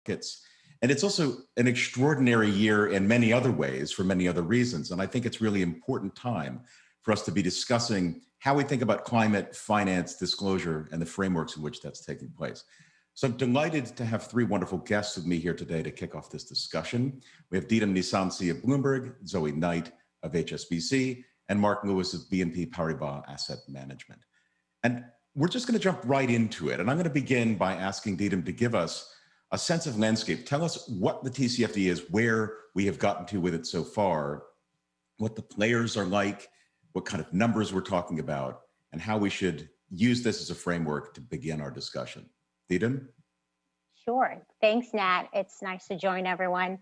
markets. And it's also an extraordinary year in many other ways for many other reasons. And I think it's really important time for us to be discussing how we think about climate finance disclosure and the frameworks in which that's taking place. So I'm delighted to have three wonderful guests with me here today to kick off this discussion. We have Didem Nisansi of Bloomberg, Zoe Knight of HSBC, and Mark Lewis of BNP Paribas Asset Management. And we're just going to jump right into it. And I'm going to begin by asking Didem to give us a sense of landscape. Tell us what the TCFD is, where we have gotten to with it so far, what the players are like, what kind of numbers we're talking about, and how we should use this as a framework to begin our discussion. Didem? Sure. Thanks, Nat. It's nice to join everyone.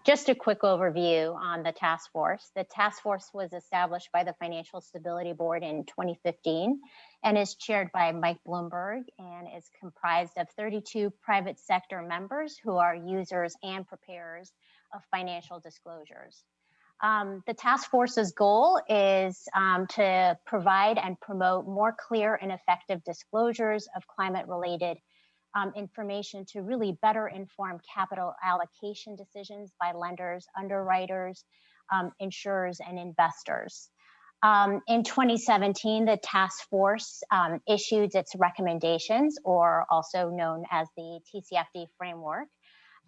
Just a quick overview on the task force. The task force was established by the Financial Stability Board in 2015 and is chaired by Mike Bloomberg and is comprised of 32 private sector members who are users and preparers of financial disclosures. The task force's goal is to provide and promote more clear and effective disclosures of climate-related information to really better inform capital allocation decisions by lenders, underwriters, insurers, and investors. In 2017, the task force issued its recommendations, or also known as the TCFD framework.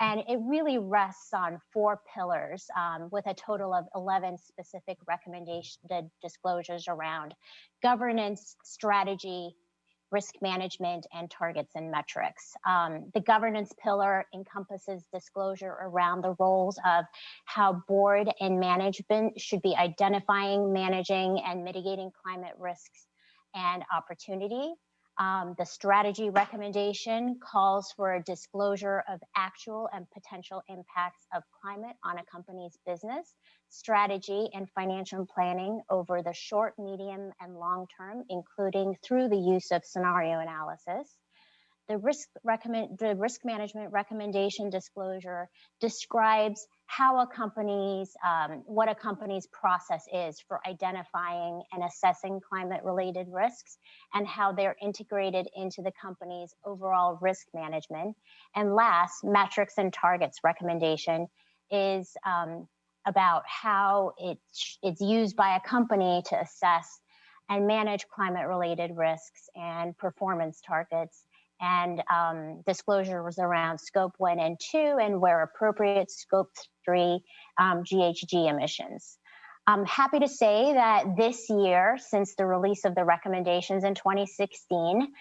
And it really rests on 4 pillars with a total of 11 specific recommendation disclosures around governance, strategy, risk management, and targets and metrics. The governance pillar encompasses disclosure around the roles of how board and management should be identifying, managing, and mitigating climate risks and opportunity. The strategy recommendation calls for a disclosure of actual and potential impacts of climate on a company's business, strategy, and financial planning over the short, medium, and long term, including through the use of scenario analysis. The risk management recommendation disclosure describes how what a company's process is for identifying and assessing climate-related risks and how they're integrated into the company's overall risk management. And last, metrics and targets recommendation is about how it's used by a company to assess and manage climate-related risks and performance targets, and disclosures around scope 1 and 2, and where appropriate, scope 3 GHG emissions. I'm happy to say that this year, since the release of the recommendations in 2016,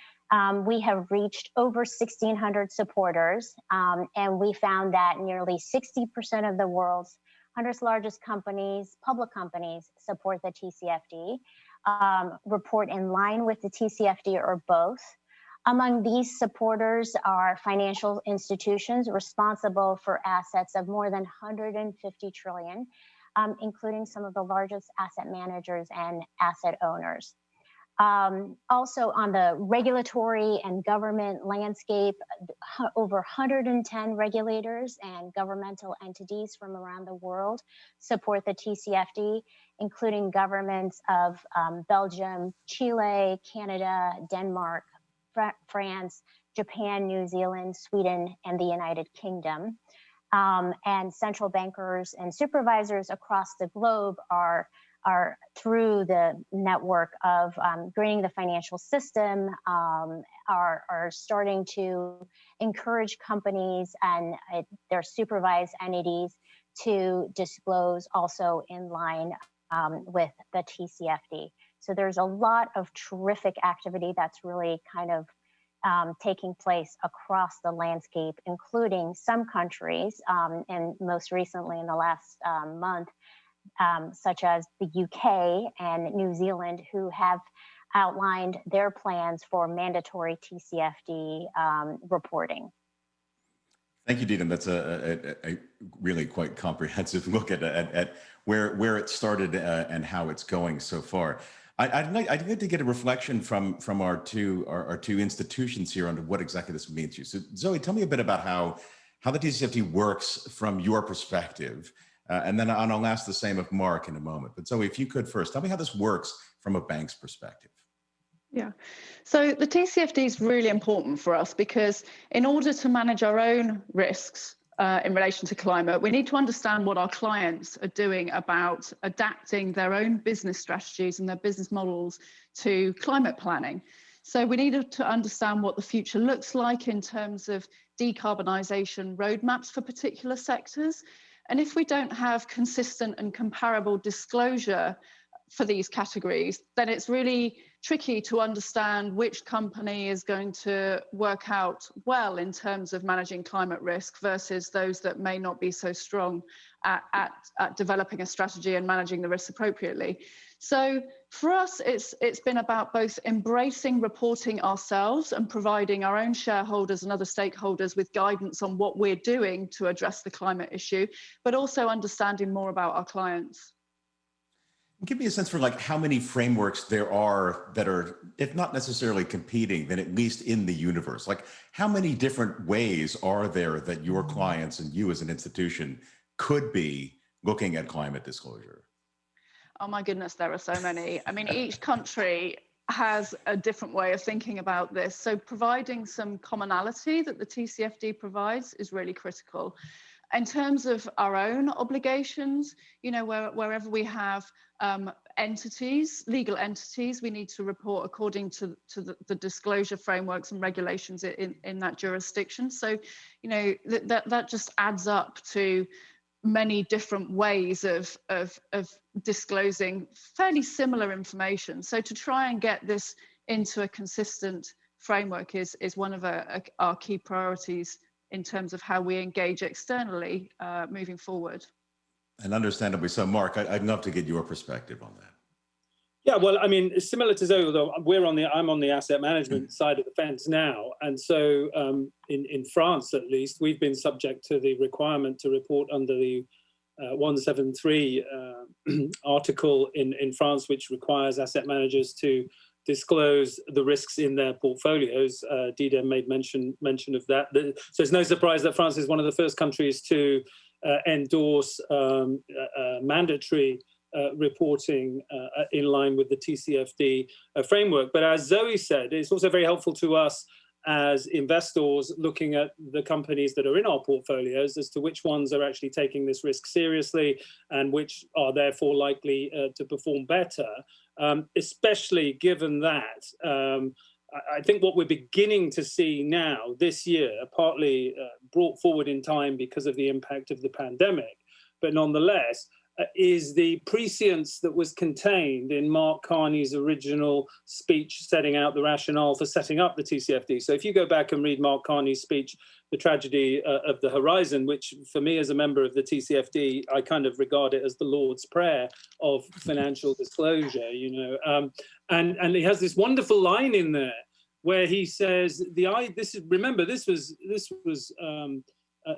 we have reached over 1,600 supporters, and we found that nearly 60% of the world's 100 largest companies, public companies, support the TCFD, report in line with the TCFD or both. Among these supporters are financial institutions responsible for assets of more than 150 trillion, including some of the largest asset managers and asset owners. Also on the regulatory and government landscape, over 110 regulators and governmental entities from around the world support the TCFD, including governments of Belgium, Chile, Canada, Denmark, France, Japan, New Zealand, Sweden, and the United Kingdom. And central bankers and supervisors across the globe are through the network of greening the financial system, are starting to encourage companies and their supervised entities to disclose also in line with the TCFD. So there's a lot of terrific activity that's really kind of taking place across the landscape, including some countries, and most recently in the last month, such as the UK and New Zealand, who have outlined their plans for mandatory TCFD reporting. Thank you, Didem. That's a really quite comprehensive look at where it started and how it's going so far. I'd like to get a reflection from our two institutions here on what exactly this means to you. So Zoe, tell me a bit about how the TCFD works from your perspective, and then I'll ask the same of Mark in a moment. But Zoe, if you could first, tell me how this works from a bank's perspective. Yeah. So the TCFD is really important for us because in order to manage our own risks in relation to climate, we need to understand what our clients are doing about adapting their own business strategies and their business models to climate planning. So we need to understand what the future looks like in terms of decarbonisation roadmaps for particular sectors. And if we don't have consistent and comparable disclosure for these categories, then it's really tricky to understand which company is going to work out well in terms of managing climate risk versus those that may not be so strong at developing a strategy and managing the risks appropriately. So for us, it's been about both embracing reporting ourselves and providing our own shareholders and other stakeholders with guidance on what we're doing to address the climate issue, but also understanding more about our clients. Give me a sense for like how many frameworks there are that are, if not necessarily competing, then at least in the universe. Like how many different ways are there that your clients and you as an institution could be looking at climate disclosure? Oh my goodness, there are so many. I mean, each country has a different way of thinking about this. So providing some commonality that the TCFD provides is really critical. In terms of our own obligations, you know, wherever we have entities, legal entities, we need to report according to the disclosure frameworks and regulations in that jurisdiction. So, you know, that just adds up to many different ways of disclosing fairly similar information. So to try and get this into a consistent framework is one of our key priorities in terms of how we engage externally moving forward. And understandably so. Mark, I'd love to get your perspective on that. Yeah, well, I mean, similar to Zoe, although I'm on the asset management side of the fence now. And so in France, at least, we've been subject to the requirement to report under the 173 article in France, which requires asset managers to disclose the risks in their portfolios. Dida made mention of that. So it's no surprise that France is one of the first countries to endorse mandatory reporting in line with the TCFD framework. But as Zoe said, it's also very helpful to us as investors looking at the companies that are in our portfolios as to which ones are actually taking this risk seriously and which are therefore likely to perform better, especially given that I think what we're beginning to see now this year, partly brought forward in time because of the impact of the pandemic, but nonetheless, is the prescience that was contained in Mark Carney's original speech setting out the rationale for setting up the TCFD. So if you go back and read Mark Carney's speech, The Tragedy of the Horizon, which for me as a member of the TCFD, I kind of regard it as the Lord's Prayer of financial disclosure, you know, and he has this wonderful line in there where he says, remember, this was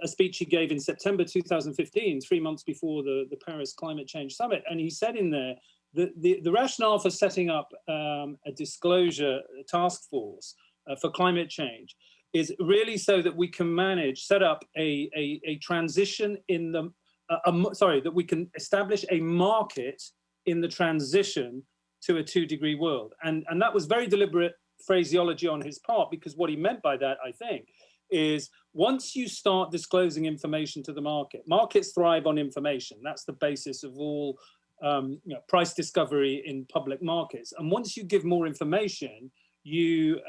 a speech he gave in September 2015, 3 months before the Paris Climate Change Summit. And he said in there that the rationale for setting up a disclosure task force for climate change is really so that we can set up a transition in the, that we can establish a market in the transition to a 2-degree world. And that was very deliberate phraseology on his part, because what he meant by that, I think, is once you start disclosing information to the market, markets thrive on information. That's the basis of all price discovery in public markets. And once you give more information, you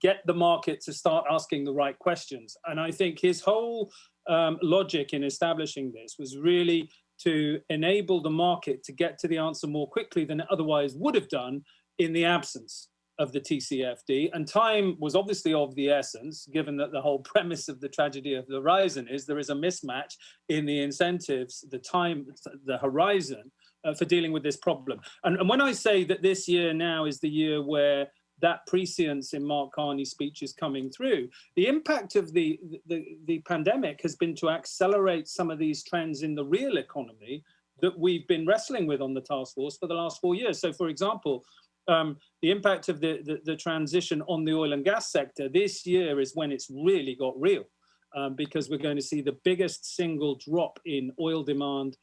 get the market to start asking the right questions. And I think his whole logic in establishing this was really to enable the market to get to the answer more quickly than it otherwise would have done in the absence of the TCFD. And time was obviously of the essence, given that the whole premise of The Tragedy of the Horizon is there is a mismatch in the incentives, the horizon for dealing with this problem. And when I say that this year now is the year where that prescience in Mark Carney's speech is coming through, the impact of the pandemic has been to accelerate some of these trends in the real economy that we've been wrestling with on the task force for the last 4 years. So for example, the impact of the transition on the oil and gas sector this year is when it's really got real, because we're going to see the biggest single drop in oil demand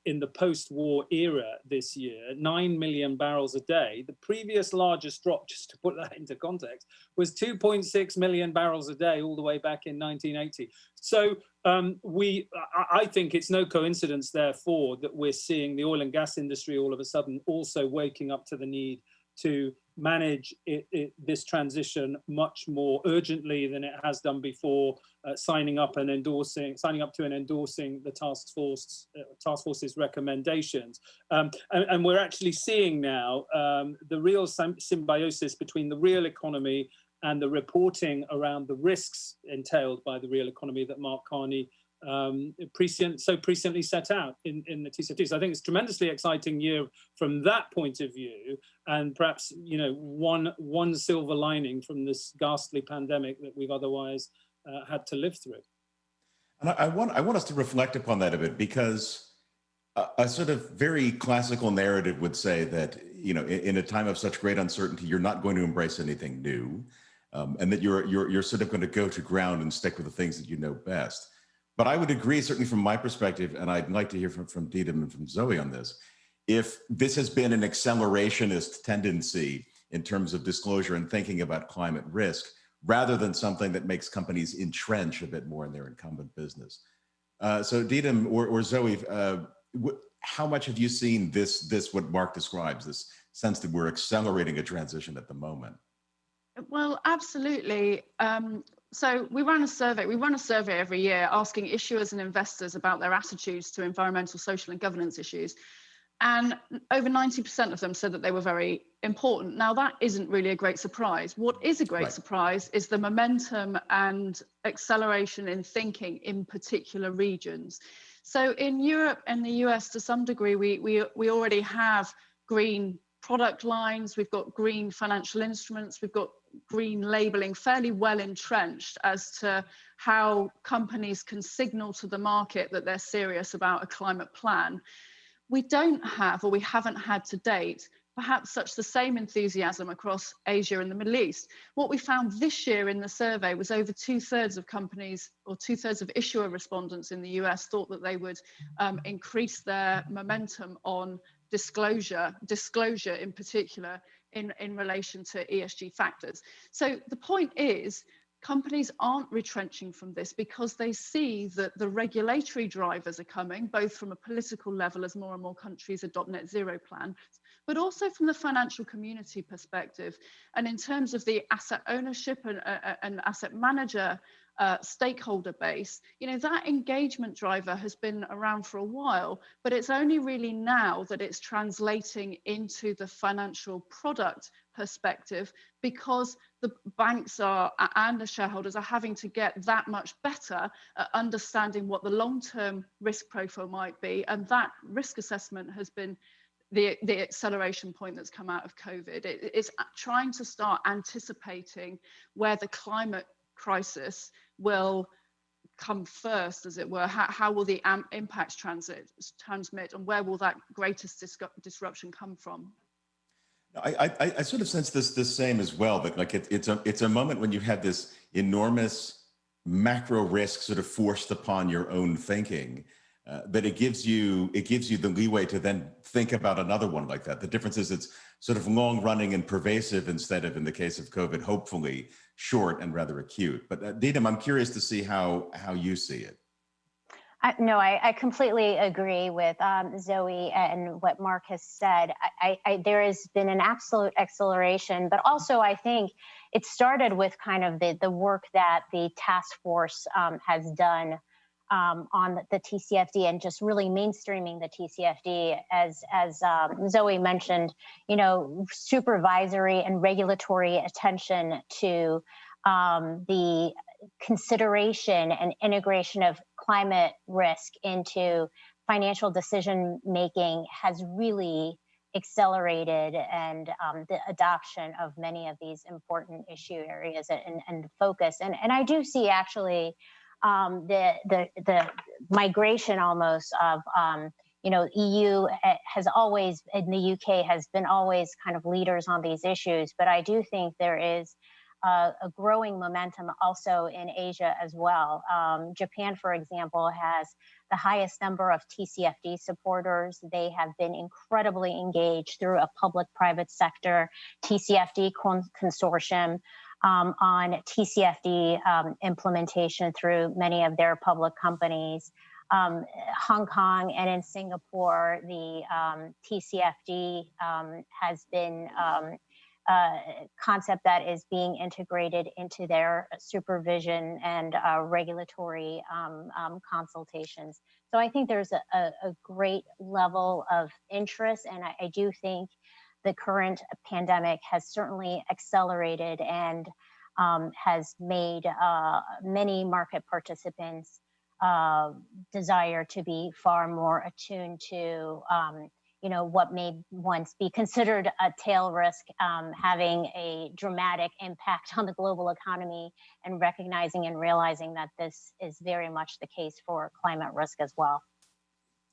in the post-war era this year, 9 million barrels a day. The previous largest drop, just to put that into context, was 2.6 million barrels a day all the way back in 1980. So I think it's no coincidence, therefore, that we're seeing the oil and gas industry all of a sudden also waking up to the need to manage this transition much more urgently than it has done before, signing up to and endorsing the task force's recommendations. And we're actually seeing now the real symbiosis between the real economy and the reporting around the risks entailed by the real economy that Mark Carney so presciently set out in the Tcfd. So I think it's a tremendously exciting year from that point of view, and perhaps one silver lining from this ghastly pandemic that we've otherwise had to live through. And I want us to reflect upon that a bit, because a sort of very classical narrative would say that in a time of such great uncertainty, you're not going to embrace anything new, and that you're sort of going to go to ground and stick with the things that you know best. But I would agree, certainly from my perspective, and I'd like to hear from Didem and from Zoe on this, if this has been an accelerationist tendency in terms of disclosure and thinking about climate risk, rather than something that makes companies entrench a bit more in their incumbent business. So Didem or Zoe, how much have you seen this what Mark describes, this sense that we're accelerating a transition at the moment? Well, absolutely. So we run a survey every year asking issuers and investors about their attitudes to environmental, social and governance issues. And over 90% of them said that they were very important. Now, that isn't really a great surprise. What is a great surprise is the momentum and acceleration in thinking in particular regions. So in Europe and the US, to some degree, we already have green product lines, we've got green financial instruments, we've got green labeling fairly well entrenched as to how companies can signal to the market that they're serious about a climate plan. We don't have, or we haven't had to date, perhaps such the same enthusiasm across Asia and the Middle East. What we found this year in the survey was over 2/3 of companies, or 2/3 of issuer respondents in the US thought that they would increase their momentum on disclosure in particular in relation to ESG factors. So the point is, companies aren't retrenching from this because they see that the regulatory drivers are coming, both from a political level as more and more countries adopt net zero plans, but also from the financial community perspective. And in terms of the asset ownership and asset manager stakeholder base, that engagement driver has been around for a while, but it's only really now that it's translating into the financial product perspective, because the banks and the shareholders are having to get that much better at understanding what the long-term risk profile might be, and that risk assessment has been the acceleration point that's come out of COVID. It's trying to start anticipating where the climate crisis will come first, as it were. How will the impacts transmit, and where will that greatest disruption come from? I sort of sense this same as well, that like it's a moment when you have this enormous macro risk sort of forced upon your own thinking, but it gives you the leeway to then think about another one like that. The difference is it's sort of long running and pervasive instead of, in the case of COVID, hopefully short and rather acute. But Didem, I'm curious to see how you see it. No, I completely agree with Zoe and what Mark has said. There has been an absolute acceleration, but also I think it started with kind of the work that the task force has done on the Tcfd, and just really mainstreaming the Tcfd, as Zoe mentioned, supervisory and regulatory attention to the consideration and integration of climate risk into financial decision making has really accelerated, and the adoption of many of these important issue areas and focus. And I do see actually the migration almost of EU has always, in the UK, has been always kind of leaders on these issues, but I do think there is a growing momentum also in Asia as well. Japan, for example, has the highest number of TCFD supporters. They have been incredibly engaged through a public-private sector TCFD consortium on TCFD implementation through many of their public companies. Hong Kong and in Singapore, the TCFD has been concept that is being integrated into their supervision and regulatory consultations. So I think there's a great level of interest, and I do think the current pandemic has certainly accelerated and has made many market participants desire to be far more attuned to what may once be considered a tail risk having a dramatic impact on the global economy, and recognizing and realizing that this is very much the case for climate risk as well.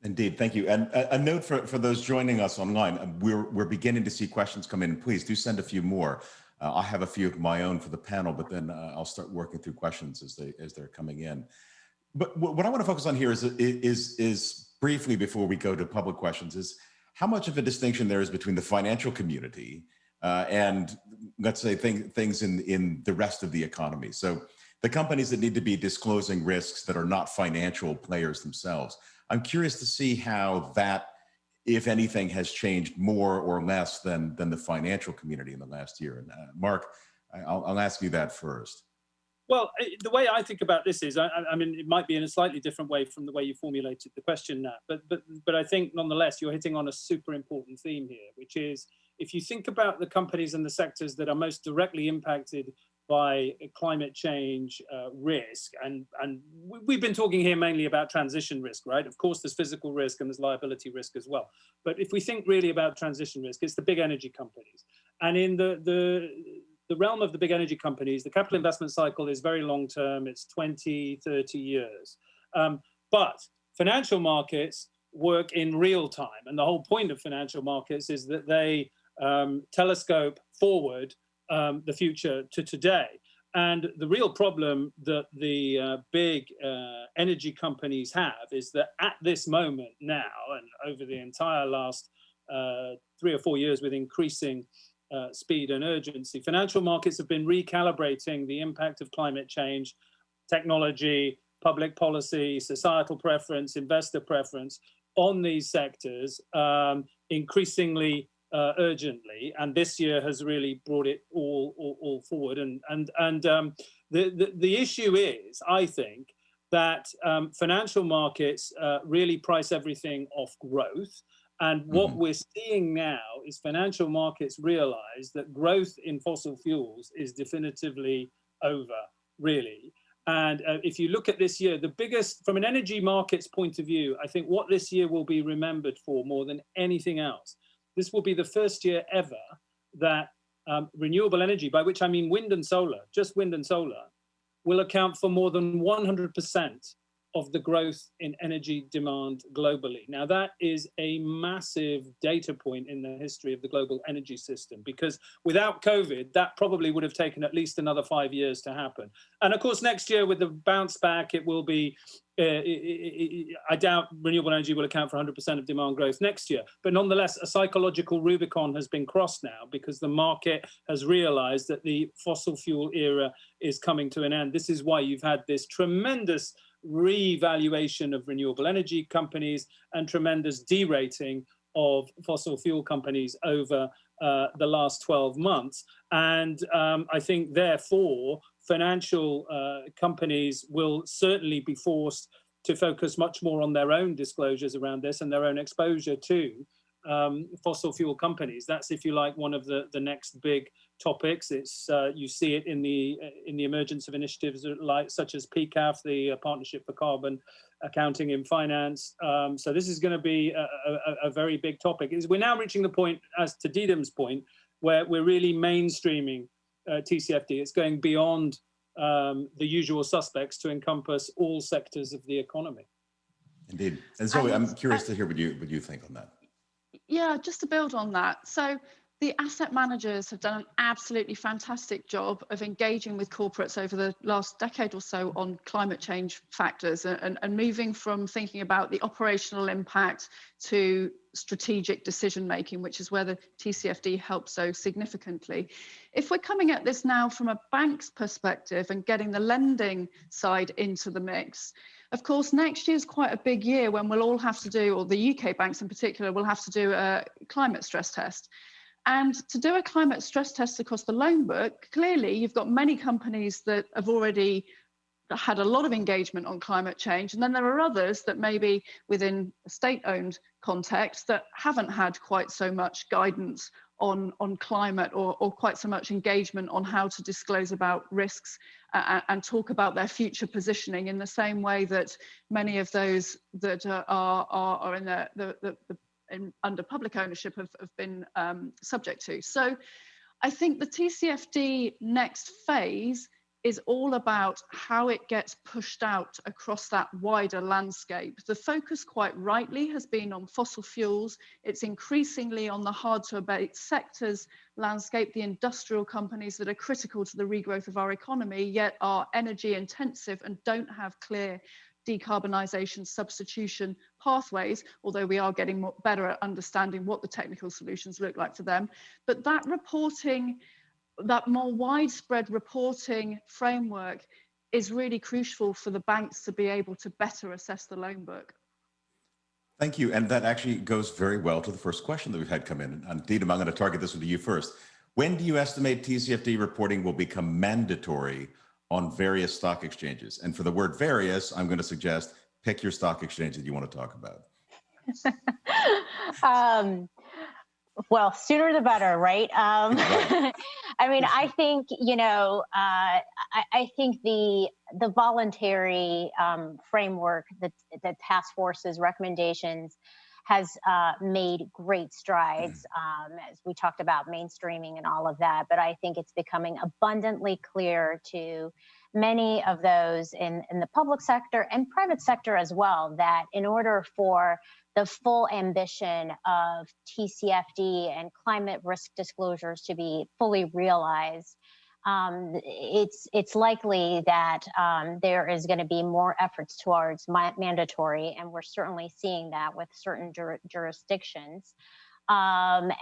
Indeed, thank you. And a note for those joining us online, we're beginning to see questions come in. Please do send a few more. I have a few of my own for the panel, but then I'll start working through questions as they're coming in. But what I want to focus on here is briefly, before we go to public questions, is how much of a distinction there is between the financial community and, let's say, things in the rest of the economy. So the companies that need to be disclosing risks that are not financial players themselves. I'm curious to see how that, if anything, has changed more or less than the financial community in the last year. And Mark, I'll ask you that first. Well, the way I think about this is, I mean, it might be in a slightly different way from the way you formulated the question, Nat, but I think nonetheless, you're hitting on a super important theme here, which is, if you think about the companies and the sectors that are most directly impacted by climate change risk, and we've been talking here mainly about transition risk, right? Of course, there's physical risk and there's liability risk as well. But if we think really about transition risk, it's the big energy companies. And in the realm of the big energy companies, the capital investment cycle is very long term. It's 20, 30 years. But financial markets work in real time. And the whole point of financial markets is that they telescope forward the future to today. And the real problem that the big energy companies have is that at this moment now, and over the entire last 3 or 4 years with increasing speed and urgency, financial markets have been recalibrating the impact of climate change, technology, public policy, societal preference, investor preference on these sectors increasingly urgently, and this year has really brought it all forward. The issue is, I think, that financial markets really price everything off growth. And what we're seeing now is financial markets realize that growth in fossil fuels is definitively over, really. And if you look at this year, the biggest, from an energy markets point of view, I think what this year will be remembered for more than anything else, this will be the first year ever that renewable energy, by which I mean wind and solar, just wind and solar, will account for more than 100% of the growth in energy demand globally. Now, that is a massive data point in the history of the global energy system, because without COVID, that probably would have taken at least another 5 years to happen. And of course, next year with the bounce back, it will be, I doubt renewable energy will account for 100% of demand growth next year. But nonetheless, a psychological Rubicon has been crossed now, because the market has realized that the fossil fuel era is coming to an end. This is why you've had this tremendous revaluation of renewable energy companies and tremendous derating of fossil fuel companies over the last 12 months. And I think, therefore, financial companies will certainly be forced to focus much more on their own disclosures around this and their own exposure to fossil fuel companies. That's, if you like, one of the next big topics. It's you see it in the emergence of initiatives such as PCAF, the Partnership for Carbon Accounting in Finance. So this is going to be a very big topic. We're now reaching the point, as to Didem's point, where we're really mainstreaming TCFD. It's going beyond the usual suspects to encompass all sectors of the economy. Indeed. And Zoe, I'm curious to hear what you think on that. Yeah, just to build on that. So The asset managers have done an absolutely fantastic job of engaging with corporates over the last decade or so on climate change factors and moving from thinking about the operational impact to strategic decision making, which is where the TCFD helps so significantly. If we're coming at this now from a bank's perspective and getting the lending side into the mix, of course, next year is quite a big year when we'll all have to do, or the UK banks in particular, will have to do a climate stress test. And to do a climate stress test across the loan book, clearly you've got many companies that have already had a lot of engagement on climate change. And then there are others that maybe within a state-owned context that haven't had quite so much guidance on climate or quite so much engagement on how to disclose about risks and talk about their future positioning in the same way that many of those that are in under public ownership have been subject to. So I think the TCFD next phase is all about how it gets pushed out across that wider landscape. The focus quite rightly has been on fossil fuels. It's increasingly on the hard to abate sectors landscape, the industrial companies that are critical to the regrowth of our economy, yet are energy intensive and don't have clear decarbonisation substitution pathways, although we are getting better at understanding what the technical solutions look like for them. But that reporting, that more widespread reporting framework is really crucial for the banks to be able to better assess the loan book. Thank you. And that actually goes very well to the first question that we've had come in. And Didem, I'm going to target this with you first. When do you estimate TCFD reporting will become mandatory on various stock exchanges? And for the word various, I'm going to suggest pick your stock exchange that you want to talk about. Well, sooner the better, right? Right. I mean, I think, I think the voluntary framework, the task force's recommendations has made great strides, as we talked about mainstreaming and all of that. But I think it's becoming abundantly clear to many of those in the public sector and private sector as well, that in order for the full ambition of TCFD and climate risk disclosures to be fully realized, it's likely that there is going to be more efforts towards mandatory, and we're certainly seeing that with certain jurisdictions. And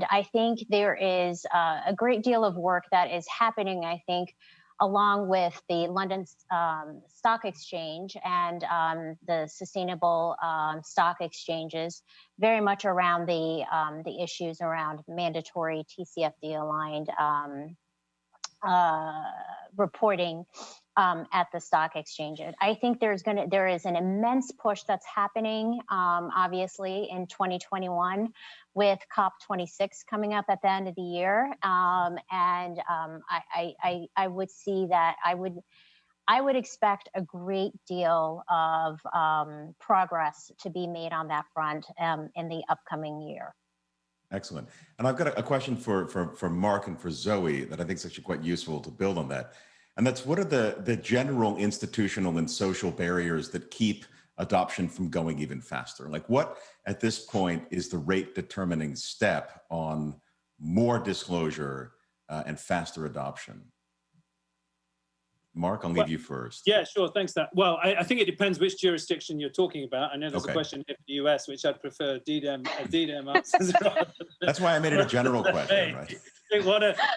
I think there is a great deal of work that is happening, I think, along with the London Stock Exchange and the sustainable stock exchanges, very much around the issues around mandatory TCFD aligned reporting at the stock exchange. I think there is an immense push that's happening, obviously, in 2021 with COP26 coming up at the end of the year, and I would see that I would expect a great deal of progress to be made on that front in the upcoming year. Excellent. And I've got a question for Mark and for Zoe that I think is actually quite useful to build on that. And that's, what are the general institutional and social barriers that keep adoption from going even faster? Like, what at this point is the rate determining step on more disclosure and faster adoption? Mark, I'll leave you first. Yeah, sure. Thanks, Nat. Well, I think it depends which jurisdiction you're talking about. I know there's a question here for the US, which I'd prefer Didem answers. That's why I made it a general question, right? I think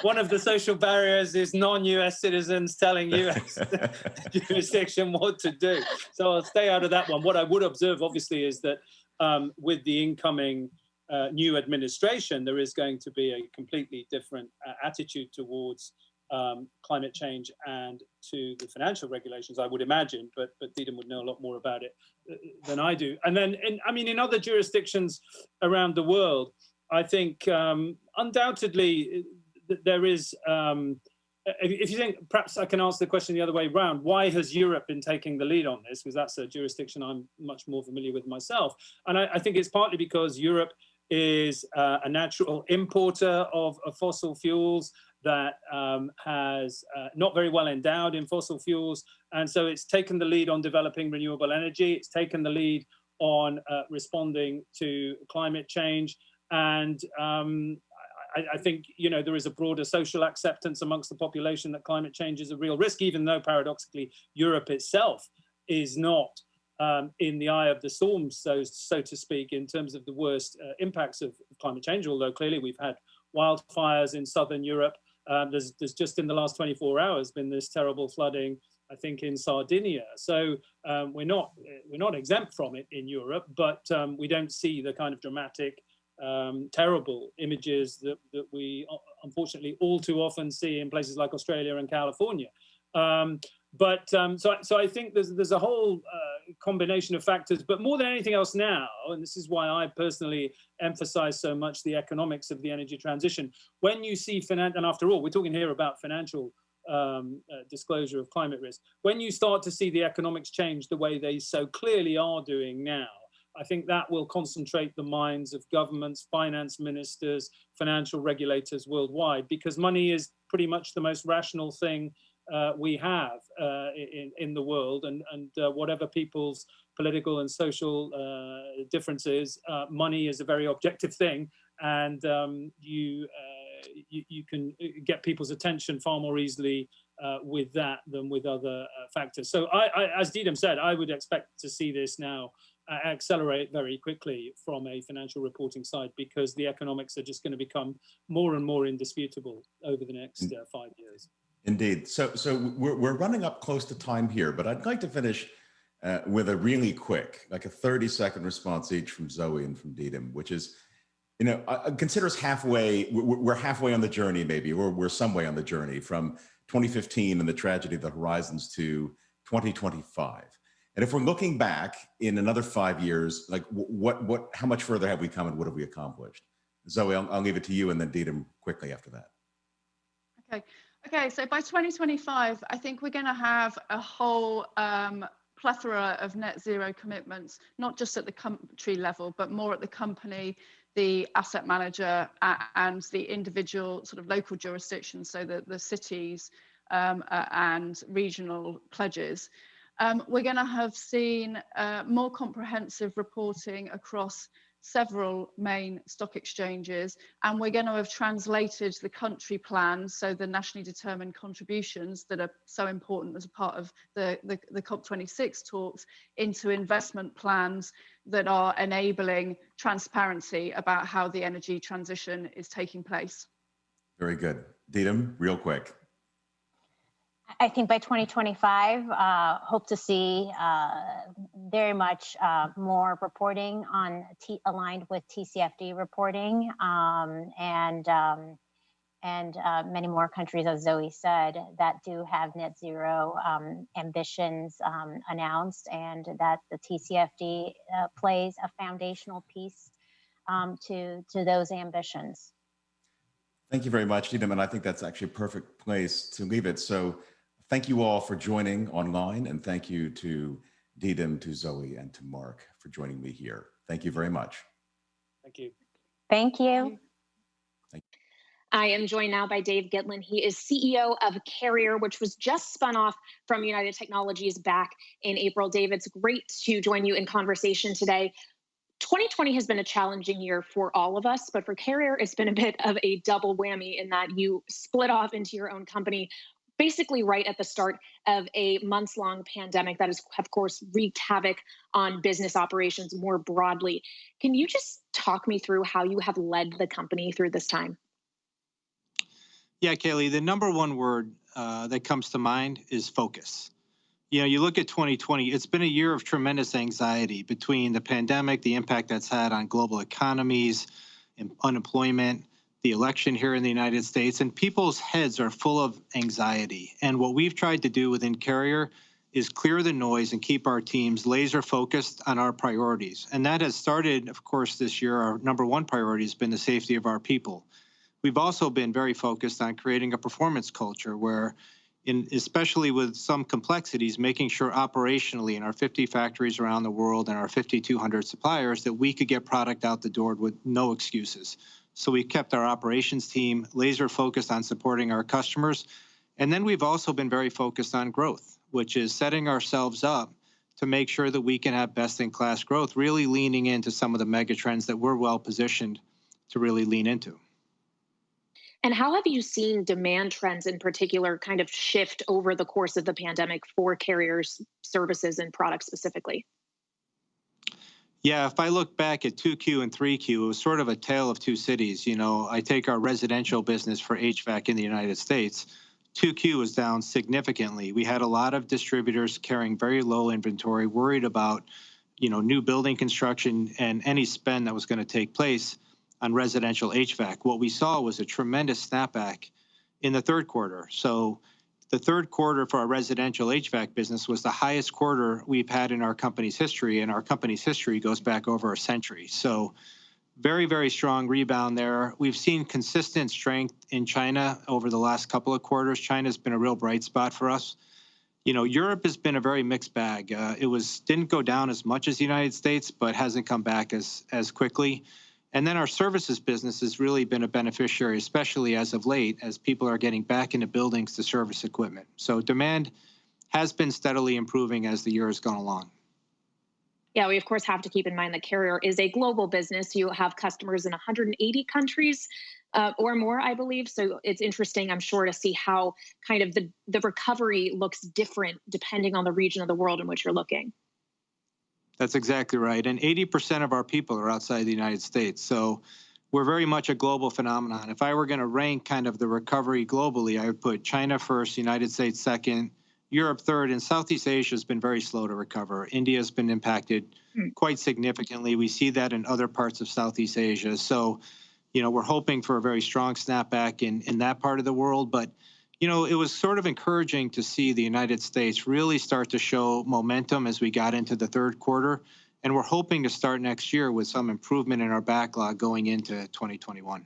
one of the social barriers is non-US citizens telling US jurisdiction what to do. So I'll stay out of that one. What I would observe, obviously, is that with the incoming new administration, there is going to be a completely different attitude towards climate change and to the financial regulations, I would imagine, but Didem would know a lot more about it than I do. And then, in other jurisdictions around the world, I think undoubtedly there is, if you think, perhaps I can ask the question the other way around, why has Europe been taking the lead on this? Because that's a jurisdiction I'm much more familiar with myself. And I think it's partly because Europe is a natural importer of fossil fuels that has not very well endowed in fossil fuels. And so it's taken the lead on developing renewable energy. It's taken the lead on responding to climate change. And I think, there is a broader social acceptance amongst the population that climate change is a real risk, even though paradoxically Europe itself is not in the eye of the storm, so to speak, in terms of the worst impacts of climate change, although clearly we've had wildfires in southern Europe. There's just in the last 24 hours been this terrible flooding, I think, in Sardinia. So we're not exempt from it in Europe, but we don't see the kind of dramatic, terrible images that we unfortunately all too often see in places like Australia and California. So I think there's a whole combination of factors, but more than anything else now, and this is why I personally emphasize so much the economics of the energy transition. When you see and after all, we're talking here about financial disclosure of climate risk. When you start to see the economics change the way they so clearly are doing now, I think that will concentrate the minds of governments, finance ministers, financial regulators worldwide, because money is pretty much the most rational thing we have in the world, and whatever people's political and social differences, money is a very objective thing, and you can get people's attention far more easily with that than with other factors. So I, as Didem said, I would expect to see this now accelerate very quickly from a financial reporting side, because the economics are just going to become more and more indisputable over the next 5 years. Indeed. So we're running up close to time here, but I'd like to finish with a really quick, like a 30-second response each from Zoe and from Didem, which is, consider us halfway, we're halfway on the journey maybe, or we're some way on the journey from 2015 and the tragedy of the Horizons to 2025. And if we're looking back in another 5 years, like how much further have we come and what have we accomplished? Zoe, I'll leave it to you, and then Didem quickly after that. Okay, so by 2025, I think we're going to have a whole plethora of net zero commitments, not just at the country level, but more at the company, the asset manager, and the individual sort of local jurisdictions, so the cities and regional pledges. We're going to have seen more comprehensive reporting across several main stock exchanges, and we're going to have translated the country plans, so the nationally determined contributions that are so important as a part of the COP26 talks, into investment plans that are enabling transparency about how the energy transition is taking place. Very good. Didem, real quick. I think by 2025, hope to see very much more reporting on aligned with TCFD reporting, and many more countries, as Zoe said, that do have net zero ambitions announced, and that the TCFD plays a foundational piece to those ambitions. Thank you very much, Didem, and I think that's actually a perfect place to leave it. So thank you all for joining online, and thank you to Didem, to Zoe, and to Mark for joining me here. Thank you very much. Thank you. Thank you. I am joined now by Dave Gitlin. He is CEO of Carrier, which was just spun off from United Technologies back in April. Dave, it's great to join you in conversation today. 2020 has been a challenging year for all of us, but for Carrier, it's been a bit of a double whammy in that you split off into your own company basically right at the start of a months-long pandemic that has, of course, wreaked havoc on business operations more broadly. Can you just talk me through how you have led the company through this time? Yeah, Kaylee, the number one word that comes to mind is focus. You look at 2020, it's been a year of tremendous anxiety between the pandemic, the impact that's had on global economies, and unemployment, the election here in the United States, and people's heads are full of anxiety. And what we've tried to do within Carrier is clear the noise and keep our teams laser focused on our priorities. And that has started, of course, this year. Our number one priority has been the safety of our people. We've also been very focused on creating a performance culture where, especially with some complexities, making sure operationally in our 50 factories around the world and our 5,200 suppliers that we could get product out the door with no excuses. So we kept our operations team laser focused on supporting our customers. And then we've also been very focused on growth, which is setting ourselves up to make sure that we can have best-in-class growth, really leaning into some of the mega trends that we're well positioned to really lean into. And how have you seen demand trends in particular kind of shift over the course of the pandemic for carriers, services, and products specifically? Yeah, if I look back at 2Q and 3Q, it was sort of a tale of two cities. I take our residential business for HVAC in the United States. 2Q was down significantly. We had a lot of distributors carrying very low inventory, worried about, new building construction and any spend that was going to take place on residential HVAC. What we saw was a tremendous snapback in the third quarter. So the third quarter for our residential HVAC business was the highest quarter we've had in our company's history, and our company's history goes back over a century. So very, very strong rebound there. We've seen consistent strength in China over the last couple of quarters. China's been a real bright spot for us. Europe has been a very mixed bag. Didn't go down as much as the United States, but hasn't come back as quickly. And then our services business has really been a beneficiary, especially as of late, as people are getting back into buildings to service equipment. So demand has been steadily improving as the year has gone along. Yeah, we of course have to keep in mind that Carrier is a global business. You have customers in 180 countries or more, I believe. So it's interesting, I'm sure, to see how kind of the recovery looks different depending on the region of the world in which you're looking. That's exactly right. And 80% of our people are outside the United States. So we're very much a global phenomenon. If I were going to rank kind of the recovery globally, I would put China first, United States second, Europe third, and Southeast Asia has been very slow to recover. India has been impacted quite significantly. We see that in other parts of Southeast Asia. So, we're hoping for a very strong snapback in that part of the world. But, it was sort of encouraging to see the United States really start to show momentum as we got into the third quarter. And we're hoping to start next year with some improvement in our backlog going into 2021.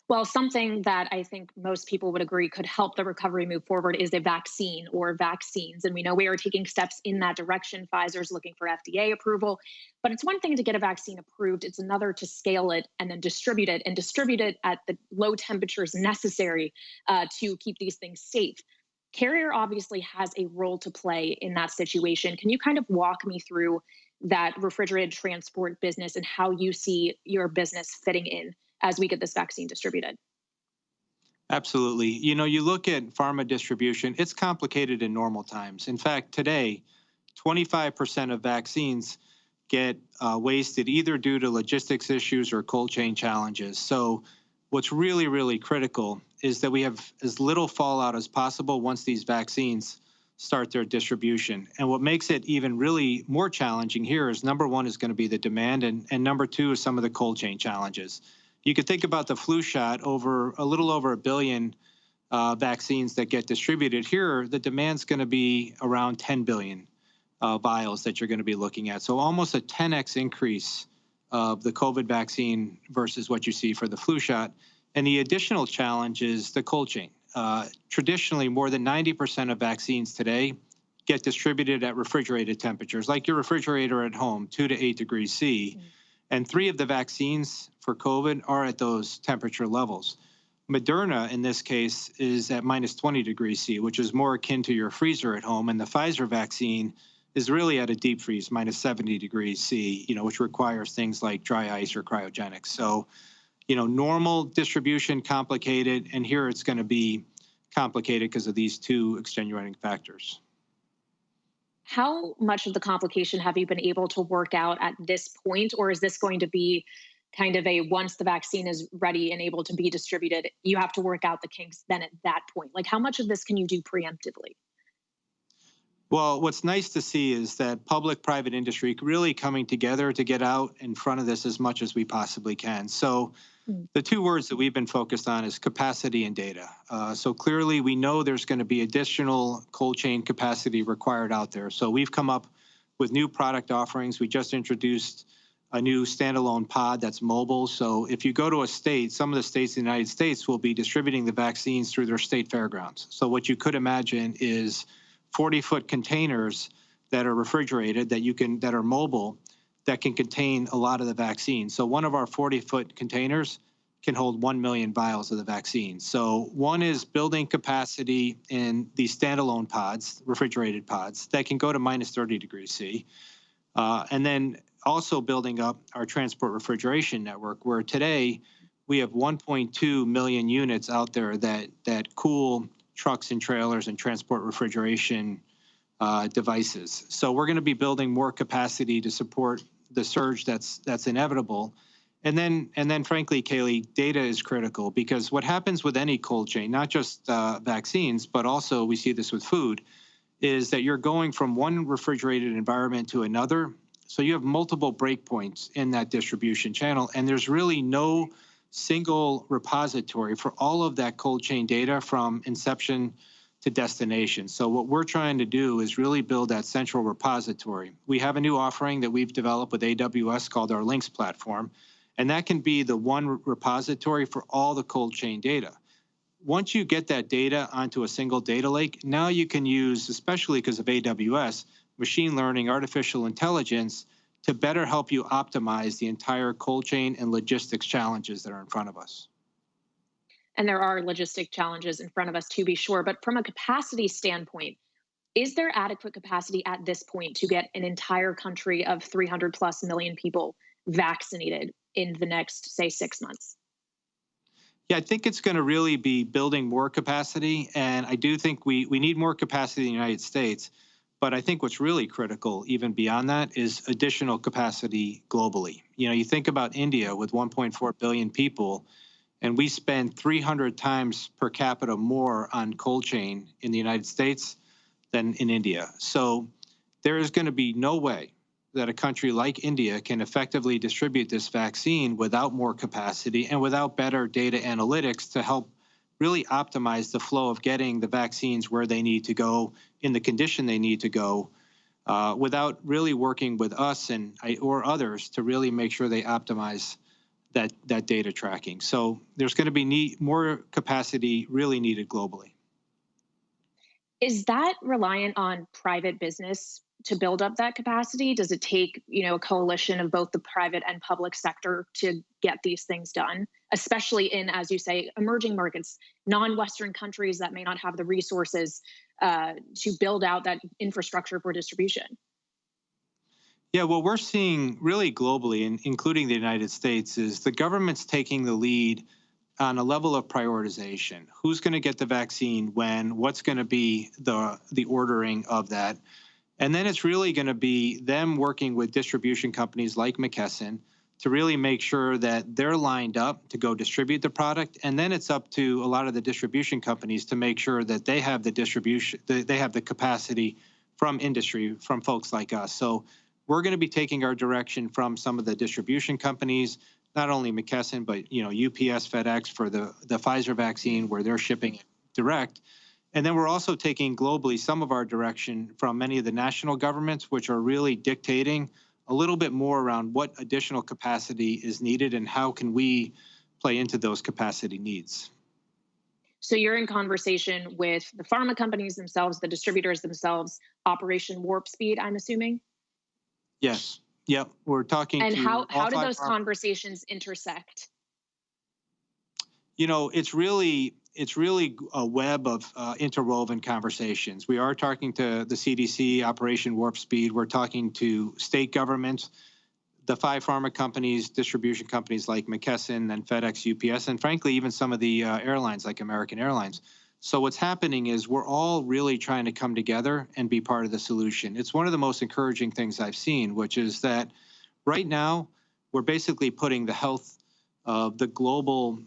Well, something that I think most people would agree could help the recovery move forward is a vaccine or vaccines. And we know we are taking steps in that direction. Pfizer's looking for FDA approval. But it's one thing to get a vaccine approved. It's another to scale it and then distribute it at the low temperatures necessary to keep these things safe. Carrier obviously has a role to play in that situation. Can you kind of walk me through that refrigerated transport business and how you see your business fitting in as we get this vaccine distributed? Absolutely. You look at pharma distribution, it's complicated in normal times. In fact, today, 25% of vaccines get wasted either due to logistics issues or cold chain challenges. So what's really, really critical is that we have as little fallout as possible once these vaccines start their distribution. And what makes it even really more challenging here is number one is going to be the demand, and number two is some of the cold chain challenges. You could think about the flu shot, over a little over 1 billion vaccines that get distributed. Here, the demand's going to be around 10 billion vials that you're going to be looking at. So almost a 10x increase of the COVID vaccine versus what you see for the flu shot. And the additional challenge is the cold chain. Traditionally, more than 90% of vaccines today get distributed at refrigerated temperatures, like your refrigerator at home, 2 to 8 degrees C. And 3 of the vaccines for COVID are at those temperature levels. Moderna, in this case, is at minus 20 degrees C, which is more akin to your freezer at home. And the Pfizer vaccine is really at a deep freeze, minus 70 degrees C, which requires things like dry ice or cryogenics. So, normal distribution, complicated, and here it's going to be complicated because of these two extenuating factors. How much of the complication have you been able to work out at this point, or is this going to be kind of a once the vaccine is ready and able to be distributed, you have to work out the kinks then at that point? Like, how much of this can you do preemptively? Well, what's nice to see is that public-private industry really coming together to get out in front of this as much as we possibly can. So the two words that we've been focused on is capacity and data. So clearly, we know there's going to be additional cold chain capacity required out there. So we've come up with new product offerings. We just introduced a new standalone pod that's mobile. So if you go to a state, some of the states in the United States will be distributing the vaccines through their state fairgrounds. So what you could imagine is 40-foot containers that are refrigerated, that are mobile, that can contain a lot of the vaccine. So one of our 40-foot containers can hold 1 million vials of the vaccine. So one is building capacity in these standalone pods, refrigerated pods, that can go to minus 30 degrees C. And then also building up our transport refrigeration network, where today we have 1.2 million units out there that cool trucks and trailers and transport refrigeration devices. So we're going to be building more capacity to support the surge that's inevitable. And then, frankly, Kaylee, data is critical, because what happens with any cold chain, not just vaccines, but also we see this with food, is that you're going from one refrigerated environment to another. So you have multiple breakpoints in that distribution channel, and there's really no single repository for all of that cold chain data from inception to destination. So what we're trying to do is really build that central repository. We have a new offering that we've developed with AWS called our Links platform, and that can be the one repository for all the cold chain data. Once you get that data onto a single data lake, now you can use, especially because of AWS, machine learning, artificial intelligence, to better help you optimize the entire cold chain and logistics challenges that are in front of us. And there are logistic challenges in front of us, to be sure. But from a capacity standpoint, is there adequate capacity at this point to get an entire country of 300 plus million people vaccinated in the next, say, 6 months? Yeah, I think it's going to really be building more capacity. And I do think we need more capacity in the United States. But I think what's really critical, even beyond that, is additional capacity globally. You know, you think about India with 1.4 billion people, and we spend 300 times per capita more on cold chain in the United States than in India. So there is going to be no way that a country like India can effectively distribute this vaccine without more capacity and without better data analytics to help really optimize the flow of getting the vaccines where they need to go in the condition they need to go, without really working with us or others to really make sure they optimize that data tracking. So there's going to be more capacity really needed globally. Is that reliant on private business to build up that capacity? Does it take, a coalition of both the private and public sector to get these things done, especially in, as you say, emerging markets, non-Western countries that may not have the resources to build out that infrastructure for distribution? Yeah, what we're seeing really globally, and including the United States, is the government's taking the lead on a level of prioritization. Who's going to get the vaccine when? What's going to be the ordering of that? And then it's really going to be them working with distribution companies like McKesson to really make sure that they're lined up to go distribute the product. And then it's up to a lot of the distribution companies to make sure that they have the distribution, they have the capacity from industry, from folks like us. So we're going to be taking our direction from some of the distribution companies, not only McKesson, but UPS, FedEx for the Pfizer vaccine, where they're shipping it direct. And then we're also taking globally some of our direction from many of the national governments, which are really dictating a little bit more around what additional capacity is needed and how can we play into those capacity needs. So you're in conversation with the pharma companies themselves, the distributors themselves, Operation Warp Speed, I'm assuming? Yes. Yep. We're talking and to how do those pharma conversations intersect? It's really a web of interwoven conversations. We are talking to the CDC, Operation Warp Speed. We're talking to state governments, the 5 pharma companies, distribution companies like McKesson and FedEx, UPS, and frankly, even some of the airlines like American Airlines. So what's happening is we're all really trying to come together and be part of the solution. It's one of the most encouraging things I've seen, which is that right now we're basically putting the health of the global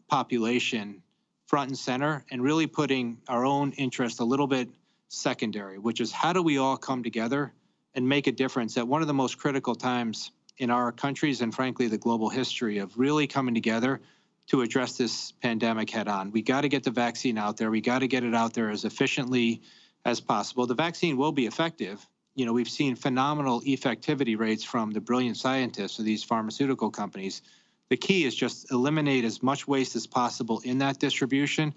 population front and center and really putting our own interest a little bit secondary, which is how do we all come together and make a difference at one of the most critical times in our countries and frankly the global history of really coming together to address this pandemic head on. We got to get the vaccine out there. We got to get it out there as efficiently as possible. The vaccine will be effective. We've seen phenomenal effectivity rates from the brilliant scientists of these pharmaceutical companies. The key is just eliminate as much waste as possible in that distribution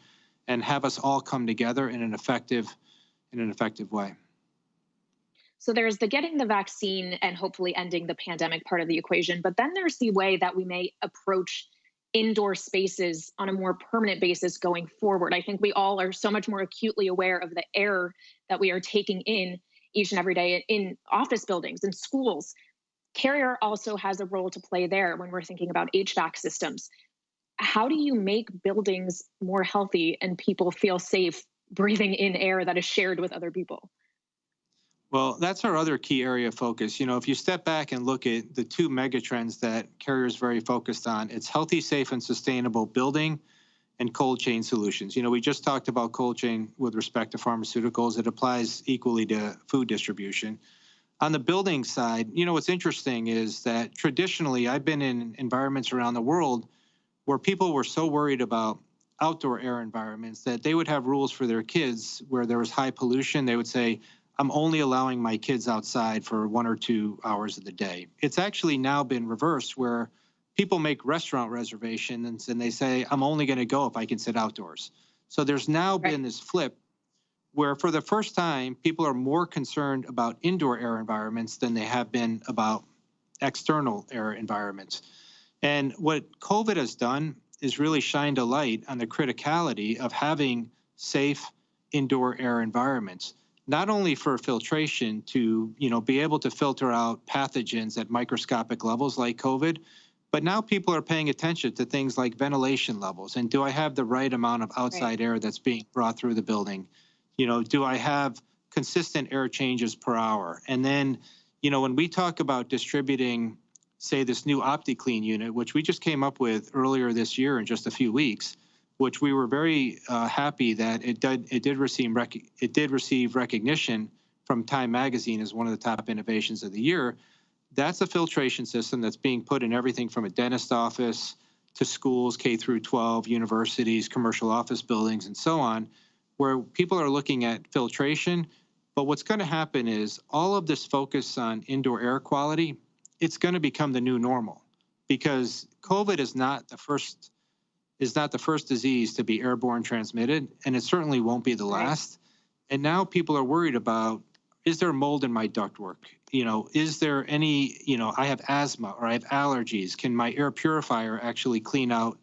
and have us all come together in an effective way. So there's the getting the vaccine and hopefully ending the pandemic part of the equation, but then there's the way that we may approach indoor spaces on a more permanent basis going forward. I think we all are so much more acutely aware of the air that we are taking in each and every day in office buildings and schools. Carrier also has a role to play there when we're thinking about HVAC systems. how do you make buildings more healthy and people feel safe breathing in air that is shared with other people? Well, that's our other key area of focus. If you step back and look at the two megatrends that Carrier is very focused on, it's healthy, safe, and sustainable building and cold chain solutions. We just talked about cold chain with respect to pharmaceuticals. It applies equally to food distribution. On the building side, what's interesting is that traditionally I've been in environments around the world where people were so worried about outdoor air environments that they would have rules for their kids where there was high pollution. They would say, I'm only allowing my kids outside for 1 or 2 hours of the day. It's actually now been reversed where people make restaurant reservations and they say, I'm only going to go if I can sit outdoors. So there's now been this flip where for the first time, people are more concerned about indoor air environments than they have been about external air environments. And what COVID has done is really shined a light on the criticality of having safe indoor air environments, not only for filtration to, be able to filter out pathogens at microscopic levels like COVID, but now people are paying attention to things like ventilation levels. And do I have the right amount of outside air that's being brought through the building? Do I have consistent air changes per hour? And then, when we talk about distributing, say, this new OptiClean unit, which we just came up with earlier this year in just a few weeks, which we were very happy that it did receive recognition from Time Magazine as one of the top innovations of the year. That's a filtration system that's being put in everything from a dentist office to schools, K through 12, universities, commercial office buildings, and so on, where people are looking at filtration. But what's going to happen is all of this focus on indoor air quality, it's going to become the new normal, because COVID is not the first disease to be airborne transmitted, and it certainly won't be the last. And now people are worried about, is there mold in my ductwork? Is there any, I have asthma or I have allergies. Can my air purifier actually clean out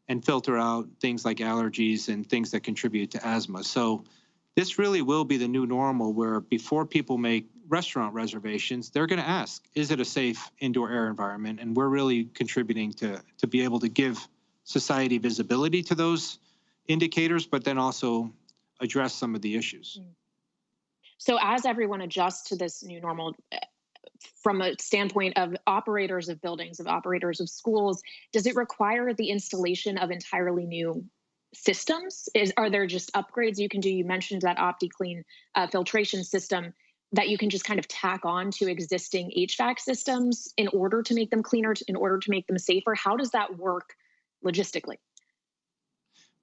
and filter out things like allergies and things that contribute to asthma? So this really will be the new normal, where before people make restaurant reservations, they're going to ask, is it a safe indoor air environment? And we're really contributing to be able to give society visibility to those indicators, but then also address some of the issues. So as everyone adjusts to this new normal, from a standpoint of operators of buildings, of operators of schools, does it require the installation of entirely new systems? Are there just upgrades you can do? You mentioned that OptiClean filtration system that you can just kind of tack on to existing HVAC systems in order to make them cleaner, in order to make them safer. How does that work logistically?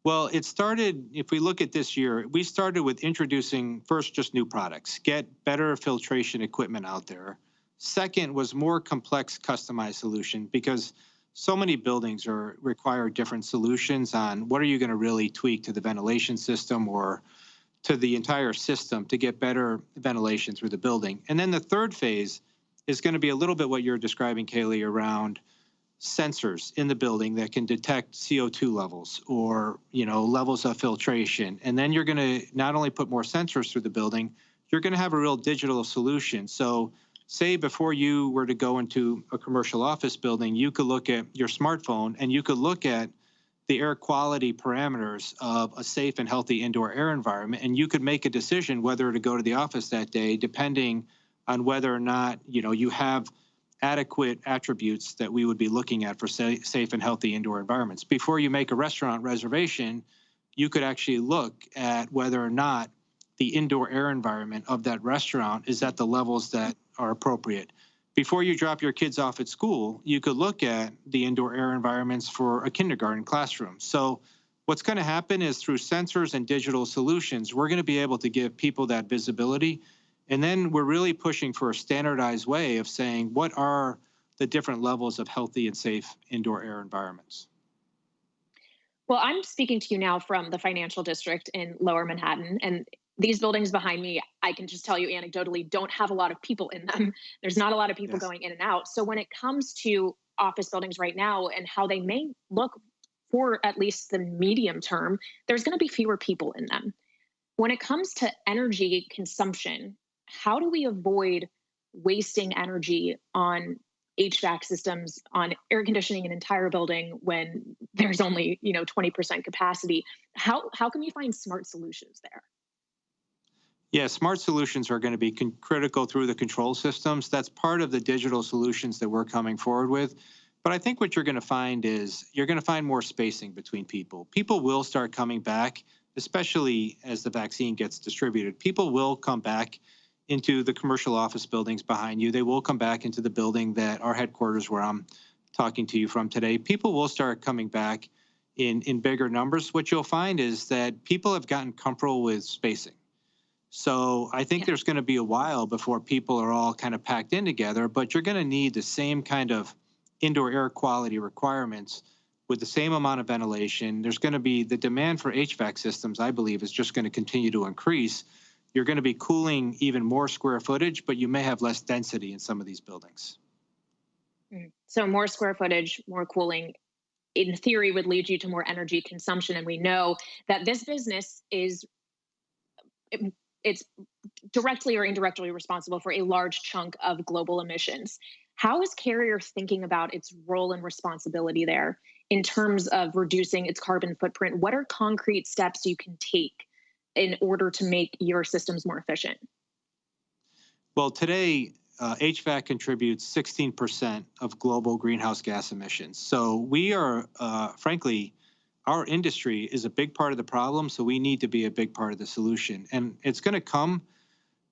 Well, it started, if we look at this year, we started with introducing first just new products, get better filtration equipment out there. Second was more complex customized solution, because so many buildings require different solutions on what are you going to really tweak to the ventilation system or to the entire system to get better ventilation through the building. And then the third phase is going to be a little bit what you're describing, Kaylee, around sensors in the building that can detect CO2 levels or, levels of filtration. And then you're going to not only put more sensors through the building, you're going to have a real digital solution. So say before you were to go into a commercial office building, you could look at your smartphone and you could look at the air quality parameters of a safe and healthy indoor air environment, and you could make a decision whether to go to the office that day, depending on whether or not, you have adequate attributes that we would be looking at for safe and healthy indoor environments. Before you make a restaurant reservation, you could actually look at whether or not the indoor air environment of that restaurant is at the levels that are appropriate. Before you drop your kids off at school, you could look at the indoor air environments for a kindergarten classroom. So what's going to happen is through sensors and digital solutions, we're going to be able to give people that visibility. And then we're really pushing for a standardized way of saying, what are the different levels of healthy and safe indoor air environments? Well, I'm speaking to you now from the financial district in Lower Manhattan, and these buildings behind me, I can just tell you anecdotally, don't have a lot of people in them. There's not a lot of people going in and out. So when it comes to office buildings right now and how they may look for at least the medium term, there's going to be fewer people in them. When it comes to energy consumption, how do we avoid wasting energy on HVAC systems on air conditioning an entire building when there's only 20% capacity. How can we find smart solutions there? Yeah, smart solutions are going to be critical through the control systems. That's part of the digital solutions that we're coming forward with. But I think what you're going to find is you're going to find more spacing between people. People will start coming back, especially as the vaccine gets distributed. People will come back into the commercial office buildings behind you. They will come back into the building that our headquarters where I'm talking to you from today. People will start coming back in bigger numbers. What you'll find is that people have gotten comfortable with spacing. So I think there's going to be a while before people are all kind of packed in together, but you're going to need the same kind of indoor air quality requirements with the same amount of ventilation. There's going to be the demand for HVAC systems, I believe, is just going to continue to increase. You're going to be cooling even more square footage, but you may have less density in some of these buildings. So more square footage, more cooling, in theory, would lead you to more energy consumption. And we know that this business it's directly or indirectly responsible for a large chunk of global emissions. How is Carrier thinking about its role and responsibility there in terms of reducing its carbon footprint? What are concrete steps you can take in order to make your systems more efficient? Well, today, HVAC contributes 16% of global greenhouse gas emissions. So we are, frankly, our industry is a big part of the problem, so we need to be a big part of the solution. And it's going to come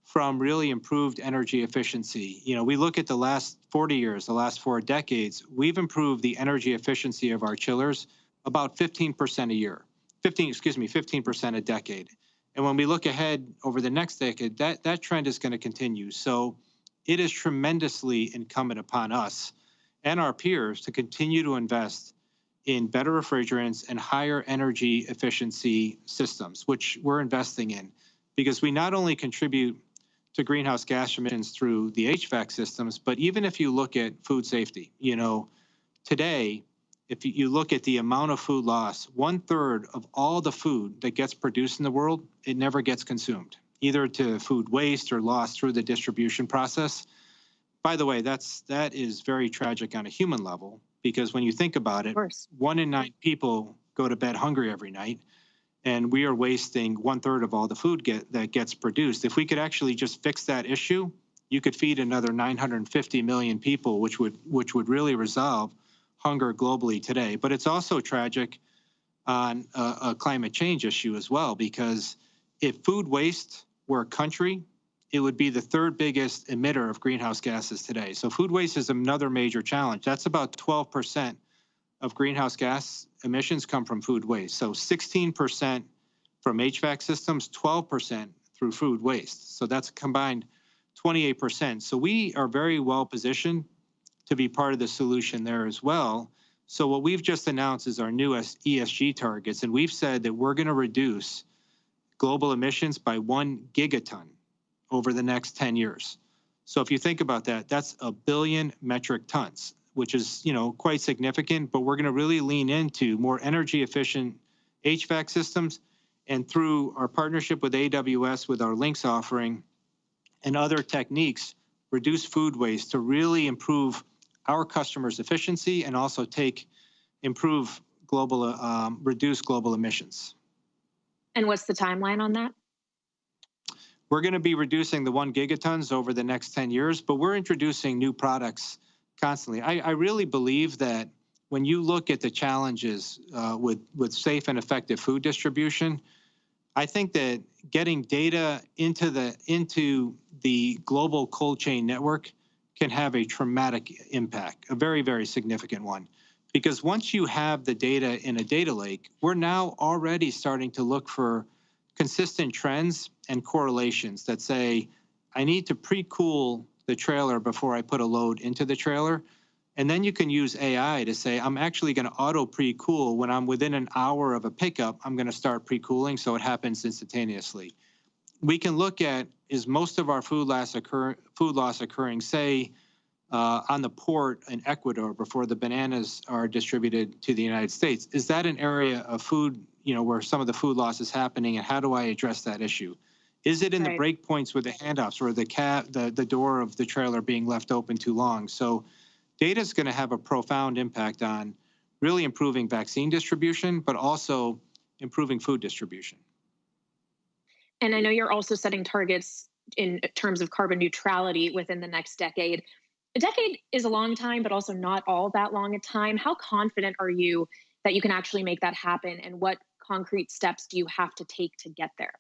from really improved energy efficiency. We look at the last 40 years, the last 4 decades, we've improved the energy efficiency of our chillers about 15% a year, 15% a decade. And when we look ahead over the next decade, that trend is going to continue. So it is tremendously incumbent upon us and our peers to continue to invest in better refrigerants and higher energy efficiency systems, which we're investing in, because we not only contribute to greenhouse gas emissions through the HVAC systems, but even if you look at food safety, today, if you look at the amount of food loss, 1/3 of all the food that gets produced in the world, it never gets consumed, either to food waste or lost through the distribution process. By the way, that is very tragic on a human level, because when you think about it, 1 in 9 people go to bed hungry every night, and we are wasting 1/3 of all the food that gets produced. If we could actually just fix that issue, you could feed another 950 million people, which would really resolve hunger globally today. But it's also tragic on a climate change issue as well, because if food waste were a country, it would be the 3rd biggest emitter of greenhouse gases today. So food waste is another major challenge. That's about 12% of greenhouse gas emissions come from food waste. So 16% from HVAC systems, 12% through food waste. So that's combined 28%. So we are very well positioned to be part of the solution there as well. So what we've just announced is our new ESG targets, and we've said that we're going to reduce global emissions by 1 gigaton over the next 10 years. So if you think about that, that's 1 billion metric tons, which is, quite significant, but we're going to really lean into more energy efficient HVAC systems, and through our partnership with AWS with our Lynx offering and other techniques, reduce food waste to really improve our customers' efficiency and also reduce global emissions. And what's the timeline on that? We're going to be reducing the 1 gigatons over the next 10 years, but we're introducing new products constantly. I really believe that when you look at the challenges with safe and effective food distribution, I think that getting data into the global cold chain network can have a traumatic impact, a very, very significant one. Because once you have the data in a data lake, we're now already starting to look for consistent trends and correlations that say, I need to pre-cool the trailer before I put a load into the trailer. And then you can use AI to say, I'm actually going to auto pre-cool when I'm within an hour of a pickup, I'm going to start pre-cooling so it happens instantaneously. We can look at, is most of our food loss occurring, say, on the port in Ecuador before the bananas are distributed to the United States? Is that an area of food, where some of the food loss is happening, and how do I address that issue? Is it in the break points with the handoffs or the door of the trailer being left open too long? So data is going to have a profound impact on really improving vaccine distribution, but also improving food distribution. And I know you're also setting targets in terms of carbon neutrality within the next decade. A decade is a long time, but also not all that long a time. How confident are you that you can actually make that happen? And what concrete steps do you have to take to get there?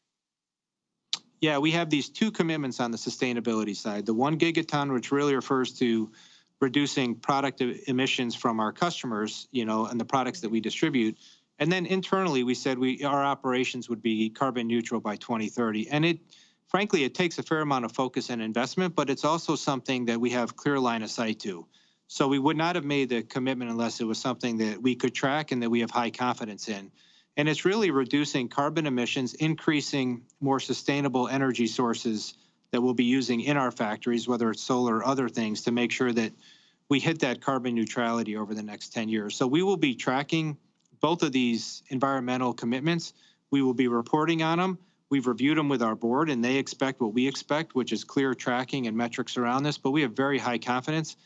Yeah, we have these two commitments on the sustainability side. The 1 gigaton, which really refers to reducing product emissions from our customers, and the products that we distribute. And then internally, we said our operations would be carbon neutral by 2030. And frankly, it takes a fair amount of focus and investment, but it's also something that we have clear line of sight to. So we would not have made the commitment unless it was something that we could track and that we have high confidence in. And it's really reducing carbon emissions, increasing more sustainable energy sources that we'll be using in our factories, whether it's solar or other things, to make sure that we hit that carbon neutrality over the next 10 years. So we will be tracking both of these environmental commitments. We will be reporting on them. We've reviewed them with our board, and they expect what we expect, which is clear tracking and metrics around this. But we have very high confidence.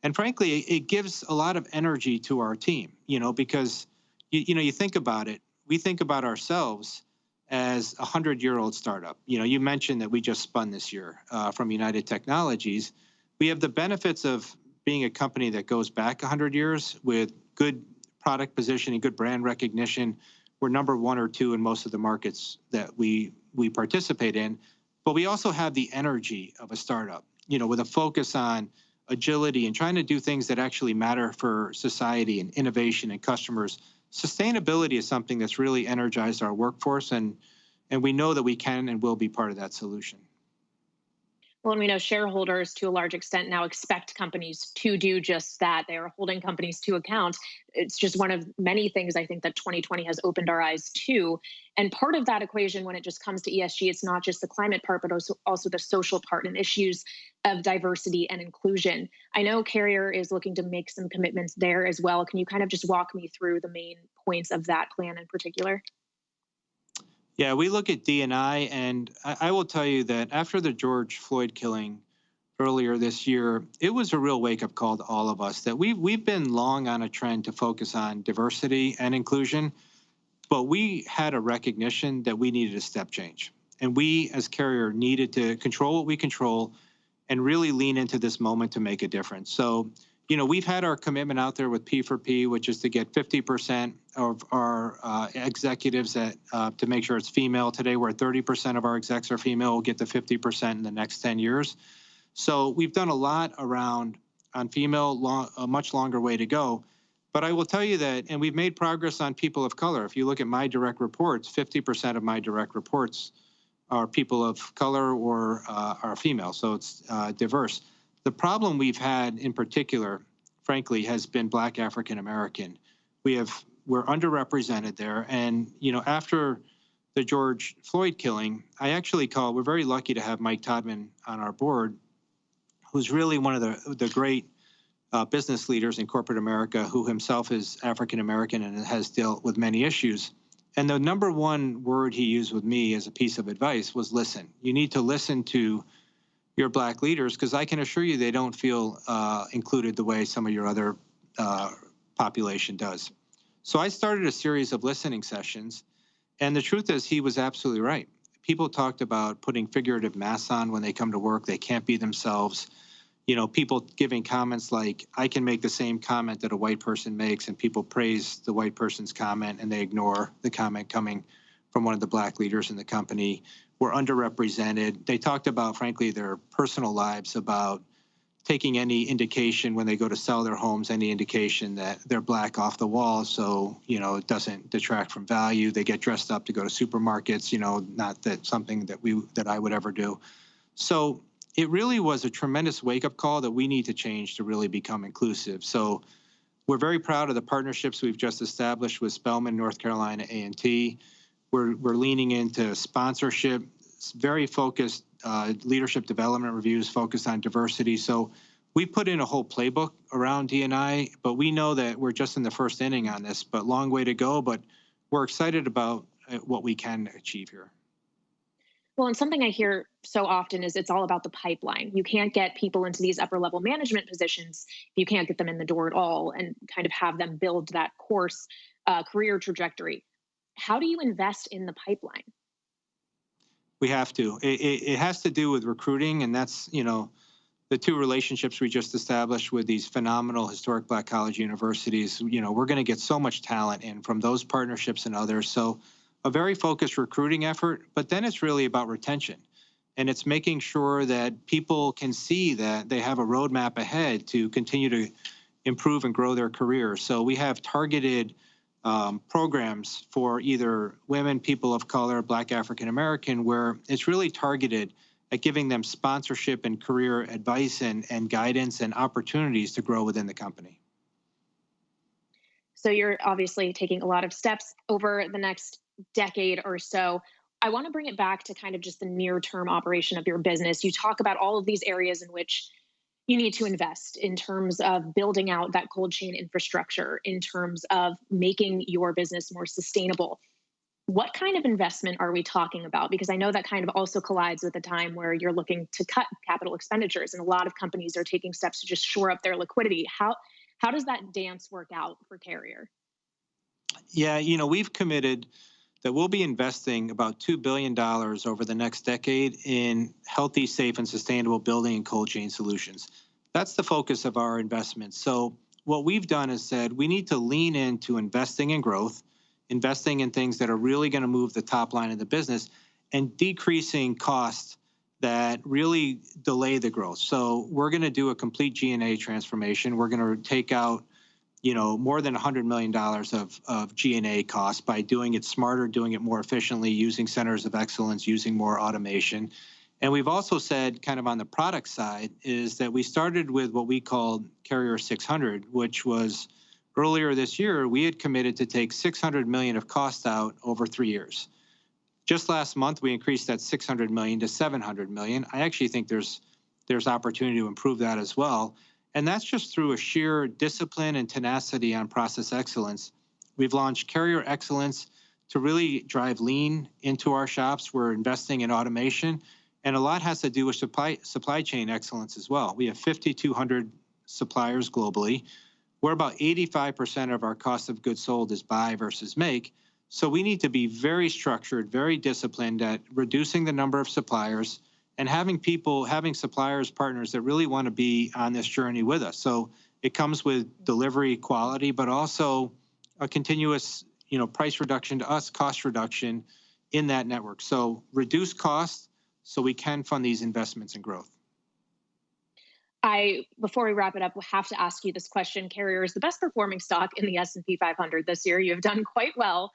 And frankly, it gives a lot of energy to our team, because, you think about it. We think about ourselves as a 100-year-old startup. You mentioned that we just spun this year from United Technologies. We have the benefits of being a company that goes back 100 years with good product positioning, good brand recognition. We're number 1 or 2 in most of the markets that we participate in. But we also have the energy of a startup, with a focus on agility and trying to do things that actually matter for society and innovation and customers. Sustainability is something that's really energized our workforce, and we know that we can and will be part of that solution. Well, and we know shareholders, to a large extent, now expect companies to do just that. They are holding companies to account. It's just one of many things I think that 2020 has opened our eyes to. And part of that equation, when it just comes to ESG, it's not just the climate part, but also the social part and issues of diversity and inclusion. I know Carrier is looking to make some commitments there as well. Can you kind of just walk me through the main points of that plan in particular? Yeah, we look at D&I, and I will tell you that after the George Floyd killing earlier this year, it was a real wake-up call to all of us that we've been long on a trend to focus on diversity and inclusion, but we had a recognition that we needed a step change. And we, as Carrier, needed to control what we control and really lean into this moment to make a difference. So, we've had our commitment out there with P4P, which is to get 50% of our executives to make sure it's female. Today, we're at 30% of our execs are female. We'll get to 50% in the next 10 years. So we've done a lot on female, a much longer way to go. But I will tell you that, and we've made progress on people of color. If you look at my direct reports, 50% of my direct reports are people of color or are female. So it's diverse. The problem we've had in particular, frankly, has been Black African American. We're underrepresented there. And, after the George Floyd killing, we're very lucky to have Mike Todman on our board, who's really one of the great business leaders in corporate America, who himself is African American and has dealt with many issues. And the number one word he used with me as a piece of advice was listen. You need to listen to your Black leaders, because I can assure you they don't feel included the way some of your other population does. So I started a series of listening sessions, and the truth is he was absolutely right. People talked about putting figurative masks on when they come to work. They can't be themselves. People giving comments like, I can make the same comment that a white person makes, and people praise the white person's comment, and they ignore the comment coming from one of the Black leaders in the company. Were underrepresented. They talked about, frankly, their personal lives, about taking any indication when they go to sell their homes, any indication that they're Black off the wall, so, it doesn't detract from value. They get dressed up to go to supermarkets, not that something that I would ever do. So it really was a tremendous wake-up call that we need to change to really become inclusive. So we're very proud of the partnerships we've just established with Spelman, North Carolina A&T. We're leaning into sponsorship, very focused leadership development reviews focused on diversity. So we put in a whole playbook around D&I, but we know that we're just in the first inning on this, but long way to go. But we're excited about what we can achieve here. Well, and something I hear so often is it's all about the pipeline. You can't get people into these upper level management positions if you can't get them in the door at all and kind of have them build that course career trajectory. How do you invest in the pipeline? We have to. It has to do with recruiting, and that's, the two relationships we just established with these phenomenal historic Black college universities. We're going to get so much talent in from those partnerships and others. So a very focused recruiting effort, but then it's really about retention. And it's making sure that people can see that they have a roadmap ahead to continue to improve and grow their career. So we have targeted programs for either women, people of color, Black African American, where it's really targeted at giving them sponsorship and career advice and guidance and opportunities to grow within the company. So you're obviously taking a lot of steps over the next decade or so. I want to bring it back to kind of just the near-term operation of your business. You talk about all of these areas in which you need to invest in terms of building out that cold chain infrastructure, in terms of making your business more sustainable. What kind of investment are we talking about? Because I know that kind of also collides with a time where you're looking to cut capital expenditures, and a lot of companies are taking steps to just shore up their liquidity. How does that dance work out for Carrier? Yeah, we've committed that we'll be investing about $2 billion over the next decade in healthy, safe, and sustainable building and cold chain solutions. That's the focus of our investments. So what we've done is said we need to lean into investing in growth, investing in things that are really going to move the top line of the business, and decreasing costs that really delay the growth. So we're going to do a complete G&A transformation. We're going to take out more than $100 million of G&A costs by doing it smarter, doing it more efficiently, using centers of excellence, using more automation. And we've also said, kind of on the product side, is that we started with what we called Carrier 600, which was earlier this year, we had committed to take $600 million of cost out over 3 years. Just last month, we increased that $600 million to $700 million. I actually think there's opportunity to improve that as well. And that's just through a sheer discipline and tenacity on process excellence. We've launched Carrier Excellence to really drive lean into our shops. We're investing in automation, and a lot has to do with supply chain excellence as well. We have 5,200 suppliers globally, where about 85% of our cost of goods sold is buy versus make. So we need to be very structured, very disciplined at reducing the number of suppliers, and having suppliers, partners that really want to be on this journey with us. So it comes with delivery quality, but also a continuous, price reduction to us, cost reduction in that network. So reduce costs so we can fund these investments in growth. Before we wrap it up, we'll have to ask you this question. Carrier is the best performing stock in the S&P 500 this year. You have done quite well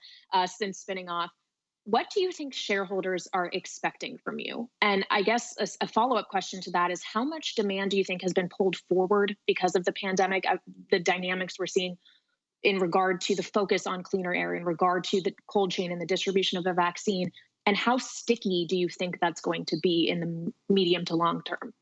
since spinning off. What do you think shareholders are expecting from you? And I guess a follow-up question to that is, how much demand do you think has been pulled forward because of the pandemic, the dynamics we're seeing in regard to the focus on cleaner air, in regard to the cold chain and the distribution of the vaccine? And how sticky do you think that's going to be in the medium to long term?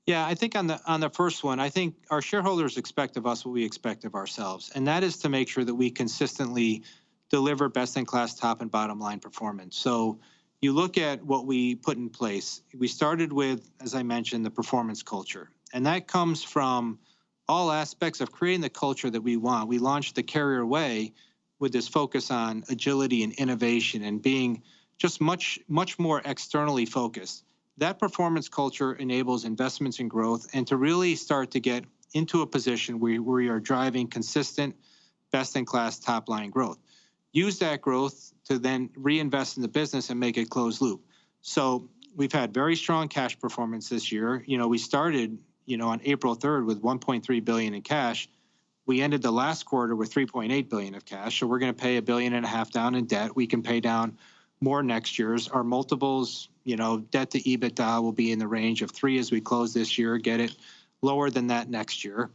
Yeah, I think on the first one, I think our shareholders expect of us what we expect of ourselves, and that is to make sure that we consistently deliver best-in-class top and bottom line performance. So you look at what we put in place. We started with, as I mentioned, the performance culture, and that comes from all aspects of creating the culture that we want. We launched the Carrier Way with this focus on agility and innovation and being just much more externally focused. That performance culture enables investments in growth and to really start to get into a position where we are driving consistent, best-in-class top-line growth. Use that growth to then reinvest in the business and make it closed loop. So we've had very strong cash performance this year. We started, on April 3rd with $1.3 billion in cash. We ended the last quarter with $3.8 billion of cash. So we're going to pay $1.5 billion down in debt. We can pay down more next year's. Our multiples, debt to EBITDA will be in the range of 3 as we close this year, get it lower than that next year.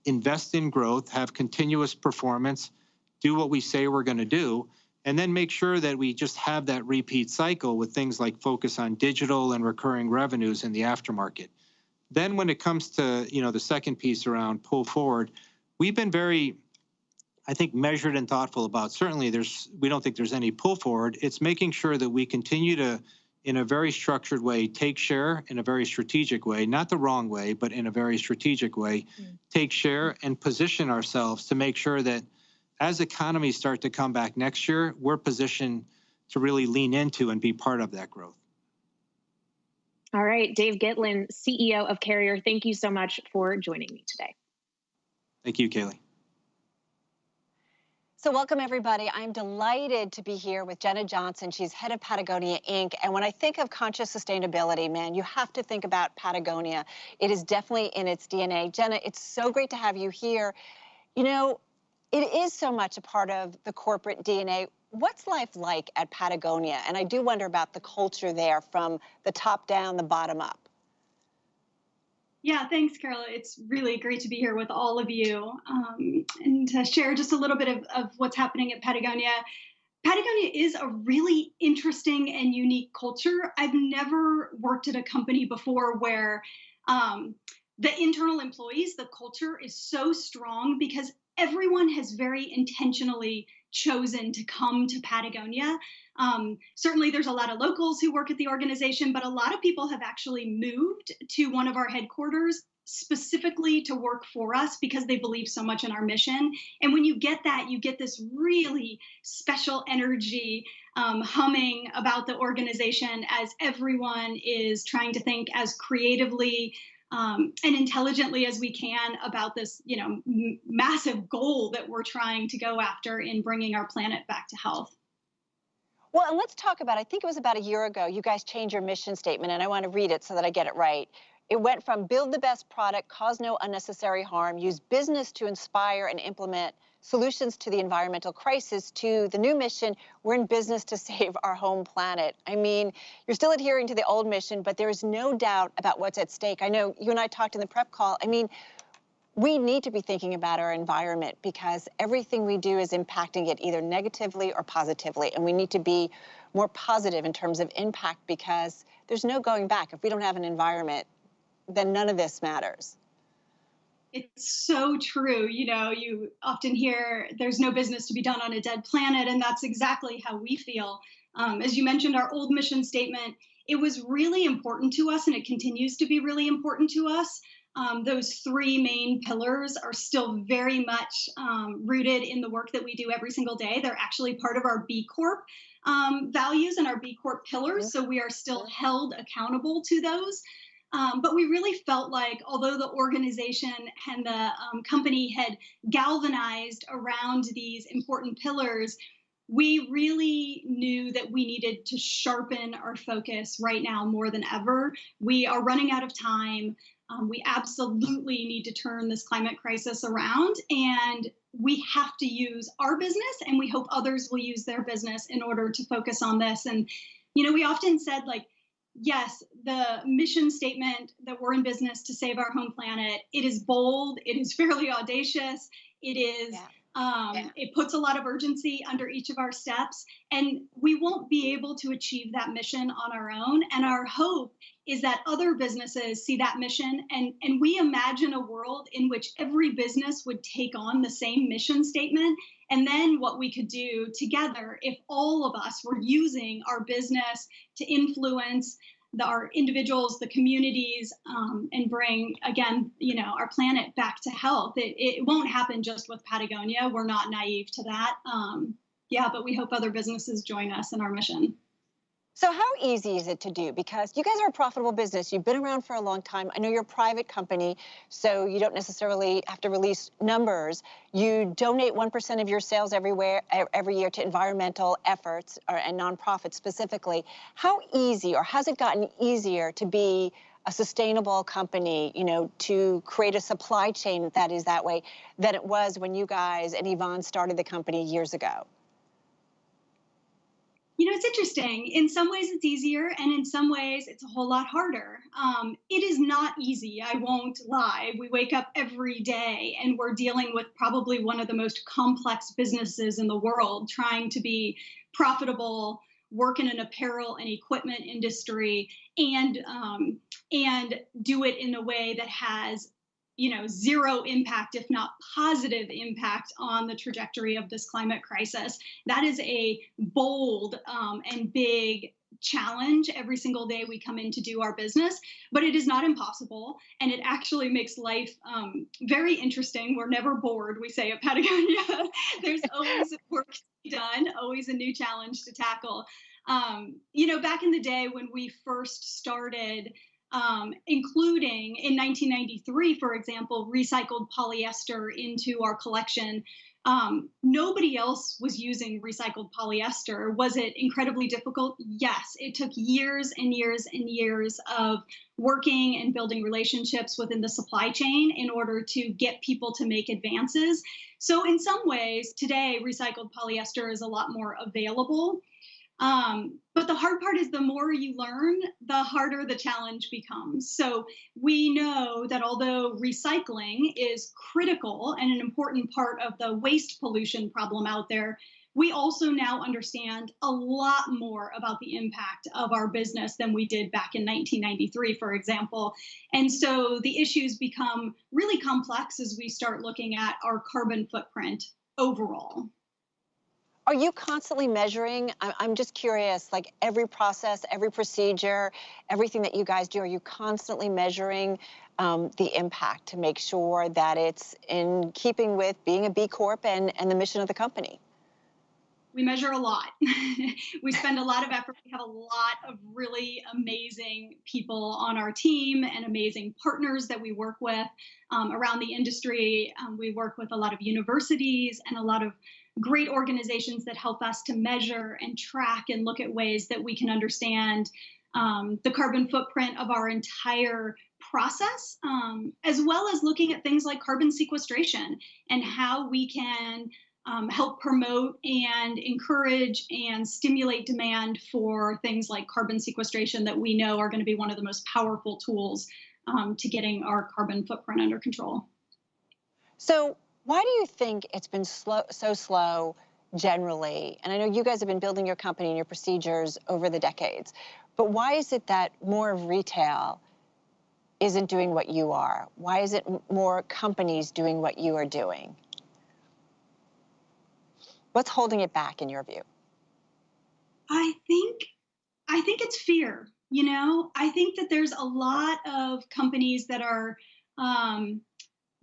Invest in growth, have continuous performance, do what we say we're going to do, and then make sure that we just have that repeat cycle with things like focus on digital and recurring revenues in the aftermarket. Then when it comes to, the second piece around pull forward, we've been very, I think, measured and thoughtful about, certainly we don't think there's any pull forward. It's making sure that we continue to in a very structured way, take share in a very strategic way, not the wrong way, but in a very strategic way, take share and position ourselves to make sure that as economies start to come back next year, we're positioned to really lean into and be part of that growth. All right, Dave Gitlin, CEO of Carrier, thank you so much for joining me today. Thank you, Kaylee. So welcome, everybody. I'm delighted to be here with Jenna Johnson. She's head of Patagonia, Inc. And when I think of conscious sustainability, man, you have to think about Patagonia. It is definitely in its DNA. Jenna, it's so great to have you here. You know, it is so much a part of the corporate DNA. What's life like at Patagonia? And I do wonder about the culture there from the top down, the bottom up. Yeah, thanks, Carla. It's really great to be here with all of you and to share just a little bit of what's happening at Patagonia. Patagonia is a really interesting and unique culture. I've never worked at a company before where the internal employees, the culture is so strong because everyone has very intentionally chosen to come to Patagonia. Certainly there's a lot of locals who work at the organization, but a lot of people have actually moved to one of our headquarters specifically to work for us because they believe so much in our mission. And when you get that, you get this really special energy humming about the organization as everyone is trying to think as creatively and intelligently as we can about this, you know, massive goal that we're trying to go after in bringing our planet back to health. Well, and let's talk about, I think it was about a year ago, you guys changed your mission statement, and I want to read it so that I get it right. It went from build the best product, cause no unnecessary harm, use business to inspire and implement solutions to the environmental crisis, to the new mission, we're in business to save our home planet. I mean, you're still adhering to the old mission, but there is no doubt about what's at stake. I know you and I talked in the prep call. I mean, we need to be thinking about our environment because everything we do is impacting it either negatively or positively. And we need to be more positive in terms of impact because there's no going back. If we don't have an environment, then none of this matters. It's so true. You know, you often hear there's no business to be done on a dead planet, and that's exactly how we feel. As you mentioned, our old mission statement, it was really important to us, and it continues to be really important to us. Those three main pillars are still very much rooted in the work that we do every single day. They're actually part of our B Corp values and our B Corp pillars, so we are still held accountable to those. But we really felt like, although the organization and the company had galvanized around these important pillars, we really knew that we needed to sharpen our focus right now more than ever. We are running out of time. We absolutely need to turn this climate crisis around, and we have to use our business, and we hope others will use their business in order to focus on this. And, you know, we often said, like, yes, the mission statement that we're in business to save our home planet, it is bold, it is fairly audacious, it is, it puts a lot of urgency under each of our steps, and we won't be able to achieve that mission on our own. And our hope is that other businesses see that mission, and we imagine a world in which every business would take on the same mission statement. And then what we could do together, if all of us were using our business to influence our individuals, the communities, and bring, again, you know, our planet back to health. It won't happen just with Patagonia. We're not naive to that. Yeah, but we hope other businesses join us in our mission. So how easy is it to do? Because you guys are a profitable business. You've been around for a long time. I know you're a private company, so you don't necessarily have to release numbers. You donate 1% of your sales every year to environmental efforts and nonprofits specifically. How easy, or has it gotten easier to be a sustainable company, you know, to create a supply chain that is that way than it was when you guys and Yvonne started the company years ago? You know, it's interesting. In some ways it's easier, and in some ways it's a whole lot harder. It is not easy, I won't lie. We wake up every day and we're dealing with probably one of the most complex businesses in the world, trying to be profitable, work in an apparel and equipment industry, and do it in a way that has, you know, zero impact, if not positive impact, on the trajectory of this climate crisis. That is a bold and big challenge every single day we come in to do our business, but it is not impossible. And it actually makes life very interesting. We're never bored, we say at Patagonia. There's always work to be done, always a new challenge to tackle. Back in the day when we first started, including in 1993, for example, recycled polyester into our collection, nobody else was using recycled polyester. Was it incredibly difficult? Yes. It took years and years and years of working and building relationships within the supply chain in order to get people to make advances. So in some ways, today, recycled polyester is a lot more available. But the hard part is the more you learn, the harder the challenge becomes. So we know that although recycling is critical and an important part of the waste pollution problem out there, we also now understand a lot more about the impact of our business than we did back in 1993, for example. And so the issues become really complex as we start looking at our carbon footprint overall. Are you constantly measuring? I'm just curious, like every process, every procedure, everything that you guys do, are you constantly measuring the impact to make sure that it's in keeping with being a B Corp and the mission of the company? We measure a lot. We spend a lot of effort. We have a lot of really amazing people on our team and amazing partners that we work with around the industry. We work with a lot of universities and a lot of great organizations that help us to measure and track and look at ways that we can understand the carbon footprint of our entire process, as well as looking at things like carbon sequestration and how we can help promote and encourage and stimulate demand for things like carbon sequestration that we know are going to be one of the most powerful tools to getting our carbon footprint under control. So why do you think it's been so slow generally? And I know you guys have been building your company and your procedures over the decades, but why is it that more of retail isn't doing what you are? Why is it more companies doing what you are doing? What's holding it back in your view? I think it's fear. I think that there's a lot of companies that are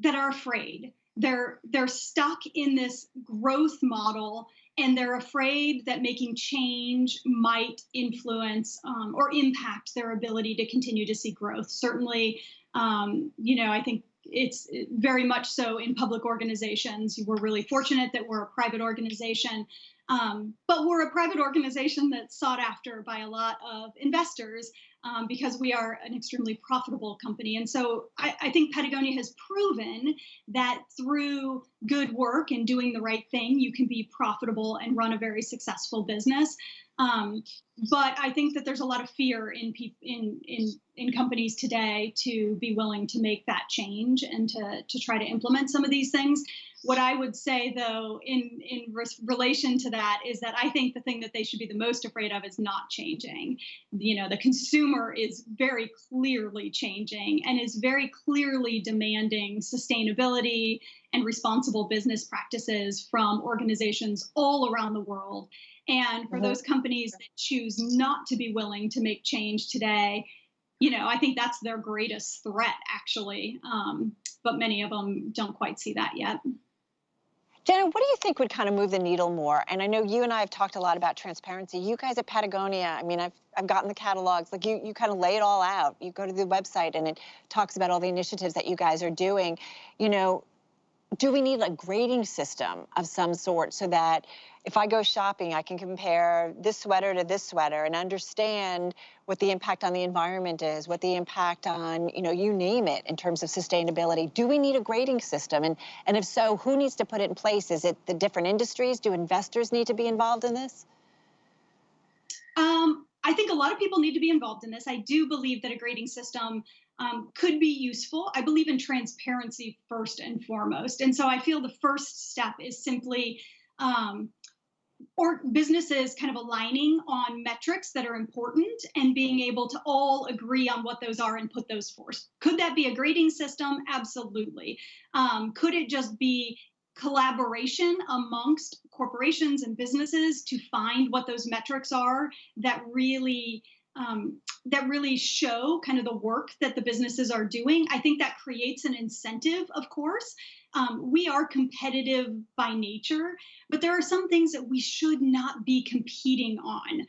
afraid. They're stuck in this growth model, and they're afraid that making change might influence or impact their ability to continue to see growth. Certainly, I think it's very much so in public organizations. We're really fortunate that we're a private organization, but we're a private organization that's sought after by a lot of investors because we are an extremely profitable company. And so I think Patagonia has proven that through good work and doing the right thing, you can be profitable and run a very successful business. But I think that there's a lot of fear in companies today to be willing to make that change and to try to implement some of these things. What I would say, though, in relation to that is that I think the thing that they should be the most afraid of is not changing. The consumer is very clearly changing and is very clearly demanding sustainability and responsible business practices from organizations all around the world. And for those companies that choose not to be willing to make change today, I think that's their greatest threat, actually. But many of them don't quite see that yet. Jenna, what do you think would kind of move the needle more? And I know you and I have talked a lot about transparency. You guys at Patagonia, I mean, I've gotten the catalogs. Like you kind of lay it all out. You go to the website and it talks about all the initiatives that you guys are doing. Do we need a grading system of some sort so that if I go shopping, I can compare this sweater to this sweater and understand what the impact on the environment is, what the impact on, you name it in terms of sustainability? Do we need a grading system? And if so, who needs to put it in place? Is it the different industries? Do investors need to be involved in this? I think a lot of people need to be involved in this. I do believe that a grading system could be useful. I believe in transparency first and foremost. And so I feel the first step is simply or businesses kind of aligning on metrics that are important and being able to all agree on what those are and put those forth. Could that be a grading system? Absolutely. Could it just be collaboration amongst corporations and businesses to find what those metrics are that really show kind of the work that the businesses are doing. I think that creates an incentive, of course. We are competitive by nature, but there are some things that we should not be competing on.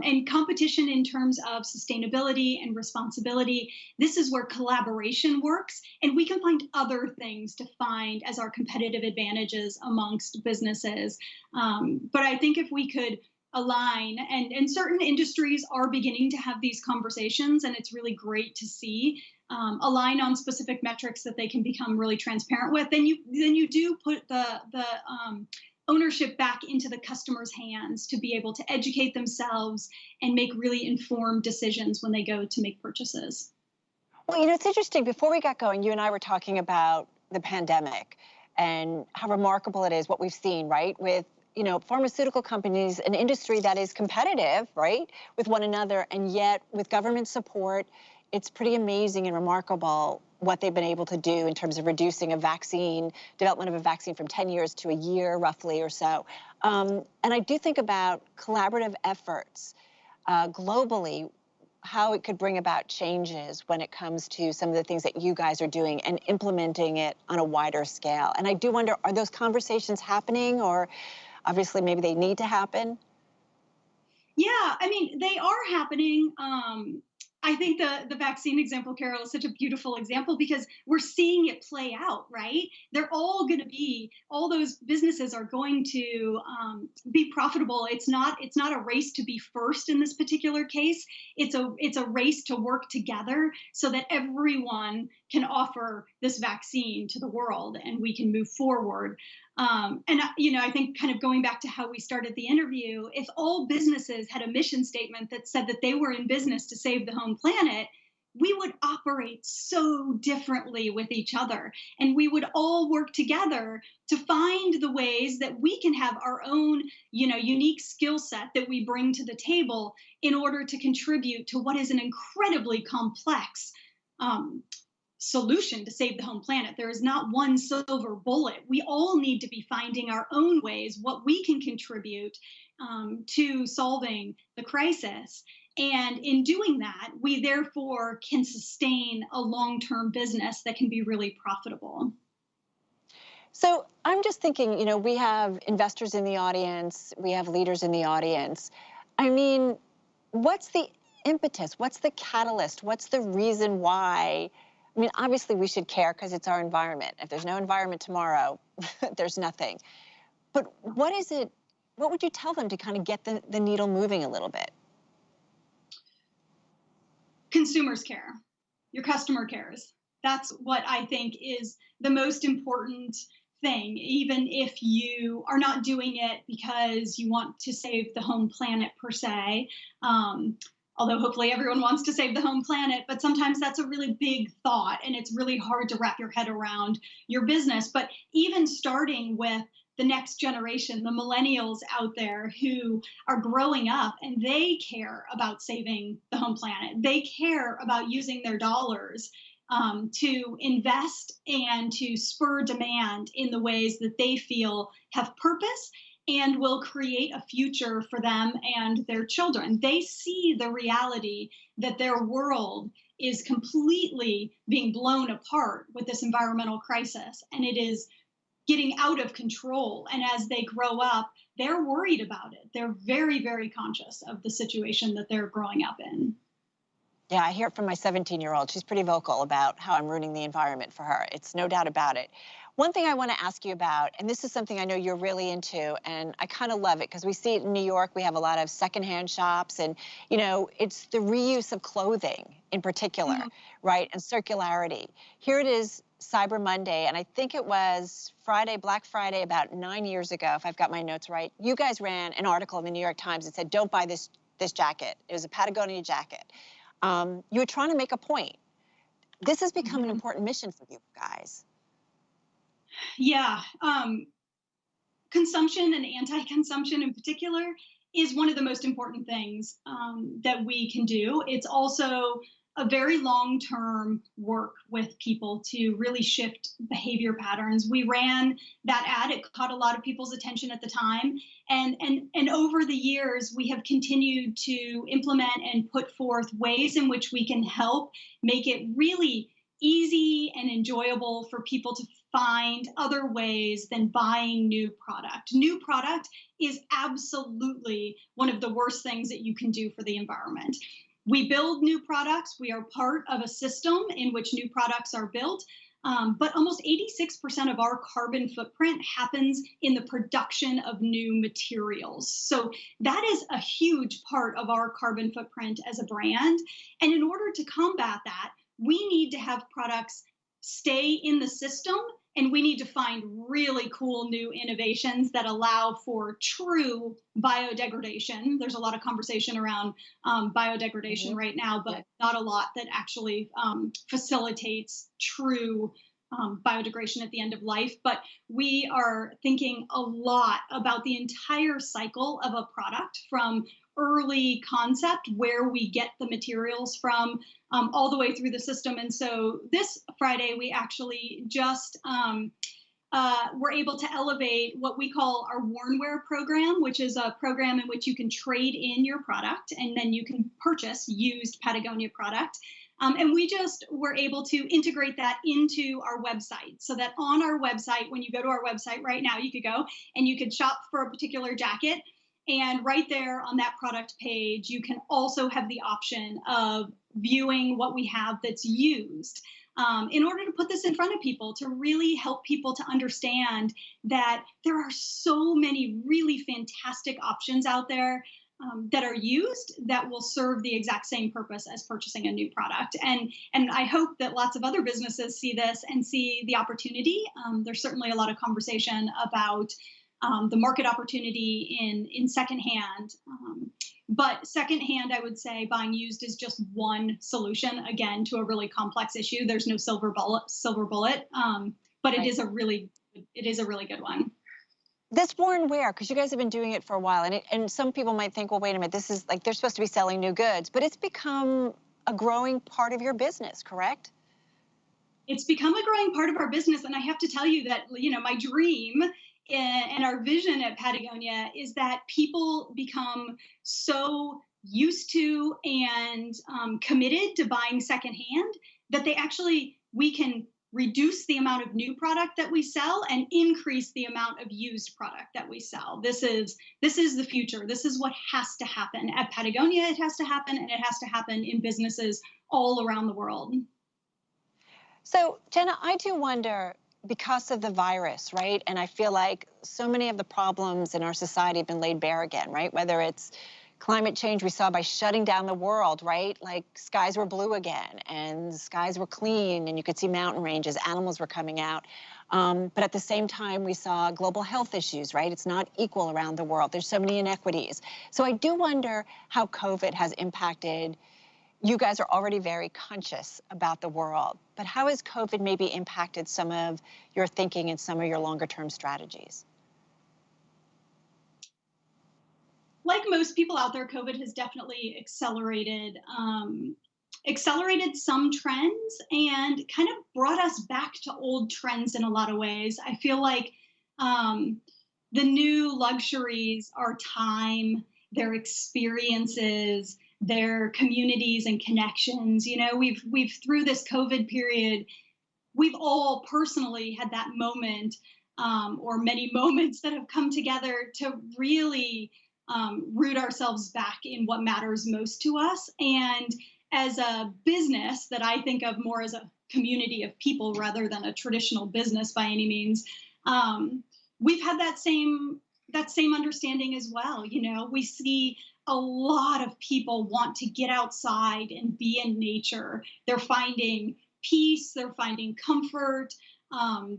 And competition in terms of sustainability and responsibility, this is where collaboration works. And we can find other things to find as our competitive advantages amongst businesses. But I think if we could align, and certain industries are beginning to have these conversations, and it's really great to see, align on specific metrics that they can become really transparent with, then you do put the ownership back into the customer's hands to be able to educate themselves and make really informed decisions when they go to make purchases. Well, you know, it's interesting. Before we got going, you and I were talking about the pandemic and how remarkable it is what we've seen, right? With, you know, pharmaceutical companies, an industry that is competitive, right, with one another, and yet with government support, it's pretty amazing and remarkable what they've been able to do in terms of reducing development of a vaccine from 10 years to a year, roughly, or so. And I do think about collaborative efforts globally, how it could bring about changes when it comes to some of the things that you guys are doing and implementing it on a wider scale. And I do wonder, are those conversations happening, or obviously maybe they need to happen? Yeah, I mean, they are happening. I think the vaccine example, Carol, is such a beautiful example because we're seeing it play out, right? All those businesses are going to be profitable. It's not a race to be first in this particular case. It's a race to work together so that everyone can offer this vaccine to the world and we can move forward. And you know, I think kind of going back to how we started the interview, if all businesses had a mission statement that said that they were in business to save the home planet, we would operate so differently with each other. And we would all work together to find the ways that we can have our own, you know, unique skill set that we bring to the table in order to contribute to what is an incredibly complex solution to save the home planet. There is not one silver bullet. We all need to be finding our own ways, what we can contribute to solving the crisis. And in doing that, we therefore can sustain a long-term business that can be really profitable. So I'm just thinking, you know, we have investors in the audience, we have leaders in the audience. I mean, what's the impetus? What's the catalyst? What's the reason why? I mean, obviously we should care because it's our environment. If there's no environment tomorrow, there's nothing. But what is it, what would you tell them to kind of get the needle moving a little bit? Consumers care. Your customer cares. That's what I think is the most important thing, even if you are not doing it because you want to save the home planet per se. Although hopefully everyone wants to save the home planet, but sometimes that's a really big thought and it's really hard to wrap your head around your business. But even starting with the next generation, the millennials out there who are growing up and they care about saving the home planet. They care about using their dollars to invest and to spur demand in the ways that they feel have purpose and will create a future for them and their children. They see the reality that their world is completely being blown apart with this environmental crisis, and it is getting out of control. And as they grow up, they're worried about it. They're very, very conscious of the situation that they're growing up in. Yeah, I hear it from my 17-year-old. She's pretty vocal about how I'm ruining the environment for her. It's no doubt about it. One thing I want to ask you about, and this is something I know you're really into, and I kind of love it because we see it in New York. We have a lot of secondhand shops, and, you know, it's the reuse of clothing in particular, right, and circularity. Here it is, Cyber Monday, and I think it was Friday, Black Friday, about 9 years ago, if I've got my notes right. You guys ran an article in the New York Times that said, don't buy this jacket. It was a Patagonia jacket. You were trying to make a point. This has become an important mission for you guys. Yeah. Consumption and anti-consumption in particular is one of the most important things that we can do. It's also a very long-term work with people to really shift behavior patterns. We ran that ad, it caught a lot of people's attention at the time. And over the years, we have continued to implement and put forth ways in which we can help make it really easy and enjoyable for people to find other ways than buying new product. New product is absolutely one of the worst things that you can do for the environment. We build new products. We are part of a system in which new products are built. But almost 86% of our carbon footprint happens in the production of new materials. So that is a huge part of our carbon footprint as a brand. And in order to combat that, we need to have products stay in the system, and we need to find really cool new innovations that allow for true biodegradation. There's a lot of conversation around biodegradation right now, but not a lot that actually facilitates true biodegradation at the end of life. But we are thinking a lot about the entire cycle of a product, from early concept, where we get the materials from, all the way through the system. And so this Friday, we actually just were able to elevate what we call our Wornwear program, which is a program in which you can trade in your product and then you can purchase used Patagonia product. And we just were able to integrate that into our website, so that on our website, when you go to our website right now, you could go and you could shop for a particular jacket. And right there on that product page, you can also have the option of viewing what we have that's used, in order to put this in front of people, to really help people to understand that there are so many really fantastic options out there that are used that will serve the exact same purpose as purchasing a new product. And I hope that lots of other businesses see this and see the opportunity. There's certainly a lot of conversation about the market opportunity in secondhand. But secondhand, I would say buying used is just one solution, again, to a really complex issue. There's no silver bullet, but it is a really good one. This Wornwear, because you guys have been doing it for a while, and some people might think, well, wait a minute, this is like they're supposed to be selling new goods, but it's become a growing part of your business, correct? It's become a growing part of our business, and I have to tell you that, my dream and our vision at Patagonia is that people become so used to and committed to buying secondhand that we can reduce the amount of new product that we sell and increase the amount of used product that we sell. This is the future. This is what has to happen at Patagonia. It has to happen, and it has to happen in businesses all around the world. So, Jenna, I do wonder, because of the virus, right? And I feel like so many of the problems in our society have been laid bare again, right? Whether it's climate change we saw by shutting down the world, right? Like skies were blue again and skies were clean and you could see mountain ranges, animals were coming out. But at the same time, we saw global health issues, right? It's not equal around the world. There's so many inequities. So I do wonder how COVID has impacted. You guys are already very conscious about the world, but how has COVID maybe impacted some of your thinking and some of your longer term strategies? Like most people out there, COVID has definitely accelerated some trends and kind of brought us back to old trends in a lot of ways. I feel like the new luxuries are time, their experiences, their communities and connections. We've through this COVID period, we've all personally had that moment, or many moments that have come together to really root ourselves back in what matters most to us. And as a business that I think of more as a community of people rather than a traditional business by any means, we've had that same understanding as well. We see a lot of people want to get outside and be in nature. They're finding peace, they're finding comfort,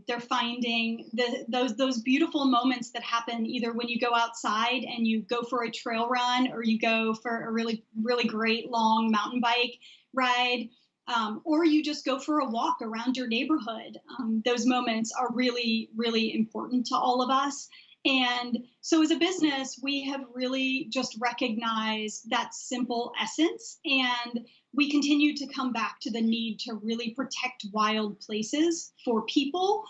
they're finding those beautiful moments that happen either when you go outside and you go for a trail run, or you go for a really, really great long mountain bike ride, or you just go for a walk around your neighborhood. Those moments are really, really important to all of us. And so as a business, we have really just recognized that simple essence. And we continue to come back to the need to really protect wild places for people,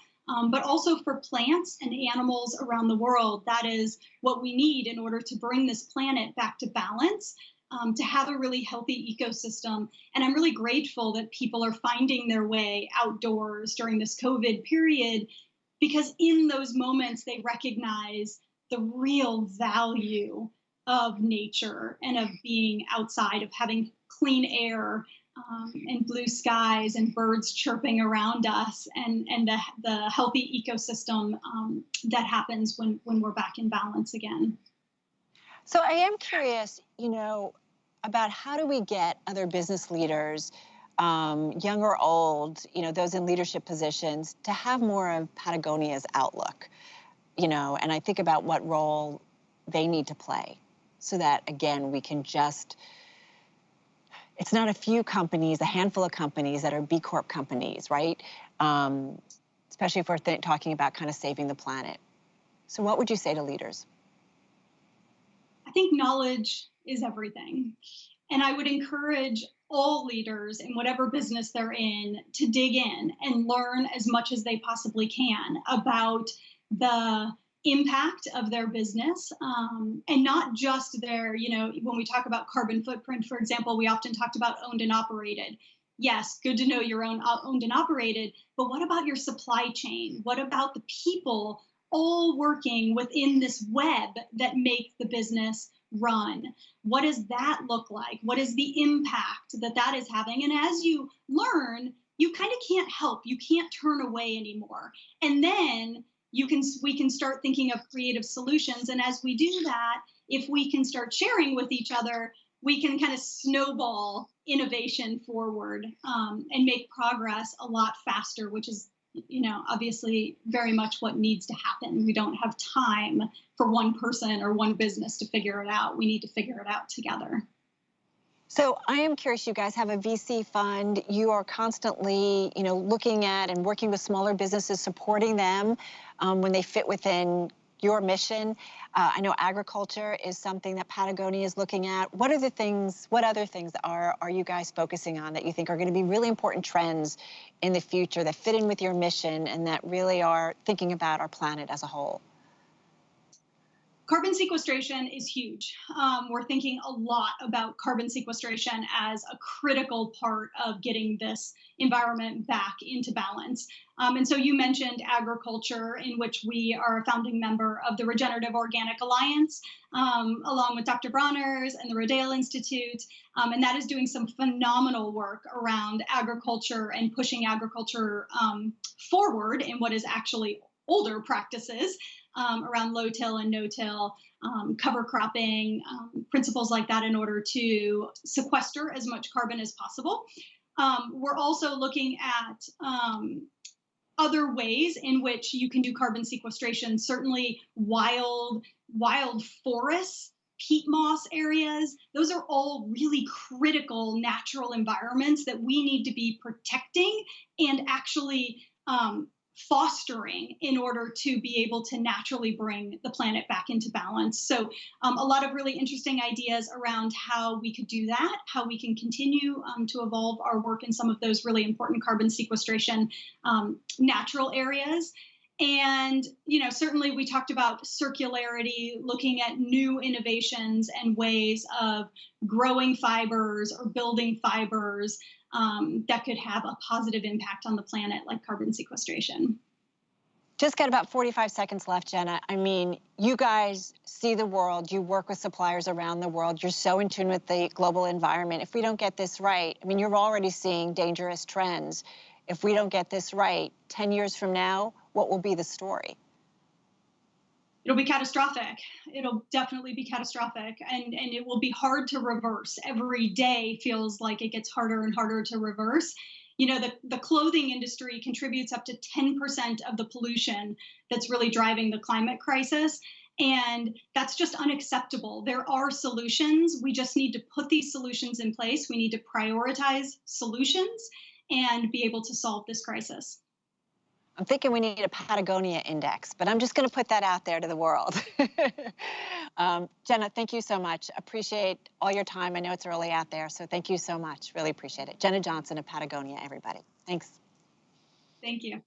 but also for plants and animals around the world. That is what we need in order to bring this planet back to balance, to have a really healthy ecosystem. And I'm really grateful that people are finding their way outdoors during this COVID period, because in those moments they recognize the real value of nature and of being outside, of having clean air, and blue skies and birds chirping around us, and the healthy ecosystem that happens when we're back in balance again. So I am curious, about how do we get other business leaders, young or old, those in leadership positions, to have more of Patagonia's outlook, and I think about what role they need to play so that, again, we can just, it's not a few companies, a handful of companies that are B Corp companies, right? Especially if we're talking about kind of saving the planet. So what would you say to leaders? I think knowledge is everything. And I would encourage all leaders in whatever business they're in to dig in and learn as much as they possibly can about the impact of their business, and not just their, when we talk about carbon footprint, for example, we often talked about owned and operated. Yes, good to know your own owned and operated, but what about your supply chain? What about the people all working within this web that make the business run? What does that look like? What is the impact that is having? And as you learn, you kind of can't help. You can't turn away anymore. And then we can start thinking of creative solutions. And as we do that, if we can start sharing with each other, we can kind of snowball innovation forward, and make progress a lot faster, which is, obviously very much what needs to happen. We don't have time for one person or one business to figure it out. We need to figure it out together. So I am curious, you guys have a VC fund. You are constantly, looking at and working with smaller businesses, supporting them when they fit within your mission. I know agriculture is something that Patagonia is looking at. What other things are you guys focusing on that you think are going to be really important trends in the future that fit in with your mission and that really are thinking about our planet as a whole? Carbon sequestration is huge. We're thinking a lot about carbon sequestration as a critical part of getting this environment back into balance. And so you mentioned agriculture, in which we are a founding member of the Regenerative Organic Alliance, along with Dr. Bronner's and the Rodale Institute. And that is doing some phenomenal work around agriculture and pushing agriculture forward in what is actually older practices, around low-till and no-till, cover cropping, principles like that, in order to sequester as much carbon as possible. We're also looking at other ways in which you can do carbon sequestration. Certainly wild forests, peat moss areas, those are all really critical natural environments that we need to be protecting and actually fostering in order to be able to naturally bring the planet back into balance. So a lot of really interesting ideas around how we could do that, how we can continue to evolve our work in some of those really important carbon sequestration natural areas. And, certainly we talked about circularity, looking at new innovations and ways of growing fibers or building fibers that could have a positive impact on the planet, like carbon sequestration. Just got about 45 seconds left, Jenna. I mean, you guys see the world, you work with suppliers around the world, you're so in tune with the global environment. If we don't get this right, I mean, you're already seeing dangerous trends. If we don't get this right, 10 years from now, what will be the story? It'll be catastrophic. It'll definitely be catastrophic, and it will be hard to reverse. Every day feels like it gets harder and harder to reverse. The clothing industry contributes up to 10% of the pollution that's really driving the climate crisis. And that's just unacceptable. There are solutions. We just need to put these solutions in place. We need to prioritize solutions and be able to solve this crisis. I'm thinking we need a Patagonia index, but I'm just going to put that out there to the world. Jenna, thank you so much. Appreciate all your time. I know it's early out there, so thank you so much. Really appreciate it. Jenna Johnson of Patagonia, everybody. Thanks. Thank you.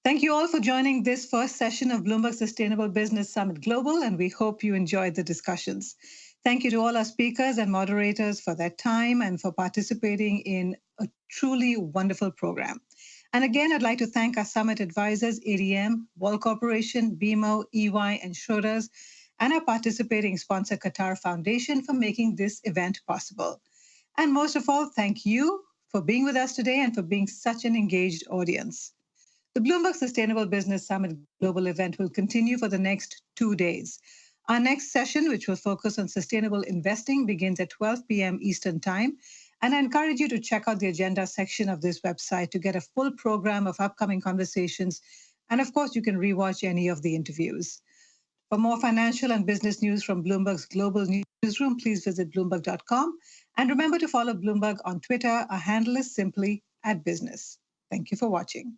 Thank you all for joining this first session of Bloomberg Sustainable Business Summit Global, and we hope you enjoyed the discussions. Thank you to all our speakers and moderators for their time and for participating in a truly wonderful program. And again, I'd like to thank our summit advisors, ADM, Wall Corporation, BMO, EY, and Schroders, and our participating sponsor, Qatar Foundation, for making this event possible. And most of all, thank you for being with us today and for being such an engaged audience. The Bloomberg Sustainable Business Summit Global event will continue for the next 2 days. Our next session, which will focus on sustainable investing, begins at 12 p.m. Eastern Time. And I encourage you to check out the agenda section of this website to get a full program of upcoming conversations. And of course, you can rewatch any of the interviews. For more financial and business news from Bloomberg's global newsroom, please visit Bloomberg.com. And remember to follow Bloomberg on Twitter. Our handle is simply @business. Thank you for watching.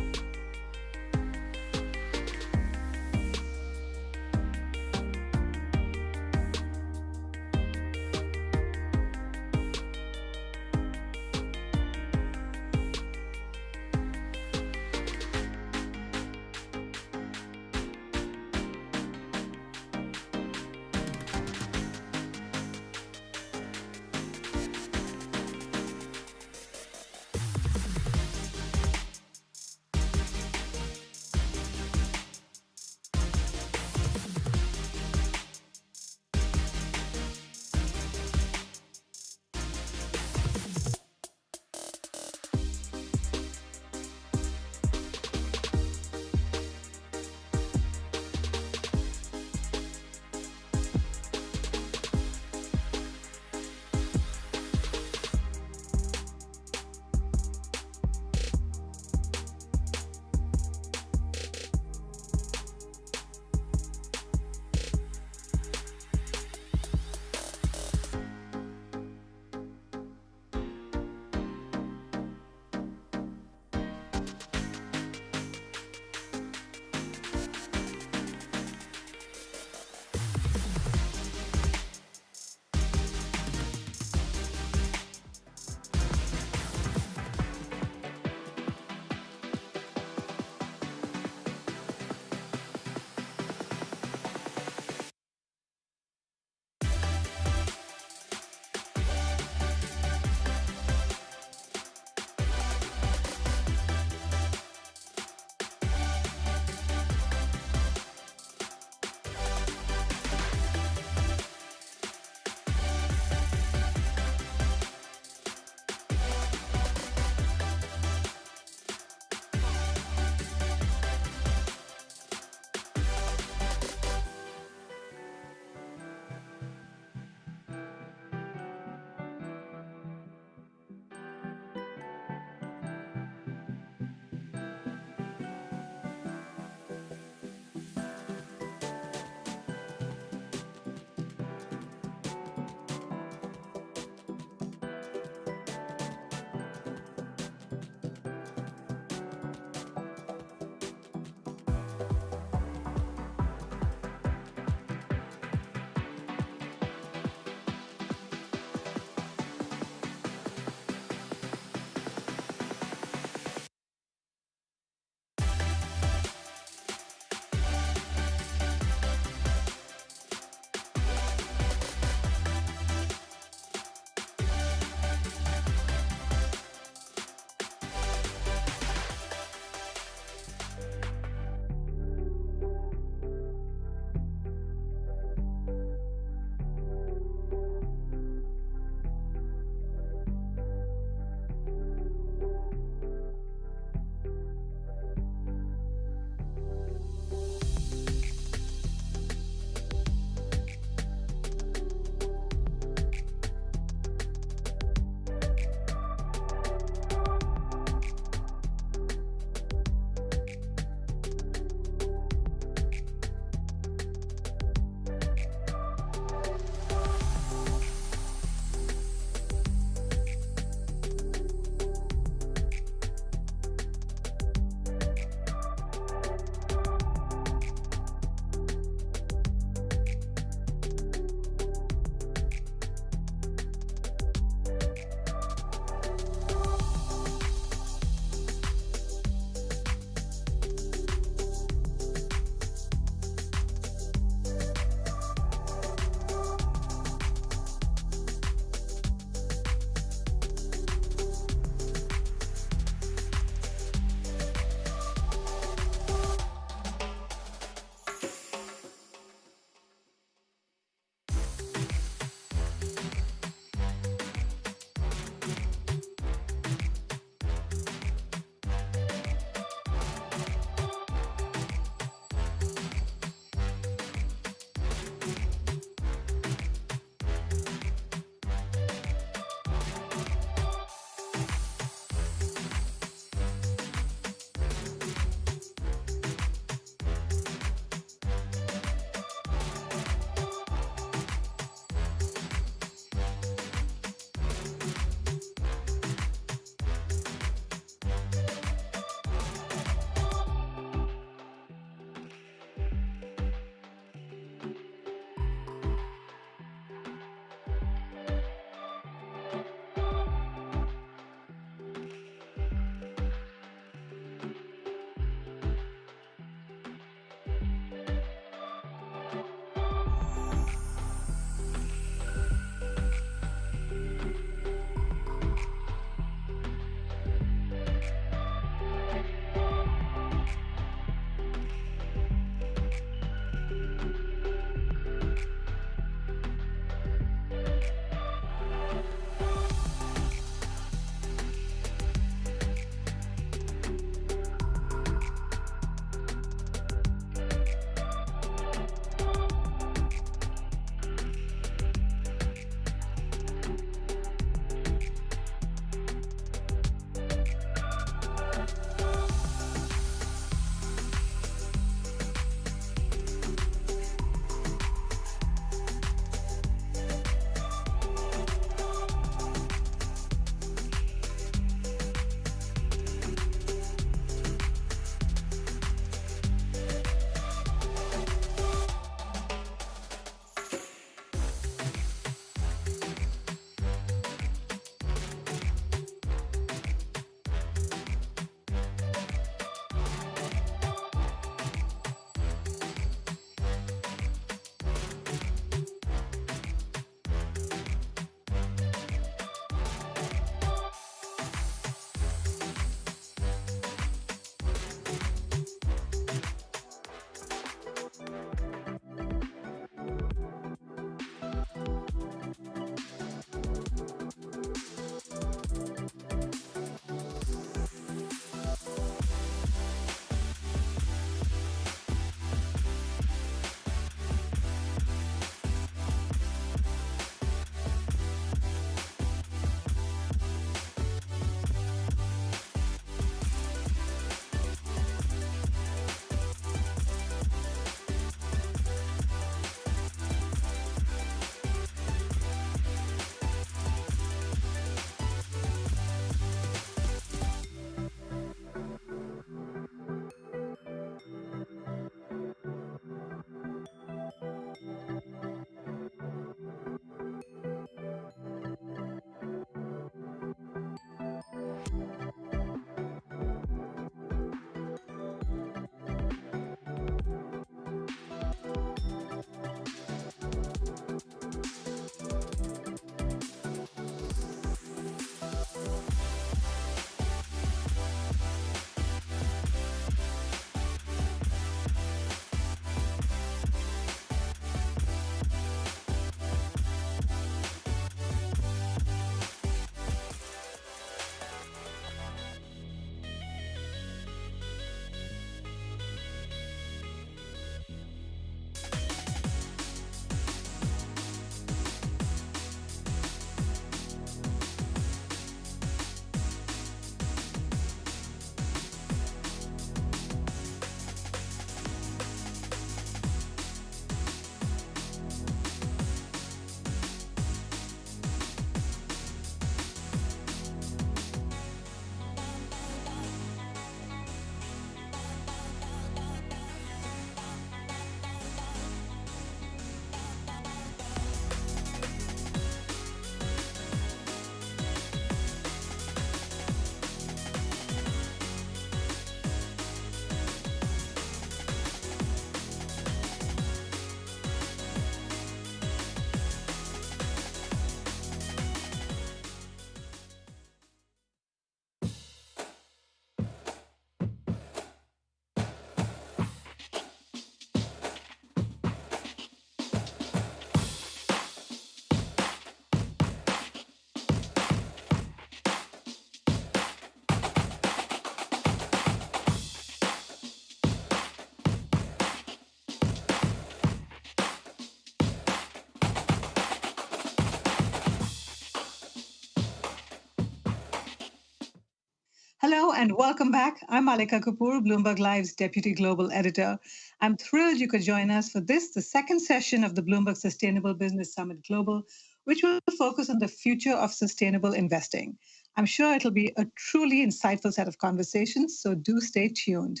Hello and welcome back. I'm Malika Kapoor, Bloomberg Live's Deputy Global Editor. I'm thrilled you could join us for this, the second session of the Bloomberg Sustainable Business Summit Global, which will focus on the future of sustainable investing. I'm sure it'll be a truly insightful set of conversations, so do stay tuned.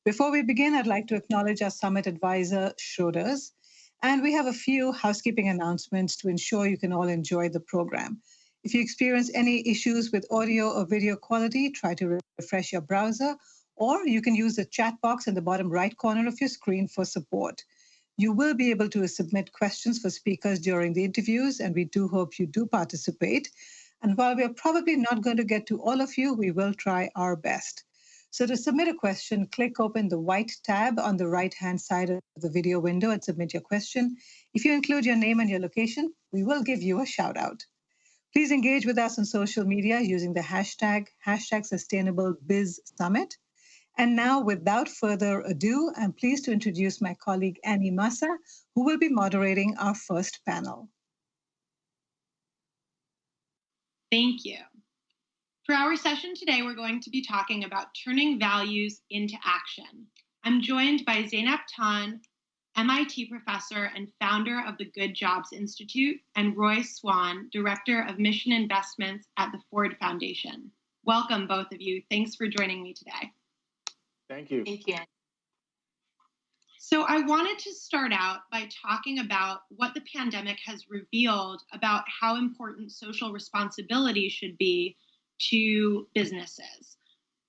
Before we begin, I'd like to acknowledge our summit advisor, Schroders, and we have a few housekeeping announcements to ensure you can all enjoy the program. If you experience any issues with audio or video quality, try to refresh your browser, or you can use the chat box in the bottom right corner of your screen for support. You will be able to submit questions for speakers during the interviews, and we do hope you do participate. And while we're probably not going to get to all of you, we will try our best. So to submit a question, click open the white tab on the right-hand side of the video window and submit your question. If you include your name and your location, we will give you a shout out. Please engage with us on social media using the hashtag #SustainableBizSummit. And now, without further ado, I'm pleased to introduce my colleague Annie Massa, who will be moderating our first panel. Thank you. For our session today, we're going to be talking about turning values into action. I'm joined by Zeynep Tan, MIT professor and founder of the Good Jobs Institute, and Roy Swan, director of mission investments at the Ford Foundation. Welcome, both of you. Thanks for joining me today. Thank you. Thank you. So I wanted to start out by talking about what the pandemic has revealed about how important social responsibility should be to businesses.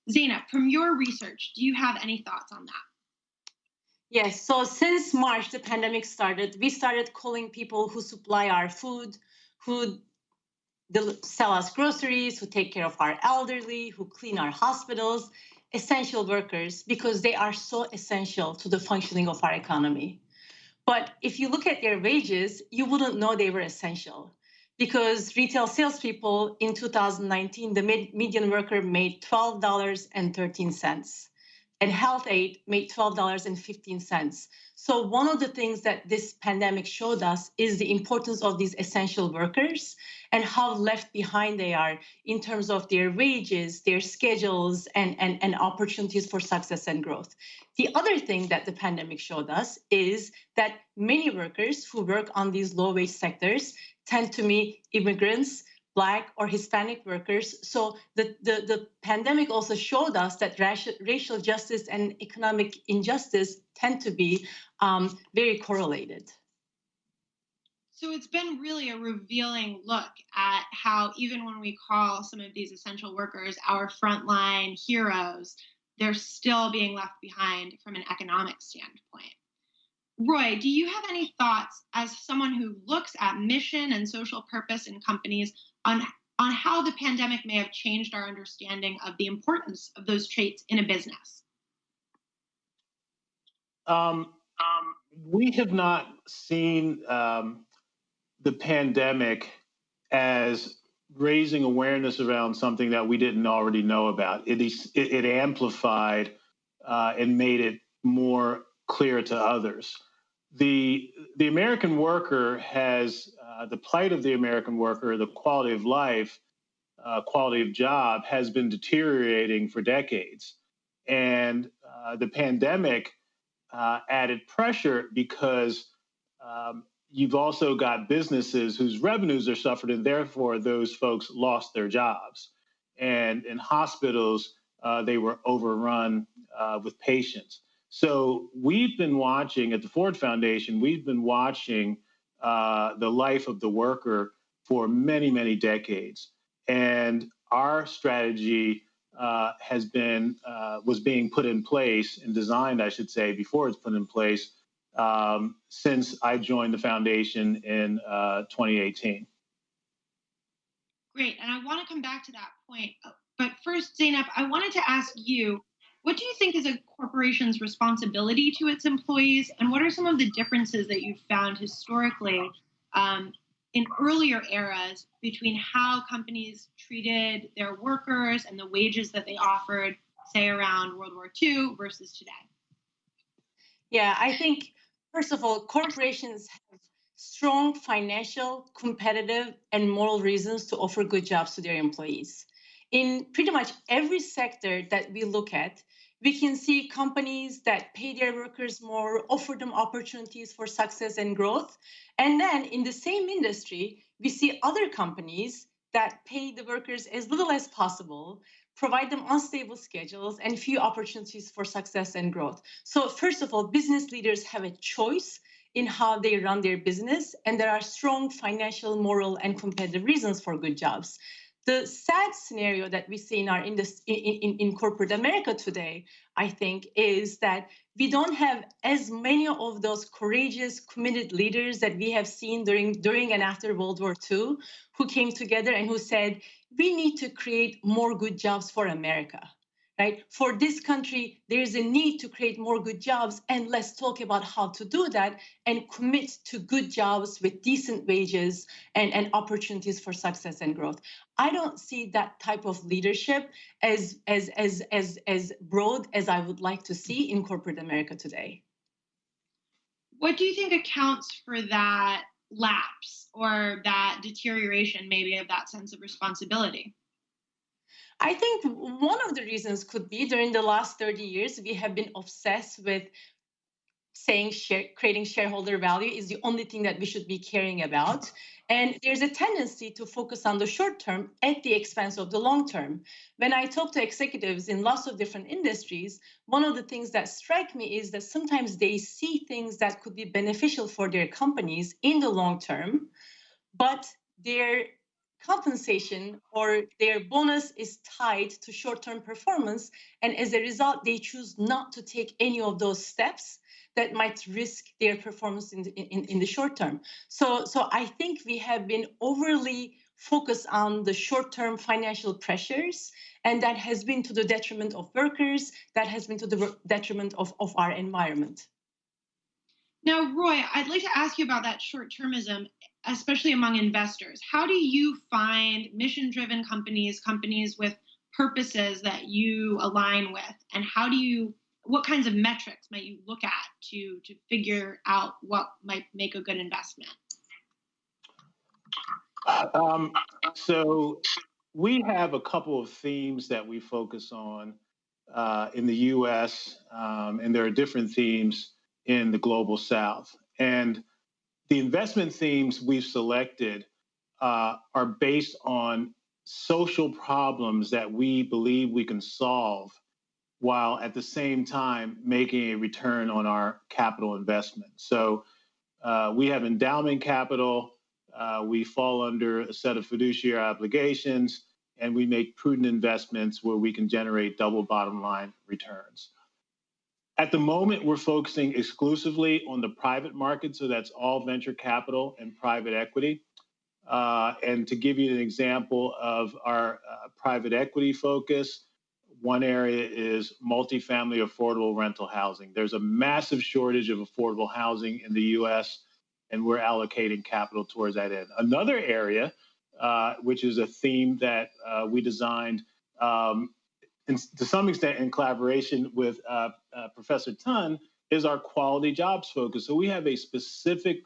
Zeynep, from your research, do you have any thoughts on that? Yes, so since March, the pandemic started, we started calling people who supply our food, who sell us groceries, who take care of our elderly, who clean our hospitals, essential workers, because they are so essential to the functioning of our economy. But if you look at their wages, you wouldn't know they were essential, because retail salespeople in 2019, the median worker made $12.13. And health aid made $12.15. So one of the things that this pandemic showed us is the importance of these essential workers and how left behind they are in terms of their wages, their schedules, and opportunities for success and growth. The other thing that the pandemic showed us is that many workers who work on these low-wage sectors tend to be immigrants, Black or Hispanic workers. So the pandemic also showed us that racial justice and economic injustice tend to be very correlated. So it's been really a revealing look at how even when we call some of these essential workers our frontline heroes, they're still being left behind from an economic standpoint. Roy, do you have any thoughts as someone who looks at mission and social purpose in companies on how the pandemic may have changed our understanding of the importance of those traits in a business? We have not seen the pandemic as raising awareness around something that we didn't already know about. It amplified and made it more clear to others. The American worker has the plight of the American worker, the quality of life, quality of job has been deteriorating for decades. And the pandemic added pressure because you've also got businesses whose revenues are suffered, and therefore those folks lost their jobs. And in hospitals, they were overrun with patients. So we've been watching at the Ford Foundation, we've been watching the life of the worker for many, many decades. And our strategy was being put in place and designed, I should say, before it's put in place, since I joined the foundation in 2018. Great, and I want to come back to that point. But first, Zeynep, I wanted to ask you, what do you think is a corporation's responsibility to its employees, and what are some of the differences that you've found historically in earlier eras between how companies treated their workers and the wages that they offered, say, around World War II versus today? Yeah, I think, first of all, corporations have strong financial, competitive, and moral reasons to offer good jobs to their employees. in pretty much every sector that we look at, we can see companies that pay their workers more, offer them opportunities for success and growth. And then in the same industry, we see other companies that pay the workers as little as possible, provide them unstable schedules and few opportunities for success and growth. So first of all, business leaders have a choice in how they run their business, and there are strong financial, moral, and competitive reasons for good jobs. The sad scenario that we see in our in corporate America today, I think, is that we don't have as many of those courageous, committed leaders that we have seen during and after World War II, who came together and who said, we need to create more good jobs for America. Right? For this country, there is a need to create more good jobs, and let's talk about how to do that and commit to good jobs with decent wages and opportunities for success and growth. I don't see that type of leadership as broad as I would like to see in corporate America today. What do you think accounts for that lapse or that deterioration, maybe, of that sense of responsibility? I think one of the reasons could be during the last 30 years, we have been obsessed with saying creating shareholder value is the only thing that we should be caring about. And there's a tendency to focus on the short term at the expense of the long term. When I talk to executives in lots of different industries, one of the things that strike me is that sometimes they see things that could be beneficial for their companies in the long term, but their compensation or their bonus is tied to short-term performance. And as a result, they choose not to take any of those steps that might risk their performance in the short term. So I think we have been overly focused on the short-term financial pressures, and that has been to the detriment of workers, that has been to the detriment of our environment. Now, Roy, I'd like to ask you about that short-termism, especially among investors. How do you find mission-driven companies, companies with purposes that you align with, and what kinds of metrics might you look at to figure out what might make a good investment? So we have a couple of themes that we focus on in the U.S., and there are different themes in the global South. And the investment themes we've selected are based on social problems that we believe we can solve while at the same time making a return on our capital investment. So we have endowment capital, we fall under a set of fiduciary obligations, and we make prudent investments where we can generate double bottom line returns. At the moment, we're focusing exclusively on the private market, so that's all venture capital and private equity. And to give you an example of our private equity focus, one area is multifamily affordable rental housing. There's a massive shortage of affordable housing in the U.S., and we're allocating capital towards that end. Another area, which is a theme that we designed to some extent in collaboration with Professor Tun, is our quality jobs focus. So we have a specific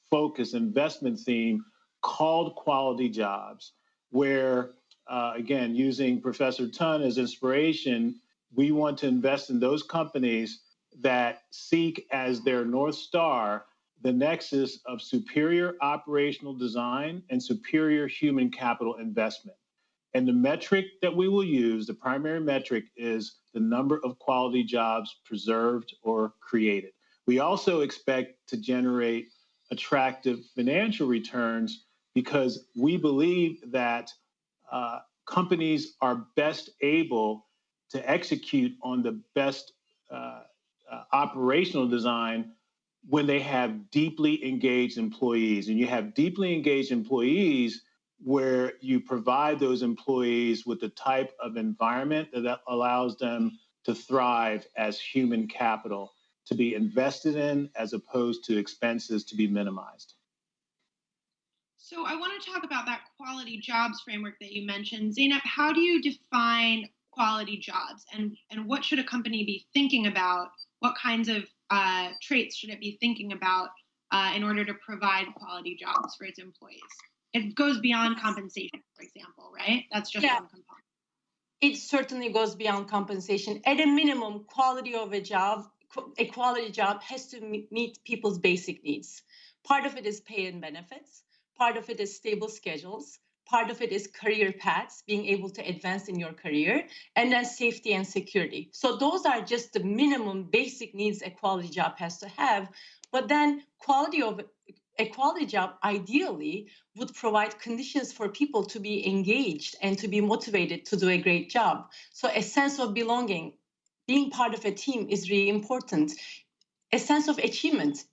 focus investment theme called quality jobs, where, again, using Professor Tun as inspiration, we want to invest in those companies that seek as their North Star the nexus of superior operational design and superior human capital investment. And the metric that we will use, the primary metric, is the number of quality jobs preserved or created. We also expect to generate attractive financial returns because we believe that companies are best able to execute on the best operational design when they have deeply engaged employees. And you have deeply engaged employees where you provide those employees with the type of environment that allows them to thrive as human capital, to be invested in as opposed to expenses to be minimized. So I want to talk about that quality jobs framework that you mentioned. Zeynep, how do you define quality jobs, and what should a company be thinking about? What kinds of traits should it be thinking about in order to provide quality jobs for its employees? It goes beyond compensation, for example, right? That's just one component. it certainly goes beyond compensation. At a minimum, a quality job has to meet people's basic needs. Part of it is pay and benefits. Part of it is stable schedules. Part of it is career paths, being able to advance in your career, and then safety and security. So those are just the minimum basic needs a quality job has to have. But then a quality job ideally would provide conditions for people to be engaged and to be motivated to do a great job. So a sense of belonging, being part of a team is really important. A sense of achievement,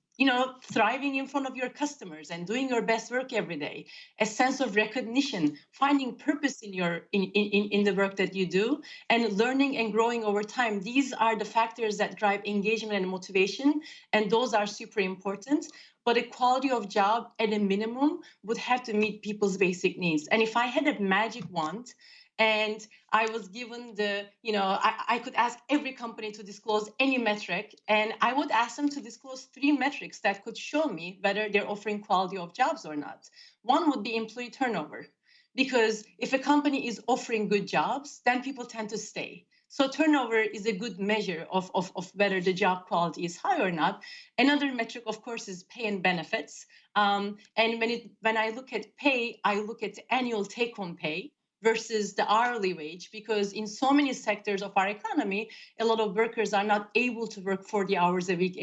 thriving in front of your customers and doing your best work every day. A sense of recognition, finding purpose in in the work that you do, and learning and growing over time. These are the factors that drive engagement and motivation, and those are super important. But a quality of job at a minimum would have to meet people's basic needs. And if I had a magic wand and I was given I could ask every company to disclose any metric, and I would ask them to disclose 3 metrics that could show me whether they're offering quality of jobs or not. One would be employee turnover, because if a company is offering good jobs, then people tend to stay. So turnover is a good measure of whether the job quality is high or not. Another metric, of course, is pay and benefits. And when I look at pay, I look at annual take-home pay versus the hourly wage, because in so many sectors of our economy, a lot of workers are not able to work 40 hours a week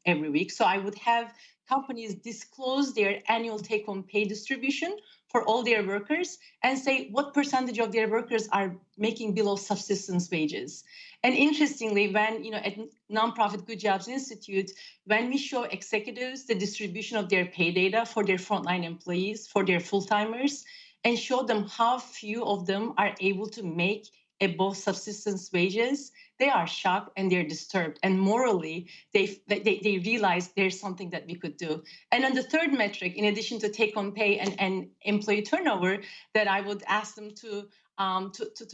every week. So I would have companies disclose their annual take-home pay distribution for all their workers and say what percentage of their workers are making below subsistence wages. And interestingly, when, at nonprofit Good Jobs Institute, when we show executives the distribution of their pay data for their frontline employees, for their full-timers, and show them how few of them are able to make above subsistence wages, they are shocked and they're disturbed. And morally, they realize there's something that we could do. And then the third metric, in addition to take-home pay and employee turnover, that I would ask them to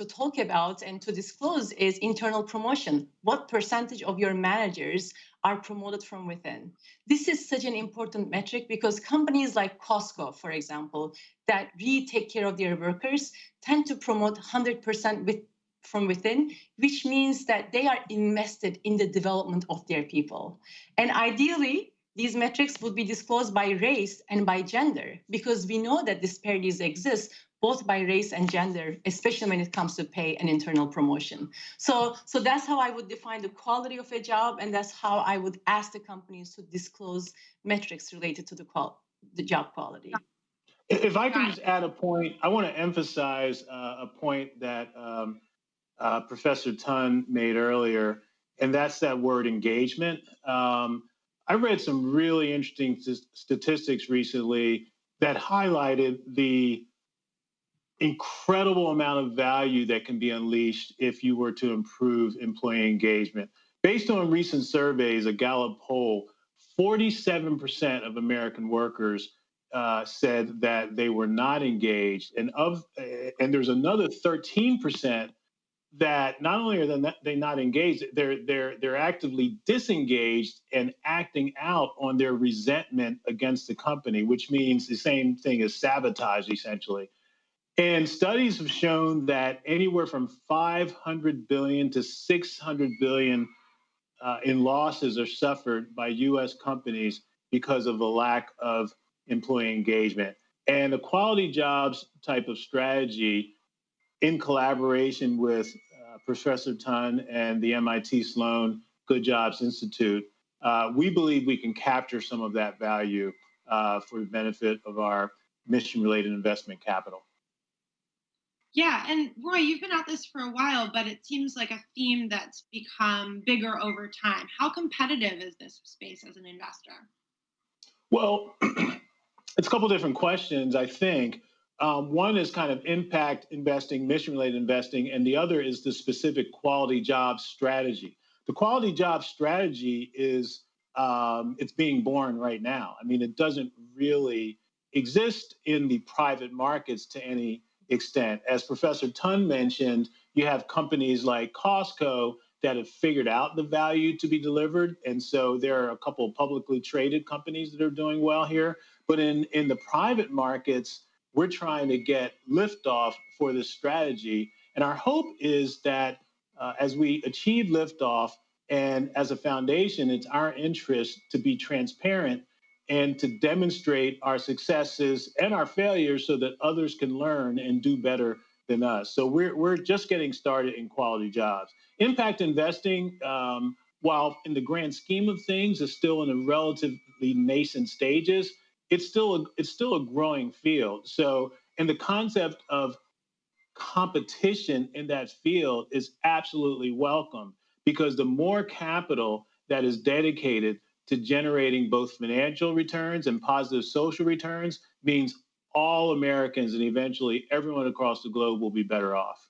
talk about and to disclose is internal promotion. What percentage of your managers are promoted from within? This is such an important metric because companies like Costco, for example, that really take care of their workers tend to promote 100% from within, which means that they are invested in the development of their people. And ideally, these metrics would be disclosed by race and by gender, because we know that disparities exist both by race and gender, especially when it comes to pay and internal promotion. So that's how I would define the quality of a job, and that's how I would ask the companies to disclose metrics related to the job quality. If I can just add a point, I want to emphasize a point that Professor Tun made earlier, and that's that word engagement. I read some really interesting statistics recently that highlighted the incredible amount of value that can be unleashed if you were to improve employee engagement. Based on recent surveys, a Gallup poll, 47% of American workers said that they were not engaged, and there's another 13% that not only are they not engaged, they're actively disengaged and acting out on their resentment against the company, which means the same thing as sabotage, essentially. And studies have shown that anywhere from 500 billion to 600 billion in losses are suffered by U.S. companies because of the lack of employee engagement. And the quality jobs type of strategy, in collaboration with Professor Tun and the MIT Sloan Good Jobs Institute, we believe we can capture some of that value for the benefit of our mission-related investment capital. Yeah, and Roy, you've been at this for a while, but it seems like a theme that's become bigger over time. How competitive is this space as an investor? Well, it's a couple different questions, I think. One is kind of impact investing, mission-related investing, and the other is the specific quality job strategy. The quality job strategy is it's being born right now. I mean, it doesn't really exist in the private markets to any extent. As Professor Tun mentioned, you have companies like Costco that have figured out the value to be delivered. And so there are a couple of publicly traded companies that are doing well here. But in the private markets, we're trying to get liftoff for this strategy. And our hope is that as we achieve liftoff and as a foundation, it's our interest to be transparent and to demonstrate our successes and our failures so that others can learn and do better than us. So we're just getting started in quality jobs. Impact investing, while in the grand scheme of things is still in a relatively nascent stages, it's still a growing field. So, and the concept of competition in that field is absolutely welcome, because the more capital that is dedicated to generating both financial returns and positive social returns means all Americans and eventually everyone across the globe will be better off.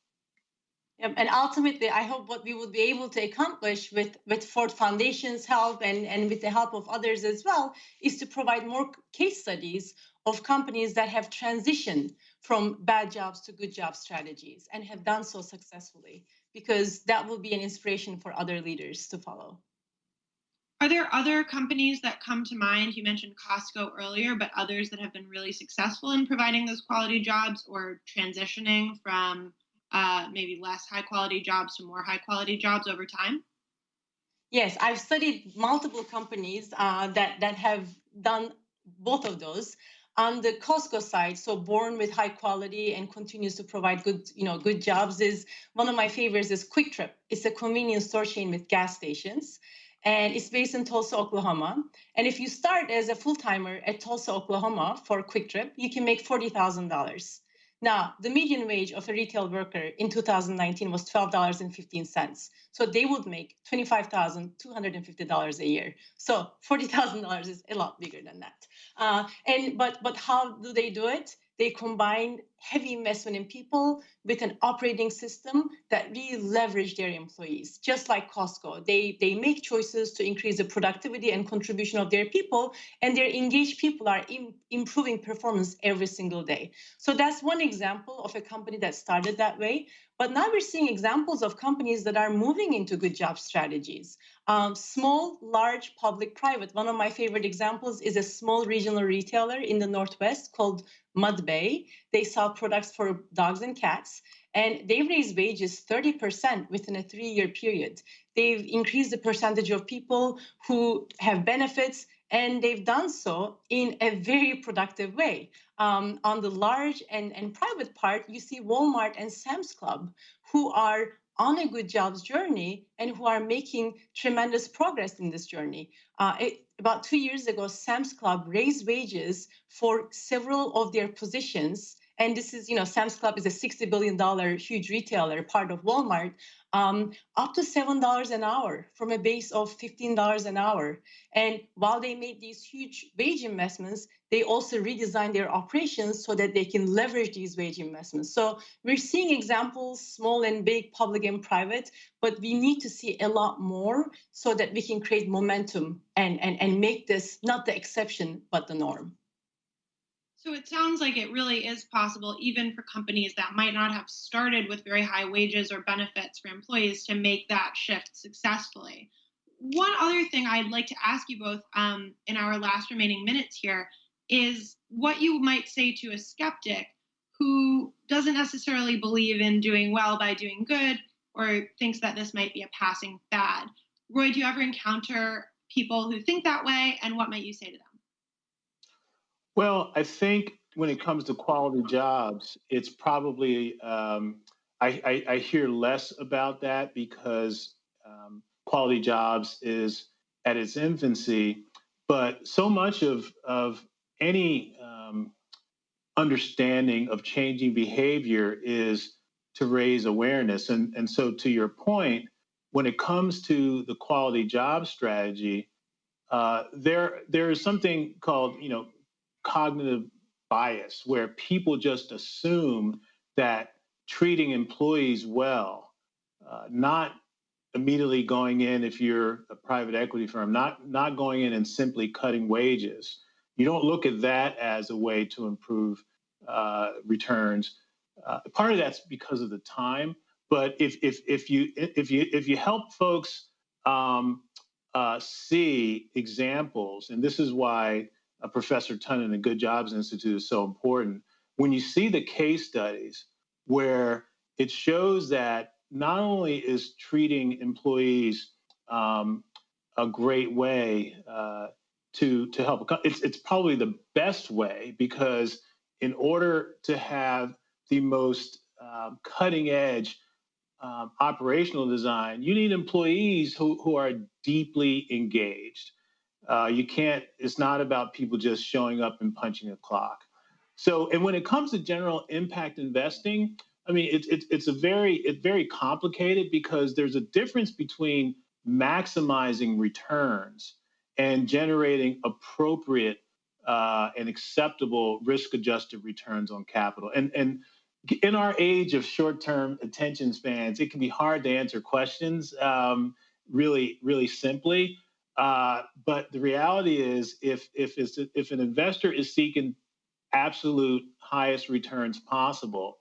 And ultimately, I hope what we will be able to accomplish with Ford Foundation's help and with the help of others as well is to provide more case studies of companies that have transitioned from bad jobs to good job strategies and have done so successfully, because that will be an inspiration for other leaders to follow. Are there other companies that come to mind? You mentioned Costco earlier, but others that have been really successful in providing those quality jobs or transitioning from maybe less high quality jobs to more high quality jobs over time? Yes, I've studied multiple companies that have done both of those. On the Costco side, so born with high quality and continues to provide good jobs, is one of my favorites is Quick Trip. It's a convenience store chain with gas stations, and it's based in Tulsa, Oklahoma. And if you start as a full-timer at Tulsa, Oklahoma for Quick Trip, you can make $40,000. Now, the median wage of a retail worker in 2019 was $12.15. So they would make $25,250 a year. So $40,000 is a lot bigger than that. But how do they do it? They combine heavy investment in people with an operating system that really leverage their employees. Just like Costco, they make choices to increase the productivity and contribution of their people, and their engaged people are improving performance every single day. So that's one example of a company that started that way. But now we're seeing examples of companies that are moving into good job strategies. Small, large, public, private. One of my favorite examples is a small regional retailer in the Northwest called Mud Bay. They sell products for dogs and cats, and they've raised wages 30% within a 3-year period. They've increased the percentage of people who have benefits, and they've done so in a very productive way. On the large and private part, you see Walmart and Sam's Club, who are on a good jobs journey and who are making tremendous progress in this journey. About 2 years ago, Sam's Club raised wages for several of their positions. And this is, Sam's Club is a $60 billion huge retailer, part of Walmart, up to $7 an hour from a base of $15 an hour. And while they made these huge wage investments, they also redesigned their operations so that they can leverage these wage investments. So we're seeing examples, small and big, public and private, but we need to see a lot more so that we can create momentum and make this not the exception, but the norm. So it sounds like it really is possible, even for companies that might not have started with very high wages or benefits for employees, to make that shift successfully. One other thing I'd like to ask you both in our last remaining minutes here is what you might say to a skeptic who doesn't necessarily believe in doing well by doing good, or thinks that this might be a passing fad. Roy, do you ever encounter people who think that way, and what might you say to them? Well, I think when it comes to quality jobs, it's probably, I hear less about that because quality jobs is at its infancy, but so much of any understanding of changing behavior is to raise awareness. And so to your point, when it comes to the quality job strategy, there is something called, cognitive bias, where people just assume that treating employees well, not immediately going in, if you're a private equity firm, not going in and simply cutting wages. You don't look at that as a way to improve returns. Part of that's because of the time, but if you help folks see examples, and this is why Professor Tun and the Good Jobs Institute is so important. When you see the case studies where it shows that not only is treating employees a great way to help, it's probably the best way, because in order to have the most cutting edge operational design, you need employees who are deeply engaged. You can't, it's not about people just showing up and punching a clock. So, and when it comes to general impact investing, I mean, it's very complicated, because there's a difference between maximizing returns and generating appropriate and acceptable risk-adjusted returns on capital. And in our age of short-term attention spans, it can be hard to answer questions really simply. But the reality is, if an investor is seeking absolute highest returns possible,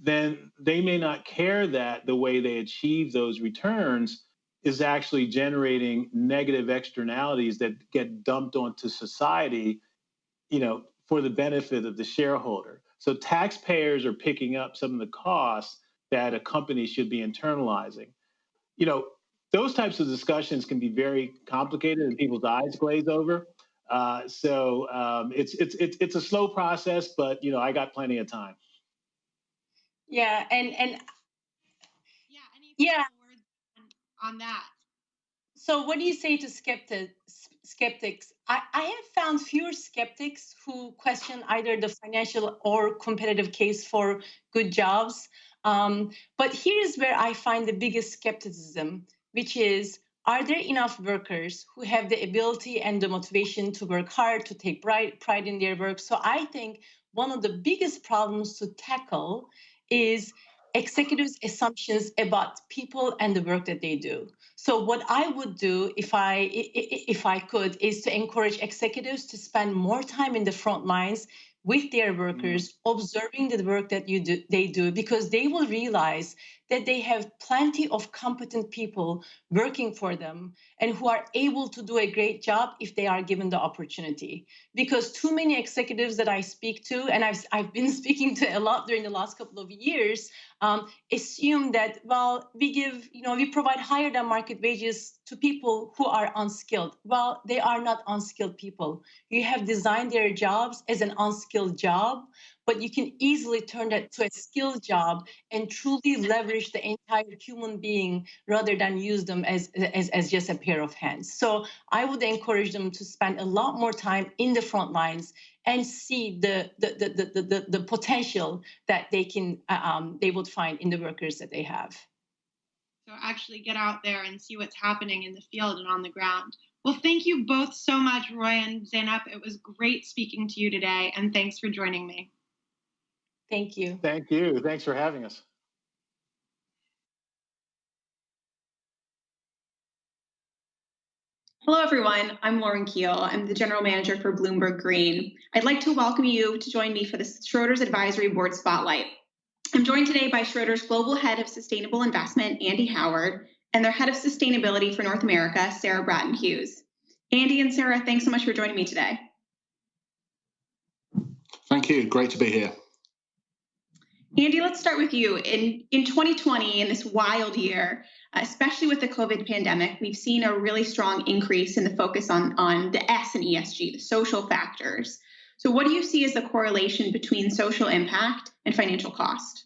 then they may not care that the way they achieve those returns is actually generating negative externalities that get dumped onto society, for the benefit of the shareholder. So taxpayers are picking up some of the costs that a company should be internalizing. Those types of discussions can be very complicated and people's eyes glaze over. So it's a slow process, but I got plenty of time. Yeah, and yeah, words on that. So what do you say to skeptics? I have found fewer skeptics who question either the financial or competitive case for good jobs. But here's where I find the biggest skepticism, which is, are there enough workers who have the ability and the motivation to work hard, to take pride in their work? So I think one of the biggest problems to tackle is executives' assumptions about people and the work that they do. So what I would do if I could is to encourage executives to spend more time in the front lines with their workers, observing the work that they do, because they will realize that they have plenty of competent people working for them and who are able to do a great job if they are given the opportunity. Because too many executives that I speak to, and I've been speaking to a lot during the last couple of years, assume that, well, we provide higher than market wages to people who are unskilled. Well, they are not unskilled people. You have designed their jobs as an unskilled job, but you can easily turn that to a skilled job and truly leverage the entire human being rather than use them as just a pair of hands. So I would encourage them to spend a lot more time in the front lines and see the potential that they would find in the workers that they have. So actually get out there and see what's happening in the field and on the ground. Well, thank you both so much, Roy and Zainab. It was great speaking to you today, and thanks for joining me. Thank you. Thank you. Thanks for having us. Hello, everyone. I'm Lauren Keel. I'm the General Manager for Bloomberg Green. I'd like to welcome you to join me for the Schroders Advisory Board Spotlight. I'm joined today by Schroders Global Head of Sustainable Investment, Andy Howard, and their Head of Sustainability for North America, Sarah Bratton Hughes. Andy and Sarah, thanks so much for joining me today. Thank you. Great to be here. Andy, let's start with you. In 2020, in this wild year, especially with the COVID pandemic, we've seen a really strong increase in the focus on the S in ESG, the social factors. So what do you see as the correlation between social impact and financial cost?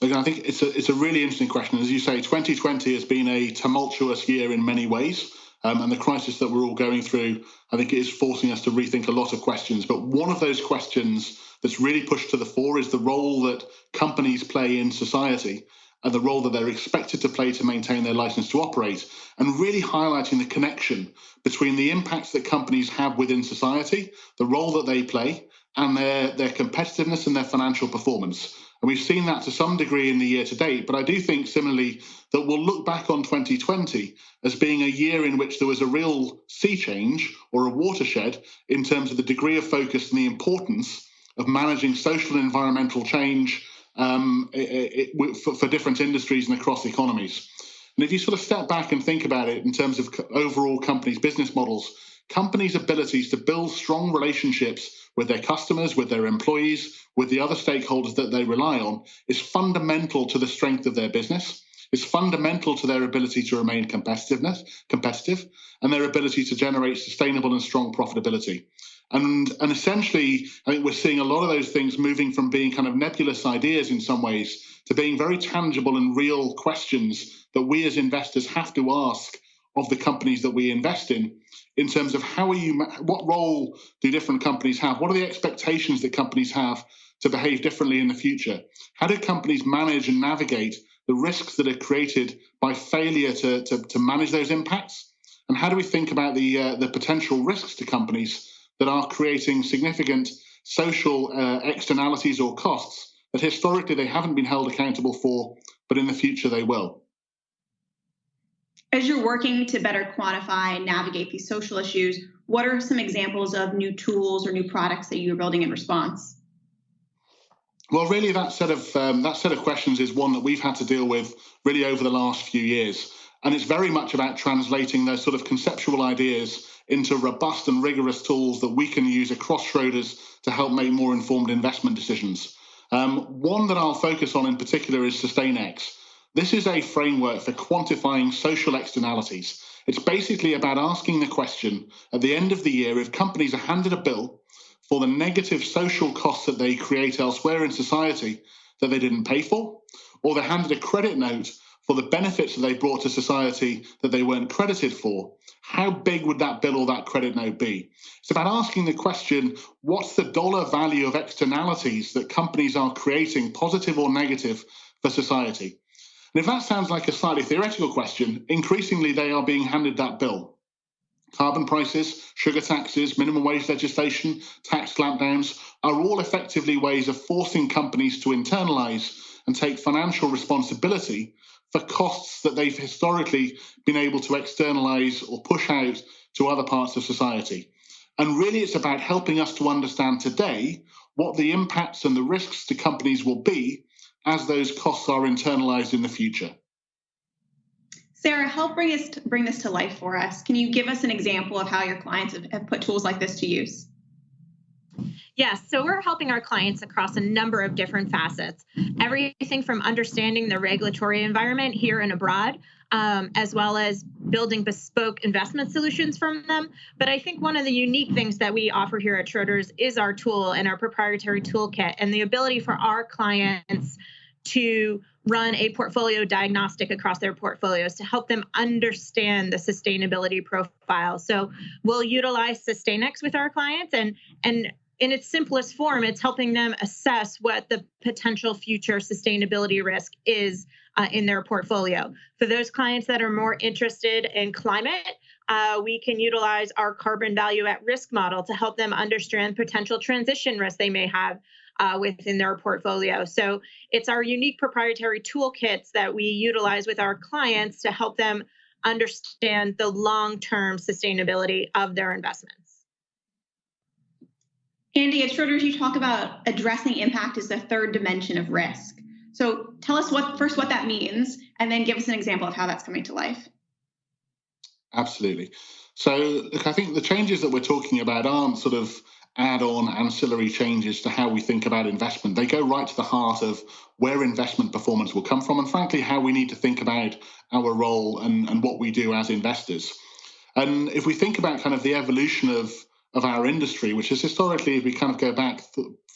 Look, I think it's a really interesting question. As you say, 2020 has been a tumultuous year in many ways. And the crisis that we're all going through, I think it is forcing us to rethink a lot of questions. But one of those questions that's really pushed to the fore is the role that companies play in society and the role that they're expected to play to maintain their license to operate, and really highlighting the connection between the impacts that companies have within society, the role that they play, and their competitiveness and their financial performance. And we've seen that to some degree in the year to date, but I do think similarly that we'll look back on 2020 as being a year in which there was a real sea change or a watershed in terms of the degree of focus and the importance of managing social and environmental change for different industries and across economies. And if you sort of step back and think about it in terms of overall companies' business models, companies' abilities to build strong relationships with their customers, with their employees, with the other stakeholders that they rely on is fundamental to the strength of their business. It's fundamental to their ability to remain competitive, and their ability to generate sustainable and strong profitability. And essentially, I think we're seeing a lot of those things moving from being kind of nebulous ideas in some ways to being very tangible and real questions that we as investors have to ask of the companies that we invest in terms of what role do different companies have? What are the expectations that companies have to behave differently in the future? How do companies manage and navigate the risks that are created by failure to manage those impacts? And how do we think about the potential risks to companies that are creating significant social externalities or costs that historically they haven't been held accountable for, but in the future they will? As you're working to better quantify and navigate these social issues, what are some examples of new tools or new products that you're building in response? Well, really, that set of questions is one that we've had to deal with really over the last few years. And it's very much about translating those sort of conceptual ideas into robust and rigorous tools that we can use across Schroders to help make more informed investment decisions. One that I'll focus on in particular is SustainX. This is a framework for quantifying social externalities. It's basically about asking the question at the end of the year, if companies are handed a bill for the negative social costs that they create elsewhere in society that they didn't pay for, or they're handed a credit note for the benefits that they brought to society that they weren't credited for, how big would that bill or that credit note be? It's about asking the question, what's the dollar value of externalities that companies are creating, positive or negative, for society? And if that sounds like a slightly theoretical question, increasingly they are being handed that bill. Carbon prices, sugar taxes, minimum wage legislation, tax clampdowns are all effectively ways of forcing companies to internalize and take financial responsibility for costs that they've historically been able to externalize or push out to other parts of society. And really it's about helping us to understand today what the impacts and the risks to companies will be as those costs are internalized in the future. Sarah, help bring this to life for us. Can you give us an example of how your clients have put tools like this to use? Yes, so we're helping our clients across a number of different facets. Everything from understanding the regulatory environment here and abroad, as well as building bespoke investment solutions from them. But I think one of the unique things that we offer here at Schroders is our tool and our proprietary toolkit and the ability for our clients to run a portfolio diagnostic across their portfolios to help them understand the sustainability profile. So we'll utilize SustainX with our clients, and in its simplest form, it's helping them assess what the potential future sustainability risk is in their portfolio. For those clients that are more interested in climate, we can utilize our carbon value at risk model to help them understand potential transition risks they may have within their portfolio. So it's our unique proprietary toolkits that we utilize with our clients to help them understand the long-term sustainability of their investments. Andy, at Schroders, you talk about addressing impact as the third dimension of risk. So tell us first what that means, and then give us an example of how that's coming to life. Absolutely. So look, I think the changes that we're talking about aren't sort of add-on ancillary changes to how we think about investment. They go right to the heart of where investment performance will come from, and frankly, how we need to think about our role and what we do as investors. And if we think about kind of the evolution of our industry, which is historically, if we kind of go back,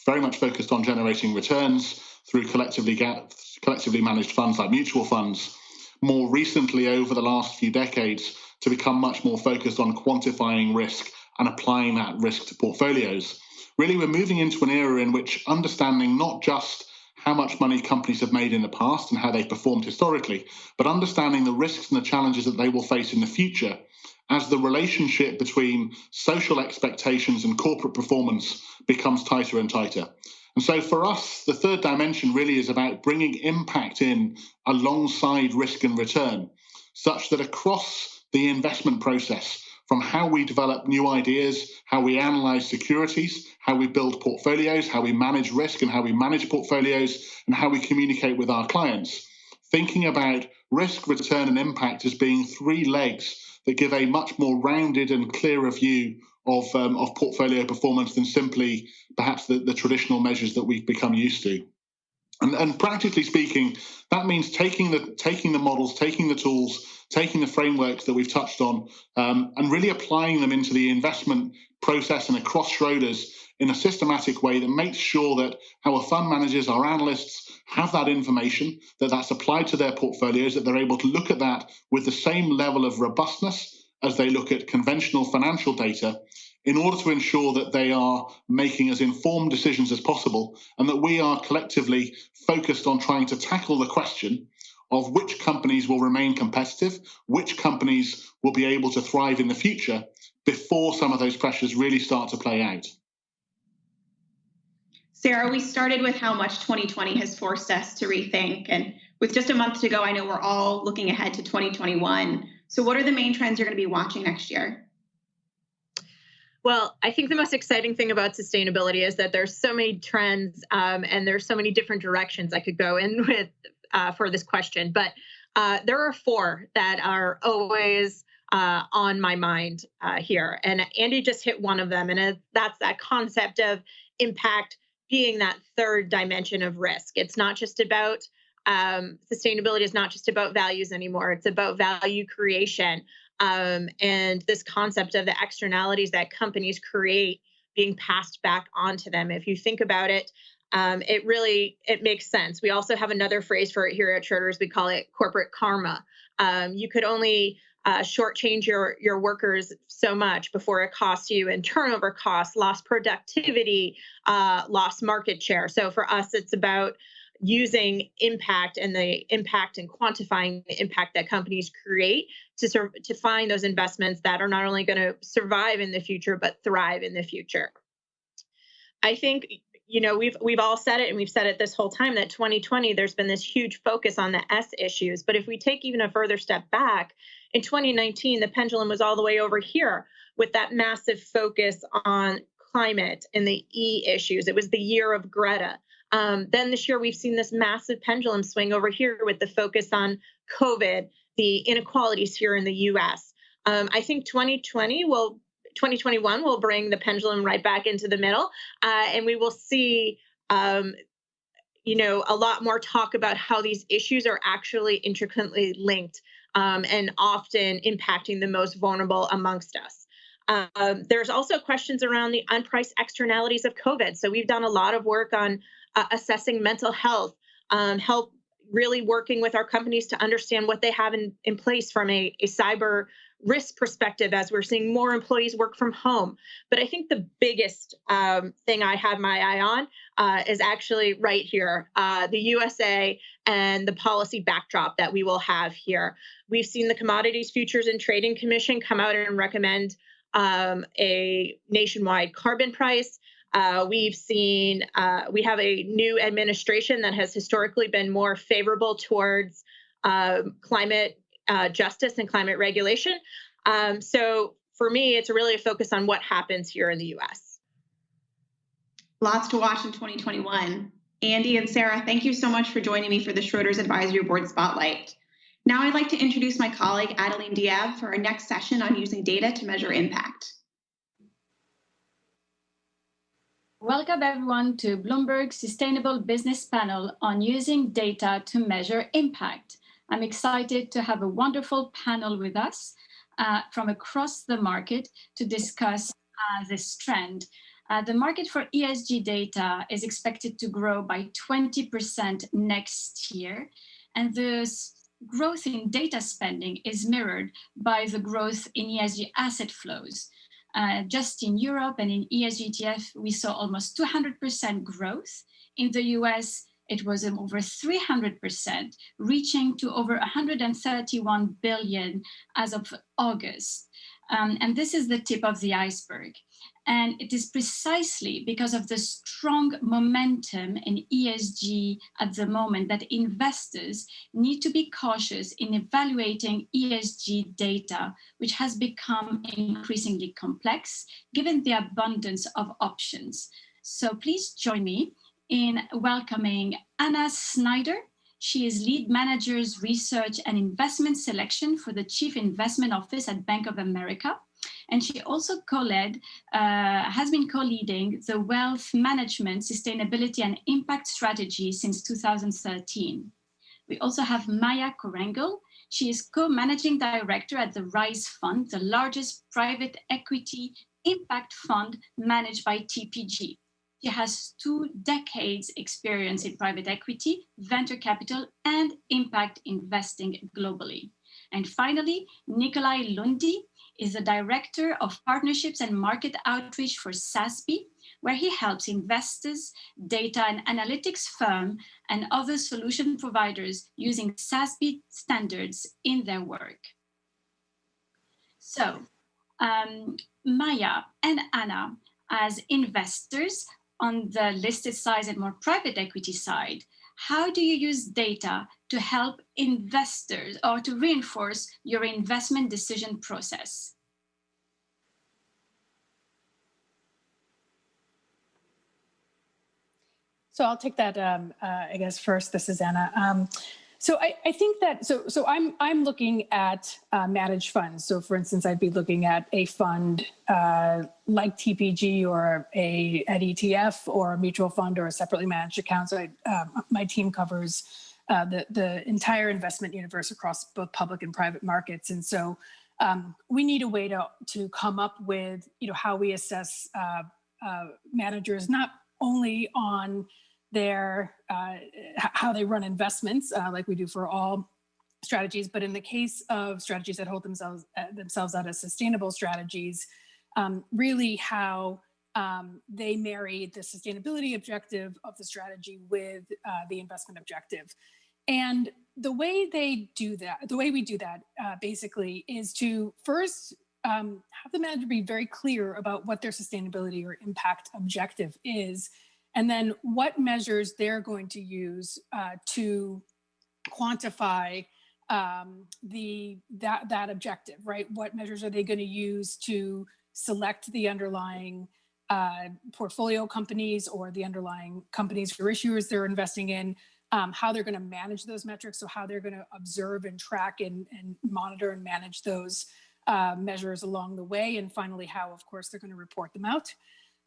very much focused on generating returns through collectively managed funds like mutual funds, more recently over the last few decades to become much more focused on quantifying risk and applying that risk to portfolios. Really, we're moving into an era in which understanding not just how much money companies have made in the past and how they've performed historically, but understanding the risks and the challenges that they will face in the future as the relationship between social expectations and corporate performance becomes tighter and tighter. And so for us, the third dimension really is about bringing impact in alongside risk and return, such that across the investment process, from how we develop new ideas, how we analyze securities, how we build portfolios, how we manage risk and how we manage portfolios, and how we communicate with our clients, thinking about risk, return, and impact as being three legs that give a much more rounded and clearer view of portfolio performance than simply perhaps the traditional measures that we've become used to. And practically speaking, that means taking the models, taking the tools, taking the frameworks that we've touched on, and really applying them into the investment process and across Schroders in a systematic way that makes sure that our fund managers, our analysts have that information, that's applied to their portfolios, that they're able to look at that with the same level of robustness as they look at conventional financial data, in order to ensure that they are making as informed decisions as possible, and that we are collectively focused on trying to tackle the question of which companies will remain competitive, which companies will be able to thrive in the future before some of those pressures really start to play out. Sarah, we started with how much 2020 has forced us to rethink. And with just a month to go, I know we're all looking ahead to 2021. So what are the main trends you're going to be watching next year? Well, I think the most exciting thing about sustainability is that there's so many trends and there's so many different directions I could go in with for this question. But there are four that are always on my mind here. And Andy just hit one of them. And that's that concept of impact being that third dimension of risk. It's not just about sustainability is not just about values anymore. It's about value creation. And this concept of the externalities that companies create being passed back onto them. If you think about it, it makes sense. We also have another phrase for it here at Schroders. We call it corporate karma. You could only shortchange your workers so much before it costs you in turnover costs, lost productivity, lost market share. So for us, it's about using impact and the impact and quantifying the impact that companies create to find those investments that are not only going to survive in the future, but thrive in the future. I think, we've all said it, and we've said it this whole time, that 2020, there's been this huge focus on the S issues. But if we take even a further step back, in 2019, the pendulum was all the way over here with that massive focus on climate and the E issues. It was the year of Greta. Then this year, we've seen this massive pendulum swing over here with the focus on COVID, the inequalities here in the U.S. I think 2021 will bring the pendulum right back into the middle, and we will see, a lot more talk about how these issues are actually intricately linked and often impacting the most vulnerable amongst us. There's also questions around the unpriced externalities of COVID. So we've done a lot of work on assessing mental health, really working with our companies to understand what they have in place from a cyber risk perspective as we're seeing more employees work from home. But I think the biggest thing I have my eye on is actually right here, the USA and the policy backdrop that we will have here. We've seen the Commodities Futures and Trading Commission come out and recommend a nationwide carbon price. We've seen we have a new administration that has historically been more favorable towards climate justice and climate regulation. So for me, it's really a focus on what happens here in the U.S. Lots to watch in 2021. Andy and Sarah, thank you so much for joining me for the Schroders Advisory Board Spotlight. Now I'd like to introduce my colleague, Adeline Diab, for our next session on using data to measure impact. Welcome everyone to Bloomberg Sustainable Business Panel on using data to measure impact. I'm excited to have a wonderful panel with us from across the market to discuss this trend. The market for ESG data is expected to grow by 20% next year, and this growth in data spending is mirrored by the growth in ESG asset flows. Just in Europe and in ESG ETF, we saw almost 200% growth. In the US, it was over 300%, reaching to over 131 billion as of August. And this is the tip of the iceberg. And it is precisely because of the strong momentum in ESG at the moment that investors need to be cautious in evaluating ESG data, which has become increasingly complex given the abundance of options. So please join me in welcoming Anna Snyder, She is lead managers research and investment selection for the Chief Investment Office at Bank of America. And she also has been co-leading the Wealth Management, Sustainability and Impact Strategy since 2013. We also have Maya Korengel. She is co-managing director at the RISE Fund, the largest private equity impact fund managed by TPG. She has 2 decades experience in private equity, venture capital, and impact investing globally. And finally, Nikolai Lundi is the Director of Partnerships and Market Outreach for SASB, where he helps investors, data and analytics firms, and other solution providers using SASB standards in their work. So, Maya and Anna, as investors on the listed side and more private equity side, how do you use data to help investors or to reinforce your investment decision process? So I'll take that, I guess, first. This is Anna. So I think that, so I'm looking at managed funds. So for instance, I'd be looking at a fund like TPG or an ETF or a mutual fund or a separately managed account. So my team covers the entire investment universe across both public and private markets. And so we need a way to come up with, how we assess managers, not only on their how they run investments, like we do for all strategies, but in the case of strategies that hold themselves out as sustainable strategies, really how they marry the sustainability objective of the strategy with the investment objective. And the way we do that, basically, is to first have the manager be very clear about what their sustainability or impact objective is, and then what measures they're going to use to quantify that objective, right? What measures are they going to use to select the underlying portfolio companies or the underlying companies or issuers they're investing in, how they're going to manage those metrics, so how they're going to observe and track and monitor and manage those measures along the way, and finally how, of course, they're going to report them out.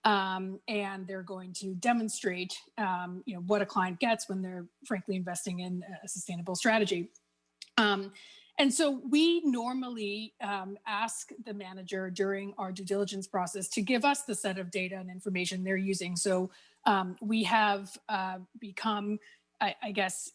And they're going to demonstrate, what a client gets when they're frankly investing in a sustainable strategy. And so we normally ask the manager during our due diligence process to give us the set of data and information they're using. So we have become, I guess,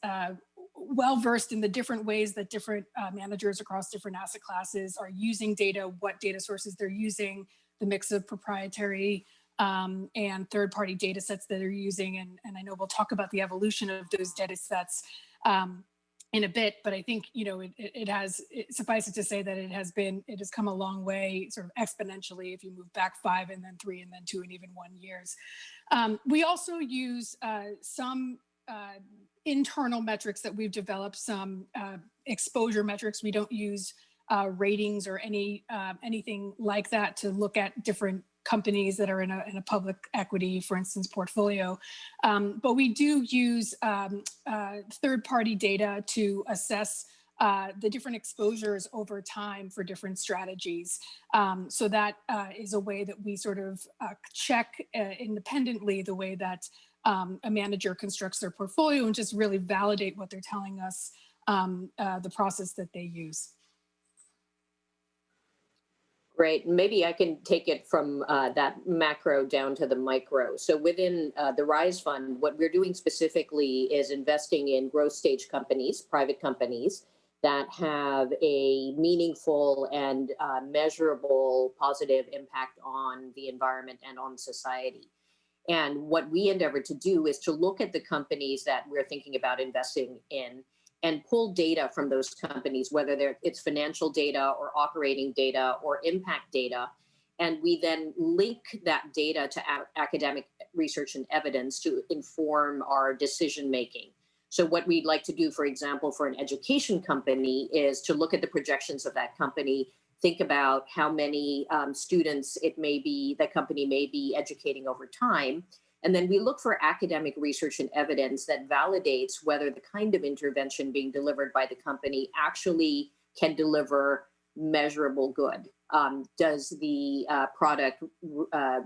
well-versed in the different ways that different managers across different asset classes are using data, what data sources they're using, the mix of proprietary and third-party data sets that they're using. And I know we'll talk about the evolution of those data sets in a bit, but I think, suffice it to say that it has come a long way, sort of exponentially, if you move back 5 and then 3 and then 2 and even 1 years. We also use some internal metrics that we've developed, some exposure metrics. We don't use ratings or anything like that to look at different companies that are in a public equity, for instance, portfolio. But we do use third-party data to assess the different exposures over time for different strategies. So that is a way that we sort of check independently the way that a manager constructs their portfolio and just really validate what they're telling us, the process that they use. Great. Maybe I can take it from that macro down to the micro. So within the RISE Fund, what we're doing specifically is investing in growth stage companies, private companies that have a meaningful and measurable positive impact on the environment and on society. And what we endeavor to do is to look at the companies that we're thinking about investing in and pull data from those companies, whether it's financial data or operating data or impact data. And we then link that data to academic research and evidence to inform our decision making. So what we'd like to do, for example, for an education company is to look at the projections of that company, think about how many students that company may be educating over time, And then we look for academic research and evidence that validates whether the kind of intervention being delivered by the company actually can deliver measurable good. Does the product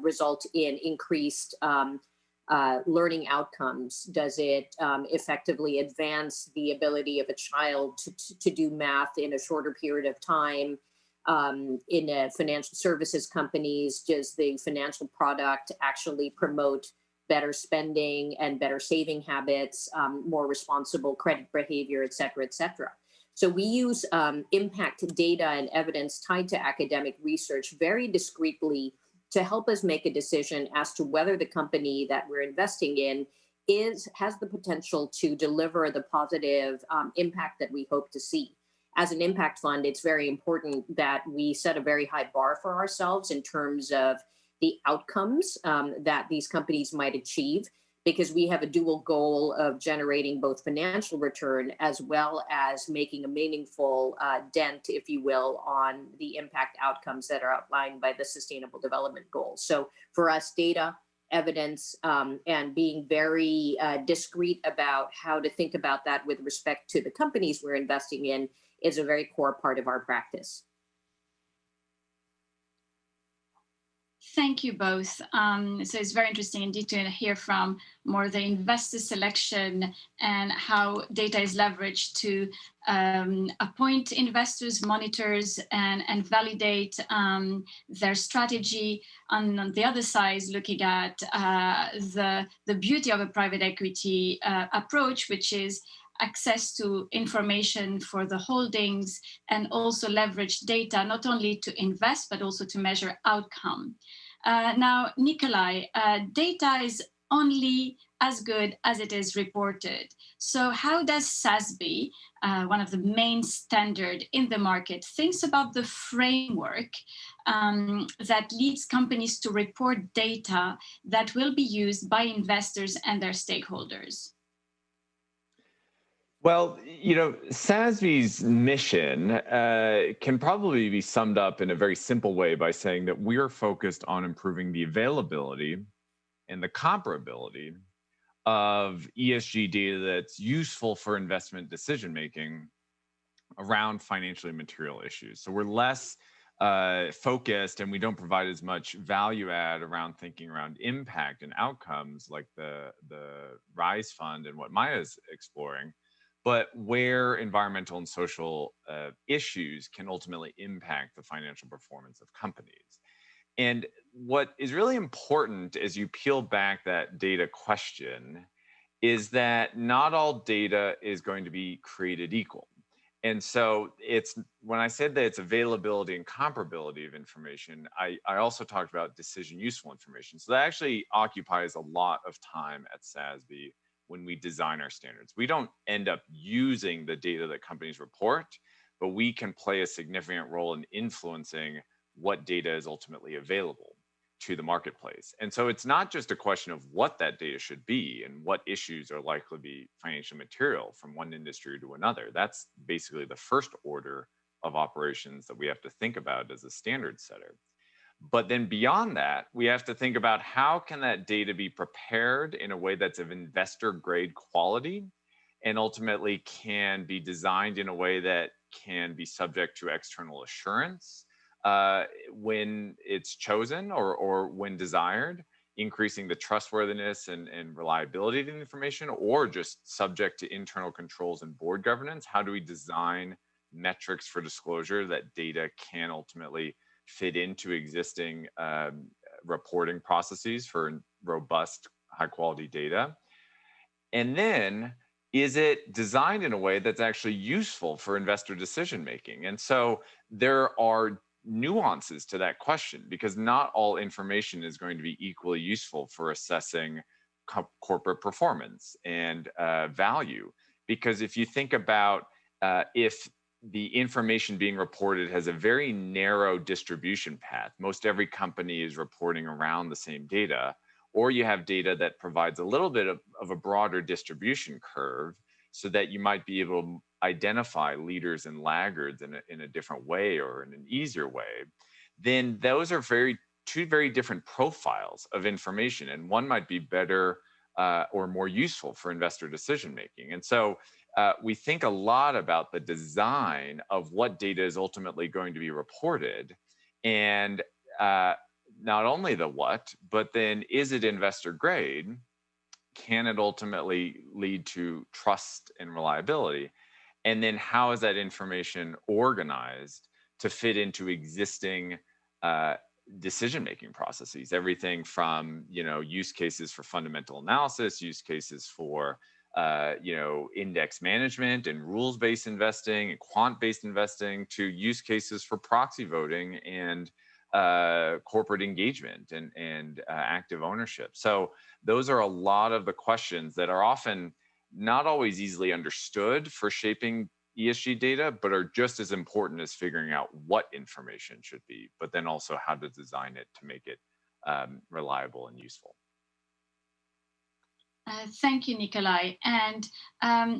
result in increased learning outcomes? Does it effectively advance the ability of a child to do math in a shorter period of time? In financial services companies, does the financial product actually promote better spending and better saving habits, more responsible credit behavior, et cetera, et cetera? So we use impact data and evidence tied to academic research very discreetly to help us make a decision as to whether the company that we're investing in has the potential to deliver the positive impact that we hope to see. As an impact fund, it's very important that we set a very high bar for ourselves in terms of the outcomes that these companies might achieve, because we have a dual goal of generating both financial return as well as making a meaningful dent, if you will, on the impact outcomes that are outlined by the Sustainable Development Goals. So for us, data, evidence, and being very discreet about how to think about that with respect to the companies we're investing in is a very core part of our practice. Thank you both. So it's very interesting indeed to hear from more the investor selection and how data is leveraged to appoint investors, monitors, and validate their strategy. On the other side, looking at the beauty of a private equity approach, which is access to information for the holdings and also leverage data, not only to invest, but also to measure outcome. Now, Nikolai, data is only as good as it is reported. So how does SASB, one of the main standard in the market, thinks about the framework that leads companies to report data that will be used by investors and their stakeholders? Well, SASB's mission can probably be summed up in a very simple way by saying that we are focused on improving the availability and the comparability of ESG data that's useful for investment decision-making around financially material issues. So we're less focused, and we don't provide as much value add around thinking around impact and outcomes like the RISE Fund and what Maya's exploring, but where environmental and social issues can ultimately impact the financial performance of companies. And what is really important as you peel back that data question is that not all data is going to be created equal. And so when I said that it's availability and comparability of information, I also talked about decision useful information. So that actually occupies a lot of time at SASB when we design our standards. We don't end up using the data that companies report, but we can play a significant role in influencing what data is ultimately available to the marketplace. And so it's not just a question of what that data should be and what issues are likely to be financial material from one industry to another. That's basically the first order of operations that we have to think about as a standard setter. But then beyond that, we have to think about how can that data be prepared in a way that's of investor grade quality and ultimately can be designed in a way that can be subject to external assurance when it's chosen or when desired, increasing the trustworthiness and reliability of the information, or just subject to internal controls and board governance. How do we design metrics for disclosure that data can ultimately fit into existing reporting processes for robust, high quality data? And then, is it designed in a way that's actually useful for investor decision making? And so there are nuances to that question, because not all information is going to be equally useful for assessing corporate performance and value. Because if you think about if the information being reported has a very narrow distribution path, most every company is reporting around the same data, or you have data that provides a little bit of a broader distribution curve so that you might be able to identify leaders and laggards in a different way or in an easier way, then those are very two very different profiles of information, and one might be better or more useful for investor decision making. And so we think a lot about the design of what data is ultimately going to be reported, and not only the what, but then is it investor grade? Can it ultimately lead to trust and reliability? And then how is that information organized to fit into existing decision-making processes? Everything from, use cases for fundamental analysis, use cases for, index management and rules-based investing and quant-based investing, to use cases for proxy voting and corporate engagement and active ownership. So those are a lot of the questions that are often not always easily understood for shaping ESG data, but are just as important as figuring out what information should be, but then also how to design it to make it reliable and useful. Thank you, Nikolai. And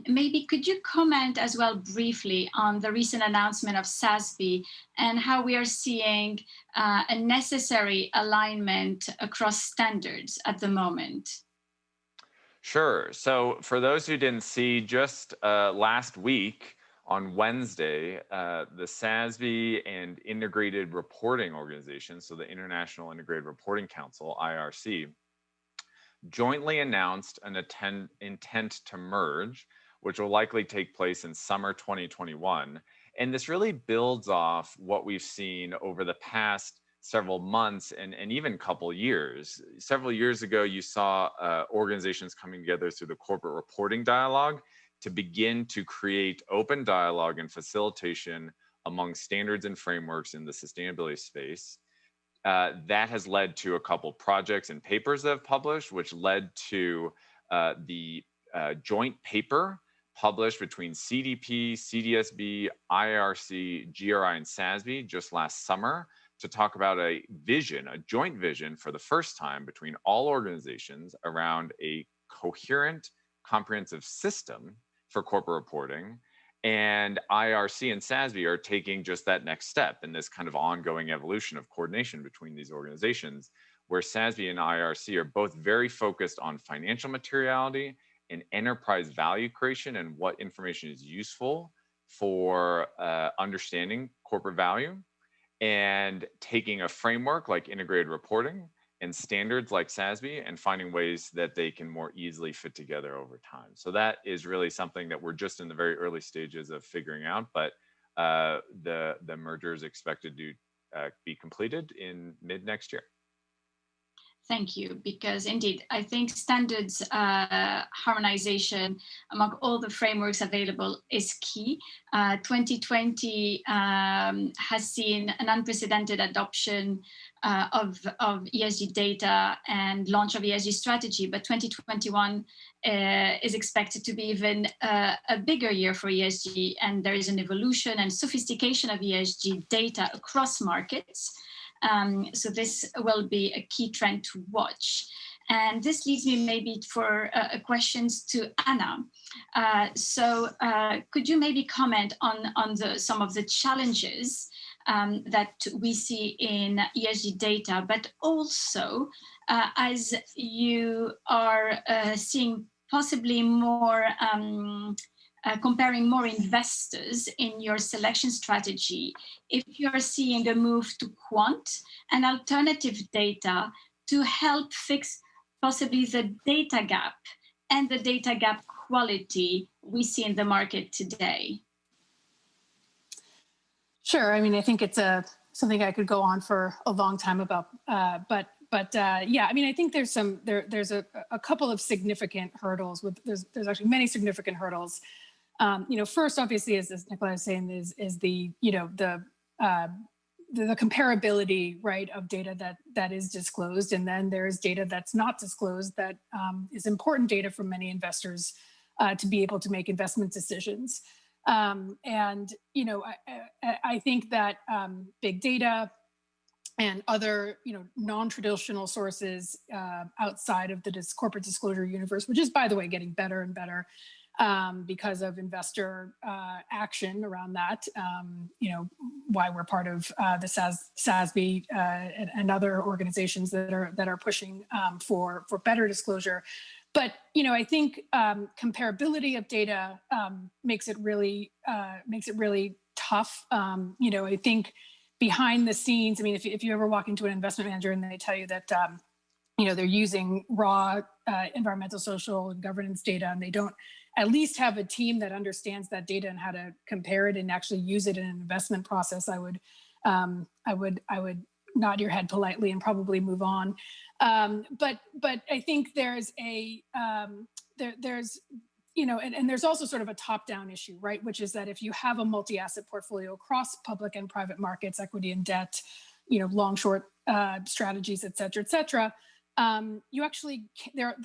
maybe could you comment as well briefly on the recent announcement of SASB and how we are seeing a necessary alignment across standards at the moment? Sure. So for those who didn't see, just last week on Wednesday, the SASB and Integrated Reporting Organization, so the International Integrated Reporting Council, IRC, jointly announced an intent to merge, which will likely take place in summer 2021. And this really builds off what we've seen over the past several months and even couple years. Several years ago, you saw organizations coming together through the Corporate Reporting Dialogue to begin to create open dialogue and facilitation among standards and frameworks in the sustainability space. That has led to a couple projects and papers that have published, which led to the joint paper published between CDP, CDSB, IRC, GRI, and SASB just last summer to talk about a joint vision for the first time between all organizations around a coherent, comprehensive system for corporate reporting. And IRC and SASB are taking just that next step in this kind of ongoing evolution of coordination between these organizations, where SASB and IRC are both very focused on financial materiality and enterprise value creation and what information is useful for understanding corporate value, and taking a framework like integrated reporting and standards like SASB and finding ways that they can more easily fit together over time. So that is really something that we're just in the very early stages of figuring out, but the merger is expected to be completed in mid next year. Thank you, because indeed, I think standards harmonization among all the frameworks available is key. 2020 has seen an unprecedented adoption of ESG data and launch of ESG strategy, but 2021 is expected to be even a bigger year for ESG, and there is an evolution and sophistication of ESG data across markets. So this will be a key trend to watch. And this leads me maybe for questions to Anna. So could you maybe comment on some of the challenges that we see in ESG data, but also as you are seeing possibly more comparing more investors in your selection strategy, if you're seeing a move to quant and alternative data to help fix possibly the data gap and the data gap quality we see in the market today? Sure. I mean, I think it's something I could go on for a long time about, but yeah, I mean, I think there's a couple of significant hurdles. There's actually many significant hurdles. First, obviously, as Nikolai was saying, is the comparability, right, of data that is disclosed, and then there's data that's not disclosed that is important data for many investors to be able to make investment decisions. I think that big data and other, non-traditional sources outside of the corporate disclosure universe, which is, by the way, getting better and better, because of investor action around that. Why we're part of the SASB and other organizations that are pushing for better disclosure. But I think comparability of data makes it really tough. I think behind the scenes, I mean, if you ever walk into an investment manager and they tell you that they're using raw environmental, social, and governance data, and they don't at least have a team that understands that data and how to compare it and actually use it in an investment process, I would nod your head politely and probably move on. But I think there's there's also sort of a top-down issue, right? Which is that if you have a multi-asset portfolio across public and private markets, equity and debt, long, short strategies, et cetera, you actually there's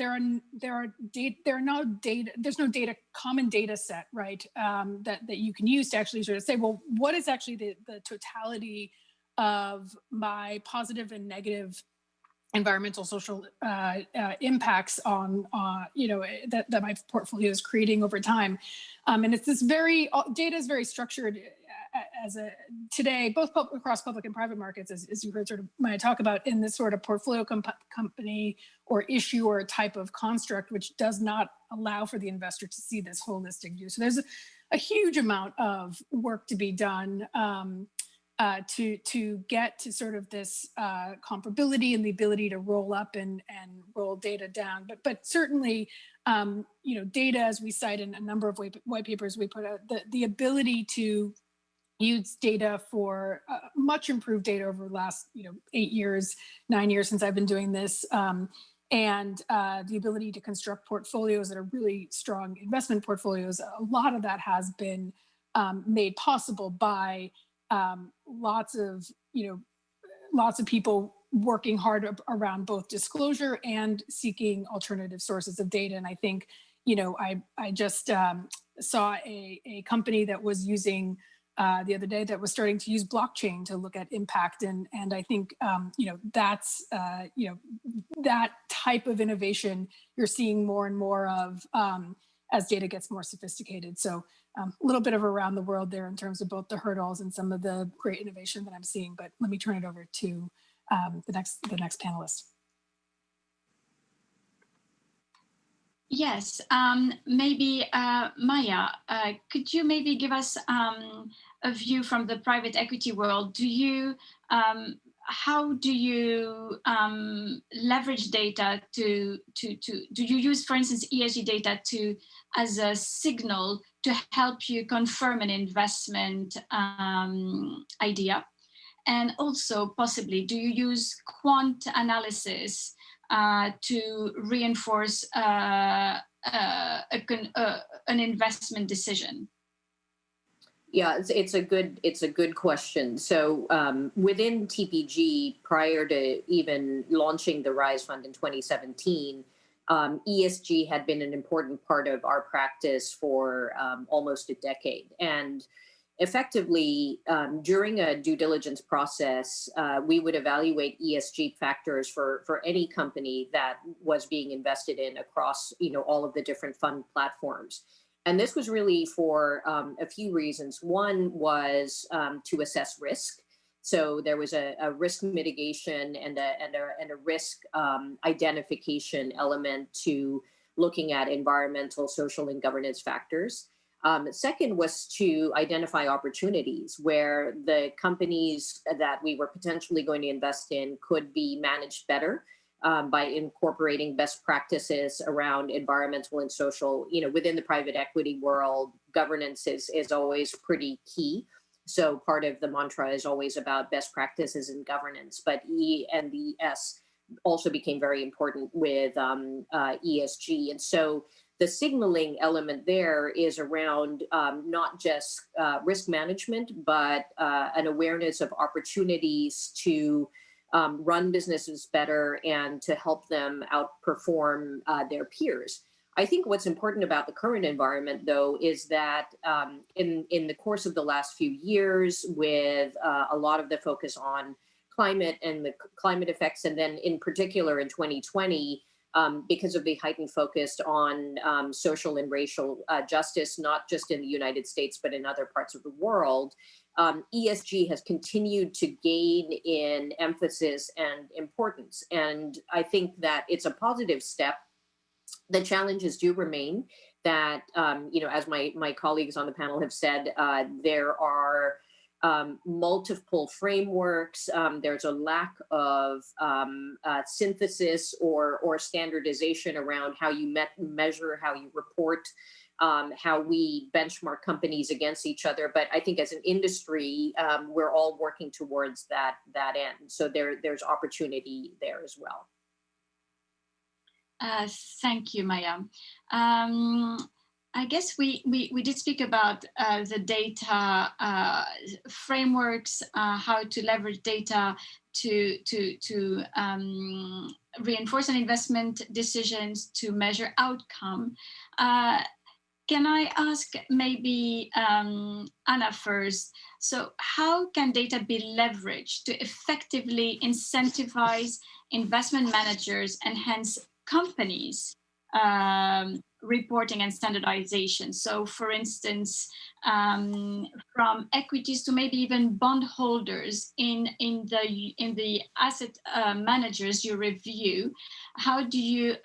no common data set, right? That you can use to actually sort of say, well, what is actually the totality of my positive and negative environmental, social impacts on that my portfolio is creating over time, and it's this data is very structured today, both across public and private markets, as you heard sort of Maya talk about, in this sort of portfolio company or issue or type of construct, which does not allow for the investor to see this holistic view. So there's a huge amount of work to be done to get to sort of this comparability and the ability to roll up and roll data down. But certainly, data, as we cite in a number of white papers we put out, the ability to use data for much improved data over the last 8 years, 9 years since I've been doing this, and the ability to construct portfolios that are really strong investment portfolios. A lot of that has been made possible by lots of people working hard around both disclosure and seeking alternative sources of data. And I think, I just saw a company that was using the other day that was starting to use blockchain to look at impact, and I think that's that type of innovation you're seeing more and more of as data gets more sophisticated. So a little bit of around the world there in terms of both the hurdles and some of the great innovation that I'm seeing. But let me turn it over to the next panelist. Yes, maybe Maya, could you maybe give us a view from the private equity world? How do you leverage data do you use, for instance, ESG data as a signal to help you confirm an investment idea? And also, possibly, do you use quant analysis to reinforce an investment decision? Yeah, it's a good question. So within TPG, prior to even launching the Rise Fund in 2017, ESG had been an important part of our practice for almost a decade. And effectively, during a due diligence process, we would evaluate ESG factors for any company that was being invested in across all of the different fund platforms. And this was really for a few reasons. One was to assess risk. So there was a risk mitigation and a risk identification element to looking at environmental, social, and governance factors. Second was to identify opportunities where the companies that we were potentially going to invest in could be managed better by incorporating best practices around environmental and social. Within the private equity world, governance is always pretty key. So part of the mantra is always about best practices in governance, but E and the S also became very important with ESG. And so the signaling element there is around not just risk management, but an awareness of opportunities to run businesses better and to help them outperform their peers. I think what's important about the current environment, though, is that in the course of the last few years, with a lot of the focus on climate and the climate effects, and then in particular in 2020, because of the heightened focus on social and racial justice, not just in the United States, but in other parts of the world. ESG has continued to gain in emphasis and importance. And I think that it's a positive step. The challenges do remain that, as my colleagues on the panel have said, there are multiple frameworks. There's a lack of synthesis or standardization around how you measure, how you report, how we benchmark companies against each other. But I think as an industry, we're all working towards that end. So there's opportunity there as well. Thank you, Maya. I guess we did speak about the data frameworks, how to leverage data to reinforce an investment decisions, to measure outcome. Can I ask maybe Anna first? So how can data be leveraged to effectively incentivize investment managers and hence companies reporting and standardization? So for instance, from equities to maybe even bond holders in the asset managers you review, how do you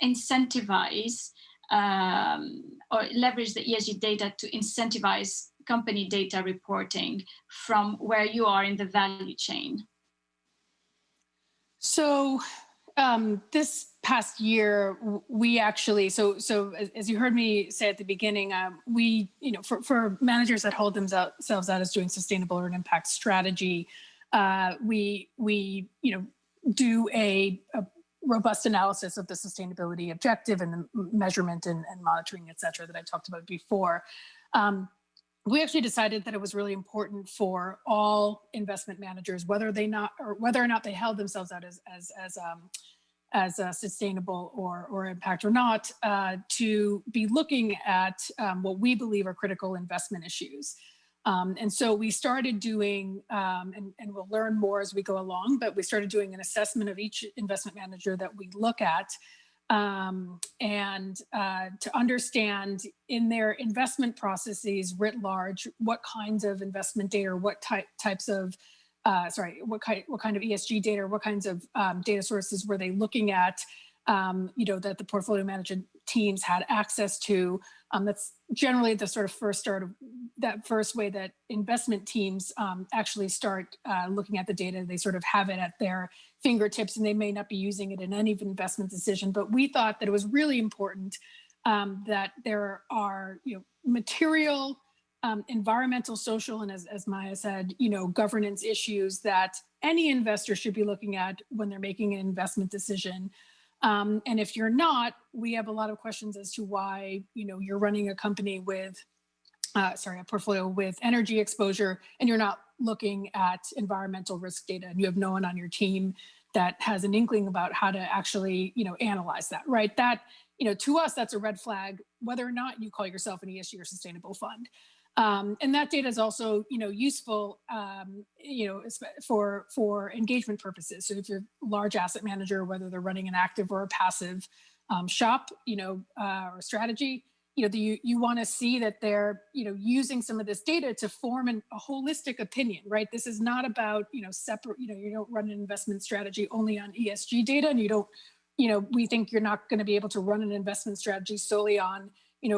incentivize or leverage the ESG data to incentivize company data reporting from where you are in the value chain? So this past year, we actually, so as you heard me say at the beginning, we, for managers that hold themselves out as doing sustainable or an impact strategy, we do a robust analysis of the sustainability objective and the measurement and monitoring, et cetera, that I talked about before. We actually decided that it was really important for all investment managers, whether or not they held themselves out as sustainable or impact or not, to be looking at what we believe are critical investment issues. And so we started doing, and we'll learn more as we go along, but we started doing an assessment of each investment manager that we look at, and to understand in their investment processes writ large, what kinds of investment data, or what types of, what kind of ESG data, or what kinds of data sources were they looking at, that the portfolio management teams had access to. That's generally the sort of first way that investment teams actually start looking at the data. They sort of have it at their fingertips, and they may not be using it in any investment decision. But we thought that it was really important that there are material environmental, social, and as Maya said, governance issues that any investor should be looking at when they're making an investment decision. And if you're not, we have a lot of questions as to why, you're running a company with, a portfolio with energy exposure, and you're not looking at environmental risk data, and you have no one on your team that has an inkling about how to actually, analyze that, right? That, to us, that's a red flag, whether or not you call yourself an ESG or sustainable fund. And that data is also, useful, for engagement purposes. So if you're a large asset manager, whether they're running an active or a passive shop, or strategy, you want to see that they're, using some of this data to form a holistic opinion, right? This is not about, separate, you don't run an investment strategy only on ESG data, and you don't, we think you're not going to be able to run an investment strategy solely on,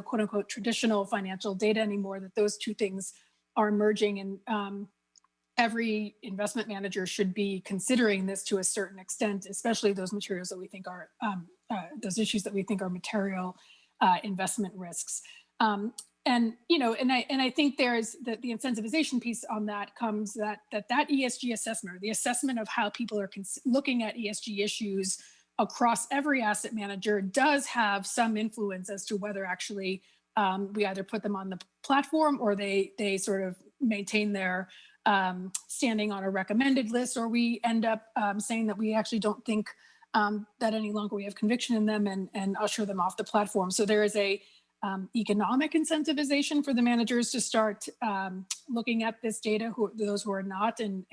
quote unquote, traditional financial data anymore, that those two things are merging. And every investment manager should be considering this to a certain extent, especially those materials that we think are, those issues that we think are material investment risks. And I think there's the incentivization piece on that comes that ESG assessment, or the assessment of how people are looking at ESG issues across every asset manager, does have some influence as to whether actually we either put them on the platform, or they sort of maintain their standing on a recommended list, or we end up saying that we actually don't think that any longer we have conviction in them, and usher them off the platform. So there is a economic incentivization for the managers to start looking at this data, those who are not, and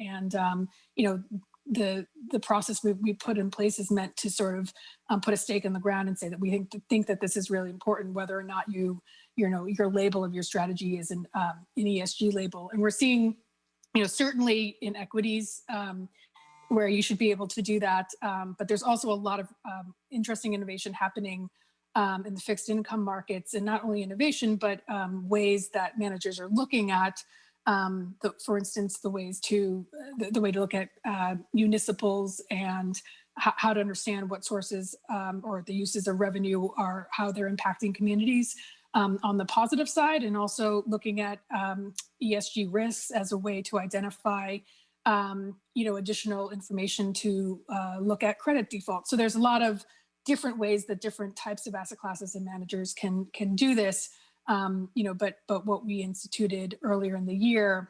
the process we put in place is meant to sort of put a stake in the ground and say that we think that this is really important, whether or not your label of your strategy is an ESG label. And we're seeing, certainly in equities, where you should be able to do that. But there's also a lot of interesting innovation happening in the fixed income markets, and not only innovation, but ways that managers are looking at, for instance, the way to look at municipals and how to understand what sources or the uses of revenue are, how they're impacting communities on the positive side, and also looking at ESG risks as a way to identify additional information to look at credit default. So there's a lot of different ways that different types of asset classes and managers can do this. But what we instituted earlier in the year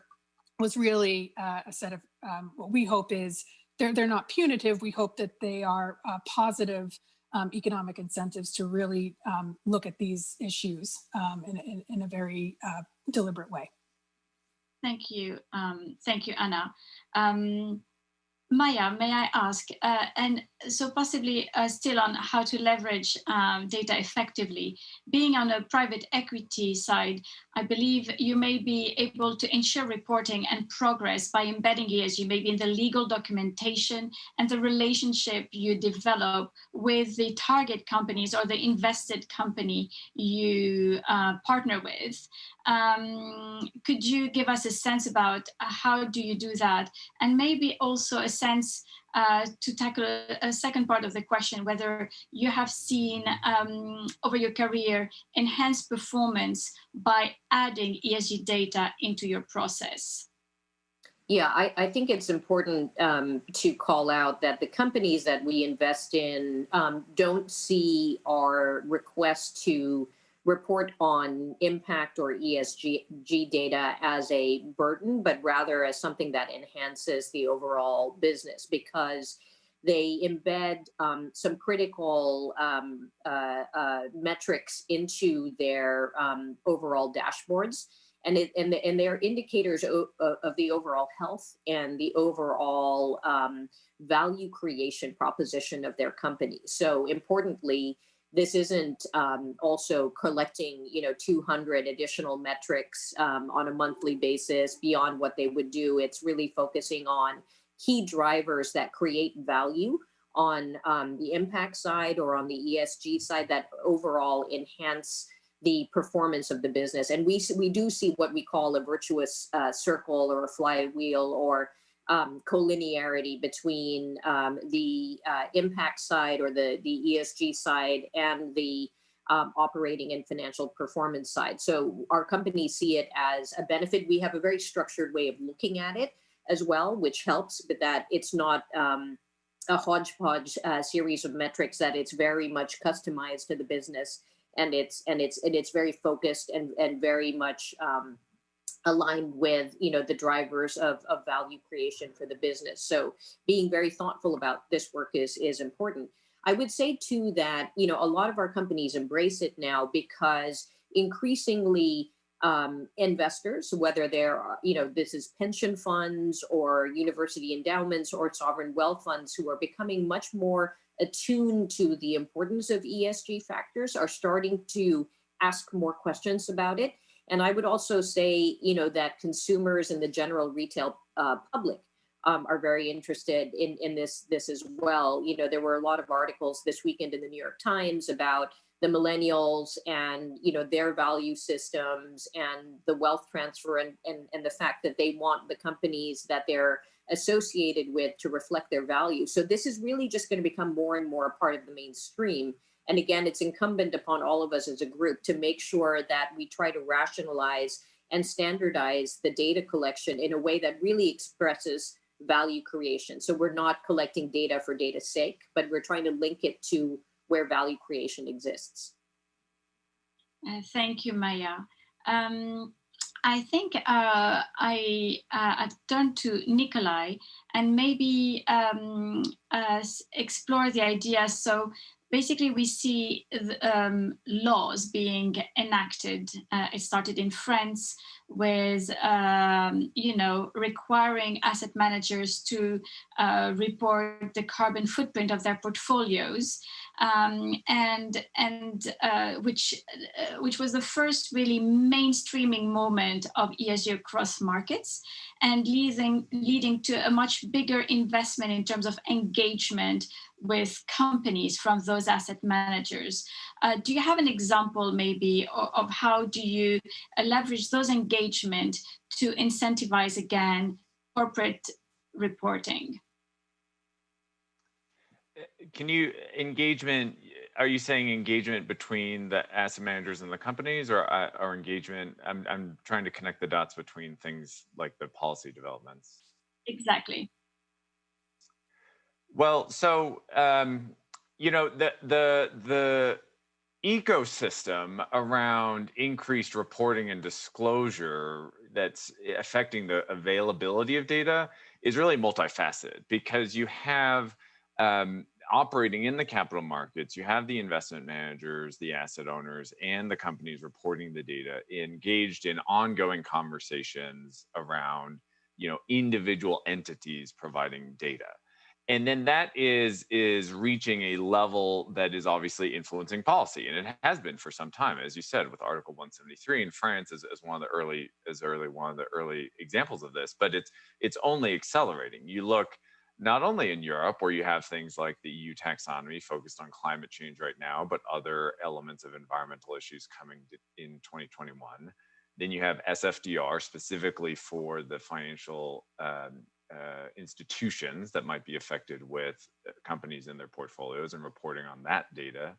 was really a set of what we hope is they're not punitive. We hope that they are positive economic incentives to really look at these issues in a very deliberate way. Thank you, Anna. Maya, may I ask, and so possibly still on how to leverage data effectively, being on a private equity side, I believe you may be able to ensure reporting and progress by embedding ESG maybe in the legal documentation and the relationship you develop with the target companies or the invested company you partner with. Could you give us a sense about how do you do that? And maybe also a sense to tackle a second part of the question, whether you have seen over your career enhanced performance by adding ESG data into your process. Yeah, I think it's important to call out that the companies that we invest in don't see our request to report on impact or ESG data as a burden, but rather as something that enhances the overall business, because they embed some critical metrics into their overall dashboards. And they're indicators of the overall health and the overall value creation proposition of their company. So importantly, this isn't also collecting, 200 additional metrics on a monthly basis beyond what they would do. It's really focusing on key drivers that create value on the impact side or on the ESG side that overall enhance the performance of the business. And we do see what we call a virtuous circle or a flywheel or collinearity between the impact side or the ESG side and the operating and financial performance side. So our companies see it as a benefit. We have a very structured way of looking at it as well, which helps, but that it's not a hodgepodge series of metrics, that it's very much customized to the business, and it's very focused and very much aligned with the drivers of value creation for the business. So being very thoughtful about this work is important. I would say too that a lot of our companies embrace it now because increasingly investors, whether they're this is pension funds or university endowments or sovereign wealth funds, who are becoming much more attuned to the importance of ESG factors, are starting to ask more questions about it. And I would also say, that consumers and the general retail public are very interested in this as well. There were a lot of articles this weekend in the New York Times about the millennials and, their value systems and the wealth transfer and the fact that they want the companies that they're associated with to reflect their values. So this is really just going to become more and more a part of the mainstream. And again, it's incumbent upon all of us as a group to make sure that we try to rationalize and standardize the data collection in a way that really expresses value creation. So we're not collecting data for data's sake, but we're trying to link it to where value creation exists. Thank you, Maya. I think I turn to Nikolai and maybe explore the idea. So basically we see laws being enacted. It started in France with, requiring asset managers to report the carbon footprint of their portfolios, which was the first really mainstreaming moment of ESG across markets, and leading to a much bigger investment in terms of engagement with companies from those asset managers. Do you have an example maybe of how do you leverage those engagement to incentivize, again, corporate reporting? Are you saying engagement between the asset managers and the companies, or engagement? I'm trying to connect the dots between things like the policy developments. Exactly. Well, so the ecosystem around increased reporting and disclosure that's affecting the availability of data is really multifaceted, because you have operating in the capital markets, you have the investment managers, the asset owners, and the companies reporting the data engaged in ongoing conversations around, individual entities providing data. And then that is reaching a level that is obviously influencing policy, and it has been for some time, as you said, with Article 173 in France as one of the early examples of this. But it's only accelerating. You look not only in Europe, where you have things like the EU taxonomy focused on climate change right now, but other elements of environmental issues coming in 2021. Then you have SFDR specifically for the financial institutions that might be affected with companies in their portfolios and reporting on that data.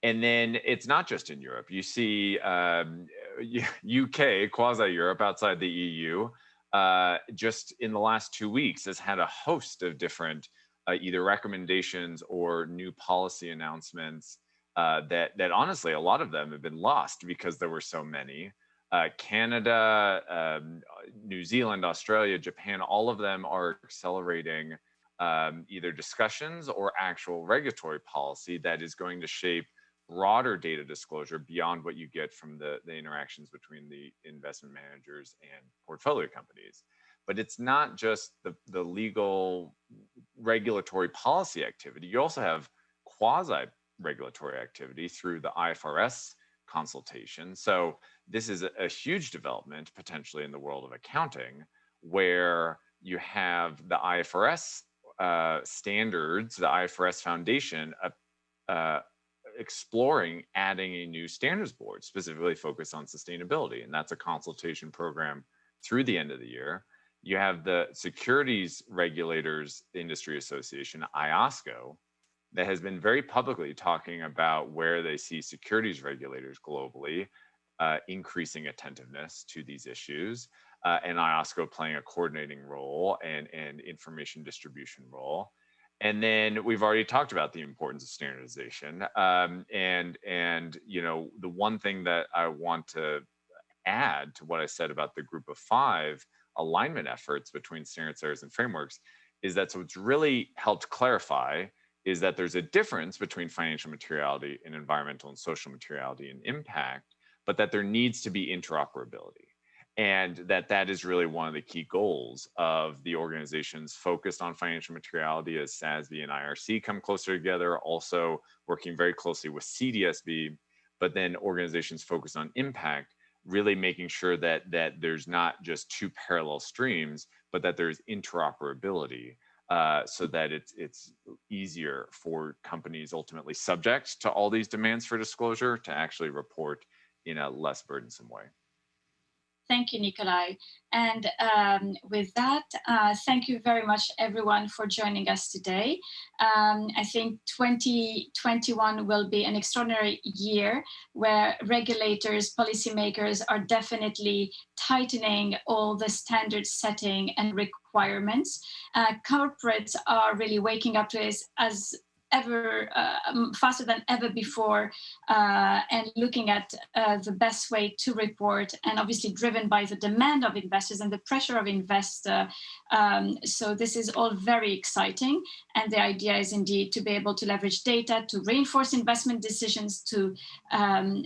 And then it's not just in Europe. You see UK, quasi-Europe, outside the EU, just in the last 2 weeks has had a host of different either recommendations or new policy announcements that honestly, a lot of them have been lost because there were so many. Canada, New Zealand, Australia, Japan, all of them are accelerating either discussions or actual regulatory policy that is going to shape broader data disclosure beyond what you get from the interactions between the investment managers and portfolio companies. But it's not just the legal regulatory policy activity. You also have quasi-regulatory activity through the IFRS consultation. So this is a huge development potentially in the world of accounting, where you have the IFRS standards, the IFRS Foundation, exploring adding a new standards board specifically focused on sustainability. And that's a consultation program through the end of the year. You have the Securities Regulators Industry Association, IOSCO, that has been very publicly talking about where they see securities regulators globally increasing attentiveness to these issues, and IOSCO playing a coordinating role and information distribution role. And then we've already talked about the importance of standardization. And the one thing that I want to add to what I said about the group of 5 alignment efforts between standard setters and frameworks is that so what's really helped clarify is that there's a difference between financial materiality and environmental and social materiality and impact, but that there needs to be interoperability. And that is really one of the key goals of the organizations focused on financial materiality as SASB and IRC come closer together, also working very closely with CDSB, but then organizations focused on impact, really making sure that there's not just 2 parallel streams, but that there's interoperability so that it's easier for companies ultimately subject to all these demands for disclosure to actually report in a less burdensome way. Thank you, Nikolai. And with that, thank you very much, everyone, for joining us today. I think 2021 will be an extraordinary year where regulators, policymakers are definitely tightening all the standard setting and requirements. Corporates are really waking up to this as faster than ever before, and looking at the best way to report, and obviously driven by the demand of investors and the pressure of investors. So this is all very exciting. And the idea is indeed to be able to leverage data to reinforce investment decisions, to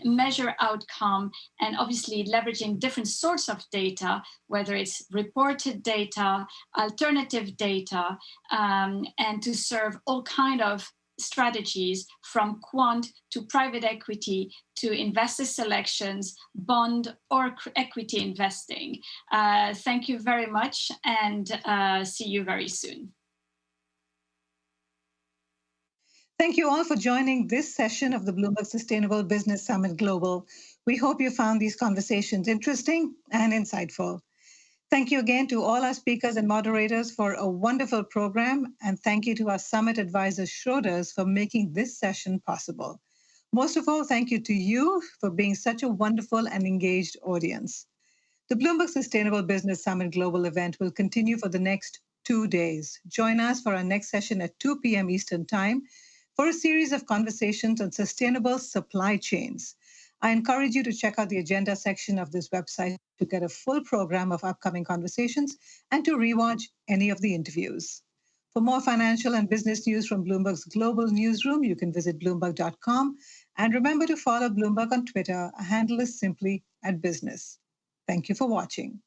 measure outcome, and obviously leveraging different sorts of data, whether it's reported data, alternative data, and to serve all kind of strategies from quant to private equity to investor selections, bond or equity investing. Thank you very much, and see you very soon. Thank you all for joining this session of the Bloomberg Sustainable Business Summit Global. We hope you found these conversations interesting and insightful. Thank you again to all our speakers and moderators for a wonderful program, and thank you to our summit advisor Schroders for making this session possible. Most of all, thank you to you for being such a wonderful and engaged audience. The Bloomberg Sustainable Business Summit Global event will continue for the next 2 days. Join us for our next session at 2 p.m. Eastern Time for a series of conversations on sustainable supply chains. I encourage you to check out the agenda section of this website to get a full program of upcoming conversations and to rewatch any of the interviews. For more financial and business news from Bloomberg's global newsroom, you can visit Bloomberg.com. And remember to follow Bloomberg on Twitter. Our handle is simply @business. Thank you for watching.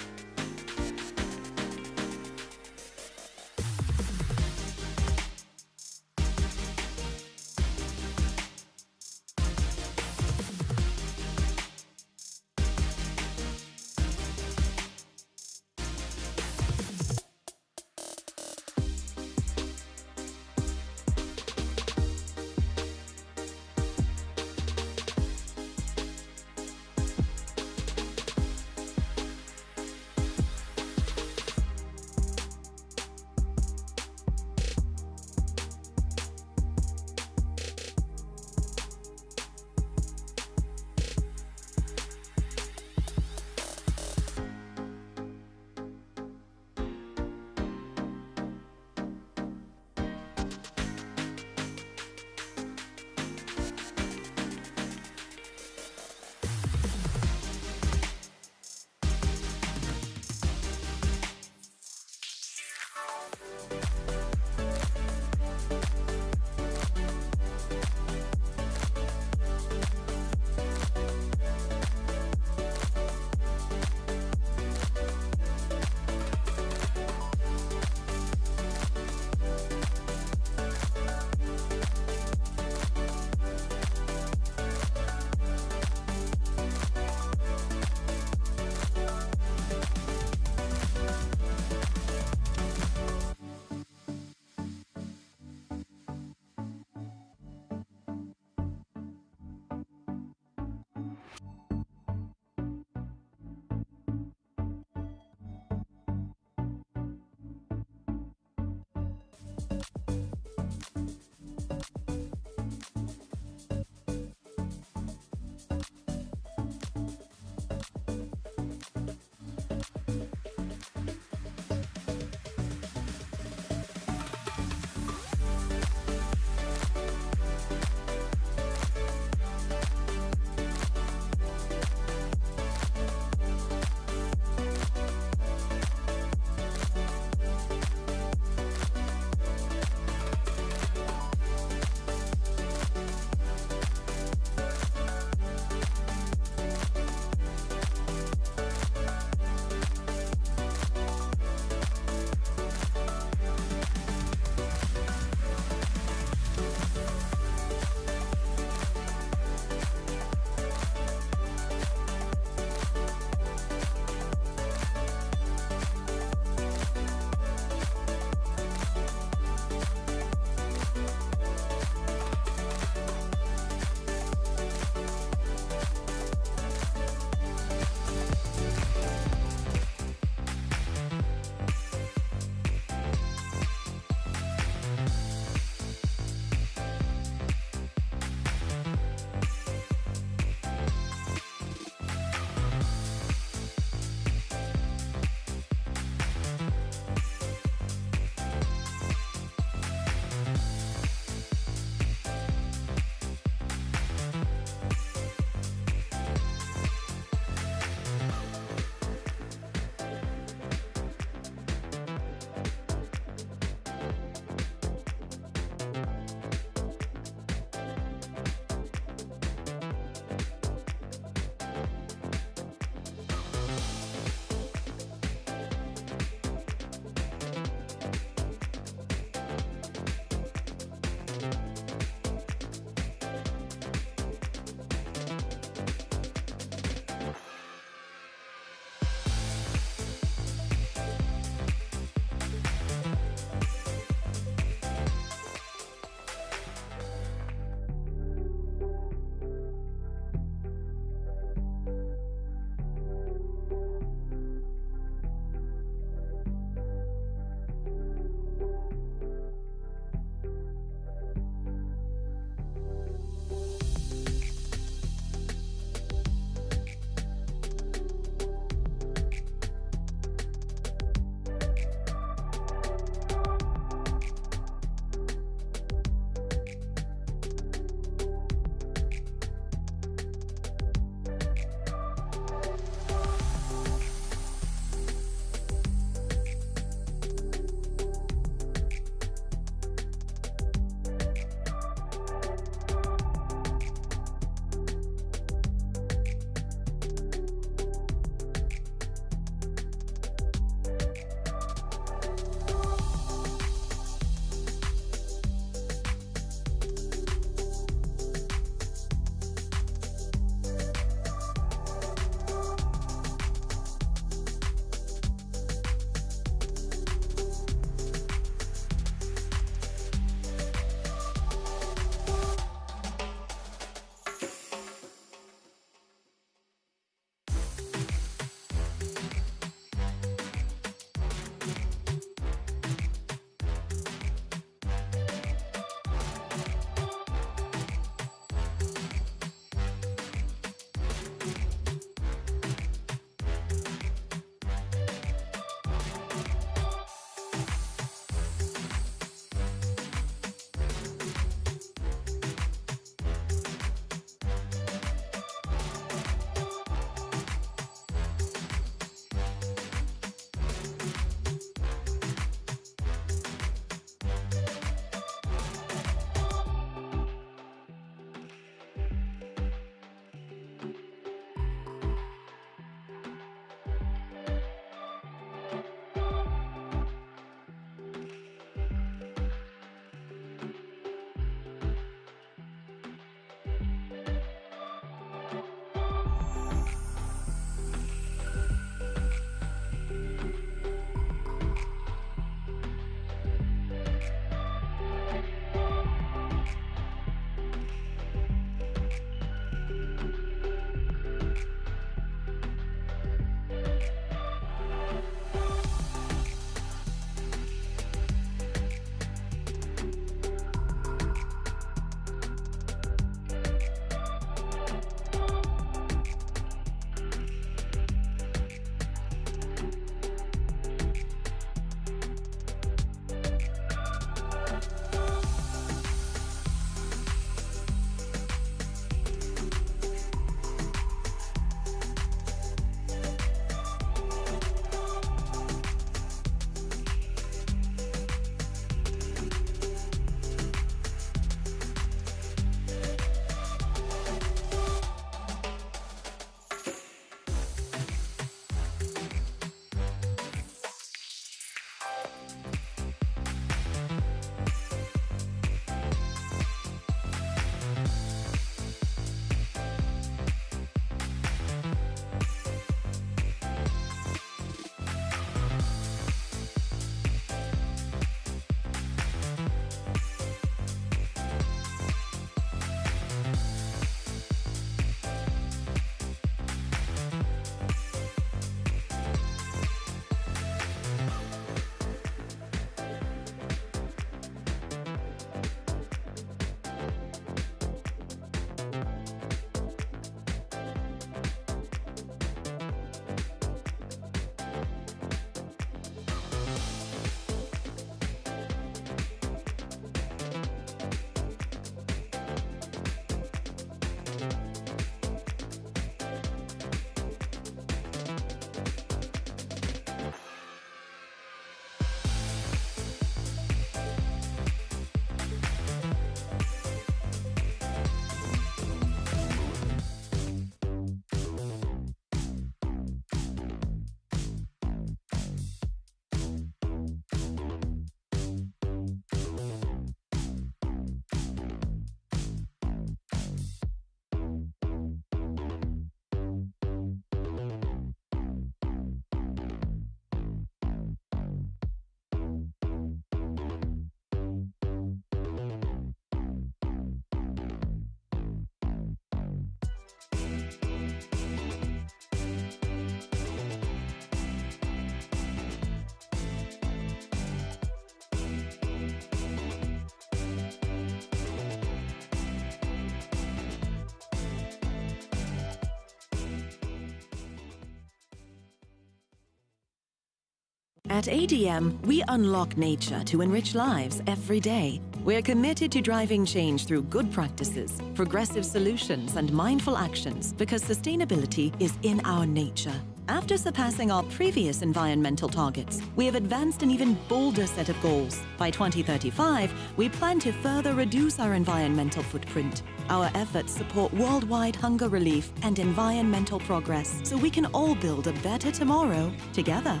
At ADM, we unlock nature to enrich lives every day. We're committed to driving change through good practices, progressive solutions, and mindful actions because sustainability is in our nature. After surpassing our previous environmental targets, we have advanced an even bolder set of goals. By 2035, we plan to further reduce our environmental footprint. Our efforts support worldwide hunger relief and environmental progress so we can all build a better tomorrow together.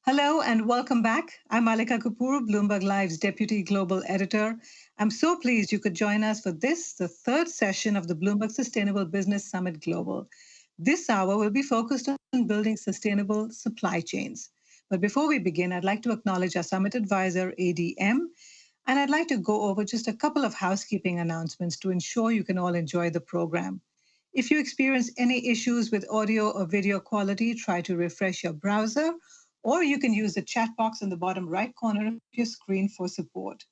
Hello and welcome back. I'm Malika Kapoor, Bloomberg Live's Deputy Global Editor. I'm so pleased you could join us for this, the third session of the Bloomberg Sustainable Business Summit Global. This hour will be focused on building sustainable supply chains. But before we begin, I'd like to acknowledge our summit advisor, ADM, and I'd like to go over just a couple of housekeeping announcements to ensure you can all enjoy the program. If you experience any issues with audio or video quality, try to refresh your browser, or you can use the chat box in the bottom right corner of your screen for support.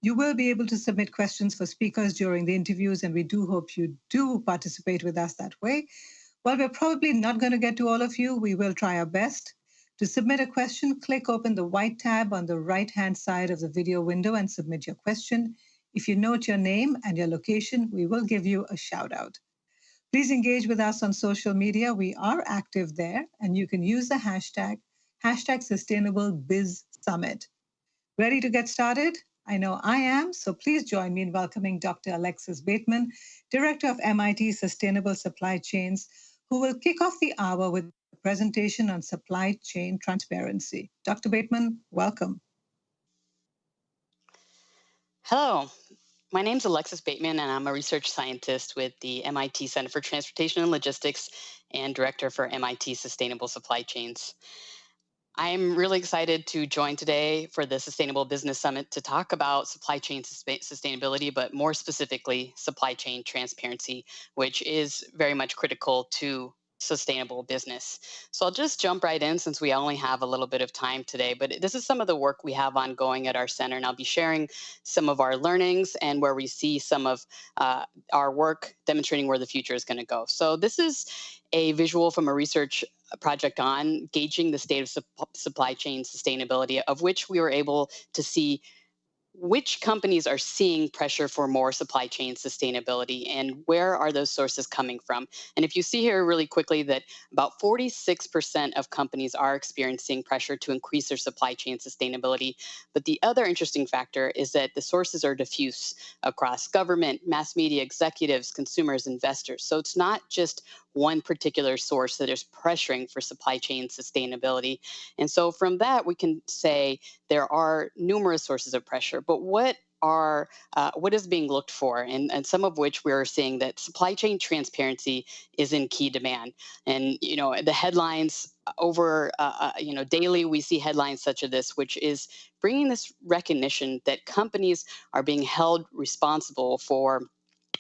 You will be able to submit questions for speakers during the interviews, and we do hope you do participate with us that way. While we're probably not going to get to all of you, we will try our best. To submit a question, click open the white tab on the right-hand side of the video window and submit your question. If you note your name and your location, we will give you a shout out. Please engage with us on social media. We are active there, and you can use the hashtag #SustainableBizSummit. Ready to get started? I know I am, so please join me in welcoming Dr. Alexis Bateman, Director of MIT Sustainable Supply Chains, who will kick off the hour with a presentation on supply chain transparency. Dr. Bateman, welcome. Hello, my name's Alexis Bateman, and I'm a research scientist with the MIT Center for Transportation and Logistics and Director for MIT Sustainable Supply Chains. I'm really excited to join today for the Sustainable Business Summit to talk about supply chain sustainability, but more specifically, supply chain transparency, which is very much critical to sustainable business. So I'll just jump right in since we only have a little bit of time today, but this is some of the work we have ongoing at our center, and I'll be sharing some of our learnings and where we see some of our work demonstrating where the future is going to go. So this is a visual from a research project on gauging the state of supply chain sustainability, of which we were able to see which companies are seeing pressure for more supply chain sustainability and where are those sources coming from. And if you see here really quickly that about 46% of companies are experiencing pressure to increase their supply chain sustainability. But the other interesting factor is that the sources are diffuse across government, mass media, executives, consumers, investors. So it's not just one particular source that is pressuring for supply chain sustainability. And so from that, we can say there are numerous sources of pressure, but what is being looked for, and some of which we're seeing that supply chain transparency is in key demand. And the headlines over daily, we see headlines such as this, which is bringing this recognition that companies are being held responsible for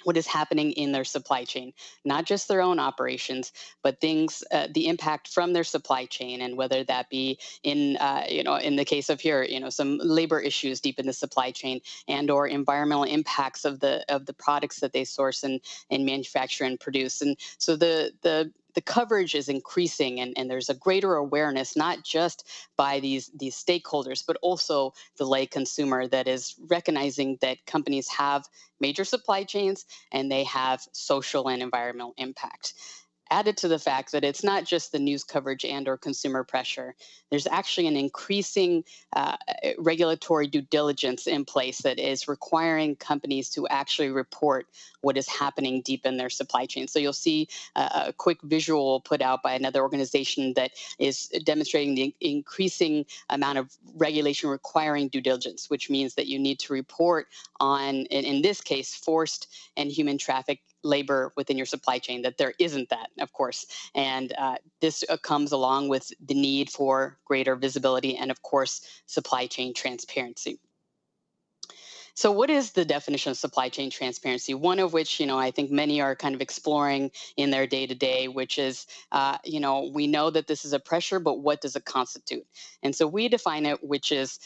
what is happening in their supply chain, not just their own operations, but things, the impact from their supply chain, and whether that be in the case of here, some labor issues deep in the supply chain, and/or environmental impacts of the products that they source and manufacture and produce. And so the coverage is increasing, and there's a greater awareness, not just by these stakeholders, but also the lay consumer that is recognizing that companies have major supply chains and they have social and environmental impact. Added to the fact that it's not just the news coverage and/or consumer pressure. There's actually an increasing regulatory due diligence in place that is requiring companies to actually report what is happening deep in their supply chain. So you'll see a quick visual put out by another organization that is demonstrating the increasing amount of regulation requiring due diligence, which means that you need to report on, in this case, forced and human traffic labor within your supply chain, that there isn't that, of course. And this comes along with the need for greater visibility and, of course, supply chain transparency. So what is the definition of supply chain transparency? One of which, I think many are kind of exploring in their day-to-day, which is, we know that this is a pressure, but what does it constitute? And so we define it, which is,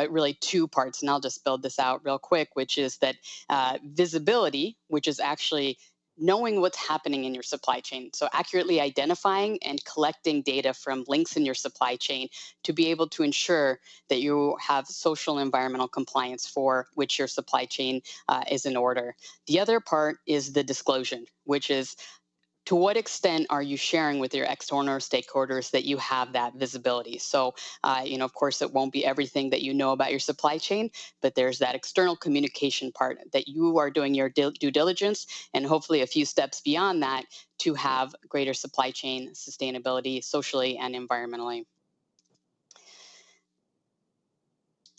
really two parts. And I'll just build this out real quick, which is that visibility, which is actually knowing what's happening in your supply chain. So accurately identifying and collecting data from links in your supply chain to be able to ensure that you have social and environmental compliance for which your supply chain is in order. The other part is the disclosure, which is to what extent are you sharing with your external stakeholders that you have that visibility? So, of course, it won't be everything that you know about your supply chain, but there's that external communication part that you are doing your due diligence and hopefully a few steps beyond that to have greater supply chain sustainability socially and environmentally.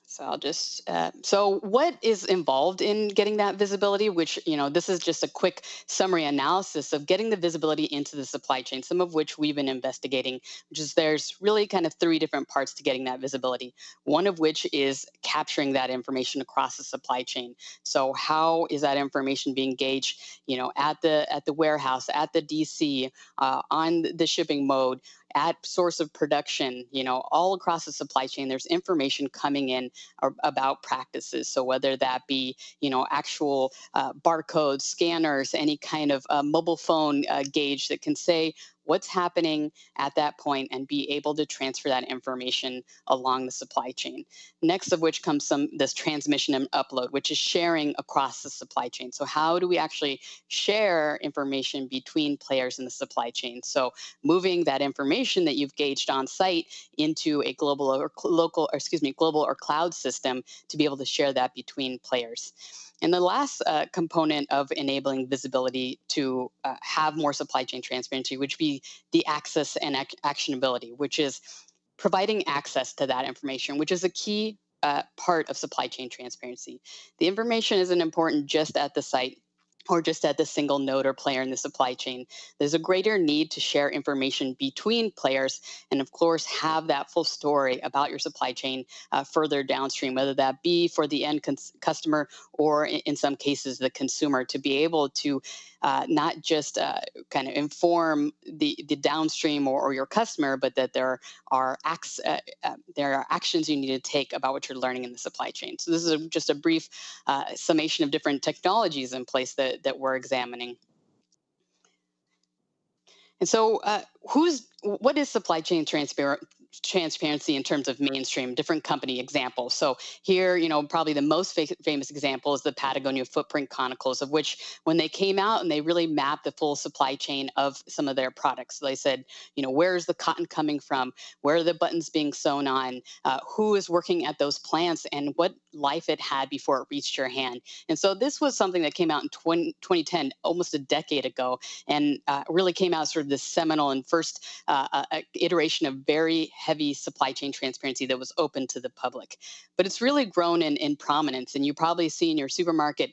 So I'll just, so what is involved in getting that visibility, which, this is just a quick summary analysis of getting the visibility into the supply chain, some of which we've been investigating, which is there's really kind of 3 different parts to getting that visibility. One of which is capturing that information across the supply chain. So how is that information being gauged, at the warehouse, at the DC, on the shipping mode, at source of production, all across the supply chain, there's information coming in about practices. So whether that be, actual barcodes, scanners, any kind of mobile phone gauge that can say what's happening at that point and be able to transfer that information along the supply chain. Next of which comes this transmission and upload, which is sharing across the supply chain. So how do we actually share information between players in the supply chain? So moving that information that you've gauged on site into a global or global or cloud system to be able to share that between players. And the last component of enabling visibility to have more supply chain transparency would be the access and actionability, which is providing access to that information, which is a key part of supply chain transparency. The information isn't important just at the site or just at the single node or player in the supply chain. There's a greater need to share information between players and, of course, have that full story about your supply chain further downstream, whether that be for the end customer or in some cases the consumer, to be able to not just kind of inform the downstream or your customer, but that there are actions you need to take about what you're learning in the supply chain. So this is just a brief summation of different technologies in place that we're examining. And so what is supply chain transparency in terms of mainstream, different company examples? So here, probably the most famous example is the Patagonia footprint chronicles, of which when they came out and they really mapped the full supply chain of some of their products. So they said, where is the cotton coming from? Where are the buttons being sewn on? Who is working at those plants and what life it had before it reached your hand? And so this was something that came out in 2010, almost a decade ago, and really came out sort of this seminal and first iteration of very heavy supply chain transparency that was open to the public. But it's really grown in prominence, and you probably see in your supermarket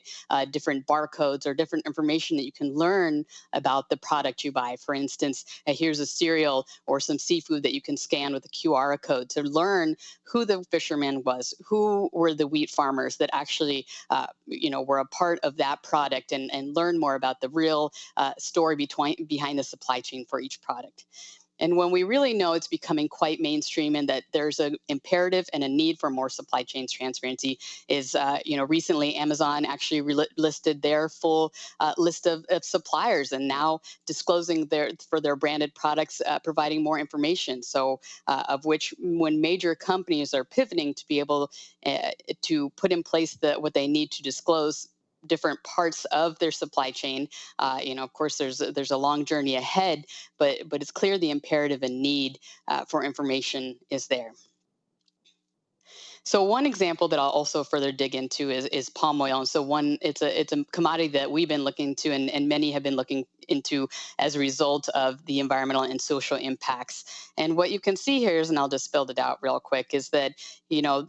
different barcodes or different information that you can learn about the product you buy. For instance, here's a cereal or some seafood that you can scan with a QR code to learn who the fisherman was, who were the wheat farmers that actually were a part of that product, and learn more about the real story behind the supply chain for each product. And when we really know it's becoming quite mainstream and that there's an imperative and a need for more supply chain transparency is, recently Amazon actually listed their full list of suppliers and now disclosing for their branded products, providing more information. So of which when major companies are pivoting to be able to put in place what they need to disclose different parts of their supply chain. Of course, there's a long journey ahead, but it's clear the imperative and need for information is there. So one example that I'll also further dig into is palm oil. And so it's a commodity that we've been looking to, and many have been looking into as a result of the environmental and social impacts. And what you can see here is, and I'll just spell it out real quick, is that,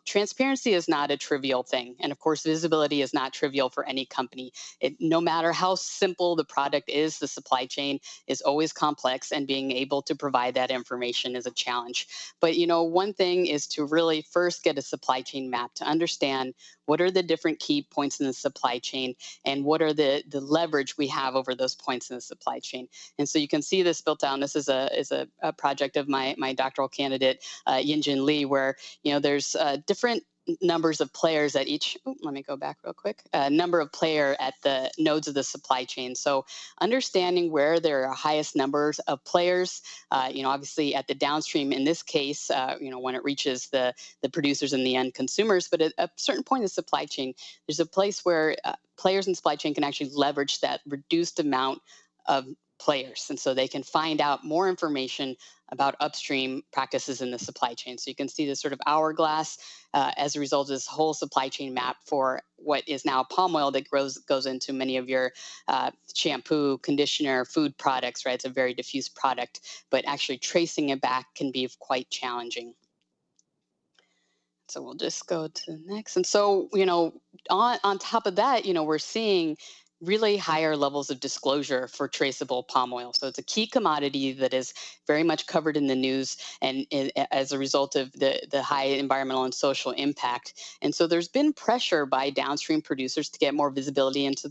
transparency is not a trivial thing. And of course, visibility is not trivial for any company. No matter how simple the product is, the supply chain is always complex, and being able to provide that information is a challenge. But, one thing is to really first get a supply chain map to understand what are the different key points in the supply chain and what are the leverage we have over those points in the supply chain. And so you can see this built down. This is a project of my doctoral candidate, Yinjin Lee, where there's different numbers of players at each, let me go back real quick, number of player at the nodes of the supply chain. So understanding where there are highest numbers of players, obviously at the downstream in this case, when it reaches the producers and the end consumers, but at a certain point in the supply chain, there's a place where players in the supply chain can actually leverage that reduced amount of players. And so they can find out more information about upstream practices in the supply chain. So you can see this sort of hourglass as a result of this whole supply chain map for what is now palm oil that goes into many of your shampoo, conditioner, food products, right? It's a very diffuse product, but actually tracing it back can be quite challenging. So we'll just go to the next. And so, on top of that, we're seeing really higher levels of disclosure for traceable palm oil. So it's a key commodity that is very much covered in the news and as a result of the high environmental and social impact. And so there's been pressure by downstream producers to get more visibility into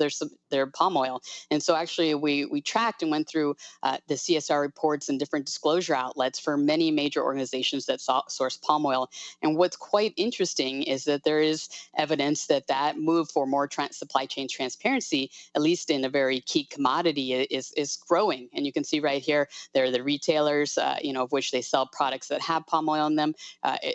their palm oil. And so actually we tracked and went through the CSR reports and different disclosure outlets for many major organizations that source palm oil. And what's quite interesting is that there is evidence that move for more supply chain transparency, at least in a very key commodity, is growing. And you can see right here, there are the retailers, of which they sell products that have palm oil in them.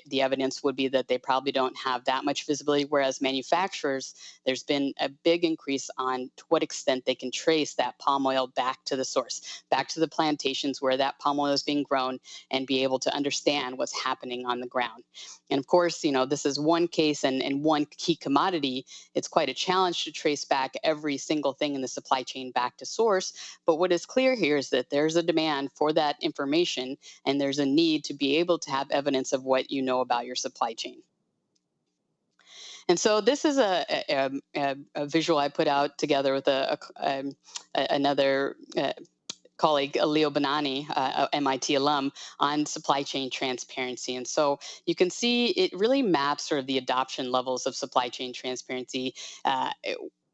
The evidence would be that they probably don't have that much visibility, whereas manufacturers, there's been a big increase on to what extent they can trace that palm oil back to the source, back to the plantations where that palm oil is being grown, and be able to understand what's happening on the ground. And of course, this is one case and one key commodity. It's quite a challenge to trace back every single thing in the supply chain back to source. But what is clear here is that there's a demand for that information, and there's a need to be able to have evidence of what you know about your supply chain. And so this is a visual I put out together with another colleague, Leo Bonanni, MIT alum, on supply chain transparency. And so you can see it really maps sort of the adoption levels of supply chain transparency,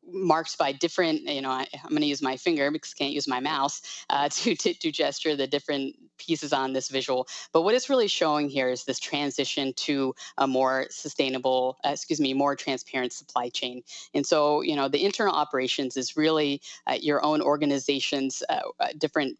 marked by different, I'm going to use my finger because I can't use my mouse to gesture the different pieces on this visual. But what it's really showing here is this transition to a more sustainable, more transparent supply chain. And so, the internal operations is really your own organization's different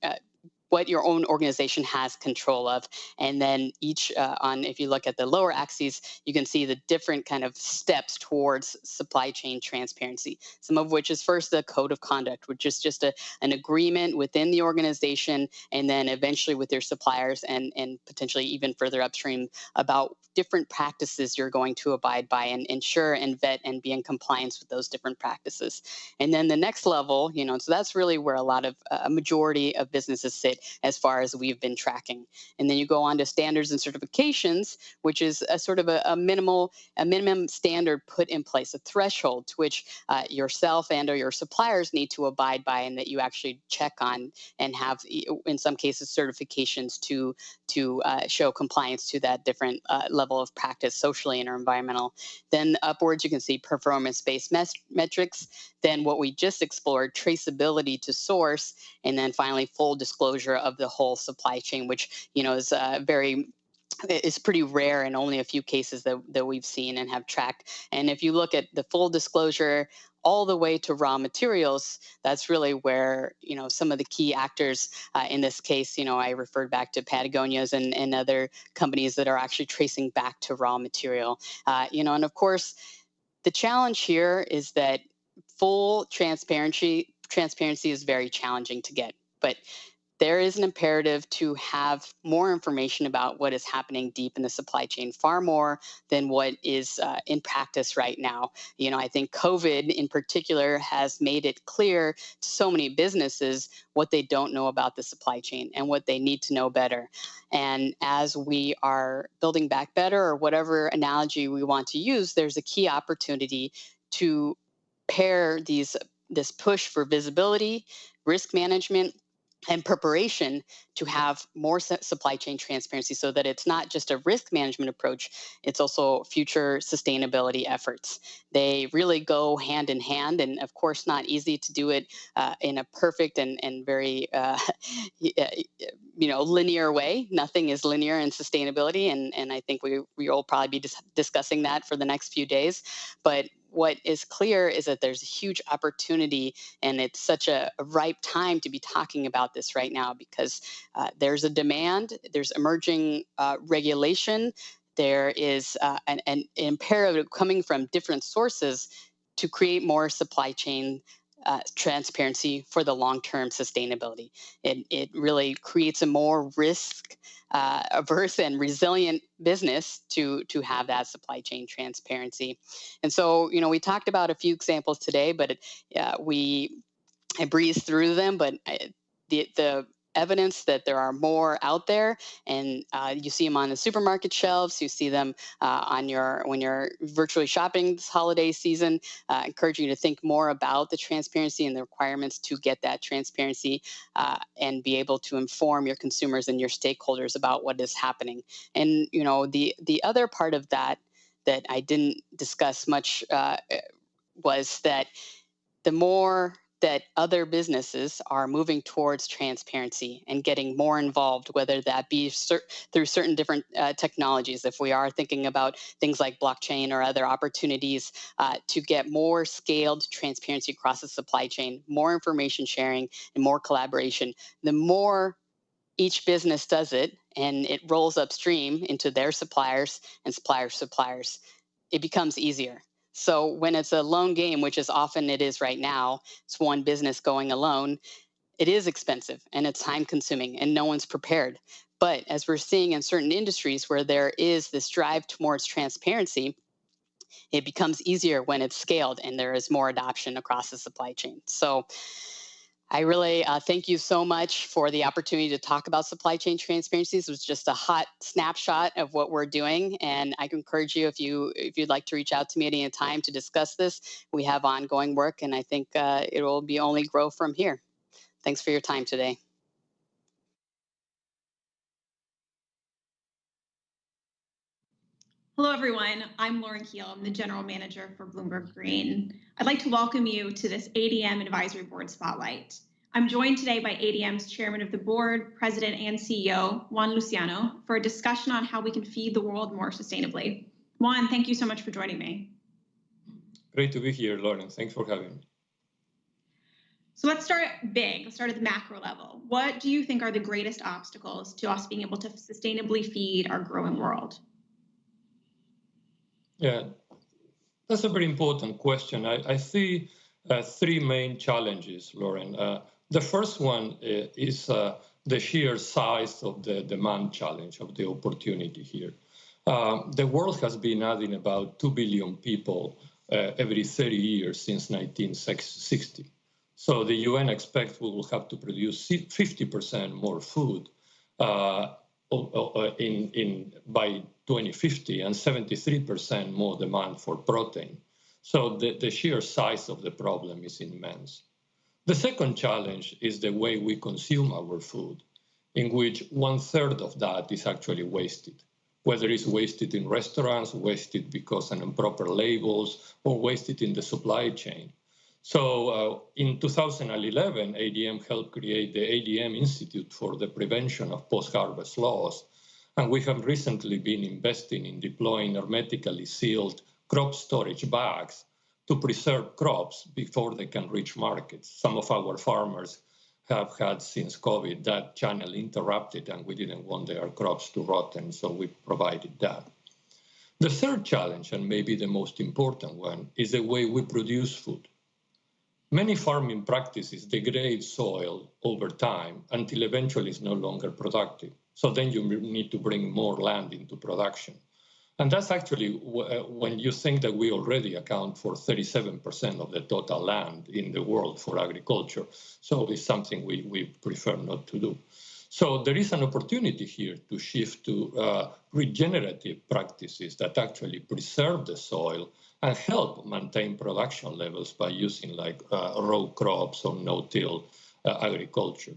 what your own organization has control of. And then if you look at the lower axes, you can see the different kind of steps towards supply chain transparency, some of which is first the code of conduct, which is just an agreement within the organization, and then eventually with your suppliers and potentially even further upstream about different practices you're going to abide by and ensure and vet and be in compliance with those different practices. And then the next level, so that's really where a majority of businesses sit as far as we've been tracking. And then you go on to standards and certifications, which is a sort of a minimum standard put in place, a threshold to which yourself and or your suppliers need to abide by, and that you actually check on and have, in some cases, certifications to show compliance to that different level of practice, socially and or environmental. Then upwards, you can see performance-based metrics. Then what we just explored, traceability to source, and then finally full disclosure of the whole supply chain, which is pretty rare in only a few cases that we've seen and have tracked. And if you look at the full disclosure all the way to raw materials, that's really where, some of the key actors in this case, I referred back to Patagonia's and other companies that are actually tracing back to raw material. And of course, the challenge here is that full transparency is very challenging to get, but there is an imperative to have more information about what is happening deep in the supply chain, far more than what is in practice right now. I think COVID in particular has made it clear to so many businesses what they don't know about the supply chain and what they need to know better. And as we are building back better, or whatever analogy we want to use, there's a key opportunity to pair this push for visibility, risk management, and preparation to have more supply chain transparency so that it's not just a risk management approach, it's also future sustainability efforts. They really go hand in hand, and of course, not easy to do it in a perfect and very linear way. Nothing is linear in sustainability, and I think we will probably be discussing that for the next few days. But what is clear is that there's a huge opportunity, and it's such a ripe time to be talking about this right now, because there's a demand, there's emerging regulation, there is an imperative coming from different sources to create more supply chain transparency for the long-term sustainability. It really creates a more risk averse and resilient business to have that supply chain transparency. And so, we talked about a few examples today, but I breezed through them, but the evidence that there are more out there, and you see them on the supermarket shelves, you see them when you're virtually shopping this holiday season. Encourage you to think more about the transparency and the requirements to get that transparency and be able to inform your consumers and your stakeholders about what is happening. And the other part of that I didn't discuss much was that the more that other businesses are moving towards transparency and getting more involved, whether that be through certain different technologies, if we are thinking about things like blockchain or other opportunities to get more scaled transparency across the supply chain, more information sharing, and more collaboration, the more each business does it and it rolls upstream into their suppliers and suppliers, it becomes easier. So when it's a lone game, which is often it is right now, it's one business going alone, it is expensive and it's time consuming and no one's prepared. But as we're seeing in certain industries where there is this drive towards transparency, it becomes easier when it's scaled and there is more adoption across the supply chain. So I really thank you so much for the opportunity to talk about supply chain transparency. This was just a hot snapshot of what we're doing, and I can encourage you if you'd like to reach out to me at any time to discuss this. We have ongoing work, and I think it will be only grow from here. Thanks for your time today. Hello, everyone. I'm Lauren Keel. I'm the General Manager for Bloomberg Green. I'd like to welcome you to this ADM Advisory Board Spotlight. I'm joined today by ADM's Chairman of the Board, President and CEO, Juan Luciano, for a discussion on how we can feed the world more sustainably. Juan, thank you so much for joining me. Great to be here, Lauren. Thanks for having me. So let's start big. Let's start at the macro level. What do you think are the greatest obstacles to us being able to sustainably feed our growing world? Yeah, that's a very important question. I see three main challenges, Lauren. The first one is the sheer size of the demand challenge, of the opportunity here. The world has been adding about 2 billion people every 30 years since 1960. So the UN expects we will have to produce 50% more food by 2050 and 73% more demand for protein. So the sheer size of the problem is immense. The second challenge is the way we consume our food, in which 1/3 of that is actually wasted, whether it's wasted in restaurants, wasted because of improper labels, or wasted in the supply chain. So in 2011, ADM helped create the ADM Institute for the Prevention of Post-Harvest Loss. And we have recently been investing in deploying hermetically sealed crop storage bags to preserve crops before they can reach markets. Some of our farmers have had since COVID that channel interrupted, and we didn't want their crops to rot, and so we provided that. The third challenge, and maybe the most important one, is the way we produce food. Many farming practices degrade soil over time until eventually it's no longer productive. So then you need to bring more land into production. And that's actually when you think that we already account for 37% of the total land in the world for agriculture. So it's something we prefer not to do. So there is an opportunity here to shift to regenerative practices that actually preserve the soil and help maintain production levels by using like row crops or no-till agriculture.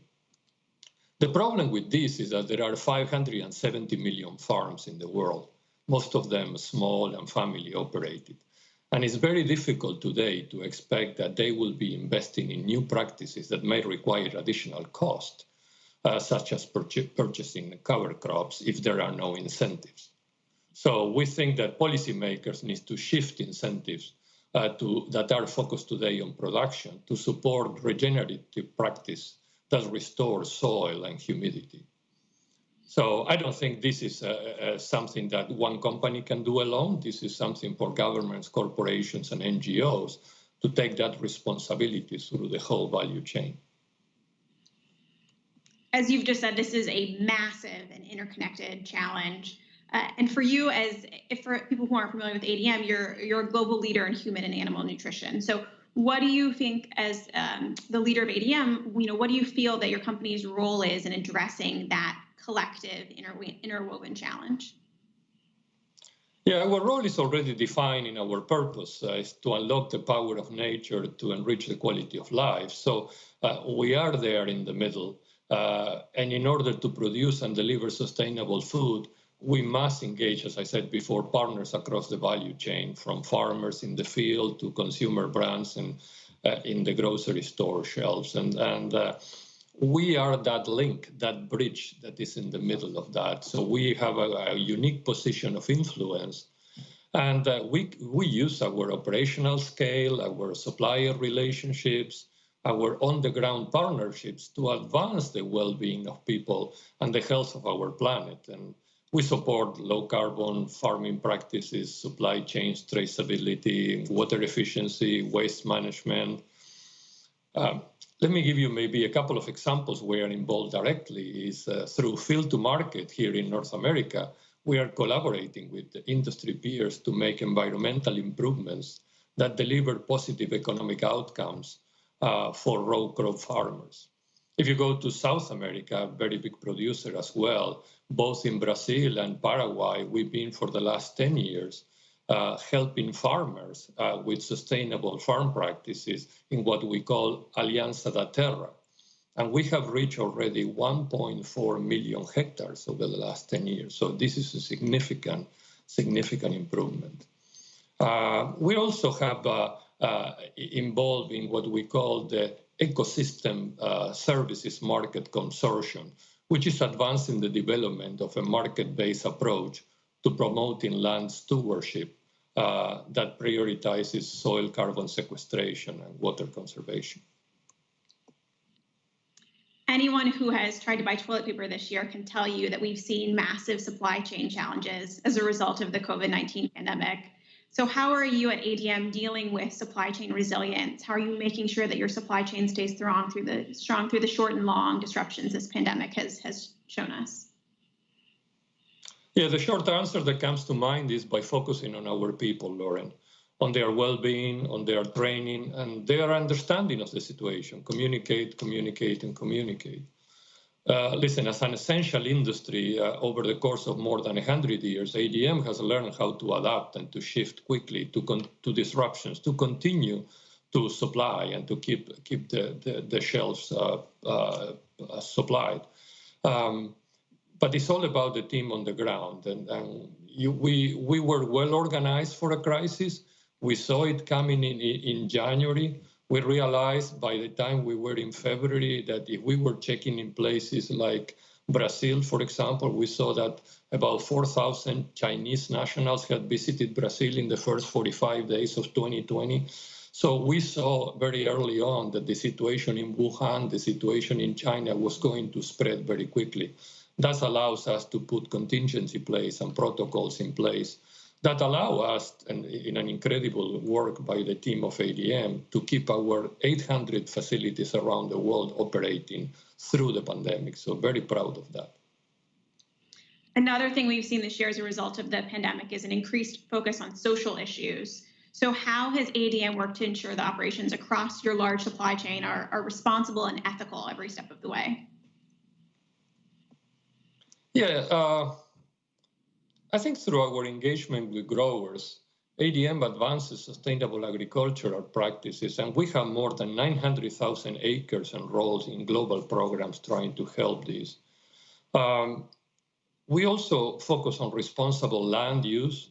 The problem with this is that there are 570 million farms in the world, most of them small and family operated. And it's very difficult today to expect that they will be investing in new practices that may require additional cost, such as purchasing cover crops if there are no incentives. So we think that policymakers need to shift incentives that are focused today on production to support regenerative practice that restores soil and humidity. So I don't think this is something that one company can do alone. This is something for governments, corporations, and NGOs to take that responsibility through the whole value chain. As you've just said, this is a massive and interconnected challenge. And for you, for people who aren't familiar with ADM, you're a global leader in human and animal nutrition. So what do you think, as the leader of ADM, what do you feel that your company's role is in addressing that collective interwoven challenge? Yeah, our role is already defined in our purpose, is to unlock the power of nature to enrich the quality of life. So we are there in the middle. And in order to produce and deliver sustainable food, we must engage, as I said before, partners across the value chain, from farmers in the field to consumer brands and in the grocery store shelves. And we are that link, that bridge that is in the middle of that. So we have a unique position of influence. And we use our operational scale, our supplier relationships, our on-the-ground partnerships to advance the well-being of people and the health of our planet. And we support low-carbon farming practices, supply chains, traceability, water efficiency, waste management. Let me give you maybe a couple of examples where I'm involved directly. Is through Field to Market here in North America, we are collaborating with the industry peers to make environmental improvements that deliver positive economic outcomes for row crop farmers. If you go to South America, a very big producer as well, both in Brazil and Paraguay, we've been for the last 10 years helping farmers with sustainable farm practices in what we call Alianza da Terra. And we have reached already 1.4 million hectares over the last 10 years. So this is a significant improvement. We also have involved in what we call the Ecosystem Services Market Consortium, which is advancing the development of a market-based approach to promoting land stewardship that prioritizes soil carbon sequestration and water conservation. Anyone who has tried to buy toilet paper this year can tell you that we've seen massive supply chain challenges as a result of the COVID-19 pandemic. So how are you at ADM dealing with supply chain resilience? How are you making sure that your supply chain stays strong through the short and long disruptions this pandemic has shown us? Yeah, the short answer that comes to mind is by focusing on our people, Lauren, on their well-being, on their training, and their understanding of the situation. Communicate, communicate, and communicate. Listen, as an essential industry, over the course of more than 100 years, ADM has learned how to adapt and to shift quickly to disruptions, to continue to supply and to keep the shelves supplied. But it's all about the team on the ground. And we were well organized for a crisis. We saw it coming in January. We realized by the time we were in February that if we were checking in places like Brazil, for example, we saw that about 4,000 Chinese nationals had visited Brazil in the first 45 days of 2020. So we saw very early on that the situation in Wuhan, the situation in China was going to spread very quickly. That allows us to put contingency plans and protocols in place that allow us, and in an incredible work by the team of ADM, to keep our 800 facilities around the world operating through the pandemic. So very proud of that. Another thing we've seen this year as a result of the pandemic is an increased focus on social issues. So how has ADM worked to ensure the operations across your large supply chain are responsible and ethical every step of the way? Yeah, I think through our engagement with growers, ADM advances sustainable agricultural practices, and we have more than 900,000 acres enrolled in global programs trying to help this. We also focus on responsible land use,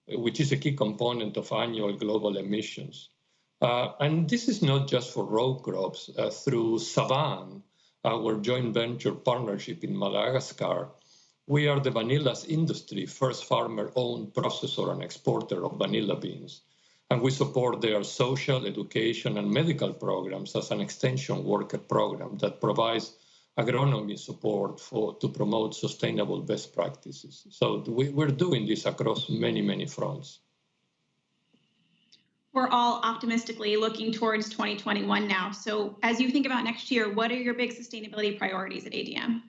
which is a key component of annual global emissions. And this is not just for row crops. Through Savan, our joint venture partnership in Madagascar, we are the vanilla's industry first farmer-owned processor and exporter of vanilla beans. And we support their social, education, and medical programs as an extension worker program that provides agronomy support to promote sustainable best practices. So we're doing this across many, many fronts. We're all optimistically looking towards 2021 now. So as you think about next year, what are your big sustainability priorities at ADM?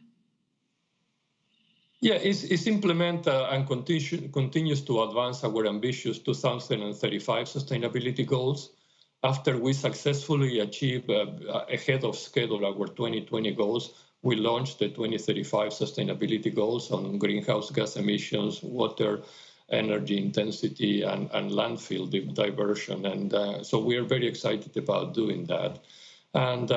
Yeah, it's implement and continues to advance our ambitious 2035 sustainability goals. After we successfully achieve ahead of schedule our 2020 goals, we launched the 2035 sustainability goals on greenhouse gas emissions, water, energy intensity, and landfill diversion. And so we are very excited about doing that. And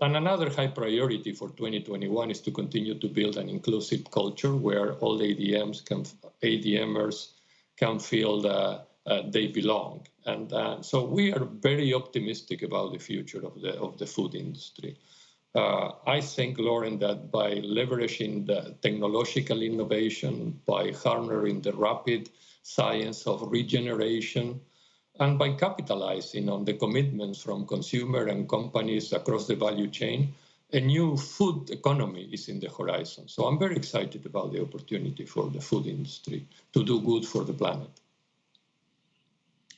another high priority for 2021 is to continue to build an inclusive culture where all ADMers can feel they belong. And so we are very optimistic about the future of the food industry. I think, Lauren, that by leveraging the technological innovation, by harnessing the rapid science of regeneration, and by capitalizing on the commitments from consumers and companies across the value chain, a new food economy is in the horizon. So I'm very excited about the opportunity for the food industry to do good for the planet.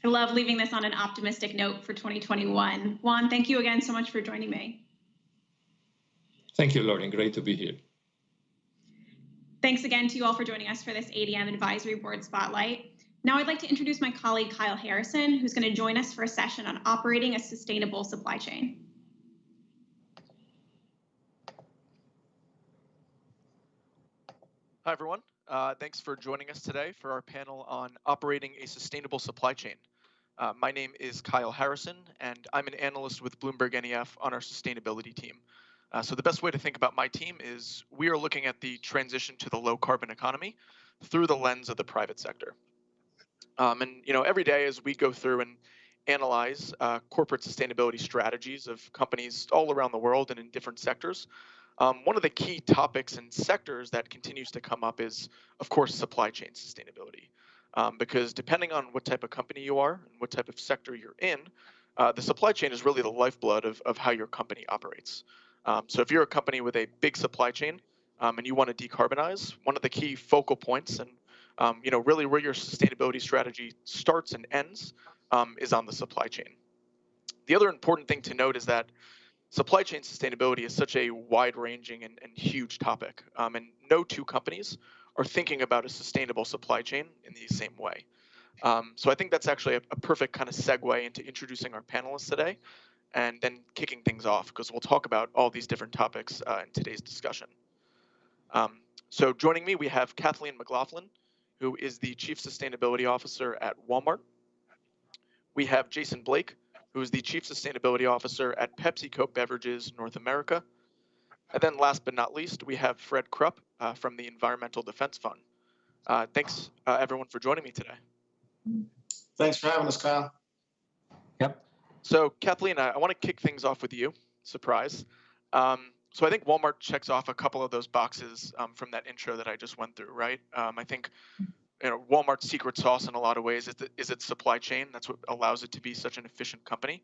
I love leaving this on an optimistic note for 2021. Juan, thank you again so much for joining me. Thank you, Lauren. Great to be here. Thanks again to you all for joining us for this ADM Advisory Board Spotlight. Now I'd like to introduce my colleague, Kyle Harrison, who's going to join us for a session on operating a sustainable supply chain. Hi, everyone. Thanks for joining us today for our panel on operating a sustainable supply chain. My name is Kyle Harrison, and I'm an analyst with Bloomberg NEF on our sustainability team. So the best way to think about my team is we are looking at the transition to the low carbon economy through the lens of the private sector. And every day as we go through and analyze corporate sustainability strategies of companies all around the world and in different sectors, one of the key topics and sectors that continues to come up is, of course, supply chain sustainability. Because depending on what type of company you are and what type of sector you're in, the supply chain is really the lifeblood of how your company operates. So if you're a company with a big supply chain and you want to decarbonize, one of the key focal points and really where your sustainability strategy starts and ends is on the supply chain. The other important thing to note is that supply chain sustainability is such a wide-ranging and huge topic, and no two companies are thinking about a sustainable supply chain in the same way. So I think that's actually a perfect kind of segue into introducing our panelists today and then kicking things off, because we'll talk about all these different topics in today's discussion. So joining me, we have Kathleen McLaughlin, who is the Chief Sustainability Officer at Walmart. We have Jason Blake, who is the Chief Sustainability Officer at PepsiCo Beverages North America. And then last but not least, we have Fred Krupp from the Environmental Defense Fund. Thanks, everyone, for joining me today. Thanks for having us, Kyle. Yep. So Kathleen, I want to kick things off with you. Surprise. So I think Walmart checks off a couple of those boxes from that intro that I just went through, right? I think Walmart's secret sauce in a lot of ways is its supply chain. That's what allows it to be such an efficient company.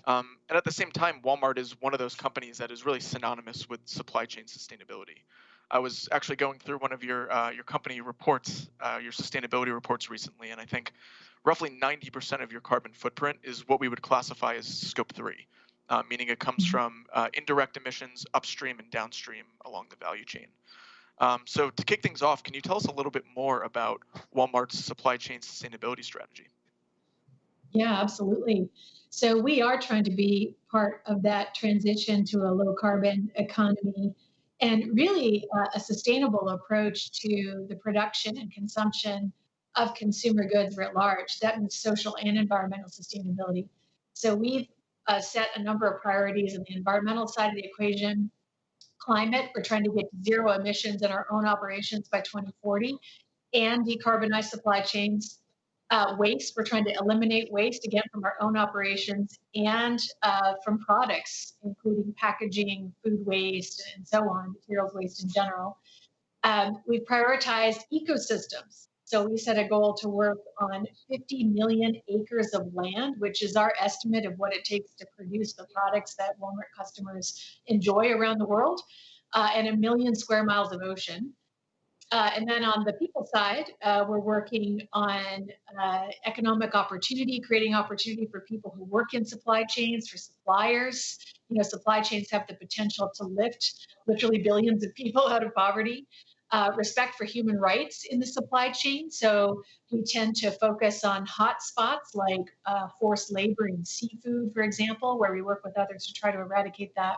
And at the same time, Walmart is one of those companies that is really synonymous with supply chain sustainability. I was actually going through one of your company reports, your sustainability reports recently, and I think roughly 90% of your carbon footprint is what we would classify as Scope 3, meaning it comes from indirect emissions upstream and downstream along the value chain. So to kick things off, can you tell us a little bit more about Walmart's supply chain sustainability strategy? Yeah, absolutely. So we are trying to be part of that transition to a low carbon economy and really a sustainable approach to the production and consumption of consumer goods writ large. That means social and environmental sustainability. So we've set a number of priorities on the environmental side of the equation. Climate, we're trying to get to zero emissions in our own operations by 2040 and decarbonize supply chains. Waste, we're trying to eliminate waste, again, from our own operations and from products, including packaging, food waste, and so on, materials waste in general. We've prioritized ecosystems. So we set a goal to work on 50 million acres of land, which is our estimate of what it takes to produce the products that Walmart customers enjoy around the world, and 1 million square miles of ocean. And then on the people side, we're working on economic opportunity, creating opportunity for people who work in supply chains, for suppliers. You know, supply chains have the potential to lift literally billions of people out of poverty. Respect for human rights in the supply chain. So we tend to focus on hot spots like forced labor in seafood, for example, where we work with others to try to eradicate that.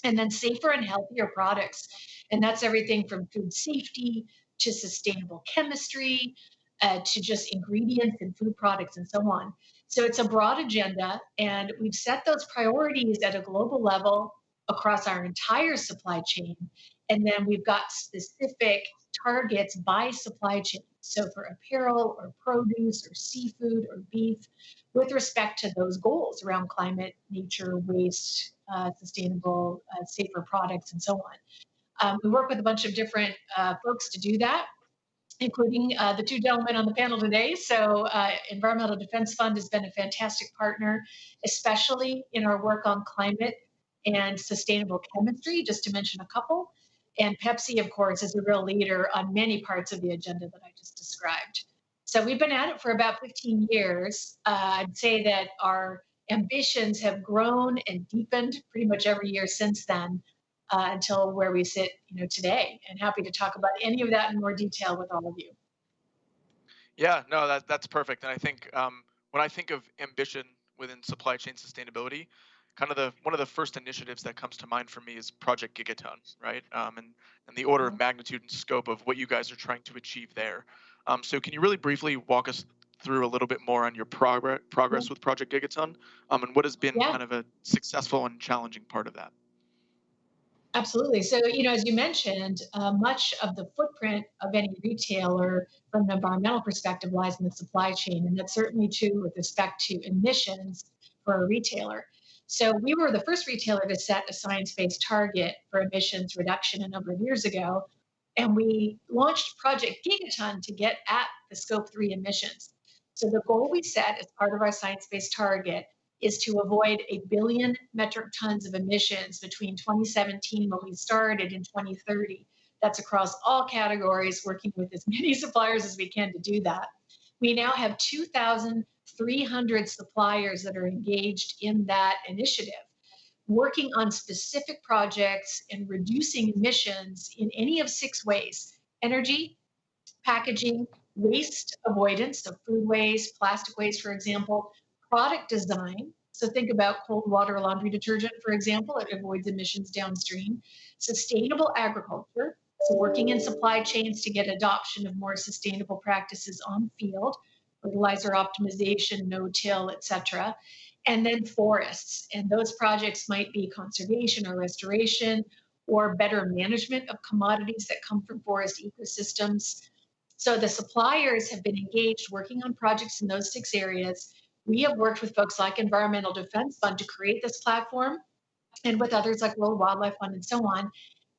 And then safer and healthier products. And that's everything from food safety to sustainable chemistry, to just ingredients in food products and so on. So it's a broad agenda, and we've set those priorities at a global level across our entire supply chain. And then we've got specific targets by supply chain. So for apparel or produce or seafood or beef, with respect to those goals around climate, nature, waste, sustainable, safer products, and so on. We work with a bunch of different folks to do that, including the two gentlemen on the panel today. So Environmental Defense Fund has been a fantastic partner, especially in our work on climate and sustainable chemistry, just to mention a couple. And Pepsi, of course, is a real leader on many parts of the agenda that I just described. So we've been at it for about 15 years. I'd say that our ambitions have grown and deepened pretty much every year since then, until where we sit, today. And happy to talk about any of that in more detail with all of you. Yeah, no, that's perfect. And I think when I think of ambition within supply chain sustainability, kind of one of the first initiatives that comes to mind for me is Project Gigaton, right? And the order of magnitude and scope of what you guys are trying to achieve there. So can you really briefly walk us through a little bit more on your progress with Project Gigaton, and what has been kind of a successful and challenging part of that? Absolutely. So, as you mentioned, much of the footprint of any retailer from an environmental perspective lies in the supply chain. And that's certainly true with respect to emissions for a retailer. So we were the first retailer to set a science-based target for emissions reduction a number of years ago. And we launched Project Gigaton to get at the Scope 3 emissions. So the goal we set as part of our science-based target is to avoid 1 billion metric tons of emissions between 2017, when we started, and 2030. That's across all categories, working with as many suppliers as we can to do that. We now have 2,300 suppliers that are engaged in that initiative, working on specific projects and reducing emissions in any of 6 ways: energy, packaging, waste avoidance, so food waste, plastic waste, for example, product design. So think about cold water laundry detergent, for example, it avoids emissions downstream. Sustainable agriculture, so working in supply chains to get adoption of more sustainable practices on field, fertilizer optimization, no-till, et cetera. And then forests, and those projects might be conservation or restoration, or better management of commodities that come from forest ecosystems. So the suppliers have been engaged working on projects in those 6 areas. We have worked with folks like Environmental Defense Fund to create this platform, and with others like World Wildlife Fund and so on.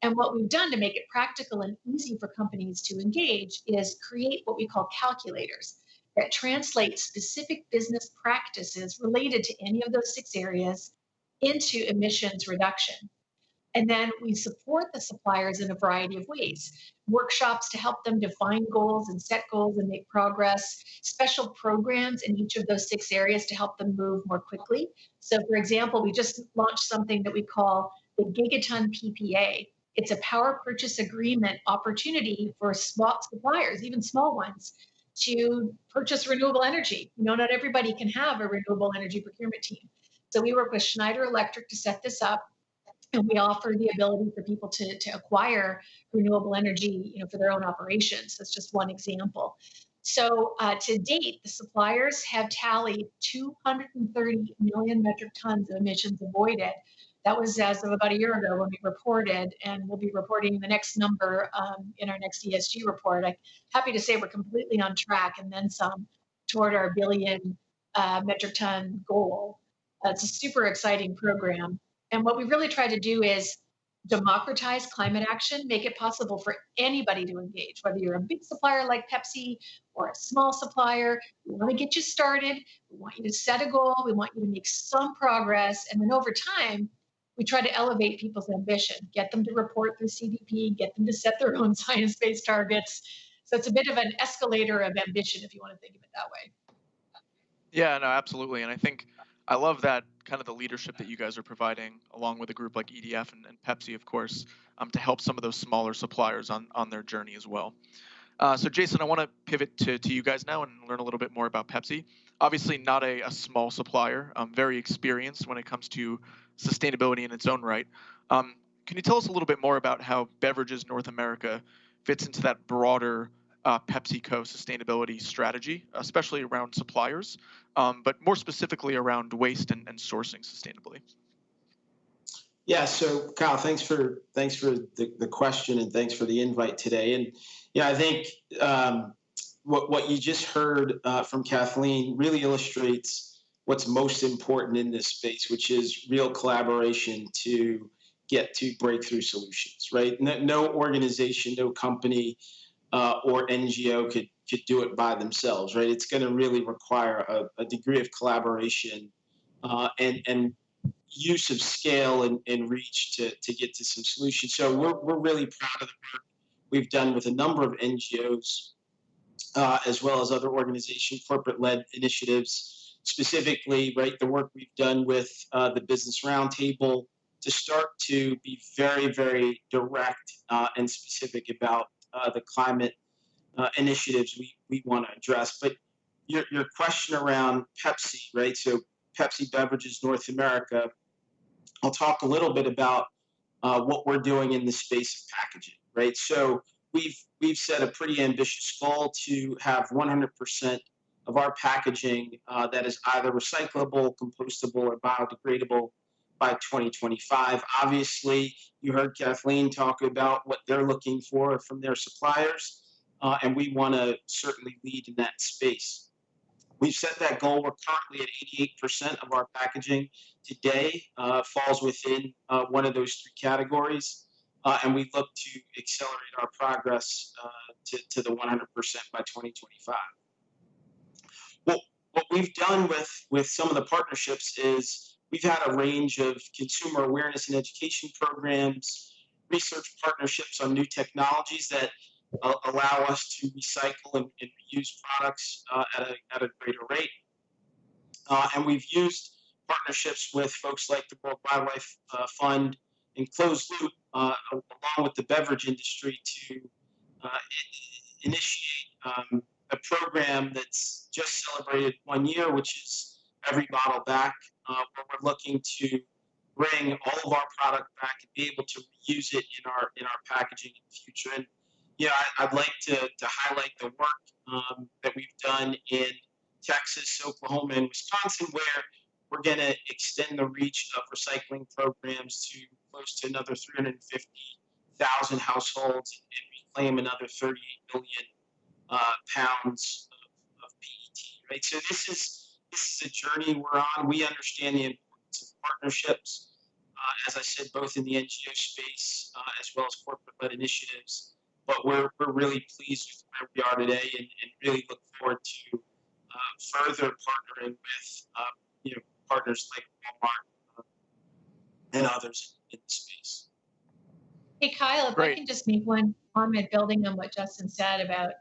And what we've done to make it practical and easy for companies to engage is create what we call calculators that translate specific business practices related to any of those 6 areas into emissions reduction. And then we support the suppliers in a variety of ways. Workshops to help them define goals and set goals and make progress, special programs in each of those 6 areas to help them move more quickly. So for example, we just launched something that we call the Gigaton PPA. It's a power purchase agreement opportunity for small suppliers, even small ones, to purchase renewable energy. Not everybody can have a renewable energy procurement team. So we work with Schneider Electric to set this up. And we offer the ability for people to acquire renewable energy, for their own operations. That's just one example. So to date, the suppliers have tallied 230 million metric tons of emissions avoided. That was as of about a year ago when we reported, and we'll be reporting the next number in our next ESG report. I'm happy to say we're completely on track and then some toward our billion metric ton goal. It's a super exciting program. And what we really try to do is democratize climate action, make it possible for anybody to engage, whether you're a big supplier like Pepsi or a small supplier. We want to get you started. We want you to set a goal. We want you to make some progress. And then over time, we try to elevate people's ambition, get them to report through CDP, get them to set their own science-based targets. So it's a bit of an escalator of ambition, if you want to think of it that way. Yeah, no, absolutely. And I think I love that kind of the leadership that you guys are providing, along with a group like EDF and Pepsi, of course, to help some of those smaller suppliers on their journey as well. So Jason, I want to pivot to you guys now and learn a little bit more about Pepsi. Obviously not a small supplier, very experienced when it comes to sustainability in its own right. Can you tell us a little bit more about how Beverages North America fits into that broader PepsiCo sustainability strategy, especially around suppliers, but more specifically around waste and sourcing sustainably? Yeah, so Kyle, thanks for the question and thanks for the invite today. And yeah, I think what you just heard from Kathleen really illustrates what's most important in this space, which is real collaboration to get to breakthrough solutions, right? No organization, no company or NGO could do it by themselves, right? It's going to really require a degree of collaboration and use of scale and reach to get to some solutions. So we're really proud of the work we've done with a number of NGOs, as well as other organization, corporate-led initiatives, specifically, right, the work we've done with the Business Roundtable to start to be very, very direct and specific about the climate initiatives we want to address. But your question around Pepsi, right? So Pepsi Beverages North America, I'll talk a little bit about what we're doing in the space of packaging, right? So we've set a pretty ambitious goal to have 100% of our packaging that is either recyclable, compostable, or biodegradable by 2025. Obviously, you heard Kathleen talk about what they're looking for from their suppliers, and we want to certainly lead in that space. We've set that goal. We're currently at 88% of our packaging today falls within one of those three categories, and we look to accelerate our progress to the 100% by 2025. Well, what we've done with some of the partnerships is we've had a range of consumer awareness and education programs, research partnerships on new technologies that allow us to recycle and reuse products at a greater rate. And we've used partnerships with folks like the World Wildlife Fund and Closed Loop, along with the beverage industry, to initiate a program that's just celebrated 1 year, which is Every Bottle Back, where we're looking to bring all of our product back and be able to reuse it in our packaging in the future. And yeah, I'd like to highlight the work that we've done in Texas, Oklahoma, and Wisconsin, where we're going to extend the reach of recycling programs to close to another 350,000 households and reclaim another 38 million pounds of PET. Right. So this is a journey we're on. We understand the importance of partnerships, as I said, both in the NGO space as well as corporate-led initiatives. But we're really pleased with where we are today and really look forward to further partnering with partners like Walmart and others in the space. Hey, Kyle, if I can just make one comment building on what Justin said about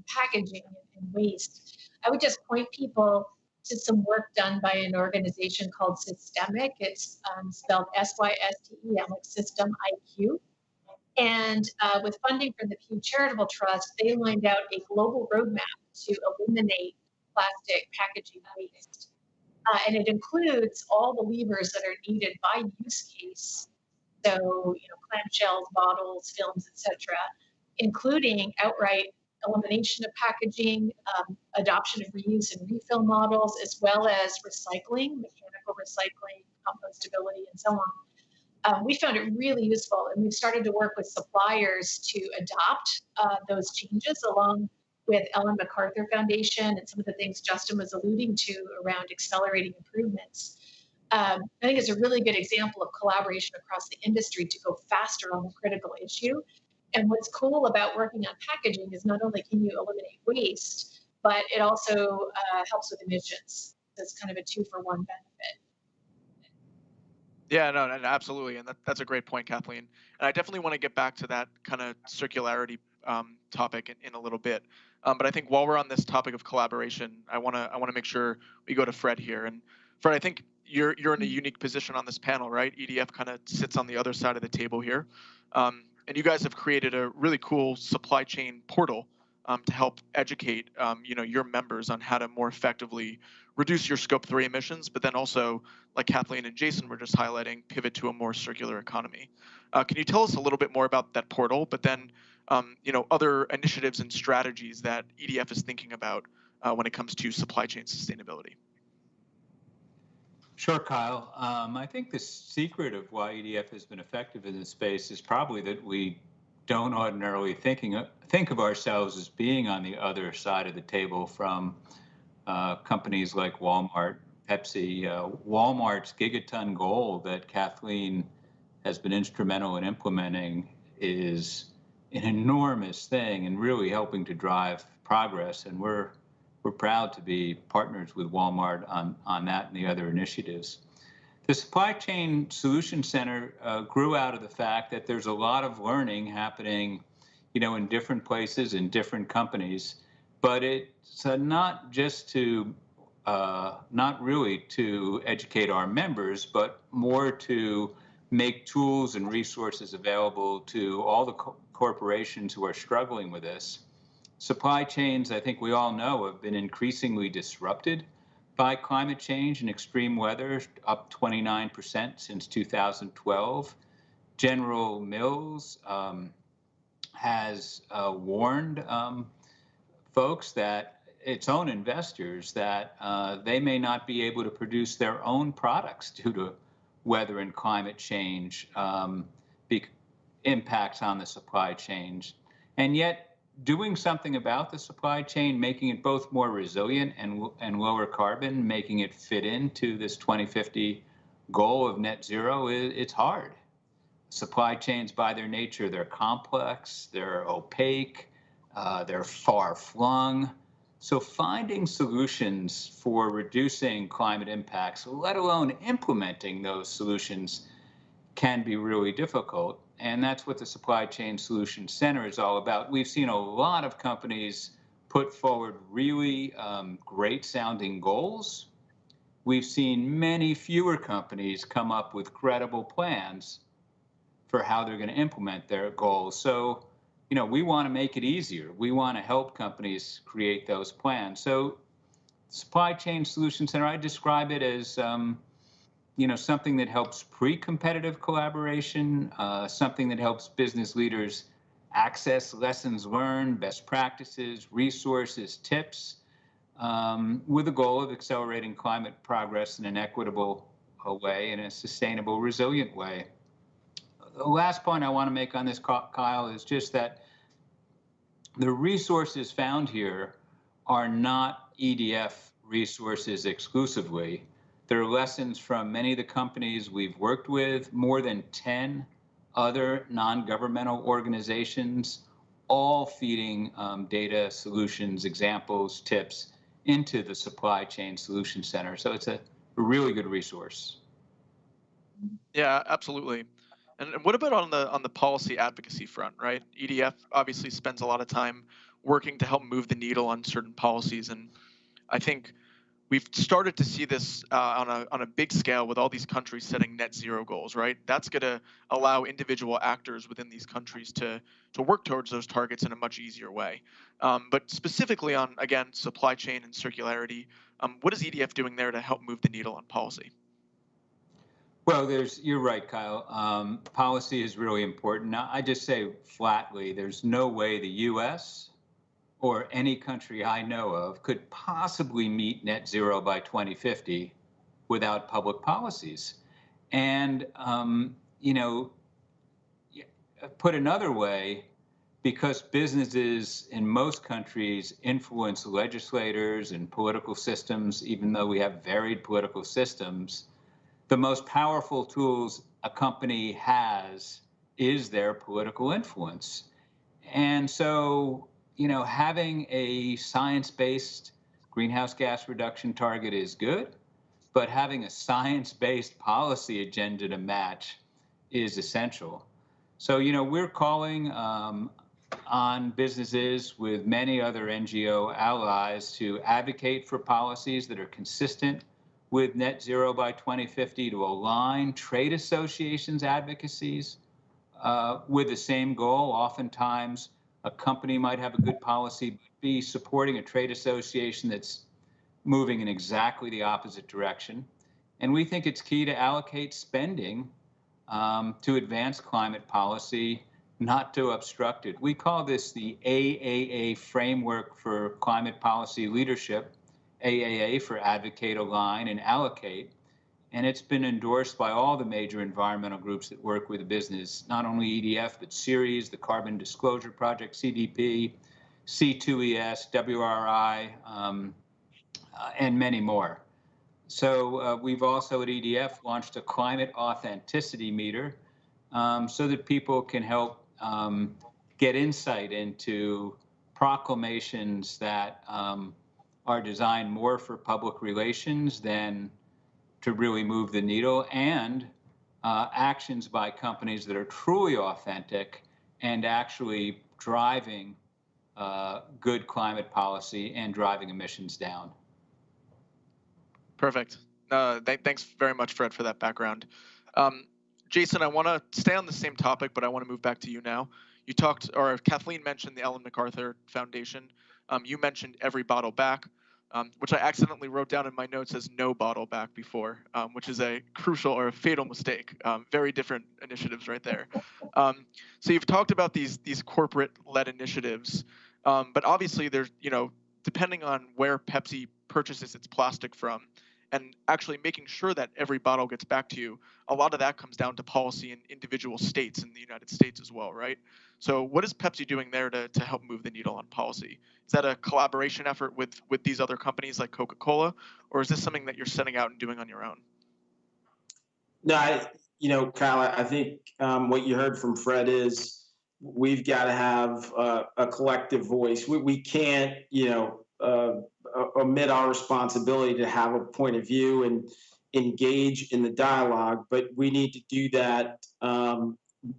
packaging and waste, I would just point people to some work done by an organization called Systemic. It's spelled SYSTEM, like System IQ. And with funding from the Pew Charitable Trust, they lined out a global roadmap to eliminate plastic packaging waste. And it includes all the levers that are needed by use case. So, clamshells, bottles, films, etc., including outright elimination of packaging, adoption of reuse and refill models, as well as recycling, mechanical recycling, compostability, and so on. We found it really useful, and we've started to work with suppliers to adopt those changes along with Ellen MacArthur Foundation and some of the things Justin was alluding to around accelerating improvements. I think it's a really good example of collaboration across the industry to go faster on a critical issue. And what's cool about working on packaging is not only can you eliminate waste, but it also helps with emissions. So it's kind of a 2-for-1 benefit. Yeah, no, absolutely, and that's a great point, Kathleen. And I definitely want to get back to that kind of circularity topic in a little bit. But I think while we're on this topic of collaboration, I want to make sure we go to Fred here. And Fred, I think you're in a unique position on this panel, right? EDF kind of sits on the other side of the table here, and you guys have created a really cool supply chain portal to help educate your members on how to more effectively reduce your scope 3 emissions, but then also, like Kathleen and Jason were just highlighting, pivot to a more circular economy. Can you tell us a little bit more about that portal, but then other initiatives and strategies that EDF is thinking about when it comes to supply chain sustainability? Sure, Kyle. I think the secret of why EDF has been effective in this space is probably that we don't ordinarily think of ourselves as being on the other side of the table from companies like Walmart, Pepsi. Walmart's gigaton goal that Kathleen has been instrumental in implementing is an enormous thing and really helping to drive progress. And we're proud to be partners with Walmart on that and the other initiatives. The Supply Chain Solution Center grew out of the fact that there's a lot of learning happening, in different places, in different companies, but it's not just to, not really to educate our members, but more to make tools and resources available to all the corporations who are struggling with this. Supply chains, I think we all know, have been increasingly disrupted by climate change and extreme weather, up 29% since 2012. General Mills has warned folks that its own investors that they may not be able to produce their own products due to weather and climate change impacts on the supply chains. And yet, doing something about the supply chain, making it both more resilient and lower carbon, making it fit into this 2050 goal of net zero, it's hard. Supply chains, by their nature, they're complex, they're opaque, they're far-flung. So finding solutions for reducing climate impacts, let alone implementing those solutions, can be really difficult. And that's what the Supply Chain Solutions Center is all about. We've seen a lot of companies put forward really great sounding goals. We've seen many fewer companies come up with credible plans for how they're going to implement their goals. So, we want to make it easier. We want to help companies create those plans. So Supply Chain Solutions Center, I describe it as something that helps pre-competitive collaboration, something that helps business leaders access lessons learned, best practices, resources, tips, with the goal of accelerating climate progress in an equitable way, in a sustainable, resilient way. The last point I want to make on this, Kyle, is just that the resources found here are not EDF resources exclusively. There are lessons from many of the companies we've worked with, more than 10 other non-governmental organizations, all feeding data, solutions, examples, tips into the Supply Chain Solution Center. So it's a really good resource. Yeah, absolutely. And what about on the policy advocacy front, right? EDF obviously spends a lot of time working to help move the needle on certain policies, and I think we've started to see this on a big scale with all these countries setting net zero goals, right? That's going to allow individual actors within these countries to work towards those targets in a much easier way. But specifically on, again, supply chain and circularity, what is EDF doing there to help move the needle on policy? Well, you're right, Kyle. Policy is really important. Now, I just say flatly, there's no way the U.S. or any country I know of could possibly meet net zero by 2050 without public policies. And, put another way, because businesses in most countries influence legislators and political systems, even though we have varied political systems, the most powerful tools a company has is their political influence. And so, having a science-based greenhouse gas reduction target is good, but having a science-based policy agenda to match is essential. So, we're calling on businesses with many other NGO allies to advocate for policies that are consistent with net zero by 2050, to align trade associations' advocacies with the same goal. Oftentimes, a company might have a good policy, but be supporting a trade association that's moving in exactly the opposite direction. And we think it's key to allocate spending to advance climate policy, not to obstruct it. We call this the AAA Framework for Climate Policy Leadership, AAA for Advocate, Align, and Allocate. And it's been endorsed by all the major environmental groups that work with the business, not only EDF, but Ceres, the Carbon Disclosure Project, CDP, C2ES, WRI, and many more. So we've also at EDF launched a climate authenticity meter so that people can help get insight into proclamations that are designed more for public relations than to really move the needle, and actions by companies that are truly authentic and actually driving good climate policy and driving emissions down. Perfect. Thanks very much, Fred, for that background. Jason, I want to stay on the same topic, but I want to move back to you now. You talked, or Kathleen mentioned the Ellen MacArthur Foundation. You mentioned Every Bottle Back, which I accidentally wrote down in my notes as No Bottle Back before, which is a crucial or a fatal mistake. Very different initiatives right there. So you've talked about these corporate-led initiatives, but obviously there's, depending on where Pepsi purchases its plastic from, and actually making sure that every bottle gets back to you, a lot of that comes down to policy in individual states in the United States as well, right? So what is Pepsi doing there to help move the needle on policy? Is that a collaboration effort with these other companies like Coca-Cola, or is this something that you're setting out and doing on your own? No, Kyle, I think what you heard from Fred is we've got to have a collective voice. We can't, omit our responsibility to have a point of view and engage in the dialogue, but we need to do that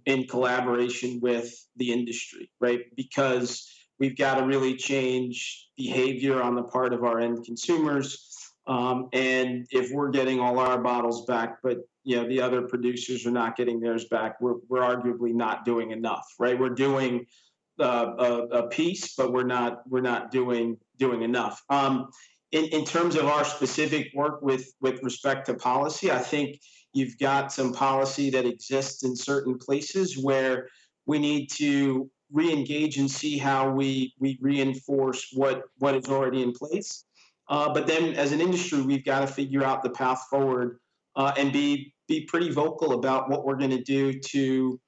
in collaboration with the industry, right? Because we've got to really change behavior on the part of our end consumers. And if we're getting all our bottles back, but the other producers are not getting theirs back, we're arguably not doing enough, right? We're doing a piece, but we're not doing enough. In terms of our specific work with respect to policy, I think you've got some policy that exists in certain places where we need to re-engage and see how we reinforce what is already in place. But then as an industry, we've got to figure out the path forward and be pretty vocal about what we're going to do to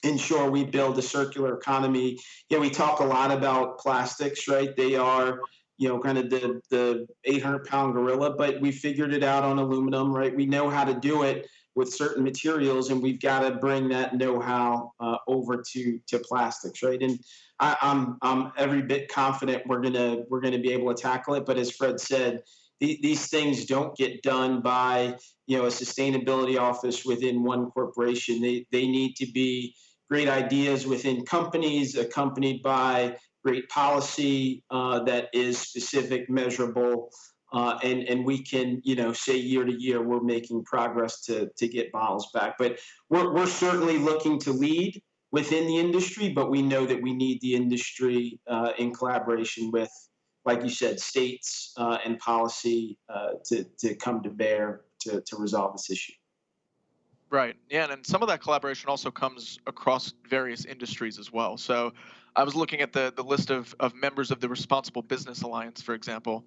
ensure we build a circular economy. We talk a lot about plastics, right? They are, kind of the 800-pound gorilla, but we figured it out on aluminum, right? We know how to do it with certain materials, and we've got to bring that know-how over to plastics, right? And I'm every bit confident we're gonna be able to tackle it. But as Fred said, these things don't get done by a sustainability office within one corporation. They need to be great ideas within companies, accompanied by great policy that is specific, measurable, and we can, say year to year we're making progress to get bottles back. But we're certainly looking to lead within the industry, but we know that we need the industry in collaboration with, like you said, states and policy to come to bear to resolve this issue. Right. Yeah, and some of that collaboration also comes across various industries as well. So I was looking at the list of members of the Responsible Business Alliance, for example.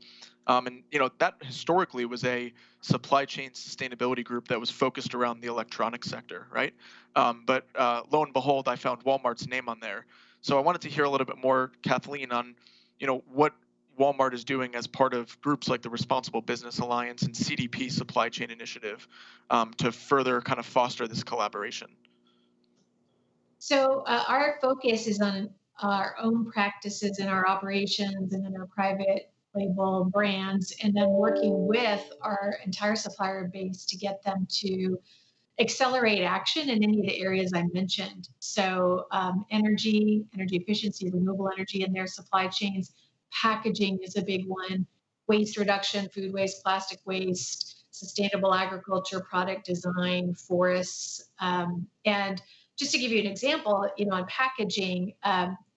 And that historically was a supply chain sustainability group that was focused around the electronics sector, right? But lo and behold, I found Walmart's name on there. So I wanted to hear a little bit more, Kathleen, on what Walmart is doing as part of groups like the Responsible Business Alliance and CDP Supply Chain Initiative to further kind of foster this collaboration. So our focus is on our own practices in our operations and in our private label brands, and then working with our entire supplier base to get them to accelerate action in any of the areas I mentioned. So energy efficiency, renewable energy in their supply chains, packaging is a big one, waste reduction, food waste, plastic waste, sustainable agriculture, product design, forests. And just to give you an example, on packaging,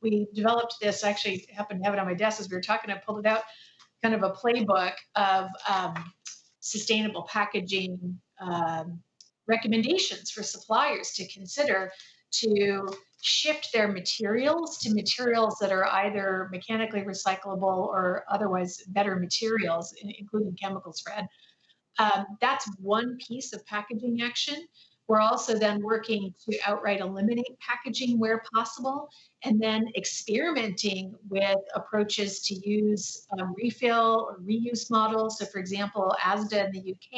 we developed this, actually happened to have it on my desk as we were talking, I pulled it out, kind of a playbook of sustainable packaging recommendations for suppliers to consider to shift their materials to materials that are either mechanically recyclable or otherwise better materials, including chemicals, Fred. That's one piece of packaging action. We're also then working to outright eliminate packaging where possible, and then experimenting with approaches to use refill or reuse models. So for example, ASDA in the UK,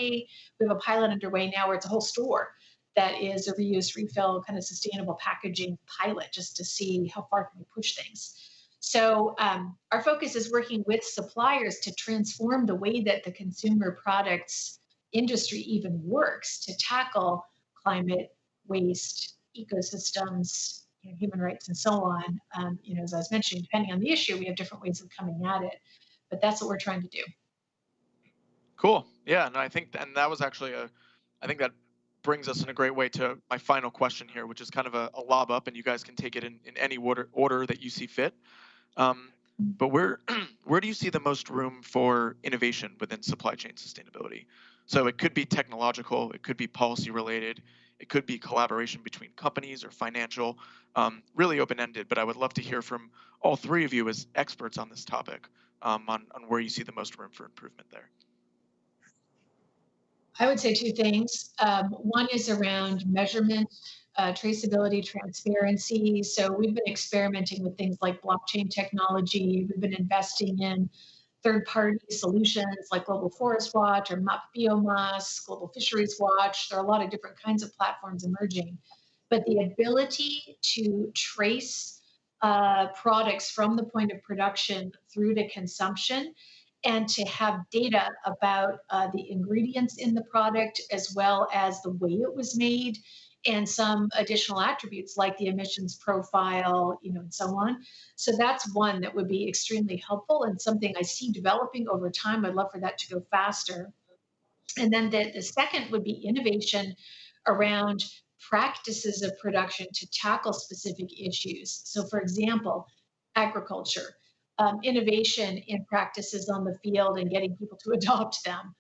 we have a pilot underway now where it's a whole store that is a reuse, refill, kind of sustainable packaging pilot, just to see how far can we push things. So our focus is working with suppliers to transform the way that the consumer products industry even works to tackle climate, waste, ecosystems, human rights, and so on. As I was mentioning, depending on the issue, we have different ways of coming at it, but that's what we're trying to do. Cool. Yeah, and I think, and that was actually I think that brings us in a great way to my final question here, which is kind of a lob up, and you guys can take it in any order that you see fit. But where do you see the most room for innovation within supply chain sustainability? So it could be technological, it could be policy related, it could be collaboration between companies or financial, really open-ended. But I would love to hear from all three of you as experts on this topic, on where you see the most room for improvement there. I would say two things. One is around measurement, traceability, transparency. So we've been experimenting with things like blockchain technology. We've been investing in third-party solutions like Global Forest Watch or Map Biomass, Global Fisheries Watch. There are a lot of different kinds of platforms emerging. But the ability to trace products from the point of production through to consumption, and to have data about the ingredients in the product as well as the way it was made, and some additional attributes like the emissions profile, and so on. So that's one that would be extremely helpful and something I see developing over time. I'd love for that to go faster. And then the second would be innovation around practices of production to tackle specific issues. So for example, agriculture, innovation in practices on the field and getting people to adopt them,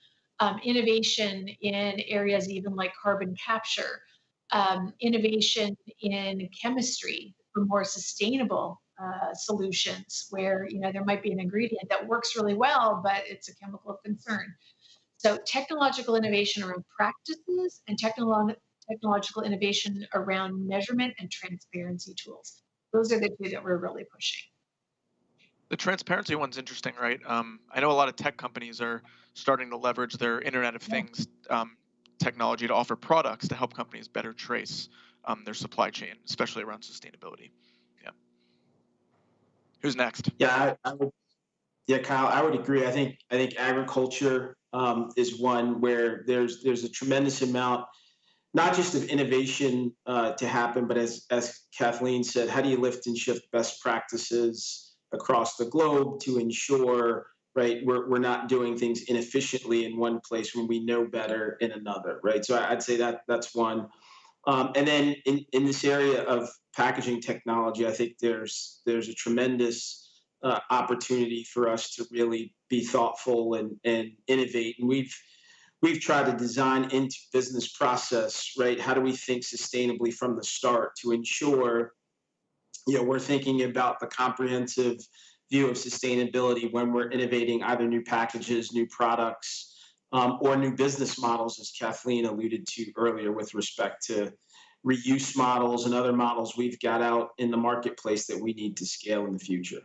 innovation in areas even like carbon capture, innovation in chemistry for more sustainable solutions where there might be an ingredient that works really well, but it's a chemical of concern. So technological innovation around practices and technological innovation around measurement and transparency tools. Those are the two that we're really pushing. The transparency one's interesting, right? I know a lot of tech companies are starting to leverage their Internet of Things technology to offer products to help companies better trace their supply chain, especially around sustainability. Yeah. Who's next? Yeah, Kyle, I would agree. I think agriculture is one where there's a tremendous amount, not just of innovation to happen, but as Kathleen said, how do you lift and shift best practices across the globe to ensure, right, we're not doing things inefficiently in one place when we know better in another, right? So I'd say that's one. And then in this area of packaging technology, I think there's a tremendous opportunity for us to really be thoughtful and innovate. And we've tried to design into business process, right? How do we think sustainably from the start to ensure, we're thinking about the comprehensive view of sustainability when we're innovating either new packages, new products, or new business models, as Kathleen alluded to earlier with respect to reuse models and other models we've got out in the marketplace that we need to scale in the future.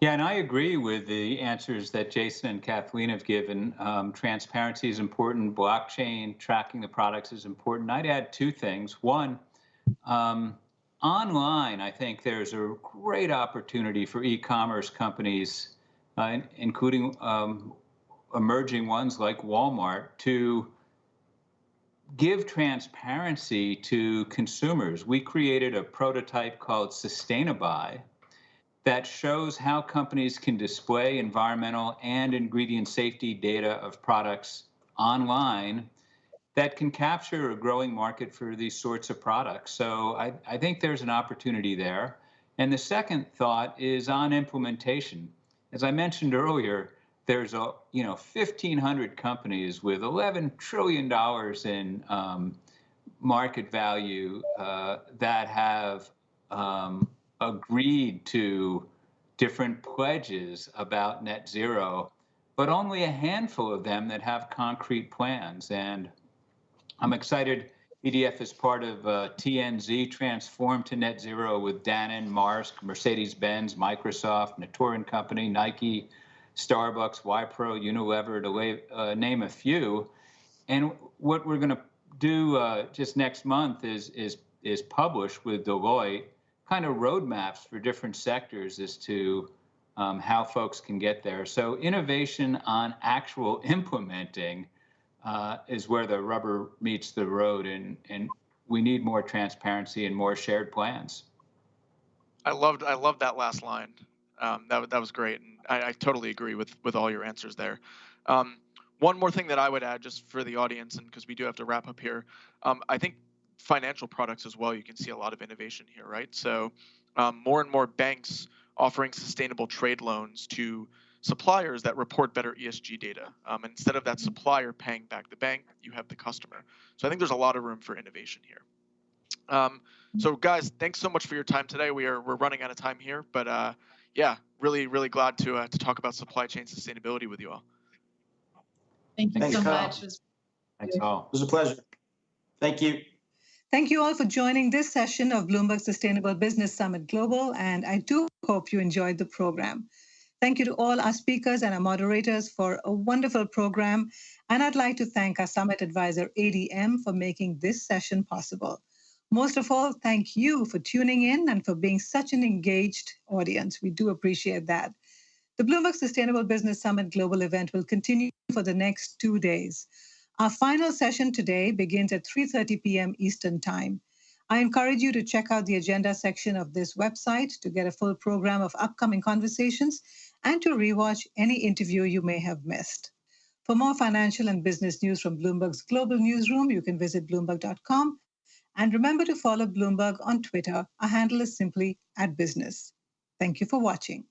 Yeah, and I agree with the answers that Jason and Kathleen have given. Transparency is important. Blockchain, tracking the products is important. I'd add two things. One, online, I think there's a great opportunity for e-commerce companies, including emerging ones like Walmart, to give transparency to consumers. We created a prototype called Sustainabuy that shows how companies can display environmental and ingredient safety data of products online that can capture a growing market for these sorts of products. So I think there's an opportunity there. And the second thought is on implementation. As I mentioned earlier, there's 1,500 companies with $11 trillion in market value that have agreed to different pledges about net zero, but only a handful of them that have concrete plans. And I'm excited EDF is part of TNZ, Transform to Net Zero, with Danone, Mars, Mercedes-Benz, Microsoft, Natura & Company, Nike, Starbucks, Wipro, Unilever, to name a few. And what we're going to do just next month is publish with Deloitte kind of roadmaps for different sectors as to how folks can get there. So innovation on actual implementing is where the rubber meets the road, and we need more transparency and more shared plans. I loved that last line. That was great, and I totally agree with all your answers there. One more thing that I would add, just for the audience, and because we do have to wrap up here, I think financial products as well, you can see a lot of innovation here, right? So more and more banks offering sustainable trade loans to suppliers that report better ESG data. Instead of that supplier paying back the bank, you have the customer. So I think there's a lot of room for innovation here. So guys, thanks so much for your time today. We're running out of time here, but yeah, really glad to talk about supply chain sustainability with you all. Thank you so Kyle. much. Thanks all. It was a pleasure. Thank you. Thank you all for joining this session of Bloomberg Sustainable Business Summit Global, and I do hope you enjoyed the program. Thank you to all our speakers and our moderators for a wonderful program, and I'd like to thank our summit advisor, ADM, for making this session possible. Most of all, thank you for tuning in and for being such an engaged audience. We do appreciate that. The Bloomberg Sustainable Business Summit Global event will continue for the next 2 days. Our final session today begins at 3:30 p.m. Eastern Time. I encourage you to check out the agenda section of this website to get a full program of upcoming conversations and to rewatch any interview you may have missed. For more financial and business news from Bloomberg's global newsroom, you can visit bloomberg.com. And remember to follow Bloomberg on Twitter. Our handle is simply @business. Thank you for watching.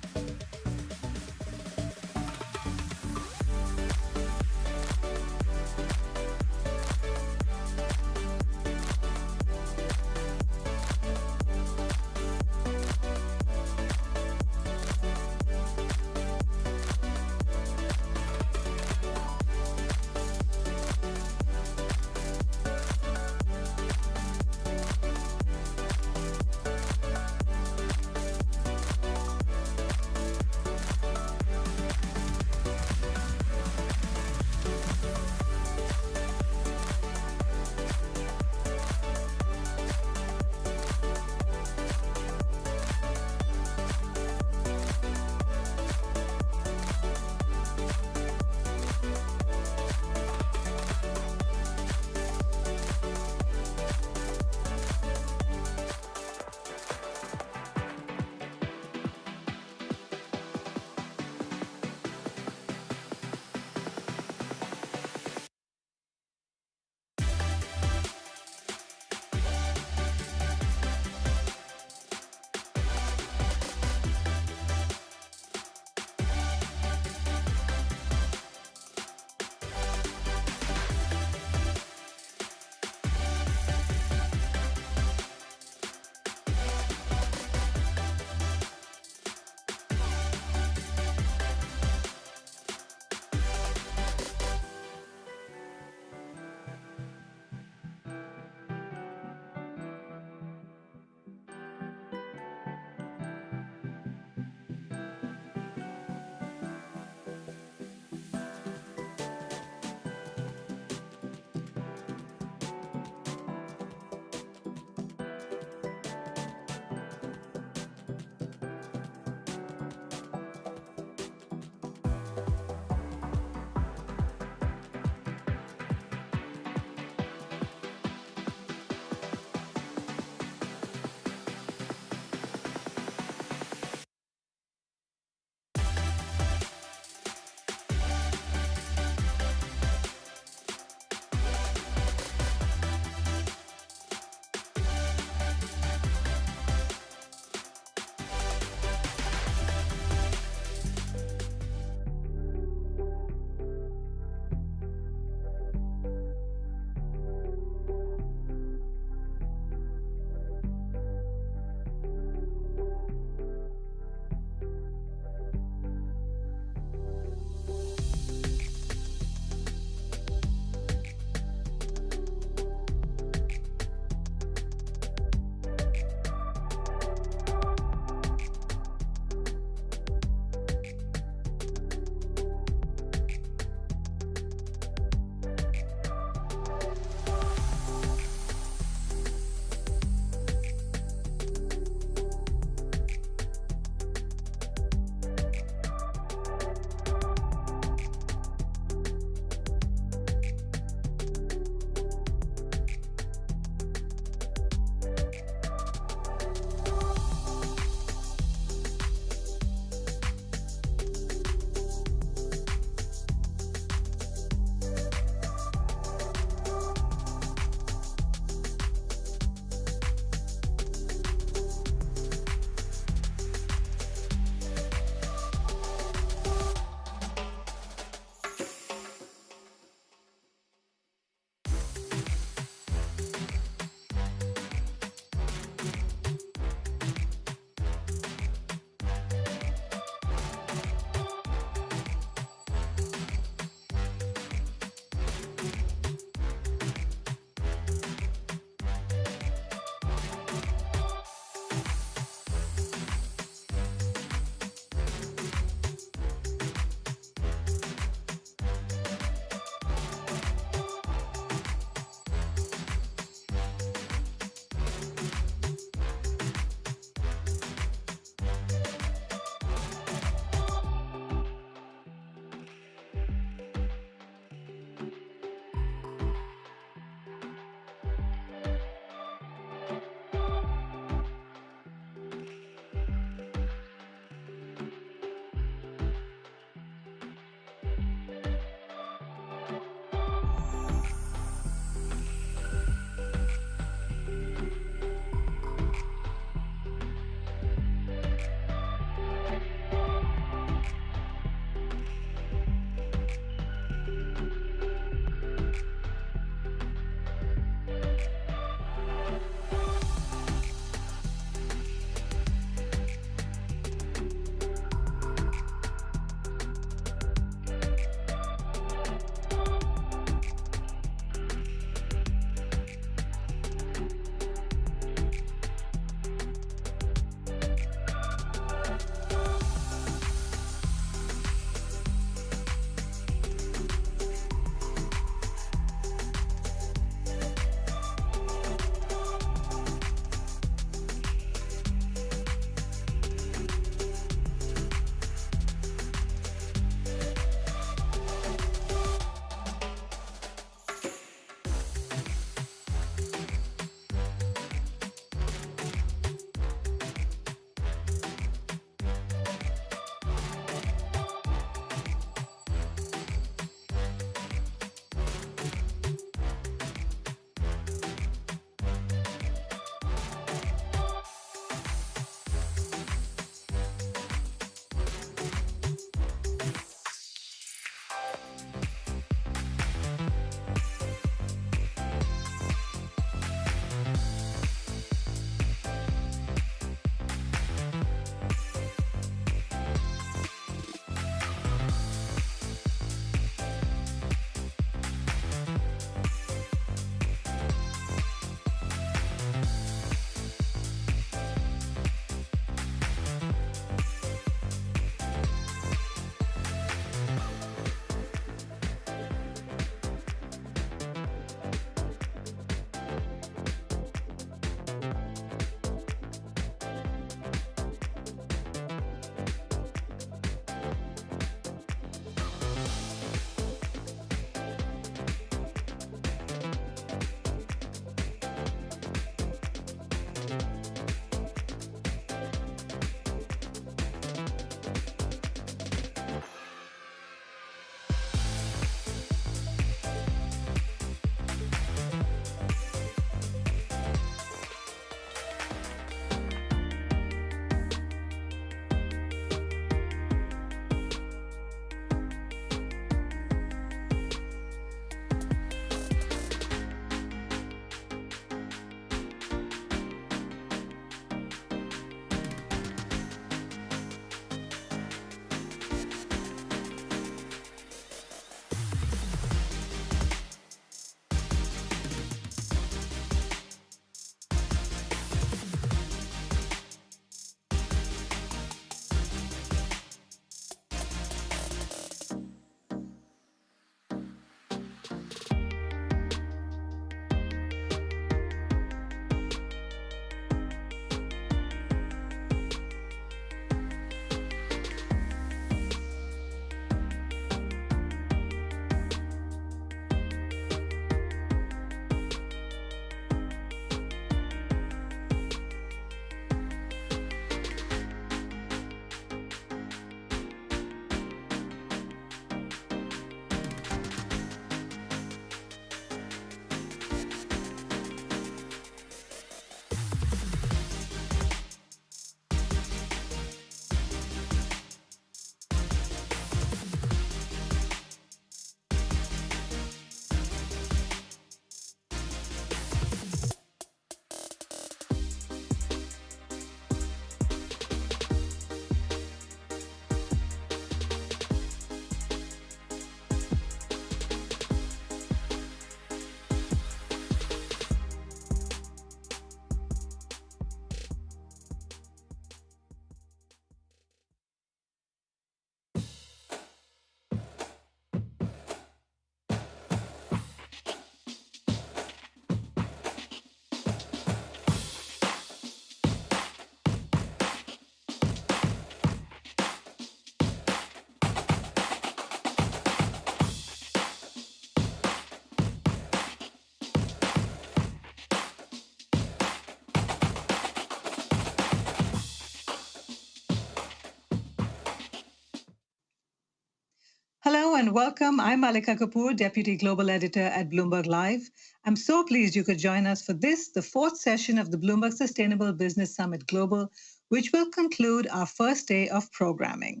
and welcome. I'm Malika Kapoor, Deputy Global Editor at Bloomberg Live. I'm so pleased you could join us for this, the fourth session of the Bloomberg Sustainable Business Summit Global, which will conclude our first day of programming.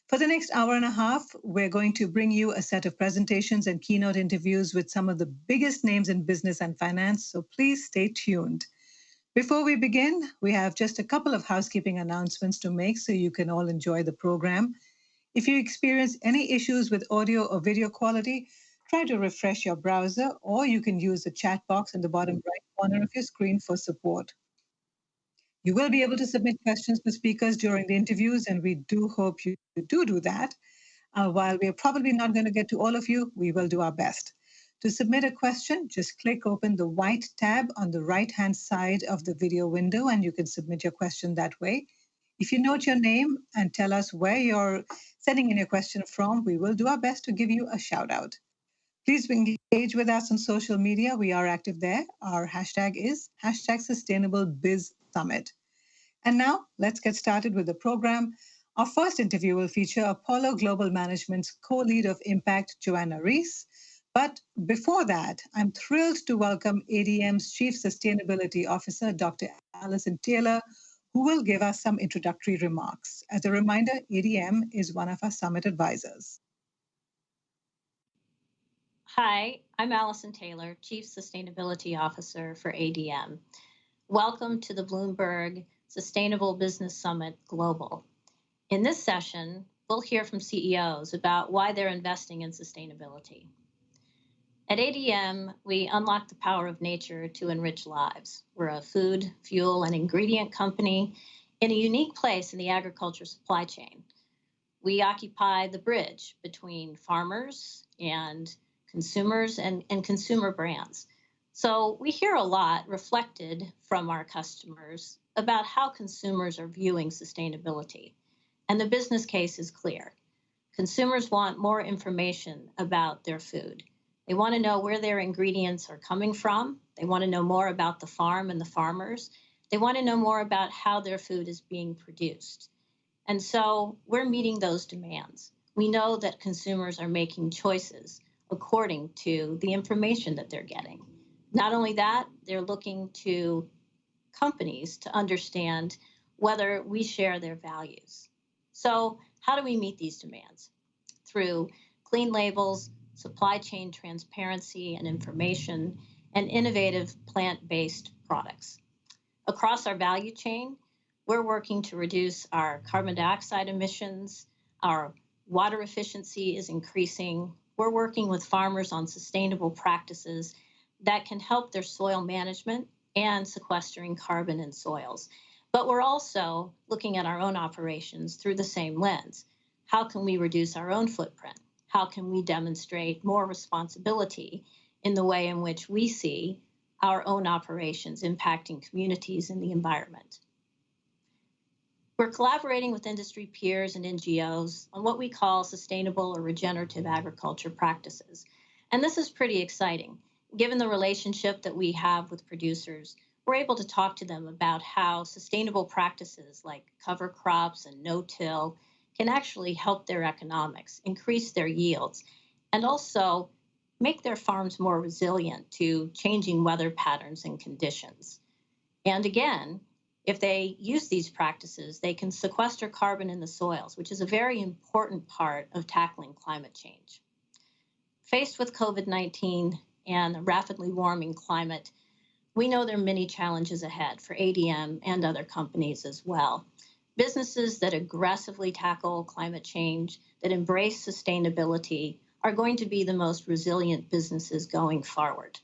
For the next hour and a half, we're going to bring you a set of presentations and keynote interviews with some of the biggest names in business and finance, so please stay tuned. Before we begin, we have just a couple of housekeeping announcements to make so you can all enjoy the program. If you experience any issues with audio or video quality, try to refresh your browser, or you can use the chat box in the bottom right corner of your screen for support. You will be able to submit questions for speakers during the interviews, and we do hope you do that. While we're probably not going to get to all of you, we will do our best. To submit a question, just click open the white tab on the right-hand side of the video window, and you can submit your question that way. If you note your name and tell us where you're sending in your question from, we will do our best to give you a shout out. Please engage with us on social media. We are active there. Our hashtag is #SustainableBizSummit. And now let's get started with the program. Our first interview will feature Apollo Global Management's co-lead of Impact, Joanna Reese. But before that, I'm thrilled to welcome ADM's Chief Sustainability Officer, Dr. Allison Taylor, who will give us some introductory remarks. As a reminder, ADM is one of our summit advisors. Hi, I'm Allison Taylor, Chief Sustainability Officer for ADM. Welcome to the Bloomberg Sustainable Business Summit Global. In this session, we'll hear from CEOs about why they're investing in sustainability. At ADM, we unlock the power of nature to enrich lives. We're a food, fuel, and ingredient company in a unique place in the agriculture supply chain. We occupy the bridge between farmers and consumers and consumer brands. So we hear a lot reflected from our customers about how consumers are viewing sustainability. And the business case is clear. Consumers want more information about their food. They want to know where their ingredients are coming from. They want to know more about the farm and the farmers. They want to know more about how their food is being produced. And so we're meeting those demands. We know that consumers are making choices according to the information that they're getting. Not only that, they're looking to companies to understand whether we share their values. So how do we meet these demands? Through clean labels, supply chain transparency and information, and innovative plant-based products. Across our value chain, we're working to reduce our carbon dioxide emissions. Our water efficiency is increasing. We're working with farmers on sustainable practices that can help their soil management and sequestering carbon in soils. But we're also looking at our own operations through the same lens. How can we reduce our own footprint? How can we demonstrate more responsibility in the way in which we see our own operations impacting communities and the environment? We're collaborating with industry peers and NGOs on what we call sustainable or regenerative agriculture practices. And this is pretty exciting. Given the relationship that we have with producers, we're able to talk to them about how sustainable practices like cover crops and no-till can actually help their economics, increase their yields, and also make their farms more resilient to changing weather patterns and conditions. And again, if they use these practices, they can sequester carbon in the soils, which is a very important part of tackling climate change. Faced with COVID-19 and a rapidly warming climate, we know there are many challenges ahead for ADM and other companies as well. Businesses that aggressively tackle climate change, that embrace sustainability, are going to be the most resilient businesses going forward.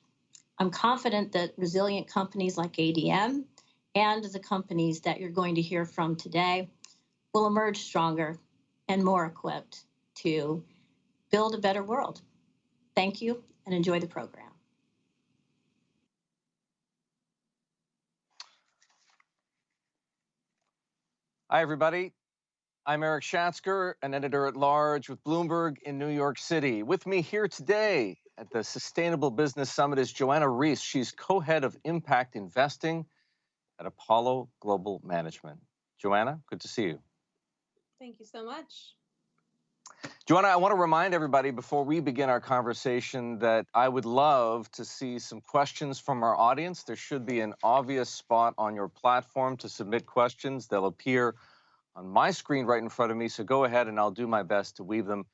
I'm confident that resilient companies like ADM and the companies that you're going to hear from today will emerge stronger and more equipped to build a better world. Thank you and enjoy the program. Hi, everybody. I'm Eric Schatzker, an editor-at-large with Bloomberg in New York City. With me here today at the Sustainable Business Summit is Joanna Reese. She's co-head of Impact Investing at Apollo Global Management. Joanna, good to see you. Thank you so much. Joanna, I want to remind everybody before we begin our conversation that I would love to see some questions from our audience. There should be an obvious spot on your platform to submit questions. They'll appear on my screen right in front of me, so go ahead and I'll do my best to weave them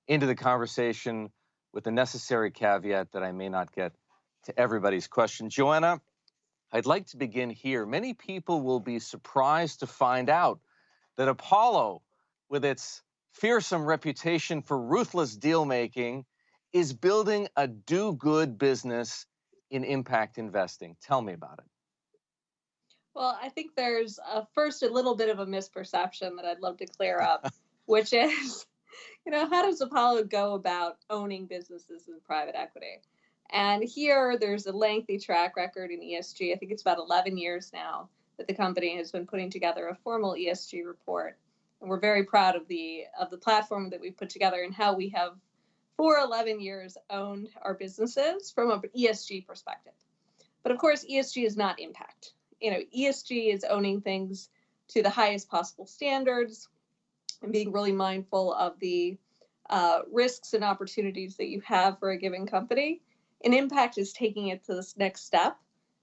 into the conversation with the necessary caveat that I may not get to everybody's question. Joanna, I'd like to begin here. Many people will be surprised to find out that Apollo, with its fearsome reputation for ruthless deal-making, is building a do-good business in impact investing. Tell me about it. Well, I think there's first a little bit of a misperception that I'd love to clear up, which is, how does Apollo go about owning businesses in private equity? And here there's a lengthy track record in ESG. I think it's about 11 years now that the company has been putting together a formal ESG report. And we're very proud of the platform that we've put together and how we have, for 11 years, owned our businesses from an ESG perspective. But of course, ESG is not impact. ESG is owning things to the highest possible standards and being really mindful of the risks and opportunities that you have for a given company. And impact is taking it to this next step,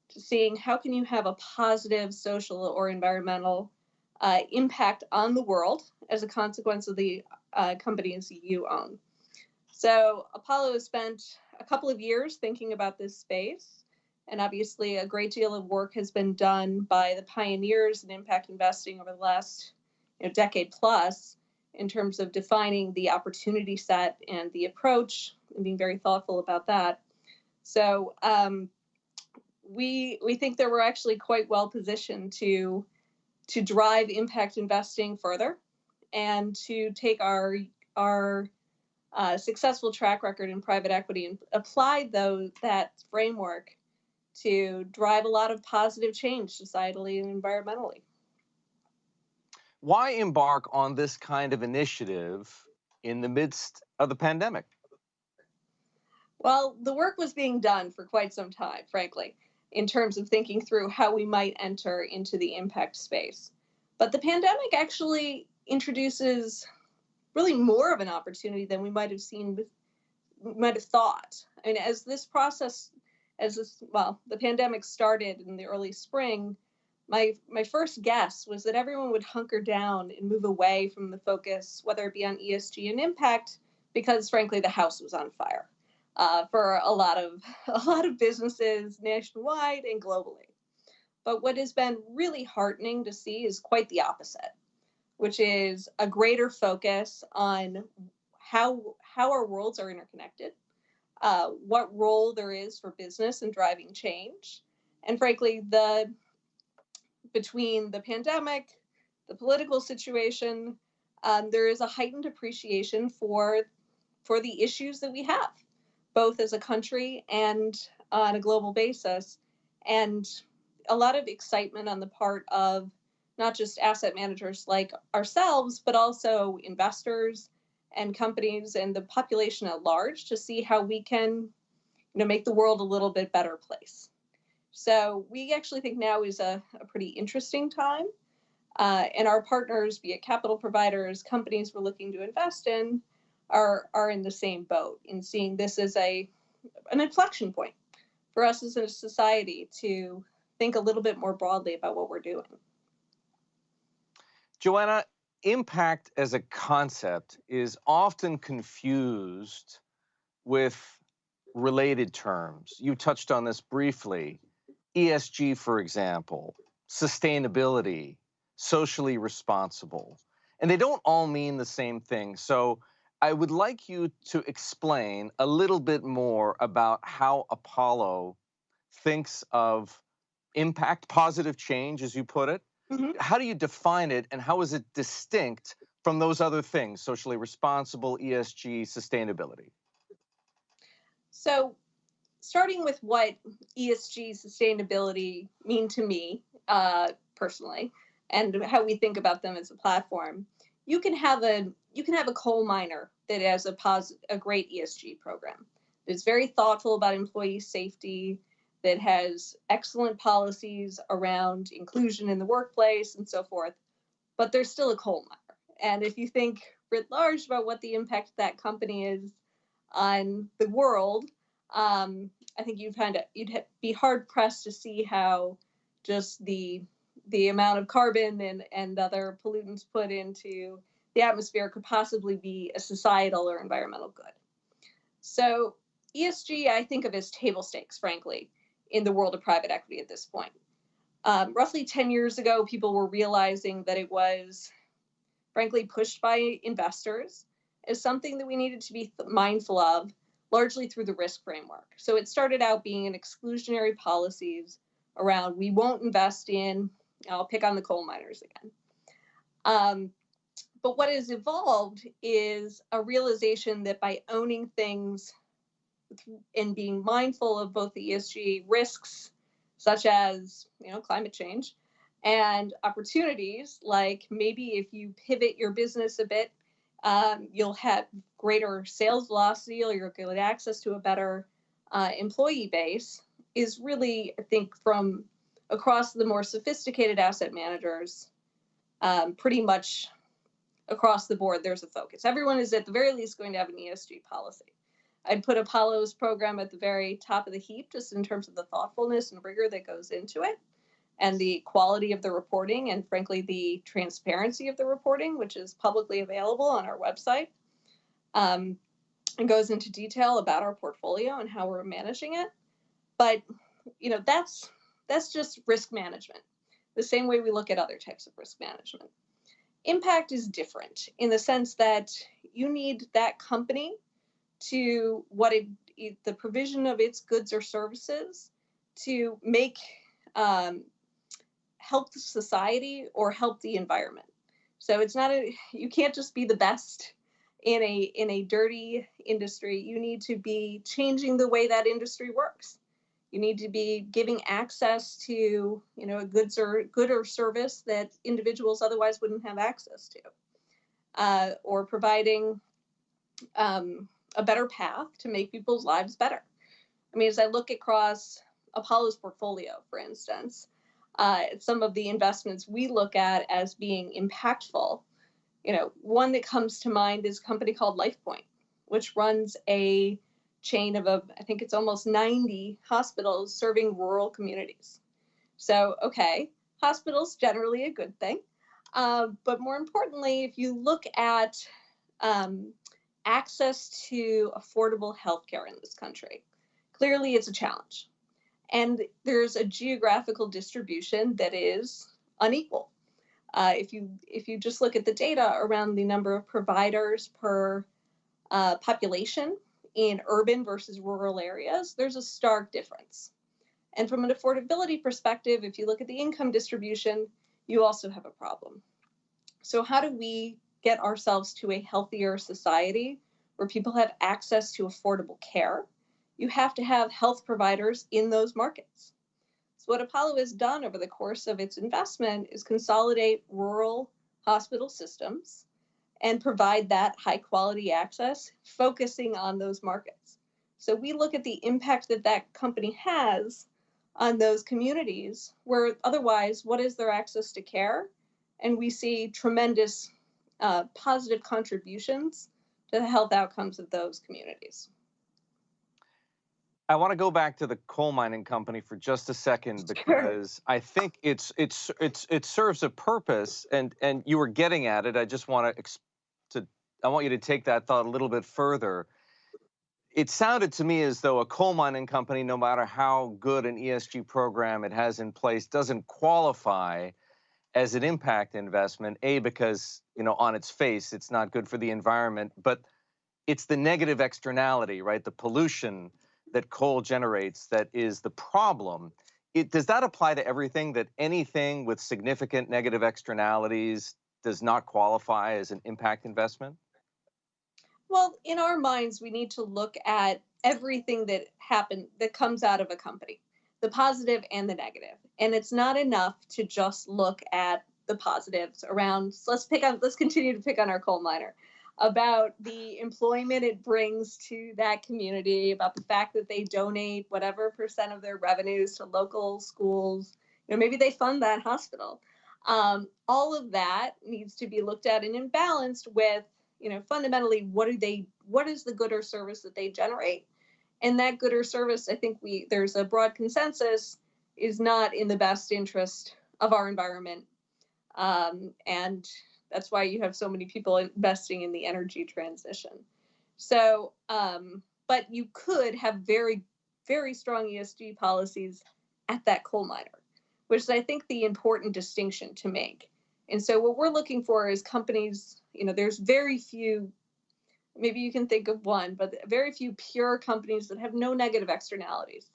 to seeing how can you have a positive social or environmental impact on the world as a consequence of the companies you own. So Apollo has spent a couple of years thinking about this space, and obviously a great deal of work has been done by the pioneers in impact investing over the last decade plus in terms of defining the opportunity set and the approach and being very thoughtful about that. So we think that we're actually quite well positioned to drive impact investing further and to take our successful track record in private equity and apply that framework to drive a lot of positive change societally and environmentally. Why embark on this kind of initiative in the midst of the pandemic? Well, the work was being done for quite some time, frankly, in terms of thinking through how we might enter into the impact space. But the pandemic actually introduces really more of an opportunity than we might have thought. I mean, the pandemic started in the early spring, my first guess was that everyone would hunker down and move away from the focus, whether it be on ESG and impact, because frankly, the house was on fire for a lot of businesses nationwide and globally. But what has been really heartening to see is quite the opposite, which is a greater focus on how our worlds are interconnected, what role there is for business in driving change, and frankly, between the pandemic, the political situation, there is a heightened appreciation for the issues that we have, both as a country and on a global basis, and a lot of excitement on the part of not just asset managers like ourselves, but also investors and companies and the population at large to see how we can make the world a little bit better place. So we actually think now is a pretty interesting time. And our partners, be it capital providers, companies we're looking to invest in, are in the same boat in seeing this as an inflection point for us as a society to think a little bit more broadly about what we're doing. Joanna, impact as a concept is often confused with related terms. You touched on this briefly. ESG, for example, sustainability, socially responsible, and they don't all mean the same thing. So I would like you to explain a little bit more about how Apollo thinks of impact, positive change, as you put it. Mm-hmm. How do you define it, and how is it distinct from those other things, socially responsible, ESG, sustainability? So starting with what ESG, sustainability mean to me personally, and how we think about them as a platform, you can have a coal miner that has a great ESG program. That's very thoughtful about employee safety, that has excellent policies around inclusion in the workplace and so forth, but there's still a coal miner. And if you think writ large about what the impact of that company is on the world, I think you'd be hard pressed to see how just the amount of carbon and other pollutants put into the atmosphere could possibly be a societal or environmental good. So ESG, I think of as table stakes, frankly, in the world of private equity at this point. Roughly 10 years ago, people were realizing that it was, frankly, pushed by investors as something that we needed to be mindful of, largely through the risk framework. So it started out being an exclusionary policies around we won't invest in, I'll pick on the coal miners again. But what has evolved is a realization that by owning things and being mindful of both the ESG risks, such as climate change, and opportunities like maybe if you pivot your business a bit, you'll have greater sales velocity or you'll get access to a better employee base, is really, I think, from across the more sophisticated asset managers, pretty much across the board, there's a focus. Everyone is at the very least going to have an ESG policy. I'd put Apollo's program at the very top of the heap, just in terms of the thoughtfulness and rigor that goes into it, and the quality of the reporting, and frankly, the transparency of the reporting, which is publicly available on our website, and goes into detail about our portfolio and how we're managing it. But that's just risk management, the same way we look at other types of risk management. Impact is different in the sense that you need that company to the provision of its goods or services to make help the society or help the environment. So it's not you can't just be the best in a dirty industry. You need to be changing the way that industry works. You need to be giving access to a good or service that individuals otherwise wouldn't have access to, or providing a better path to make people's lives better. I mean, as I look across Apollo's portfolio, for instance, some of the investments we look at as being impactful, one that comes to mind is a company called LifePoint, which runs a chain of, I think it's almost 90 hospitals serving rural communities. So, okay, hospitals generally a good thing. But more importantly, if you look at access to affordable healthcare in this country, clearly it's a challenge. And there's a geographical distribution that is unequal. If you just look at the data around the number of providers per population in urban versus rural areas, there's a stark difference. And from an affordability perspective, if you look at the income distribution, you also have a problem. So how do we get ourselves to a healthier society where people have access to affordable care? You have to have health providers in those markets. So what Apollo has done over the course of its investment is consolidate rural hospital systems and provide that high quality access, focusing on those markets. So we look at the impact that that company has on those communities where otherwise, what is their access to care? And we see tremendous positive contributions to the health outcomes of those communities. I want to go back to the coal mining company for just a second, because I think it serves a purpose, and you were getting at it. I just want I want you to take that thought a little bit further. It sounded to me as though a coal mining company, no matter how good an ESG program it has in place, doesn't qualify as an impact investment, because on its face it's not good for the environment, but it's the negative externality, right? The pollution that coal generates that is the problem. Does that apply to everything, that anything with significant negative externalities does not qualify as an impact investment? Well, in our minds, we need to look at everything that comes out of a company, the positive and the negative. And it's not enough to just look at the positives around, let's continue to pick on our coal miner, about the employment it brings to that community, about the fact that they donate whatever percent of their revenues to local schools, maybe they fund that hospital. All of that needs to be looked at and imbalanced with, fundamentally, what is the good or service that they generate? And that good or service, I think there's a broad consensus, is not in the best interest of our environment. And that's why you have so many people investing in the energy transition. So, but you could have very, very strong ESG policies at that coal miner, which is, I think, the important distinction to make. And so what we're looking for is companies, there's very few, maybe you can think of one, but very few pure companies that have no negative externalities.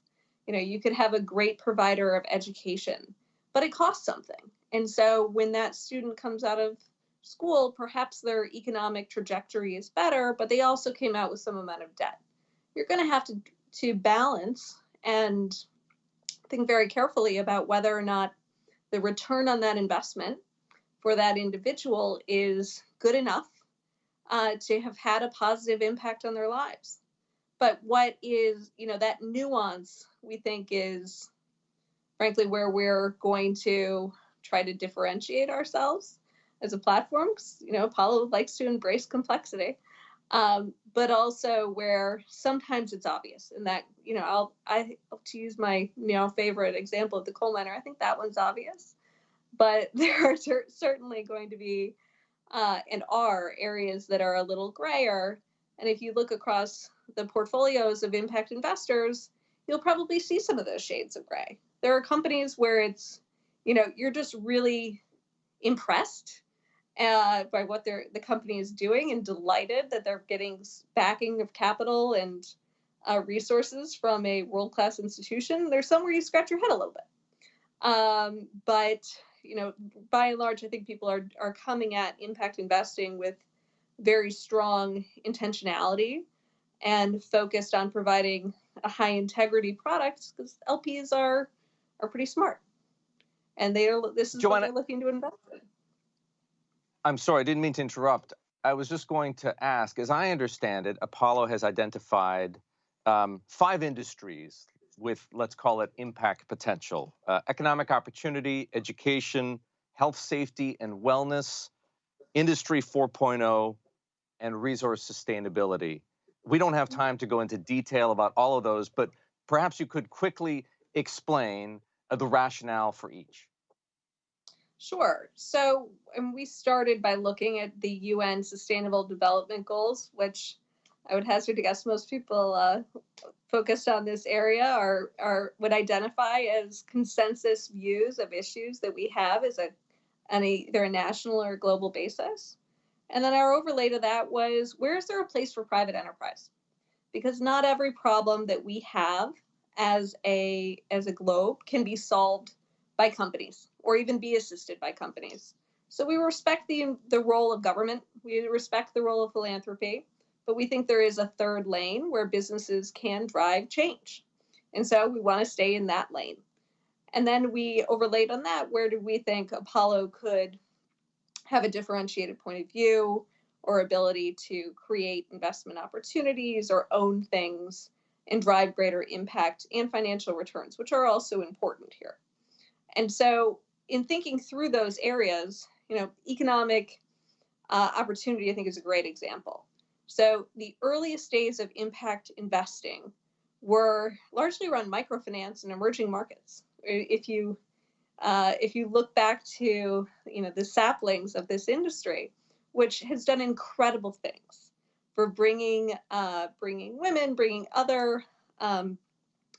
You could have a great provider of education, but it costs something. And so when that student comes out of school, perhaps their economic trajectory is better, but they also came out with some amount of debt. You're going to have to balance and think very carefully about whether or not the return on that investment for that individual is good enough to have had a positive impact on their lives. But what is, that nuance, we think, is frankly where we're going to try to differentiate ourselves as a platform. Apollo likes to embrace complexity, but also where sometimes it's obvious. And that, to use my favorite example of the coal miner, I think that one's obvious. But there are certainly going to be and are areas that are a little grayer. And if you look across the portfolios of impact investors, you'll probably see some of those shades of gray. There are companies where it's, you're just really impressed by what the company is doing and delighted that they're getting backing of capital and resources from a world-class institution. There's somewhere you scratch your head a little bit. But by and large, I think people are coming at impact investing with very strong intentionality and focused on providing a high integrity product, because LPs are pretty smart, and this is what they're looking to invest in. I'm sorry, I didn't mean to interrupt. I was just going to ask, as I understand it, Apollo has identified 5 industries with, let's call it, impact potential: economic opportunity, education, health, safety, and wellness, industry 4.0, and resource sustainability. We don't have time to go into detail about all of those, but perhaps you could quickly explain the rationale for each. Sure. So, and we started by looking at the UN Sustainable Development Goals, which I would hazard to guess most people focused on this area would identify as consensus views of issues that we have as either a national or a global basis. And then our overlay to that was, where is there a place for private enterprise? Because not every problem that we have as a globe can be solved by companies or even be assisted by companies. So we respect the role of government, we respect the role of philanthropy, but we think there is a third lane where businesses can drive change. And so we want to stay in that lane. And then we overlaid on that, where do we think Apollo could have a differentiated point of view or ability to create investment opportunities or own things and drive greater impact and financial returns, which are also important here. And so in thinking through those areas, economic opportunity, I think, is a great example. So the earliest days of impact investing were largely around microfinance and emerging markets. If you look back to the saplings of this industry, which has done incredible things for bringing women, bringing other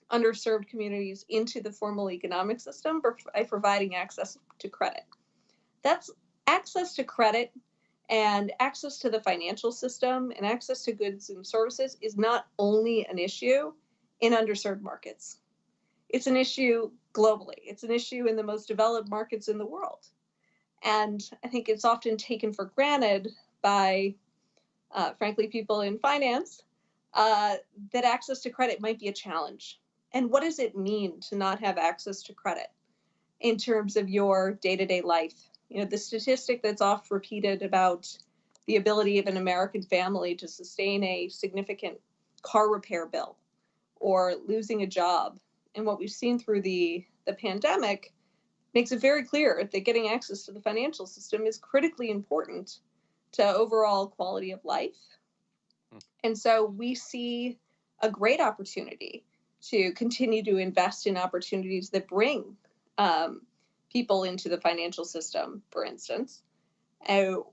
underserved communities into the formal economic system by providing access to credit. That's access to credit and access to the financial system and access to goods and services is not only an issue in underserved markets. It's an issue globally. It's an issue in the most developed markets in the world. And I think it's often taken for granted by, frankly, people in finance that access to credit might be a challenge. And what does it mean to not have access to credit in terms of your day-to-day life? The statistic that's oft repeated about the ability of an American family to sustain a significant car repair bill or losing a job, and what we've seen through the pandemic makes it very clear that getting access to the financial system is critically important to overall quality of life. And so we see a great opportunity to continue to invest in opportunities that bring people into the financial system, for instance,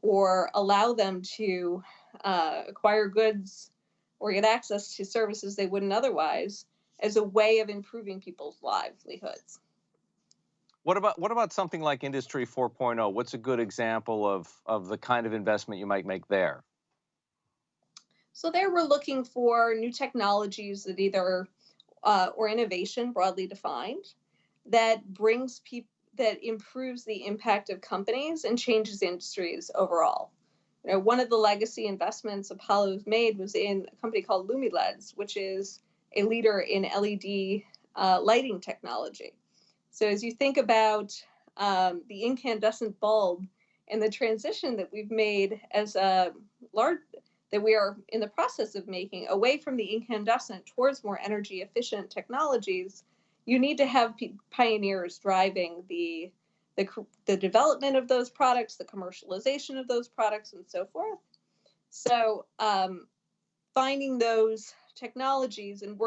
or allow them to acquire goods or get access to services they wouldn't otherwise, as a way of improving people's livelihoods. What about something like Industry 4.0? What's a good example of the kind of investment you might make there? So there we're looking for new technologies that either or innovation broadly defined that brings people, that improves the impact of companies and changes industries overall. You know, one of the legacy investments Apollo's made was in a company called LumiLEDs, which is a leader in LED lighting technology. So as you think about the incandescent bulb and the transition that we've made as a large, that we are in the process of making away from the incandescent towards more energy efficient technologies, you need to have pioneers driving the development of those products, the commercialization of those products, and so forth. So finding those technologies, and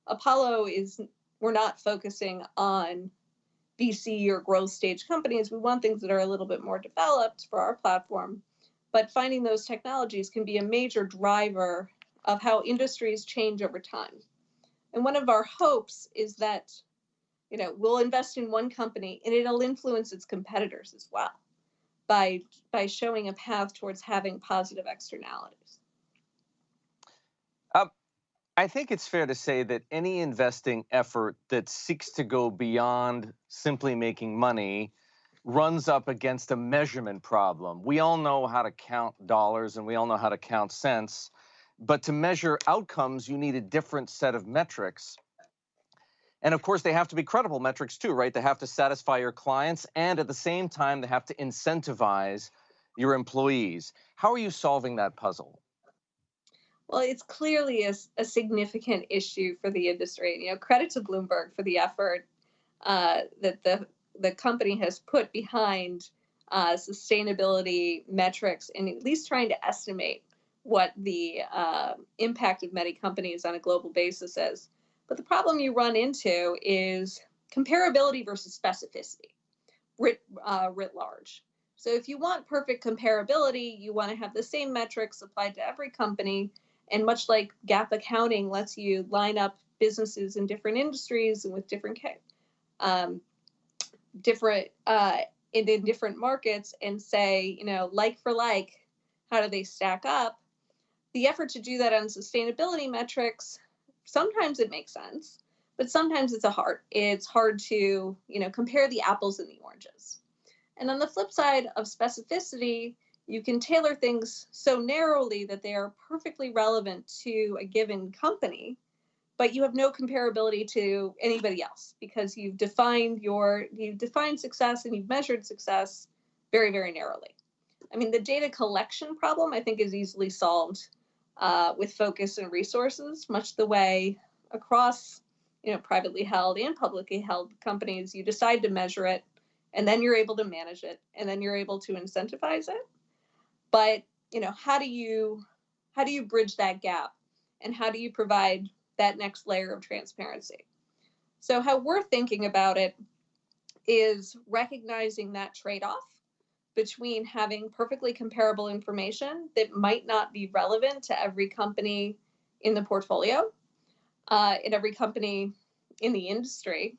Apollo we're not focusing on VC or growth stage companies. We want things that are a little bit more developed for our platform, but finding those technologies can be a major driver of how industries change over time. And one of our hopes is that, we'll invest in one company and it'll influence its competitors as well by showing a path towards having positive externalities. I think it's fair to say that any investing effort that seeks to go beyond simply making money runs up against a measurement problem. We all know how to count dollars and we all know how to count cents, but to measure outcomes, you need a different set of metrics. And of course, they have to be credible metrics too, right? They have to satisfy your clients, and at the same time, they have to incentivize your employees. How are you solving that puzzle? Well, it's clearly a significant issue for the industry. Credit to Bloomberg for the effort that the company has put behind sustainability metrics and at least trying to estimate what the impact of many companies on a global basis is. But the problem you run into is comparability versus specificity writ large. So if you want perfect comparability, you want to have the same metrics applied to every company. And much like GAAP accounting lets you line up businesses in different industries and with different in different markets and say, like for like, how do they stack up? The effort to do that on sustainability metrics, sometimes it makes sense, but sometimes it's hard to, compare the apples and the oranges. And on the flip side of specificity, you can tailor things so narrowly that they are perfectly relevant to a given company, but you have no comparability to anybody else because you've defined success and you've measured success very, very narrowly. I mean, the data collection problem, I think, is easily solved with focus and resources, much the way across, privately held and publicly held companies, you decide to measure it, and then you're able to manage it, and then you're able to incentivize it. But, how do you bridge that gap, and how do you provide that next layer of transparency? So how we're thinking about it is recognizing that trade-off between having perfectly comparable information that might not be relevant to every company in the portfolio, in every company in the industry,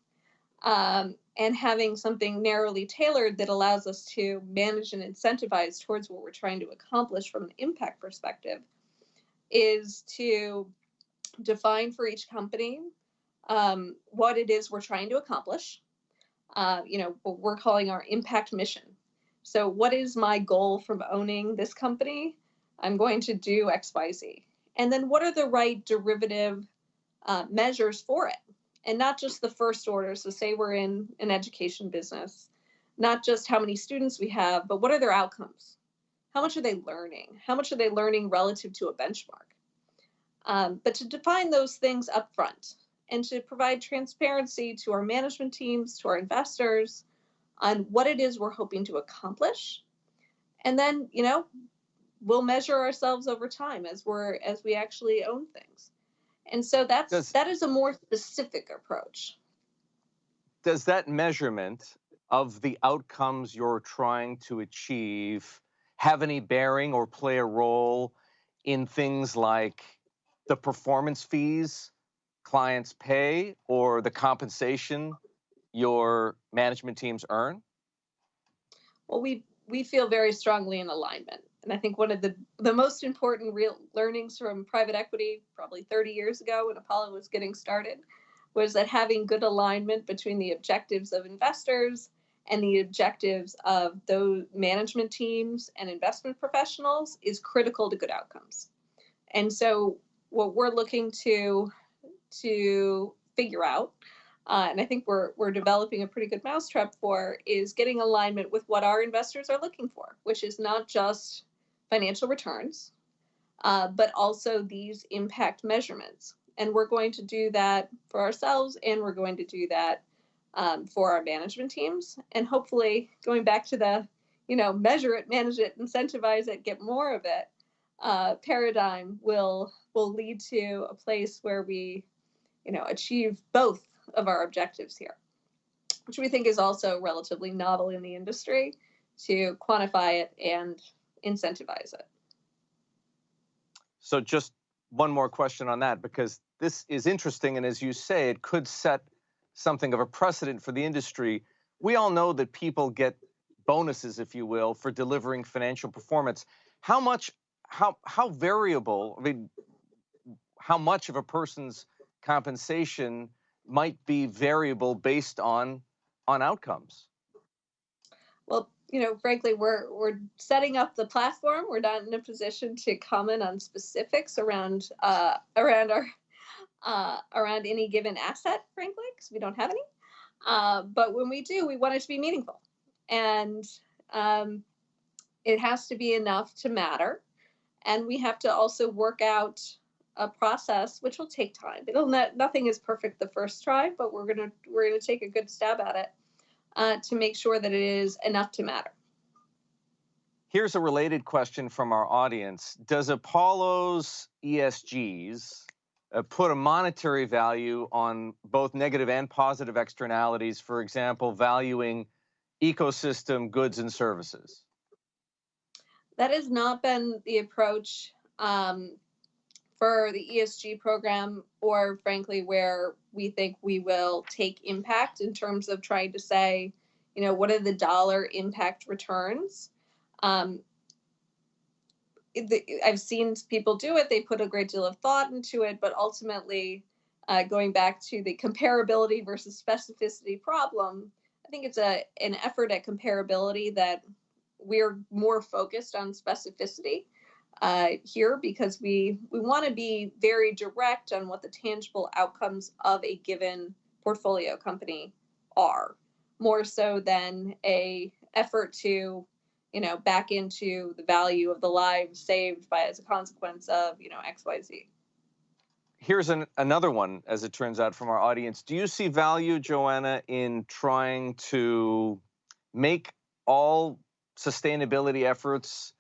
and having something narrowly tailored that allows us to manage and incentivize towards what we're trying to accomplish from an impact perspective, is to define for each company what it is we're trying to accomplish, what we're calling our impact mission. So what is my goal from owning this company? I'm going to do X, Y, Z. And then what are the right derivative measures for it? And not just the first order. So say we're in an education business, not just how many students we have, but what are their outcomes? How much are they learning? How much are they learning relative to a benchmark? But to define those things up front and to provide transparency to our management teams, to our investors, on what it is we're hoping to accomplish, And then, we'll measure ourselves over time as we actually own things. And so that is a more specific approach. Does that measurement of the outcomes you're trying to achieve have any bearing or play a role in things like the performance fees clients pay or the compensation your management teams earn? Well, we feel very strongly in alignment. And I think one of the most important real learnings from private equity, probably 30 years ago when Apollo was getting started, was that having good alignment between the objectives of investors and the objectives of those management teams and investment professionals is critical to good outcomes. And so what we're looking to figure out, and I think we're developing a pretty good mousetrap for, is getting alignment with what our investors are looking for, which is not just financial returns, but also these impact measurements. And we're going to do that for ourselves, and we're going to do that for our management teams. And hopefully, going back to the, measure it, manage it, incentivize it, get more of it paradigm will lead to a place where we, achieve both of our objectives here, which we think is also relatively novel in the industry, to quantify it and incentivize it. So just one more question on that, because this is interesting, and as you say, it could set something of a precedent for the industry. We all know that people get bonuses, if you will, for delivering financial performance. How variable, how much of a person's compensation might be variable based on outcomes? Well, frankly, we're setting up the platform. We're not in a position to comment on specifics around around any given asset, frankly, because we don't have any. But when we do, we want it to be meaningful, and it has to be enough to matter. And we have to also work out a process, which will take time. Nothing is perfect the first try, but we're gonna take a good stab at it to make sure that it is enough to matter. Here's a related question from our audience. Does Apollo's ESGs put a monetary value on both negative and positive externalities, for example, valuing ecosystem goods and services? That has not been the approach for the ESG program, or frankly, where we think we will take impact in terms of trying to say, what are the dollar impact returns? I've seen people do it. They put a great deal of thought into it, but ultimately, going back to the comparability versus specificity problem, I think it's an effort at comparability that we're more focused on specificity here, because we want to be very direct on what the tangible outcomes of a given portfolio company are, more so than a effort to, back into the value of the lives saved as a consequence of, XYZ. Here's another one, as it turns out, from our audience. Do you see value, Joanna, in trying to make all sustainability efforts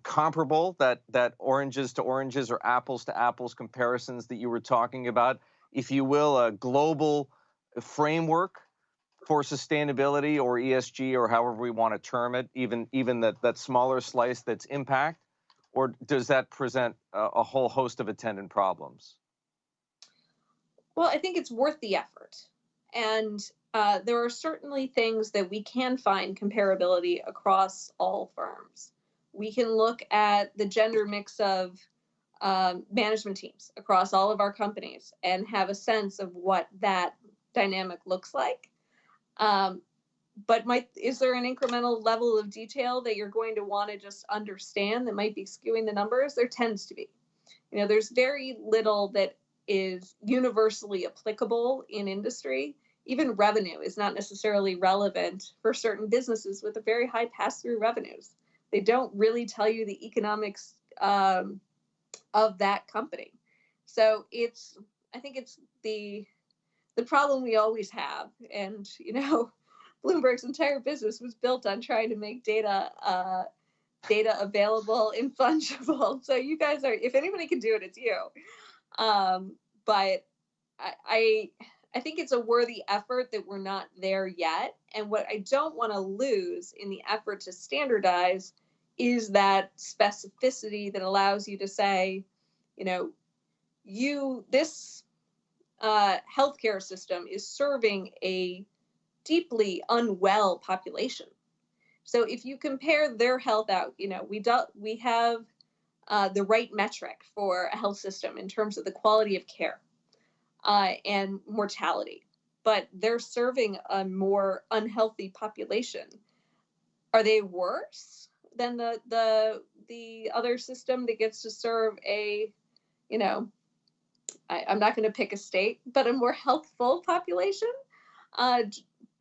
comparable, that oranges to oranges or apples to apples comparisons that you were talking about, if you will, a global framework for sustainability or ESG, or however we want to term it, even that smaller slice that's impact? Or does that present a whole host of attendant problems? Well, I think it's worth the effort. And there are certainly things that we can find comparability across all firms. We can look at the gender mix of management teams across all of our companies and have a sense of what that dynamic looks like. But is there an incremental level of detail that you're going to want to just understand that might be skewing the numbers? There tends to be. There's very little that is universally applicable in industry. Even revenue is not necessarily relevant for certain businesses with a very high pass-through revenues. They don't really tell you the economics of that company. So I think it's the problem we always have. And, Bloomberg's entire business was built on trying to make data data available and fungible. So you guys are, if anybody can do it, it's you. But I think it's a worthy effort that we're not there yet. And what I don't want to lose in the effort to standardize is that specificity that allows you to say, you know, this healthcare system is serving a deeply unwell population. So if you compare their health out, you know, we have the right metric for a health system in terms of the quality of care and mortality, but they're serving a more unhealthy population. Are they worse than the other system that gets to serve a, you know, I'm not going to pick a state, but a more healthful population?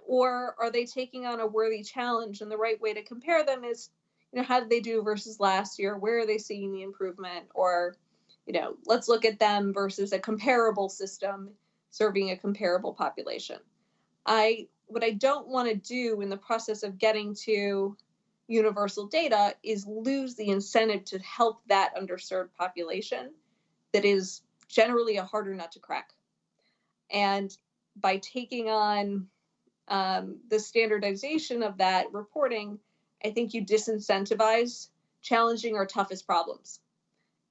Or are they taking on a worthy challenge? And the right way to compare them is, you know, how did they do versus last year? Where are they seeing the improvement? Or, you know, let's look at them versus a comparable system serving a comparable population. What I don't want to do in the process of getting to universal data is lose the incentive to help that underserved population that is generally a harder nut to crack. And by taking on the standardization of that reporting, I think you disincentivize challenging our toughest problems.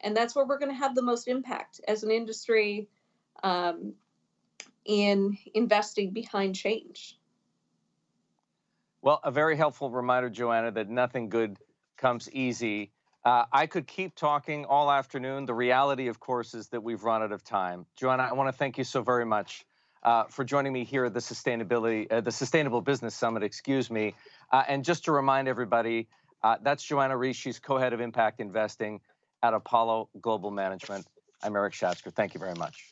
And that's where we're going to have the most impact as an industry in investing behind change. Well, a very helpful reminder, Joanna, that nothing good comes easy. I could keep talking all afternoon. The reality, of course, is that we've run out of time. Joanna, I want to thank you so very much for joining me here at the Sustainable Business Summit, excuse me. And just to remind everybody, that's Joanna Reese. She's co-head of impact investing at Apollo Global Management. I'm Eric Schatzker. Thank you very much.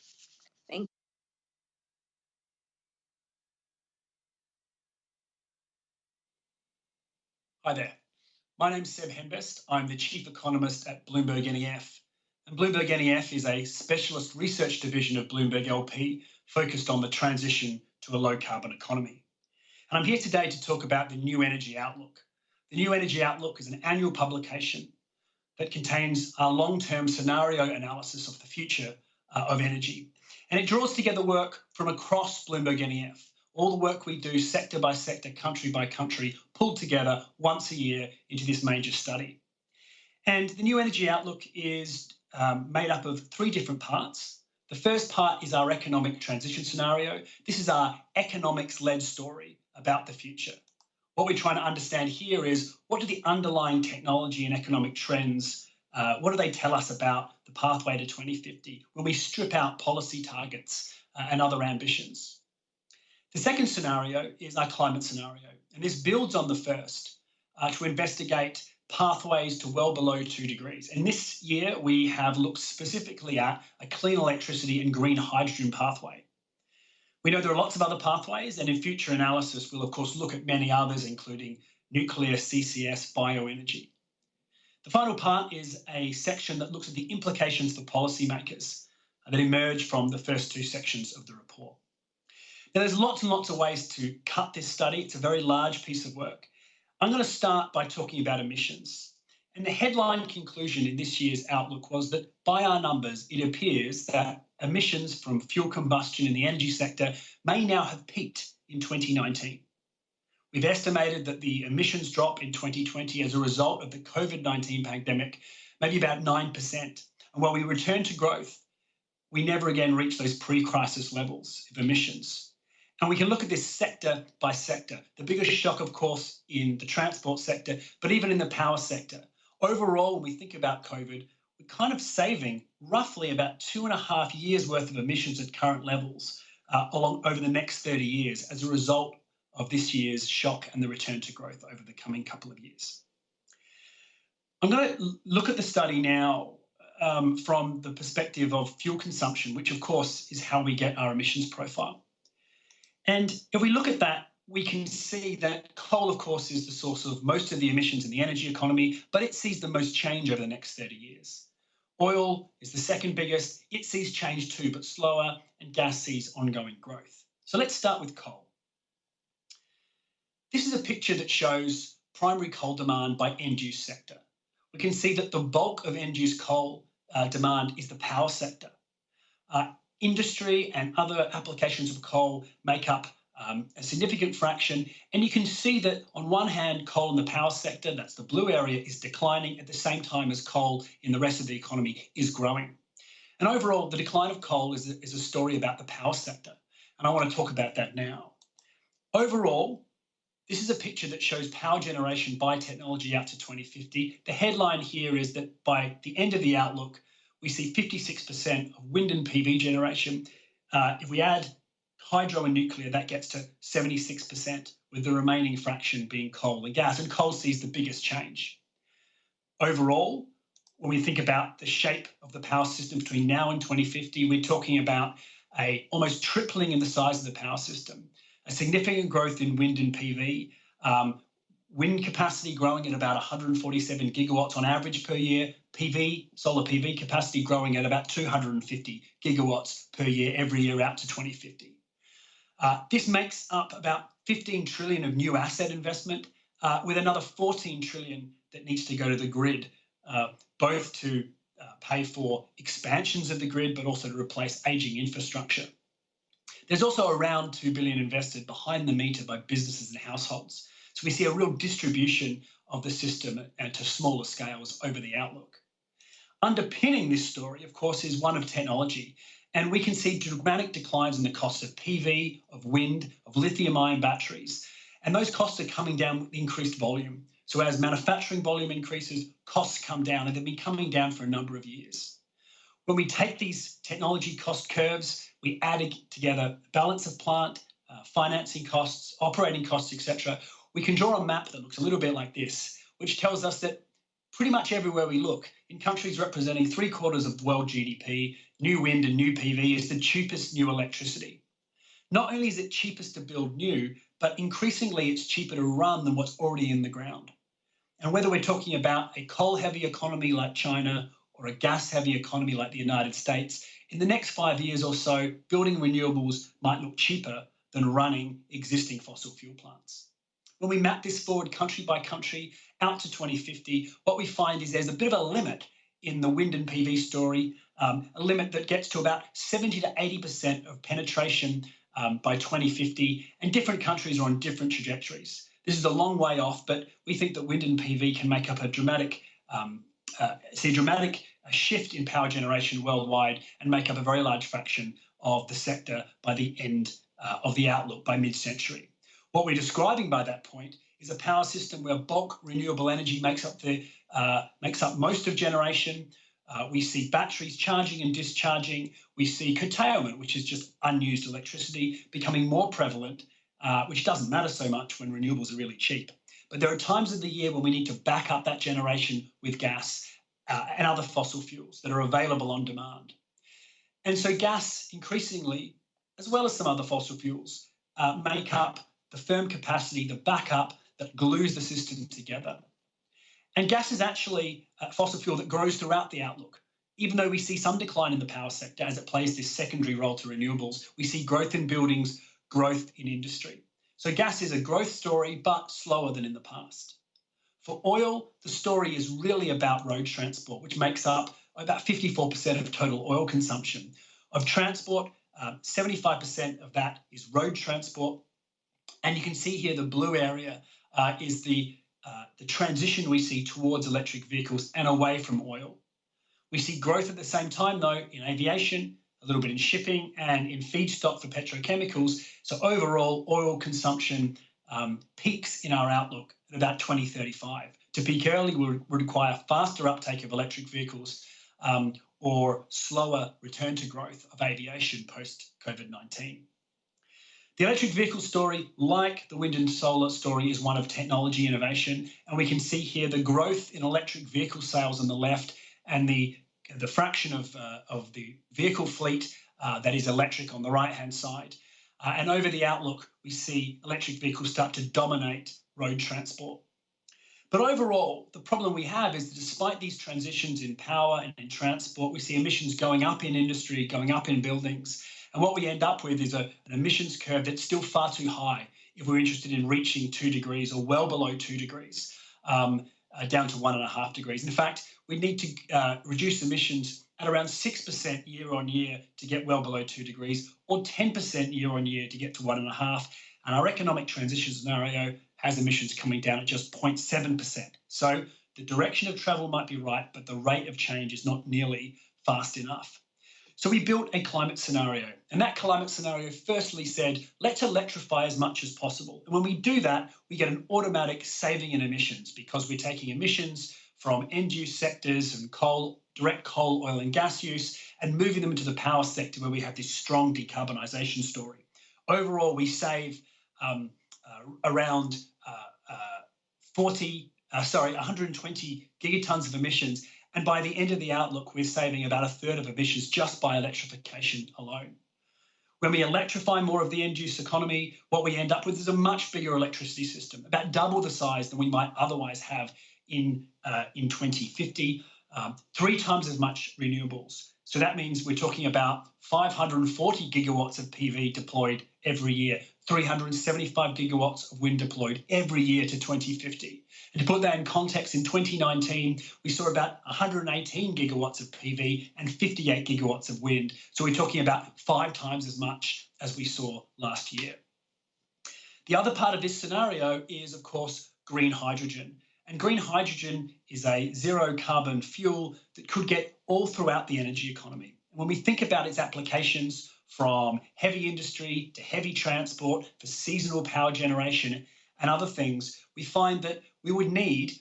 Thank you. Hi there. My name's Seb Hembest. I'm the Chief Economist at Bloomberg NEF. And Bloomberg NEF is a specialist research division of Bloomberg LP focused on the transition to a low-carbon economy. And I'm here today to talk about the New Energy Outlook. The New Energy Outlook is an annual publication that contains our long-term scenario analysis of the future of energy. And it draws together work from across Bloomberg NEF. All the work we do sector by sector, country by country, pulled together once a year into this major study. And the New Energy Outlook is made up of three different parts. The first part is our economic transition scenario. This is our economics-led story about the future. What we're trying to understand here is, what do the underlying technology and economic trends, what do they tell us about the pathway to 2050 when we strip out policy targets and other ambitions? The second scenario is our climate scenario, and this builds on the first to investigate pathways to well below 2 degrees. And this year, we have looked specifically at a clean electricity and green hydrogen pathway. We know there are lots of other pathways, and in future analysis, we'll of course look at many others, including nuclear, CCS, bioenergy. The final part is a section that looks at the implications for policymakers that emerge from the first two sections of the report. Now, there's lots and lots of ways to cut this study. It's a very large piece of work. I'm going to start by talking about emissions. And the headline conclusion in this year's outlook was that, by our numbers, it appears that emissions from fuel combustion in the energy sector may now have peaked in 2019. We've estimated that the emissions drop in 2020 as a result of the COVID-19 pandemic may be about 9%. And while we return to growth, we never again reach those pre-crisis levels of emissions. And we can look at this sector by sector. The biggest shock, of course, in the transport sector, but even in the power sector. Overall, when we think about COVID, we're kind of saving roughly about 2.5 years worth of emissions at current levels over the next 30 years as a result of this year's shock and the return to growth over the coming couple of years. I'm going to look at the study now from the perspective of fuel consumption, which of course is how we get our emissions profile. And if we look at that, we can see that coal, of course, is the source of most of the emissions in the energy economy, but it sees the most change over the next 30 years. Oil is the second biggest. It sees change too, but slower, and gas sees ongoing growth. So let's start with coal. This is a picture that shows primary coal demand by end-use sector. we can see that the bulk of end-use coal demand is the power sector. Industry and other applications of coal make up a significant fraction. And you can see that on one hand, coal in the power sector, that's the blue area, is declining at the same time as coal in the rest of the economy is growing. And overall, the decline of coal is a story about the power sector. And I want to talk about that now. Overall, this is a picture that shows power generation by technology out to 2050. The headline here is that by the end of the outlook, we see 56% of wind and PV generation. If we add hydro and nuclear, that gets to 76%, with the remaining fraction being coal and gas. And coal sees the biggest change. Overall, when we think about the shape of the power system between now and 2050, we're talking about a almost tripling in the size of the power system, a significant growth in wind and PV, wind capacity growing at about 147 gigawatts on average per year, solar PV capacity growing at about 250 gigawatts per year every year out to 2050. This makes up about 15 trillion of new asset investment, with another 14 trillion that needs to go to the grid, both to pay for expansions of the grid, but also to replace aging infrastructure. There's also around 2 billion invested behind the meter by businesses and households. So we see a real distribution of the system and to smaller scales over the outlook. Underpinning this story, of course, is one of technology. And we can see dramatic declines in the cost of PV, of wind, of lithium-ion batteries. And those costs are coming down with increased volume. So as manufacturing volume increases, costs come down, and they've been coming down for a number of years. When we take these technology cost curves, we add together balance of plant, financing costs, operating costs, etc., we can draw a map that looks a little bit like this, which tells us that pretty much everywhere we look, in countries representing 3/4 of world GDP, new wind and new PV is the cheapest new electricity. Not only is it cheapest to build new, but increasingly it's cheaper to run than what's already in the ground. And whether we're talking about a coal-heavy economy like China or a gas-heavy economy like the United States, in the next 5 years or so, building renewables might look cheaper than running existing fossil fuel plants. When we map this forward country by country out to 2050, what we find is there's a bit of a limit in the wind and PV story, a limit that gets to about 70 to 80% of penetration by 2050, and different countries are on different trajectories. This is a long way off, but we think that wind and PV can make up a dramatic shift in power generation worldwide and make up a very large fraction of the sector by the end of the outlook, by mid-century. What we're describing by that point is a power system where bulk renewable energy makes up most of generation. We see batteries charging and discharging. We see curtailment, which is just unused electricity, becoming more prevalent, which doesn't matter so much when renewables are really cheap. But there are times of the year when we need to back up that generation with gas and other fossil fuels that are available on demand. And so gas increasingly, as well as some other fossil fuels, make up the firm capacity, the backup that glues the system together. And gas is actually a fossil fuel that grows throughout the outlook. Even though we see some decline in the power sector as it plays this secondary role to renewables, we see growth in buildings, growth in industry. So gas is a growth story, but slower than in the past. For oil, the story is really about road transport, which makes up about 54% of total oil consumption. Of transport, 75% of that is road transport. And you can see here the blue area is the transition we see towards electric vehicles and away from oil. We see growth at the same time, though, in aviation, a little bit in shipping, and in feedstock for petrochemicals. So overall, oil consumption peaks in our outlook at about 2035. To peak early would require faster uptake of electric vehicles or slower return to growth of aviation post-COVID-19. The electric vehicle story, like the wind and solar story, is one of technology innovation. And we can see here the growth in electric vehicle sales on the left and the fraction of the vehicle fleet that is electric on the right-hand side. And over the outlook, we see electric vehicles start to dominate road transport. But overall, the problem we have is that despite these transitions in power and in transport, we see emissions going up in industry, going up in buildings. And what we end up with is an emissions curve that's still far too high if we're interested in reaching 2 degrees or well below 2 degrees. down to 1.5 degrees. In fact, we need to reduce emissions at around 6% year on year to get well below 2 degrees, or 10% year on year to get to 1.5. And our economic transition scenario has emissions coming down at just 0.7%. So the direction of travel might be right, but the rate of change is not nearly fast enough. So we built a climate scenario, and that climate scenario firstly said, let's electrify as much as possible. And when we do that, we get an automatic saving in emissions because we're taking emissions from end-use sectors and coal, direct coal, oil and gas use, and moving them into the power sector where we have this strong decarbonisation story. Overall, we save around 120 gigatons of emissions. And by the end of the outlook, we're saving about 1/3 of emissions just by electrification alone. When we electrify more of the end-use economy, what we end up with is a much bigger electricity system, about double the size than we might otherwise have in 2050, 3 times as much renewables. So that means we're talking about 540 gigawatts of PV deployed every year, 375 gigawatts of wind deployed every year to 2050. And to put that in context, in 2019, we saw about 118 gigawatts of PV and 58 gigawatts of wind. So we're talking about 5 times as much as we saw last year. The other part of this scenario is, of course, green hydrogen. And green hydrogen is a zero carbon fuel that could get all throughout the energy economy. And when we think about its applications from heavy industry to heavy transport for seasonal power generation and other things, we find that we would need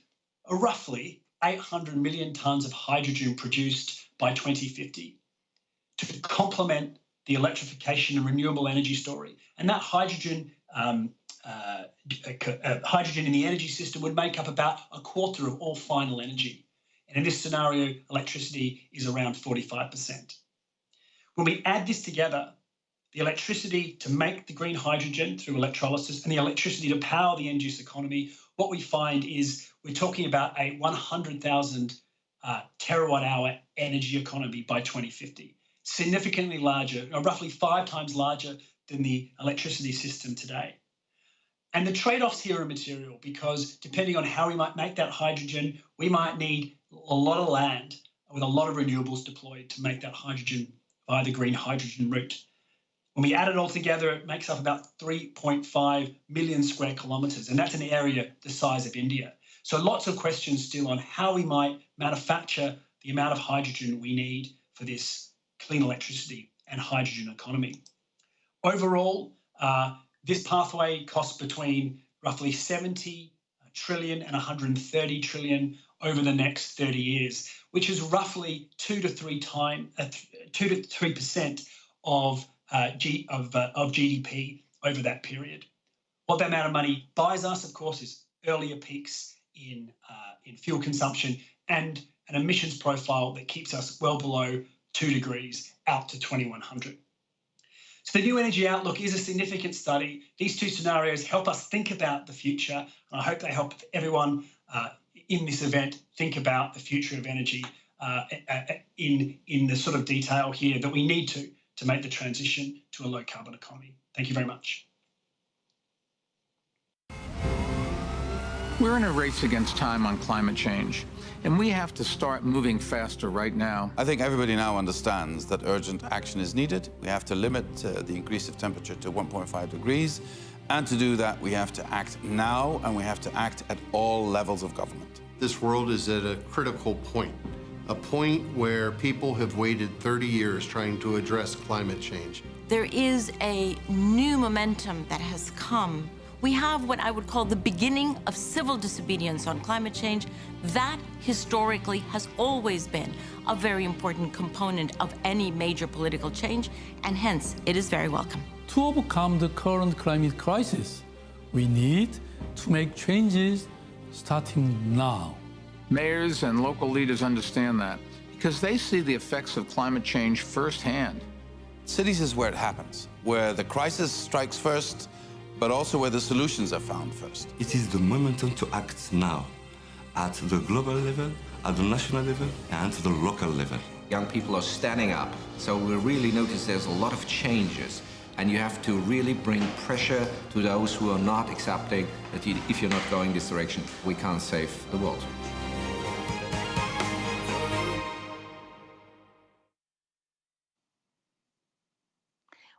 roughly 800 million tonnes of hydrogen produced by 2050 to complement the electrification and renewable energy story. And that hydrogen hydrogen in the energy system would make up about 1/4 of all final energy. And in this scenario, electricity is around 45%. When we add this together, the electricity to make the green hydrogen through electrolysis and the electricity to power the end-use economy, what we find is we're talking about a 100,000 terawatt-hour energy economy by 2050, significantly larger, roughly 5 times larger than the electricity system today. And the trade-offs here are material because depending on how we might make that hydrogen, we might need a lot of land with a lot of renewables deployed to make that hydrogen via the green hydrogen route. When we add it all together, it makes up about 3.5 million square kilometres, and that's an area the size of India. So lots of questions still on how we might manufacture the amount of hydrogen we need for this clean electricity and hydrogen economy. Overall, this pathway costs between roughly 70 trillion and 130 trillion over the next 30 years, which is roughly 2 to 3% of GDP over that period. What that amount of money buys us, of course, is earlier peaks in fuel consumption and an emissions profile that keeps us well below 2 degrees out to 2100. So the New Energy Outlook is a significant study. These 2 scenarios help us think about the future, and I hope they help everyone in this event think about the future of energy in the sort of detail here that we need to make the transition to a low-carbon economy. Thank you very much. We're in a race against time on climate change, and we have to start moving faster right now. I think everybody now understands that urgent action is needed. We have to limit the increase of temperature to 1.5 degrees. And to do that, we have to act now, and we have to act at all levels of government. This world is at a critical point, a point where people have waited 30 years trying to address climate change. There is a new momentum that has come. We have what I would call the beginning of civil disobedience on climate change. That historically has always been a very important component of any major political change, and hence it is very welcome. To overcome the current climate crisis, we need to make changes starting now. Mayors and local leaders understand that because they see the effects of climate change firsthand. Cities is where it happens, where the crisis strikes first, but also where the solutions are found first. It is the momentum to act now, at the global level, at the national level, and to the local level. Young people are standing up, so we really notice there's a lot of changes. and you have to really bring pressure to those who are not accepting that if you're not going this direction, we can't save the world.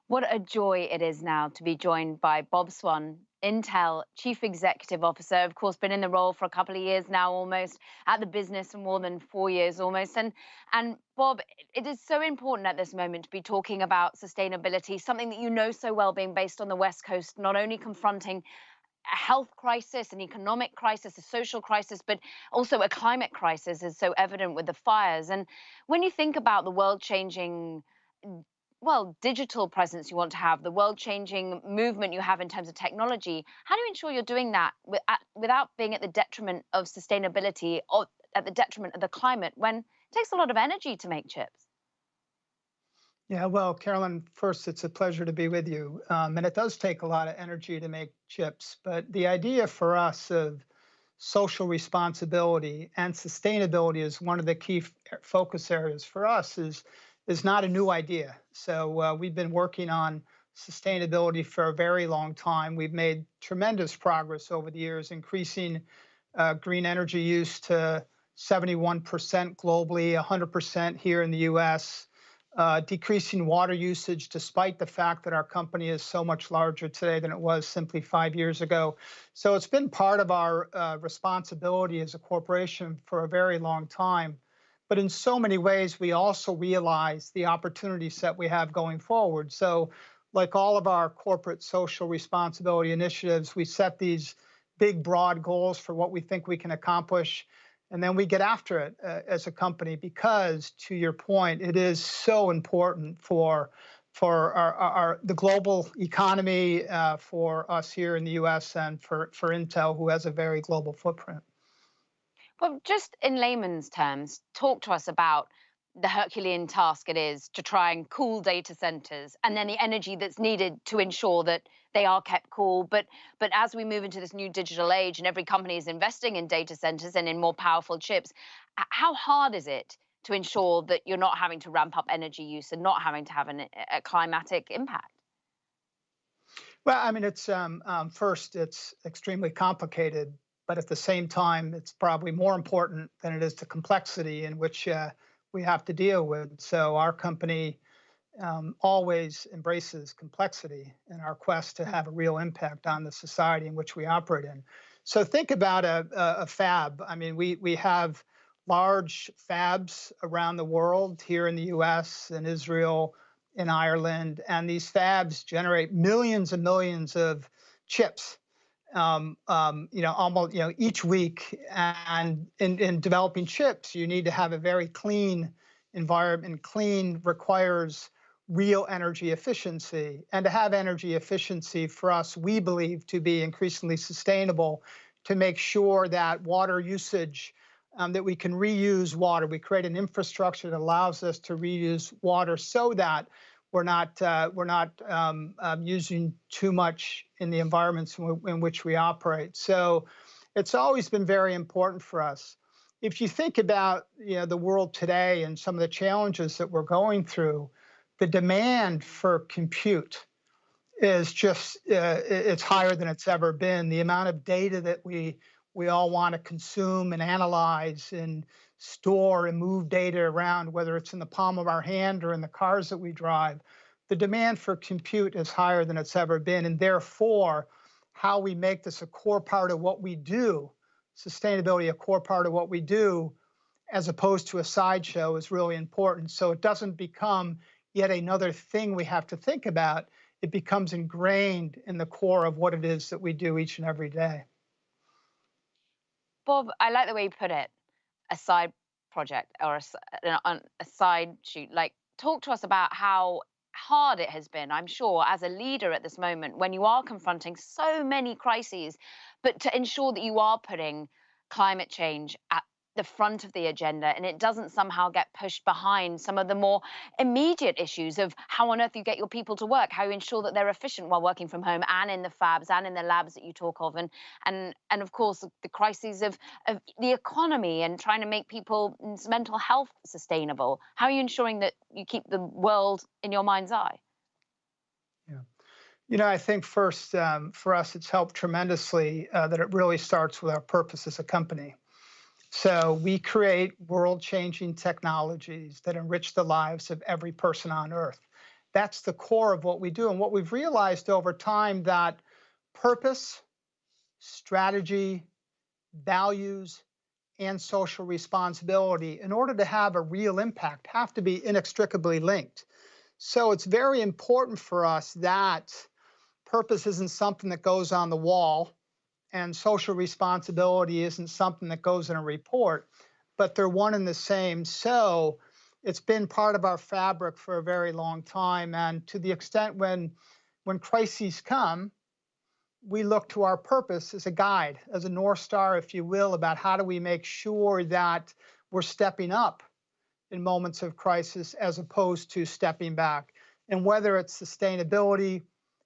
What a joy it is now to be joined by Bob Swan, Intel Chief Executive Officer, of course, been in the role for a couple of years now, almost at the business for more than 4 years almost. And Bob, it is so important at this moment to be talking about sustainability, something that you know so well, being based on the West Coast, not only confronting a health crisis, an economic crisis, a social crisis, but also a climate crisis is so evident with the fires. And when you think about the world-changing, well, digital presence you want to have, the world-changing movement you have in terms of technology, how do you ensure you're doing that without being at the detriment of sustainability or at the detriment of the climate when it takes a lot of energy to make chips? Yeah, well, Carolyn, first, it's a pleasure to be with you. And it does take a lot of energy to make chips. But the idea for us of social responsibility and sustainability is one of the key focus areas for us is not a new idea. So we've been working on sustainability for a very long time. We've made tremendous progress over the years, increasing green energy use to 71% globally, 100% here in the US, decreasing water usage despite the fact that our company is so much larger today than it was simply 5 years ago. So it's been part of our responsibility as a corporation for a very long time. But in so many ways, we also realize the opportunity set we have going forward. So like all of our corporate social responsibility initiatives, we set these big, broad goals for what we think we can accomplish. And then we get after it as a company because, to your point, it is so important for the global economy, for us here in the US, and for Intel, who has a very global footprint. Well, just in layman's terms, talk to us about the Herculean task it is to try and cool data centers and then the energy that's needed to ensure that they are kept cool. But as we move into this new digital age and every company is investing in data centers and in more powerful chips, how hard is it to ensure that you're not having to ramp up energy use and not having to have a climatic impact? Well, I mean, it's first, it's extremely complicated. But at the same time, it's probably more important than it is the complexity in which we have to deal with. So our company always embraces complexity in our quest to have a real impact on the society in which we operate in. So think about a fab. I mean, we have large fabs around the world, here in the US, in Israel, in Ireland, and these fabs generate millions and millions of chips. Almost, each week. And in developing chips, you need to have a very clean environment. Clean requires real energy efficiency. And to have energy efficiency for us, we believe to be increasingly sustainable, to make sure that water usage, that we can reuse water. We create an infrastructure that allows us to reuse water so that we're not using too much in the environments in which we operate. So it's always been very important for us. If you think about the world today and some of the challenges that we're going through, the demand for compute is just it's higher than it's ever been. The amount of data that we all want to consume and analyze and store and move data around, whether it's in the palm of our hand or in the cars that we drive, the demand for compute is higher than it's ever been. And therefore, how we make this a core part of what we do, sustainability a core part of what we do, as opposed to a sideshow, is really important. So it doesn't become yet another thing we have to think about. It becomes ingrained in the core of what it is that we do each and every day. Bob, I like the way you put it, a side project or a side shoot. Like, talk to us about how hard it has been, I'm sure, as a leader at this moment, when you are confronting so many crises, but to ensure that you are putting climate change at the front of the agenda and it doesn't somehow get pushed behind some of the more immediate issues of how on earth you get your people to work, how you ensure that they're efficient while working from home and in the fabs and in the labs that you talk of, and of course the crises of the economy and trying to make people's mental health sustainable. How are you ensuring that you keep the world in your mind's eye? Yeah. I think first for us, it's helped tremendously that it really starts with our purpose as a company. So we create world-changing technologies that enrich the lives of every person on Earth. That's the core of what we do. And what we've realized over time that purpose, strategy, values, and social responsibility, in order to have a real impact, have to be inextricably linked. So it's very important for us that purpose isn't something that goes on the wall, and social responsibility isn't something that goes in a report, but they're one and the same. So it's been part of our fabric for a very long time. And to the extent when crises come, we look to our purpose as a guide, as a North Star, if you will, about how do we make sure that we're stepping up in moments of crisis as opposed to stepping back. And whether it's sustainability,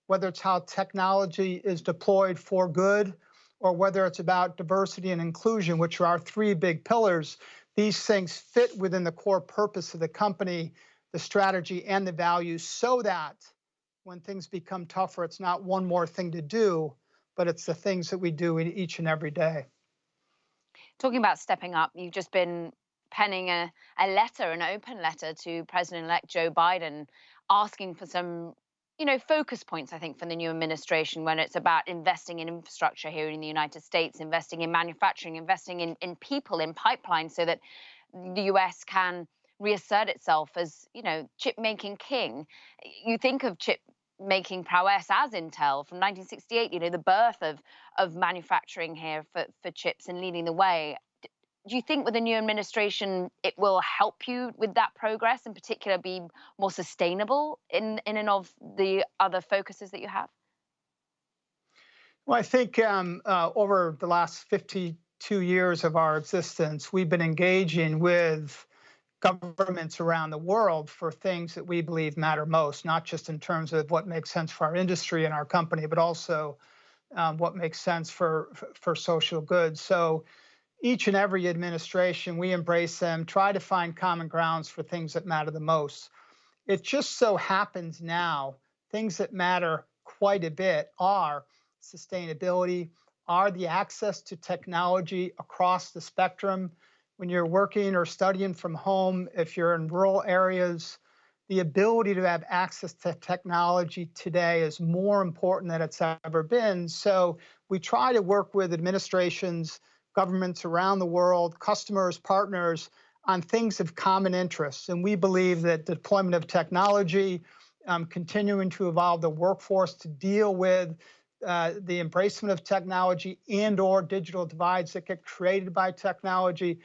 whether it's how technology is deployed for good, or whether it's about diversity and inclusion, which are our three big pillars, these things fit within the core purpose of the company, the strategy, and the values, so that when things become tougher, it's not one more thing to do, but it's the things that we do in each and every day. Talking about stepping up, you've just been penning a letter, an open letter to President-elect Joe Biden, asking for some, focus points, I think, for the new administration when it's about investing in infrastructure here in the United States, investing in manufacturing, investing in people, in pipelines, so that the US can reassert itself as, chip-making king. You think of chip-making prowess as Intel from 1968, the birth of manufacturing here for chips and leading the way. Do you think with the new administration, it will help you with that progress, in particular be more sustainable in and of the other focuses that you have? Well, I think over the last 52 years of our existence, we've been engaging with governments around the world for things that we believe matter most, not just in terms of what makes sense for our industry and our company, but also what makes sense for social good. So each and every administration, we embrace them, try to find common grounds for things that matter the most. It just so happens now, things that matter quite a bit are sustainability, are the access to technology across the spectrum. When you're working or studying from home, if you're in rural areas, the ability to have access to technology today is more important than it's ever been. So we try to work with administrations, governments around the world, customers, partners, on things of common interest. And we believe that deployment of technology, continuing to evolve the workforce to deal with the embracement of technology and/or digital divides that get created by technology,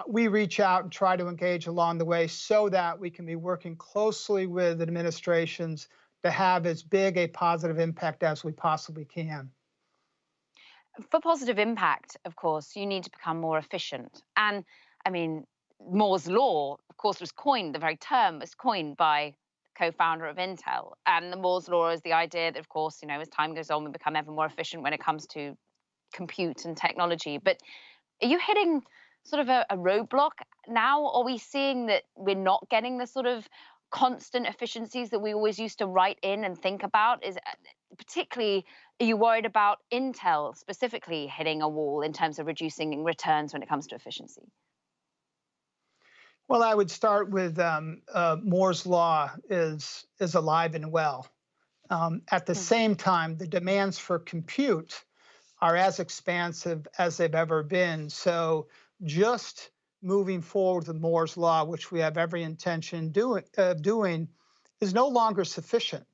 we reach out and try to engage along the way so that we can be working closely with administrations to have as big a positive impact as we possibly can. For positive impact, of course, you need to become more efficient. And I mean, Moore's law, of course, the very term was coined by the co-founder of Intel. And the Moore's law is the idea that, of course, as time goes on, we become ever more efficient when it comes to compute and technology. But are you hitting sort of a roadblock now? Are we seeing that we're not getting the sort of constant efficiencies that we always used to write in and think about? Particularly, are you worried about Intel specifically hitting a wall in terms of reducing returns when it comes to efficiency? Well, I would start with Moore's law is alive and well. At the same time, the demands for compute are as expansive as they've ever been. So just moving forward with Moore's law, which we have every intention of doing, is no longer sufficient.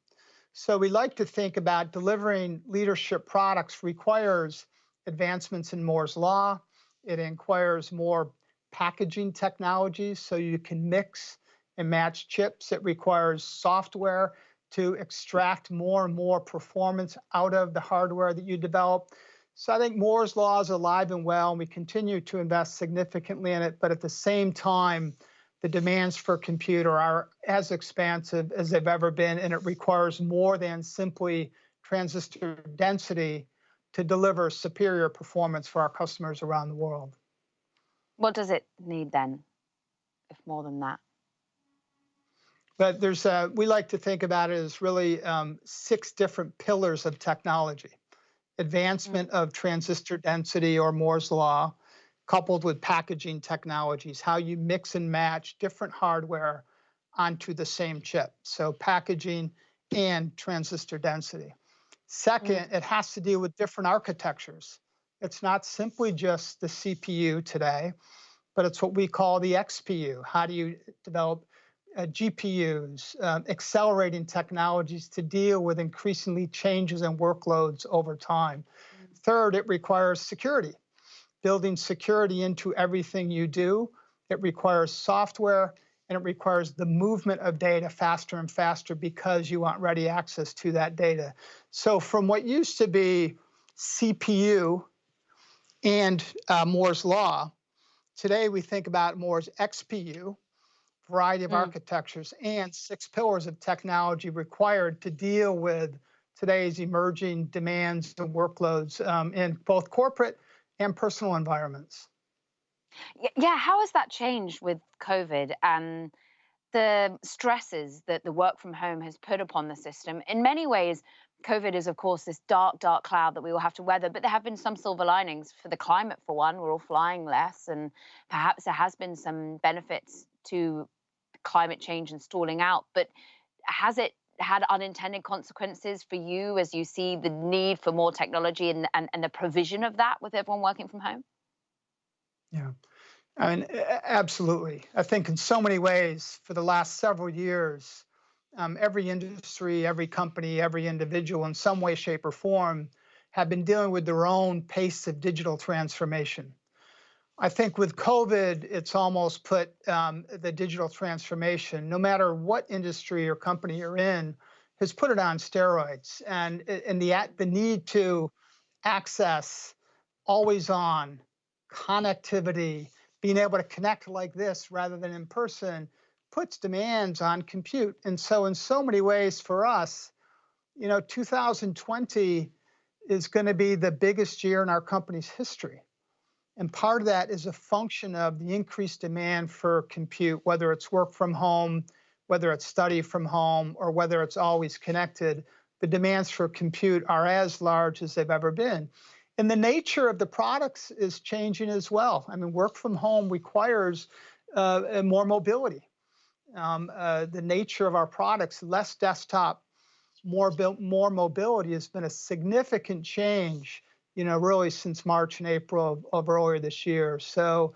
So we like to think about delivering leadership products requires advancements in Moore's law. It requires more packaging technologies so you can mix and match chips. It requires software to extract more and more performance out of the hardware that you develop. So I think Moore's law is alive and well, and we continue to invest significantly in it. But at the same time, the demands for compute are as expansive as they've ever been, and it requires more than simply transistor density to deliver superior performance for our customers around the world. What does it need then, if more than that? But there's we like to think about it as really 6 different pillars of technology. Advancement of transistor density or Moore's law, coupled with packaging technologies, how you mix and match different hardware onto the same chip. So packaging and transistor density. Second, it has to deal with different architectures. It's not simply just the CPU today, but it's what we call the XPU. How do you develop GPUs, accelerating technologies to deal with increasingly changes in workloads over time. Third, it requires security, building security into everything you do. It requires software, and it requires the movement of data faster and faster because you want ready access to that data. So from what used to be CPU and Moore's law, today we think about Moore's XPU, variety of architectures, and 6 pillars of technology required to deal with today's emerging demands and workloads in both corporate and personal environments. Yeah, how has that changed with COVID and the stresses that the work from home has put upon the system? In many ways, COVID is, of course, this dark, dark cloud that we will have to weather, but there have been some silver linings for the climate, for one. We're all flying less, and perhaps there has been some benefits to climate change and stalling out. But has it had unintended consequences for you as you see the need for more technology and the provision of that with everyone working from home? Yeah. I mean, absolutely. I think in so many ways, for the last several years, every industry, every company, every individual in some way, shape, or form have been dealing with their own pace of digital transformation. I think with COVID, it's almost put the digital transformation, no matter what industry or company you're in, has put it on steroids. And the need to access always on connectivity, being able to connect like this rather than in person, puts demands on compute. And so in so many ways for us, 2020 is going to be the biggest year in our company's history. And part of that is a function of the increased demand for compute, whether it's work from home, whether it's study from home, or whether it's always connected. The demands for compute are as large as they've ever been. And the nature of the products is changing as well. I mean, work from home requires more mobility. The nature of our products, less desktop, more mobility has been a significant change, really since March and April of earlier this year. So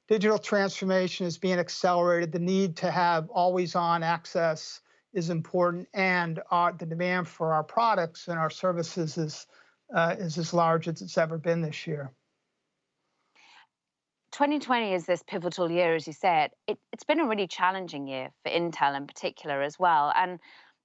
digital transformation is being accelerated. The need to have always-on access is important, and the demand for our products and our services is as large as it's ever been this year. 2020 is this pivotal year, as you said. It's been a really challenging year for Intel in particular as well. And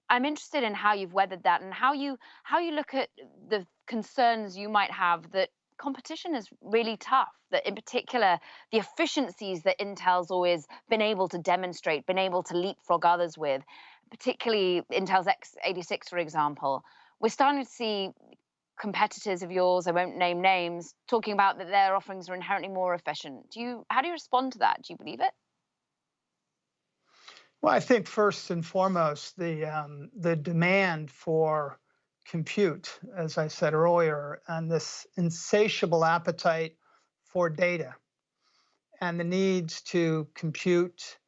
I'm interested in how you've weathered that and how you look at the concerns you might have that competition is really tough, that in particular, the efficiencies that Intel's always been able to demonstrate, been able to leapfrog others with, particularly Intel's x86, for example. We're starting to see competitors of yours, I won't name names, talking about that their offerings are inherently more efficient. How do you respond to that? Do you believe it? Well, I think first and foremost, the demand for compute, as I said earlier, and this insatiable appetite for data and the needs to compute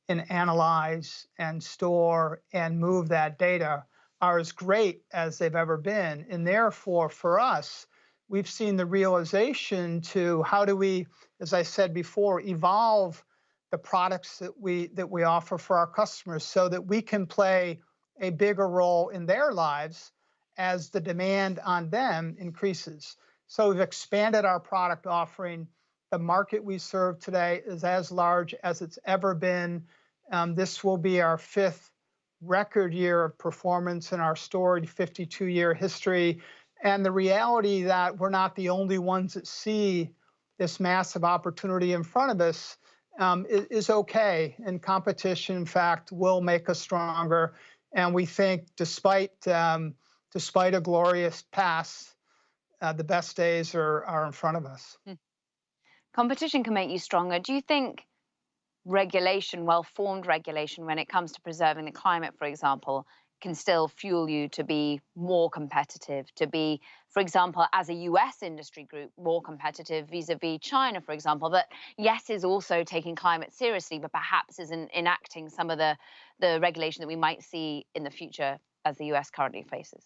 and analyze and store and move that data are as great as they've ever been. And therefore, for us, we've seen the realization to how do we, as I said before, evolve the products that we offer for our customers so that we can play a bigger role in their lives as the demand on them increases. So we've expanded our product offering. The market we serve today is as large as it's ever been. This will be our 5th record year of performance in our storied 52-year history. And the reality that we're not the only ones that see this massive opportunity in front of us is okay. And competition, in fact, will make us stronger. And we think despite a glorious past, the best days are in front of us. Competition can make you stronger. Do you think regulation, well-formed regulation, when it comes to preserving the climate, for example, can still fuel you to be more competitive, to be, for example, as a US industry group, more competitive vis-a-vis China, for example, that yes, is also taking climate seriously, but perhaps isn't enacting some of the regulation that we might see in the future as the US currently faces?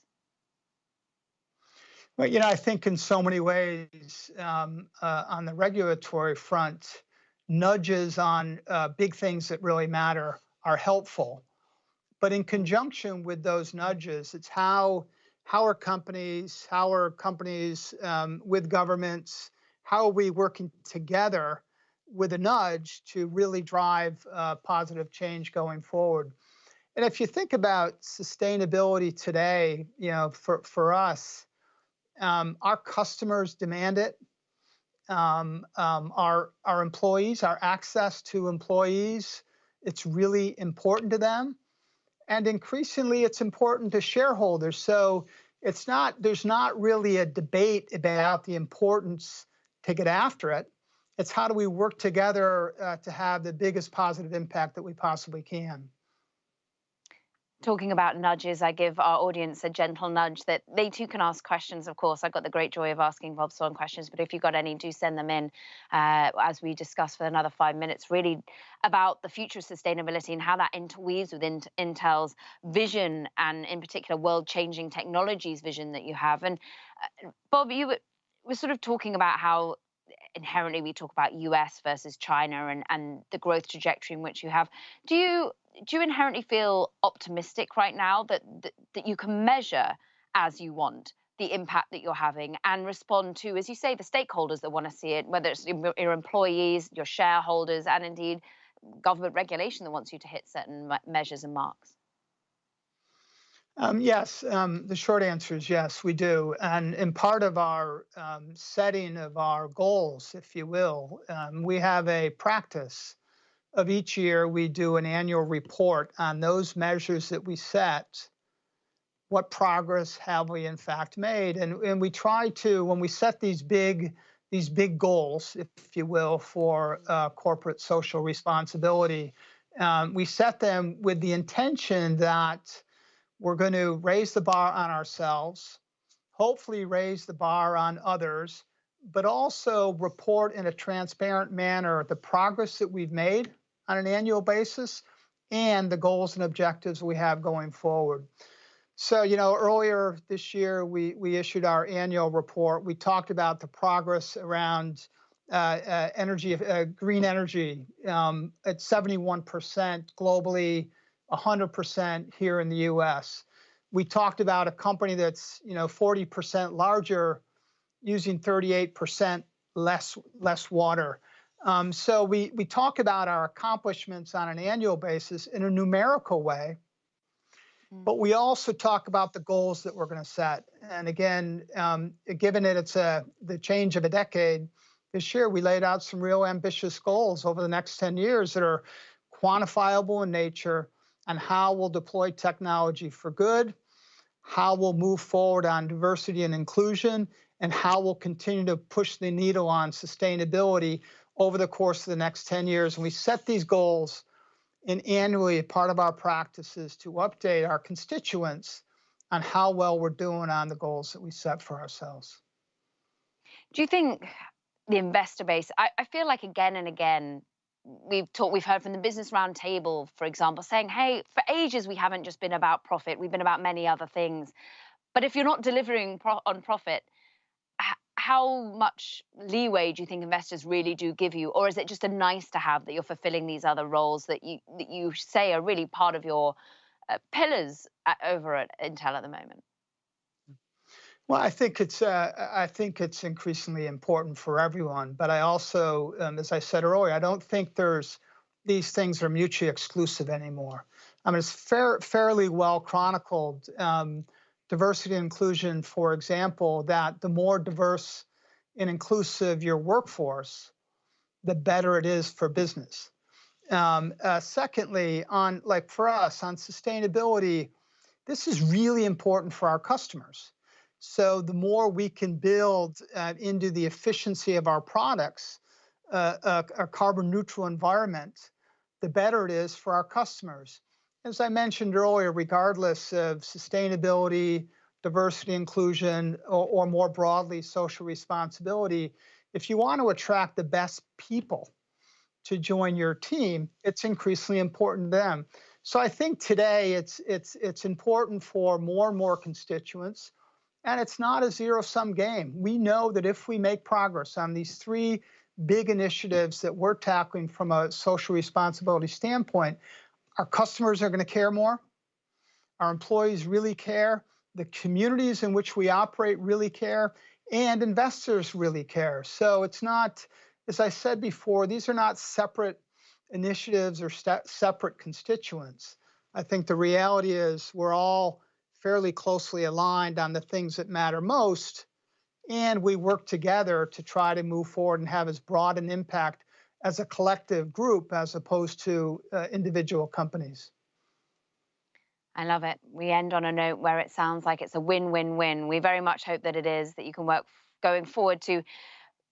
Well, I think in so many ways on the regulatory front, nudges on big things that really matter are helpful. But in conjunction with those nudges, it's how are companies with governments, how are we working together with a nudge to really drive positive change going forward. And if you think about sustainability today, for us, our customers demand it. Our employees, our access to employees, it's really important to them. And increasingly, it's important to shareholders. So there's not really a debate about the importance to get after it. It's how do we work together to have the biggest positive impact that we possibly can. Talking about nudges, I give our audience a gentle nudge that they too can ask questions. Of course, I've got the great joy of asking Bob Swan questions, but if you've got any, do send them in as we discuss for another 5 minutes, really about the future of sustainability and how that interweaves with Intel's vision and in particular world-changing technologies vision that you have. And Bob, you were sort of talking about how inherently we talk about US versus China and the growth trajectory in which you have. Do you inherently feel optimistic right now that you can measure as you want the impact that you're having and respond to, as you say, the stakeholders that want to see it, whether it's your employees, your shareholders, and indeed government regulation that wants you to hit certain measures and marks? Yes, the short answer is yes, we do. And in part of our setting of our goals, if you will, we have a practice of each year we do an annual report on those measures that we set. What progress have we in fact made? And we try to, when we set these big goals, if you will, for corporate social responsibility, we set them with the intention that we're going to raise the bar on ourselves, hopefully raise the bar on others, but also report in a transparent manner the progress that we've made on an annual basis and the goals and objectives we have going forward. So, earlier this year, we issued our annual report. We talked about the progress around green energy at 71% globally, 100% here in the US. We talked about a company that's 40% larger, using 38% less water. So we talk about our accomplishments on an annual basis in a numerical way, but we also talk about the goals that we're going to set. And again, given that it's the change of a decade, this year we laid out some real ambitious goals over the next 10 years that are quantifiable in nature, and how we'll deploy technology for good, how we'll move forward on diversity and inclusion, and how we'll continue to push the needle on sustainability over the course of the next 10 years. And we set these goals, and annually, part of our practice is to update our constituents on how well we're doing on the goals that we set for ourselves. Do you think the investor base, I feel like again and again, we've heard from the Business Roundtable, for example, saying, hey, for ages, we haven't just been about profit, we've been about many other things. But if you're not delivering on profit, how much leeway do you think investors really do give you? Or is it just a nice to have that you're fulfilling these other roles that you say are really part of your pillars over at Intel at the moment? Well, I think it's increasingly important for everyone. But I also, as I said earlier, I don't think these things are mutually exclusive anymore. I mean, it's fairly well chronicled. Diversity and inclusion, for example, that the more diverse and inclusive your workforce, the better it is for business. Secondly, for us on sustainability, this is really important for our customers. So the more we can build into the efficiency of our products, a carbon neutral environment, the better it is for our customers. As I mentioned earlier, regardless of sustainability, diversity, inclusion, or more broadly, social responsibility, if you want to attract the best people to join your team, it's increasingly important to them. So I think today it's important for more and more constituents, and it's not a zero-sum game. We know that if we make progress on these three big initiatives that we're tackling from a social responsibility standpoint, our customers are going to care more, our employees really care, the communities in which we operate really care, and investors really care. So it's not, as I said before, these are not separate initiatives or separate constituents. I think the reality is we're all fairly closely aligned on the things that matter most, and we work together to try to move forward and have as broad an impact as a collective group as opposed to individual companies. I love it. We end on a note where it sounds like it's a win-win-win. We very much hope that it is, that you can work going forward to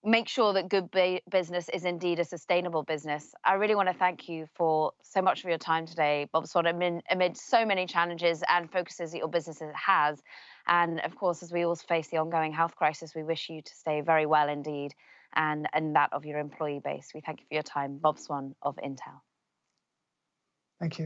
make sure that good business is indeed a sustainable business. I really want to thank you for so much for your time today, Bob Swan, amid so many challenges and focuses that your business has. And of course, as we all face the ongoing health crisis, we wish you to stay very well indeed, and that of your employee base. We thank you for your time. Bob Swan of Intel. Thank you.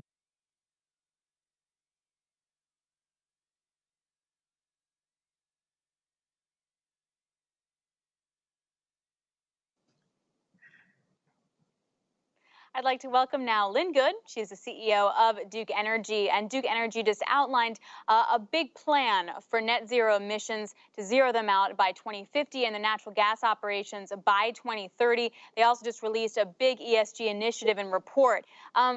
I'd like to welcome now Lynn Good. She's the CEO of Duke Energy, and Duke Energy just outlined a big plan for net zero emissions to zero them out by 2050 and the natural gas operations by 2030. They also just released a big ESG initiative and report.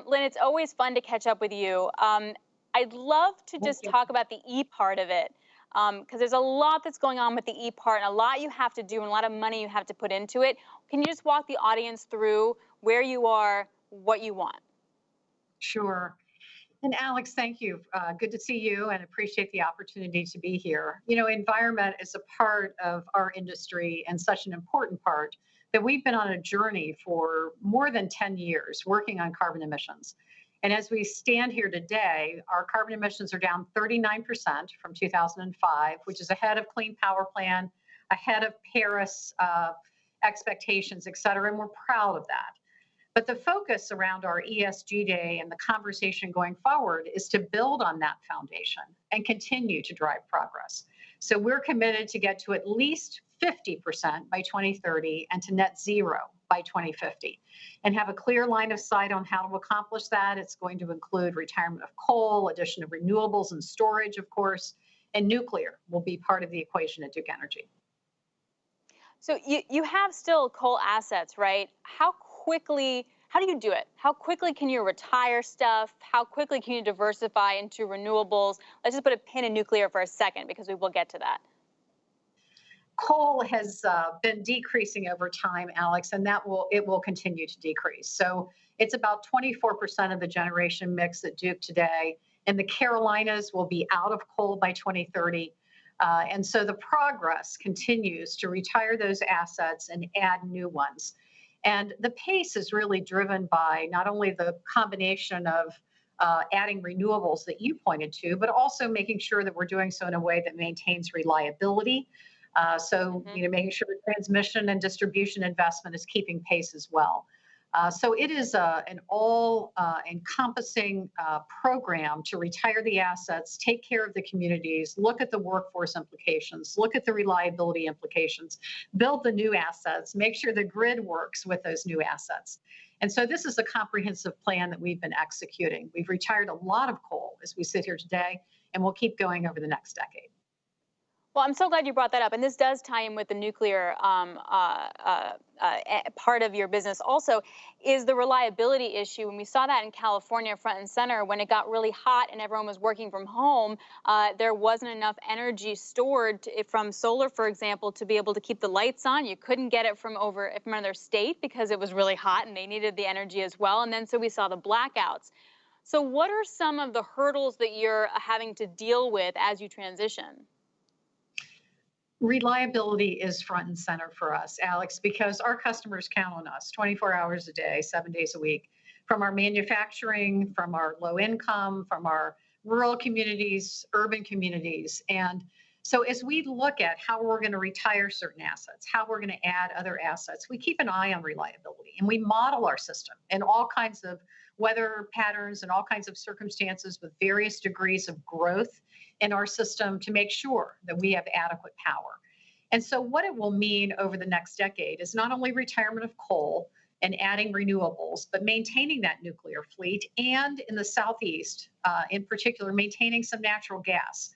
Lynn, it's always fun to catch up with you. I'd love to just talk about the E part of it, because there's a lot that's going on with the E part and a lot you have to do and a lot of money you have to put into it. Can you just walk the audience through where you are, what you want? Sure. And Alex, thank you. Good to see you and appreciate the opportunity to be here. You know, environment is a part of our industry and such an important part that we've been on a journey for more than 10 years working on carbon emissions. And as we stand here today, our carbon emissions are down 39% from 2005, which is ahead of Clean Power Plan, ahead of Paris expectations, et cetera, and we're proud of that. But the focus around our ESG Day and the conversation going forward is to build on that foundation and continue to drive progress. So we're committed to get to at least 50% by 2030 and to net zero by 2050, and have a clear line of sight on how to accomplish that. It's going to include retirement of coal, addition of renewables and storage, of course, and nuclear will be part of the equation at Duke Energy. So you have still coal assets, right? How do you do it? How quickly can you retire stuff? How quickly can you diversify into renewables? Let's just put a pin in nuclear for a second, because we will get to that. Coal has been decreasing over time, Alex, and it will continue to decrease. So it's about 24% of the generation mix at Duke today, and the Carolinas will be out of coal by 2030. And so the progress continues to retire those assets and add new ones. And the pace is really driven by not only the combination of adding renewables that you pointed to, but also making sure that we're doing so in a way that maintains reliability. Making sure the transmission and distribution investment is keeping pace as well. So it is an all-encompassing program to retire the assets, take care of the communities, look at the workforce implications, look at the reliability implications, build the new assets, make sure the grid works with those new assets. And so this is a comprehensive plan that we've been executing. We've retired a lot of coal as we sit here today, and we'll keep going over the next decade. Well, I'm so glad you brought that up. And this does tie in with the nuclear part of your business also, is the reliability issue. And we saw that in California front and center when it got really hot and everyone was working from home. There wasn't enough energy stored from solar, for example, to be able to keep the lights on. You couldn't get it from another state because it was really hot and they needed the energy as well. And then so we saw the blackouts. So what are some of the hurdles that you're having to deal with as you transition? Reliability is front and center for us, Alex, because our customers count on us 24 hours a day, 7 days a week from our manufacturing, from our low income, from our rural communities, urban communities. And so as we look at how we're going to retire certain assets, how we're going to add other assets, we keep an eye on reliability and we model our system in all kinds of weather patterns and all kinds of circumstances with various degrees of growth in our system to make sure that we have adequate power. And so what it will mean over the next decade is not only retirement of coal and adding renewables, but maintaining that nuclear fleet, and in the Southeast, in particular, maintaining some natural gas.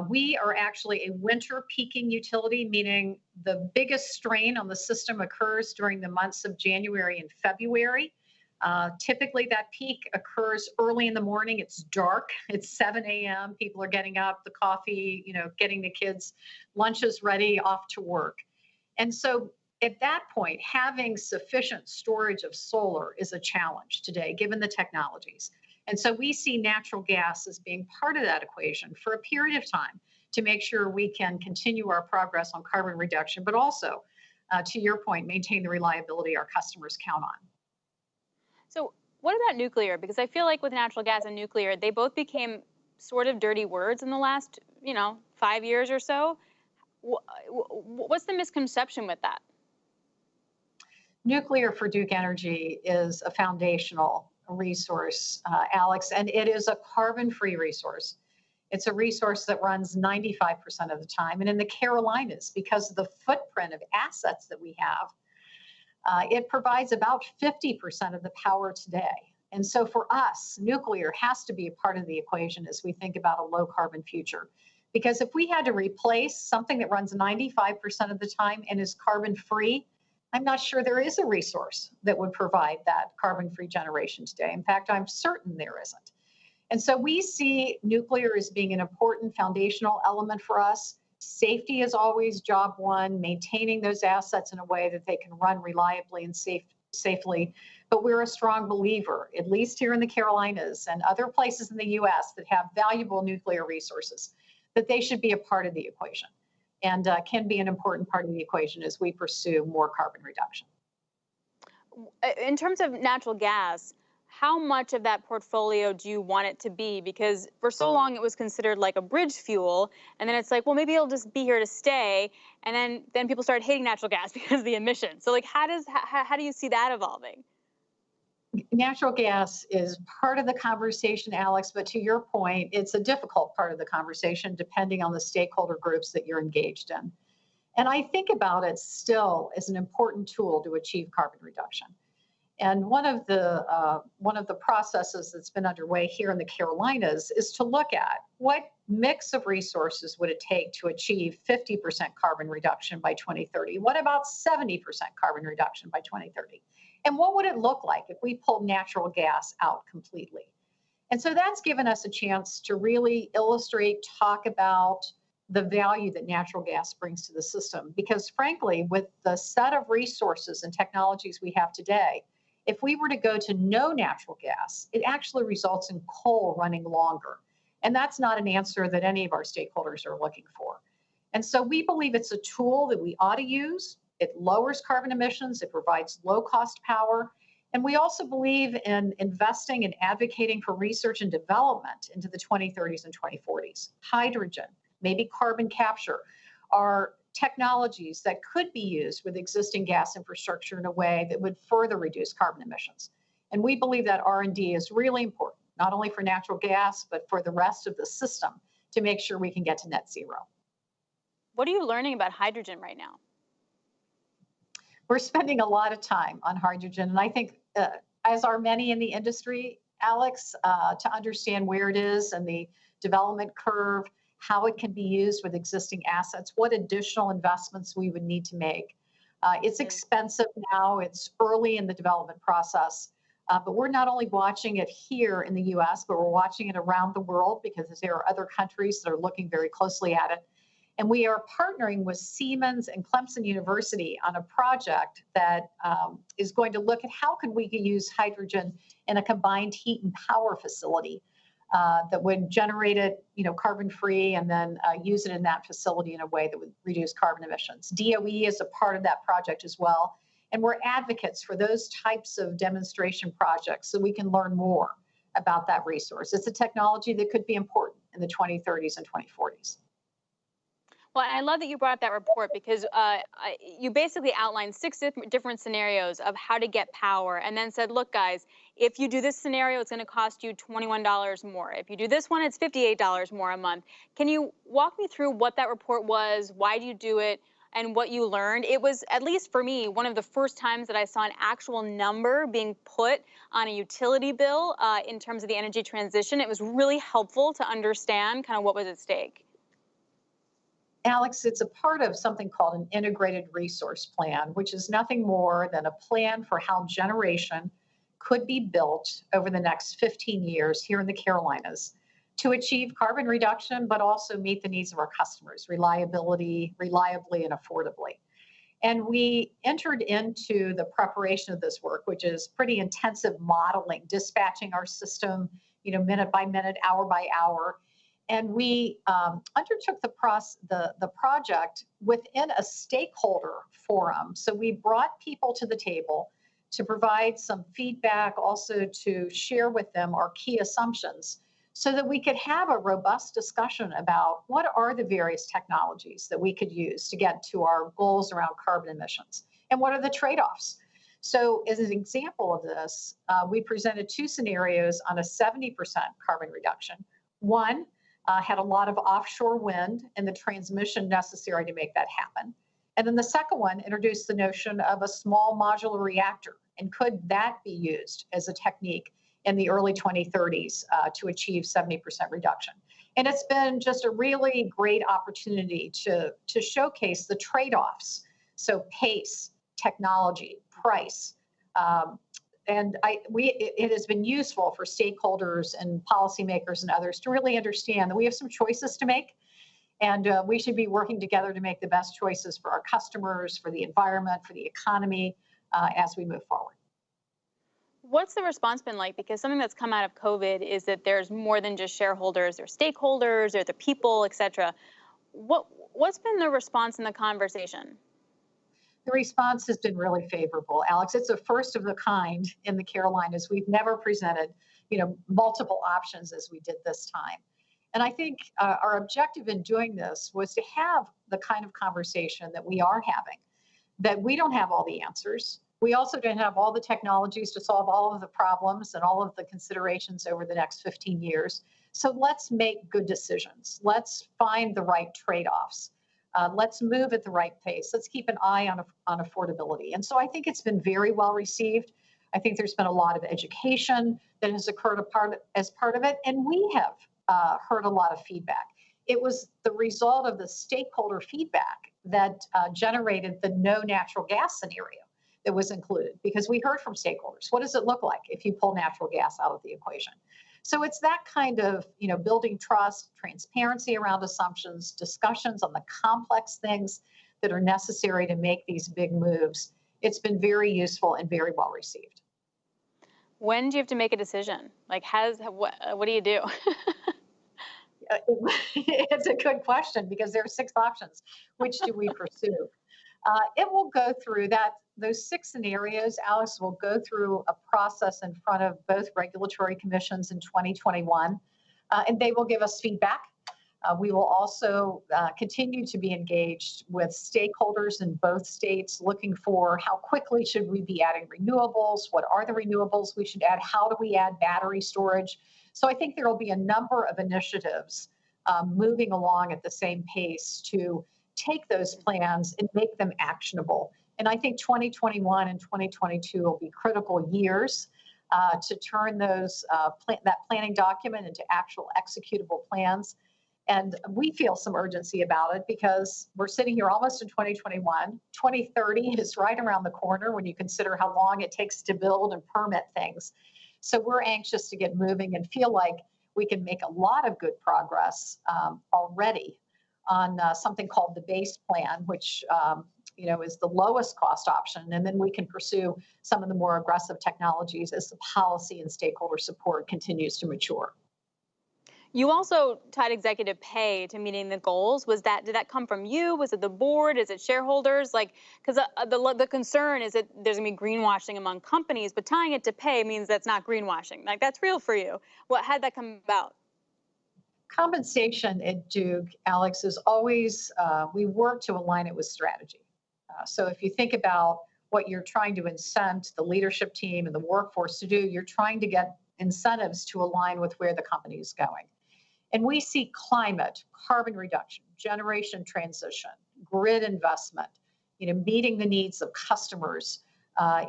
We are actually a winter peaking utility, meaning the biggest strain on the system occurs during the months of January and February. Typically, that peak occurs early in the morning. It's dark. It's 7 a.m. People are getting up, the coffee, getting the kids' lunches ready, off to work. And so at that point, having sufficient storage of solar is a challenge today, given the technologies. And so we see natural gas as being part of that equation for a period of time to make sure we can continue our progress on carbon reduction, but also, to your point, maintain the reliability our customers count on. So what about nuclear? Because I feel like with natural gas and nuclear, they both became sort of dirty words in the last, 5 years or so. What's the misconception with that? Nuclear for Duke Energy is a foundational resource, Alex, and it is a carbon-free resource. It's a resource that runs 95% of the time. And in the Carolinas, because of the footprint of assets that we have, it provides about 50% of the power today. And so for us, nuclear has to be a part of the equation as we think about a low carbon future. Because if we had to replace something that runs 95% of the time and is carbon free, I'm not sure there is a resource that would provide that carbon-free generation today. In fact, I'm certain there isn't. And so we see nuclear as being an important foundational element for us. Safety is always job one, maintaining those assets in a way that they can run reliably and safely. But we're a strong believer, at least here in the Carolinas and other places in the US that have valuable nuclear resources, that they should be a part of the equation. And can be an important part of the equation as we pursue more carbon reduction. In terms of natural gas, how much of that portfolio do you want it to be? Because for so long it was considered like a bridge fuel, and then it's like, well, maybe it'll just be here to stay, and then people started hating natural gas because of the emissions. So like, how do you see that evolving? Natural gas is part of the conversation, Alex, but to your point, it's a difficult part of the conversation depending on the stakeholder groups that you're engaged in. And I think about it still as an important tool to achieve carbon reduction. And one of the processes that's been underway here in the Carolinas is to look at what mix of resources would it take to achieve 50% carbon reduction by 2030? What about 70% carbon reduction by 2030? And what would it look like if we pulled natural gas out completely? And so that's given us a chance to really illustrate, talk about the value that natural gas brings to the system. Because frankly, with the set of resources and technologies we have today, if we were to go to no natural gas, it actually results in coal running longer. And that's not an answer that any of our stakeholders are looking for. And so we believe it's a tool that we ought to use. It lowers carbon emissions, it provides low-cost power, and we also believe in investing and advocating for research and development into the 2030s and 2040s. Hydrogen, maybe carbon capture, are technologies that could be used with existing gas infrastructure in a way that would further reduce carbon emissions. And we believe that R&D is really important, not only for natural gas, but for the rest of the system to make sure we can get to net zero. What are you learning about hydrogen right now? We're spending a lot of time on hydrogen, and I think, as are many in the industry, Alex, to understand where it is and the development curve, how it can be used with existing assets, what additional investments we would need to make. It's expensive now, it's early in the development process, but we're not only watching it here in the US, but we're watching it around the world because there are other countries that are looking very closely at it. And we are partnering with Siemens and Clemson University on a project that is going to look at how could we use hydrogen in a combined heat and power facility that would generate it, carbon-free, and then use it in that facility in a way that would reduce carbon emissions. DOE is a part of that project as well. And we're advocates for those types of demonstration projects so we can learn more about that resource. It's a technology that could be important in the 2030s and 2040s. Well, I love that you brought up that report because you basically outlined 6 different scenarios of how to get power and then said, look, guys, if you do this scenario, it's going to cost you $21 more. If you do this one, it's $58 more a month. Can you walk me through what that report was? Why do you do it? And what you learned? It was, at least for me, one of the first times that I saw an actual number being put on a utility bill in terms of the energy transition. It was really helpful to understand kind of what was at stake. Alex, it's a part of something called an integrated resource plan, which is nothing more than a plan for how generation could be built over the next 15 years here in the Carolinas to achieve carbon reduction, but also meet the needs of our customers, reliably and affordably. And we entered into the preparation of this work, which is pretty intensive modeling, dispatching our system, minute by minute, hour by hour. And we undertook the project within a stakeholder forum. So we brought people to the table to provide some feedback, also to share with them our key assumptions so that we could have a robust discussion about what are the various technologies that we could use to get to our goals around carbon emissions and what are the trade-offs. So as an example of this, we presented 2 scenarios on a 70% carbon reduction. One had a lot of offshore wind and the transmission necessary to make that happen. And then the second one introduced the notion of a small modular reactor. And could that be used as a technique in the early 2030s to achieve 70% reduction? And it's been just a really great opportunity to showcase the trade-offs. So pace, technology, price, it has been useful for stakeholders and policymakers and others to really understand that we have some choices to make, and we should be working together to make the best choices for our customers, for the environment, for the economy as we move forward. What's the response been like? Because something that's come out of COVID is that there's more than just shareholders, there's stakeholders, there's the people, et cetera. What's been the response in the conversation? The response has been really favorable, Alex. It's a first of the kind in the Carolinas. We've never presented, multiple options as we did this time. And I think our objective in doing this was to have the kind of conversation that we are having, that we don't have all the answers. We also don't have all the technologies to solve all of the problems and all of the considerations over the next 15 years. So let's make good decisions. Let's find the right trade-offs. Let's move at the right pace. Let's keep an eye on affordability. And so I think it's been very well received. I think there's been a lot of education that has occurred as part of it. And we have heard a lot of feedback. It was the result of the stakeholder feedback that generated the no natural gas scenario that was included, because we heard from stakeholders. What does it look like if you pull natural gas out of the equation? So it's that kind of, building trust, transparency around assumptions, discussions on the complex things that are necessary to make these big moves. It's been very useful and very well received. When do you have to make a decision? Like, what do you do? It's a good question because there are 6 options. Which do we pursue? It will go through those 6 scenarios. Alex will go through a process in front of both regulatory commissions in 2021, and they will give us feedback. We will also continue to be engaged with stakeholders in both states, looking for how quickly should we be adding renewables? What are the renewables we should add? How do we add battery storage? So I think there will be a number of initiatives moving along at the same pace to take those plans and make them actionable. And I think 2021 and 2022 will be critical years to turn that planning document into actual executable plans. And we feel some urgency about it because we're sitting here almost in 2021. 2030 is right around the corner when you consider how long it takes to build and permit things. So we're anxious to get moving and feel like we can make a lot of good progress already on something called the base plan, which is the lowest cost option. And then we can pursue some of the more aggressive technologies as the policy and stakeholder support continues to mature. You also tied executive pay to meeting the goals. Did that come from you? Was it the board? Is it shareholders? Like, because the concern is that there's gonna be greenwashing among companies, but tying it to pay means that's not greenwashing. Like, that's real for you. How'd that come about? Compensation at Duke, Alex, is always, we work to align it with strategy. So if you think about what you're trying to incent the leadership team and the workforce to do, you're trying to get incentives to align with where the company is going. And we see climate, carbon reduction, generation transition, grid investment, meeting the needs of customers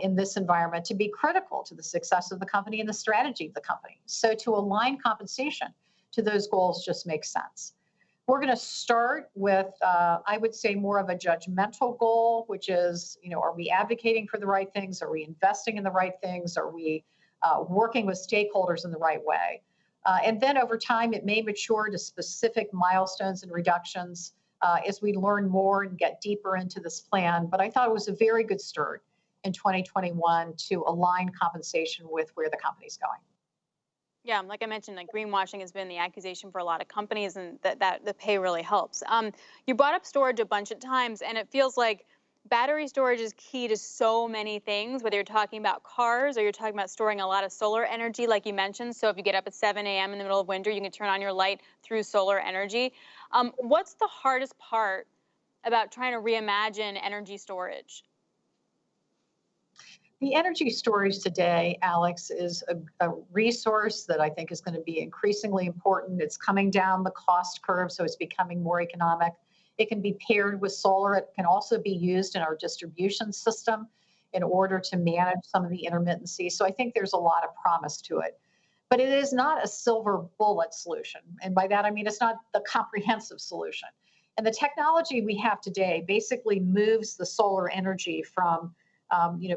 in this environment to be critical to the success of the company and the strategy of the company. So to align compensation to those goals just makes sense. We're going to start with, I would say, more of a judgmental goal, which is, are we advocating for the right things? Are we investing in the right things? Are we working with stakeholders in the right way? And then over time, it may mature to specific milestones and reductions as we learn more and get deeper into this plan. But I thought it was a very good start in 2021 to align compensation with where the company's going. Yeah, like I mentioned, like greenwashing has been the accusation for a lot of companies, and that the pay really helps. You brought up storage a bunch of times, and it feels like battery storage is key to so many things, whether you're talking about cars or you're talking about storing a lot of solar energy, like you mentioned. So if you get up at 7 a.m. in the middle of winter, you can turn on your light through solar energy. What's the hardest part about trying to reimagine energy storage? The energy storage today, Alex, is a resource that I think is going to be increasingly important. It's coming down the cost curve, so it's becoming more economic. It can be paired with solar. It can also be used in our distribution system in order to manage some of the intermittency. So I think there's a lot of promise to it. But it is not a silver bullet solution. And by that, I mean it's not the comprehensive solution. And the technology we have today basically moves the solar energy from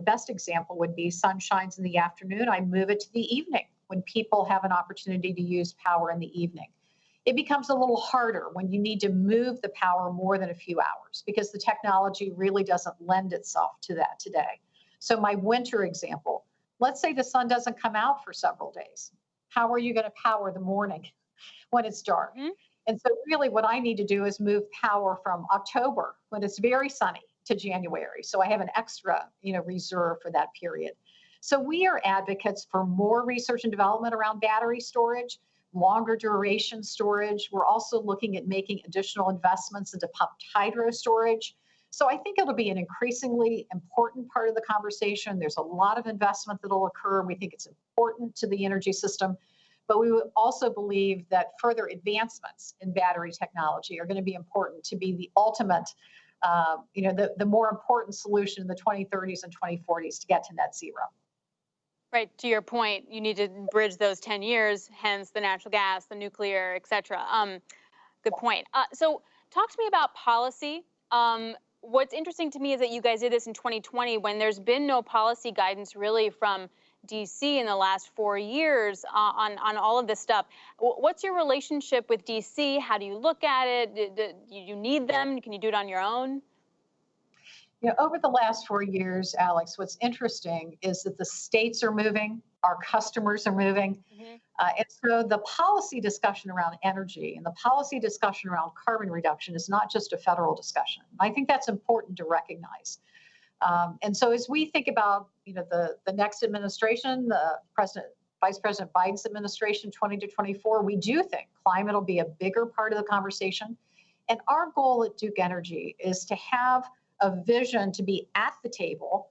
best example would be sun shines in the afternoon. I move it to the evening when people have an opportunity to use power in the evening. It becomes a little harder when you need to move the power more than a few hours because the technology really doesn't lend itself to that today. So my winter example, let's say the sun doesn't come out for several days. How are you going to power the morning when it's dark? Mm-hmm. And so really what I need to do is move power from October when it's very sunny to January. So I have an extra, reserve for that period. So we are advocates for more research and development around battery storage, longer duration storage. We're also looking at making additional investments into pumped hydro storage. So I think it'll be an increasingly important part of the conversation. There's a lot of investment that'll occur. We think it's important to the energy system, but we also believe that further advancements in battery technology are going to be important to be the ultimate the more important solution in the 2030s and 2040s to get to net zero. Right, to your point, you need to bridge those 10 years, hence the natural gas, the nuclear, et cetera. Good point. So talk to me about policy. What's interesting to me is that you guys did this in 2020 when there's been no policy guidance really from DC in the last 4 years on all of this stuff. What's your relationship with DC? How do you look at it? Do you need them? Can you do it on your own? Over the last 4 years, Alex, what's interesting is that the states are moving, our customers are moving. Mm-hmm. And so the policy discussion around energy and the policy discussion around carbon reduction is not just a federal discussion. I think that's important to recognize. And so as we think about the next administration, the Vice President Biden's administration, 20 to 24, we do think climate will be a bigger part of the conversation. And our goal at Duke Energy is to have a vision to be at the table,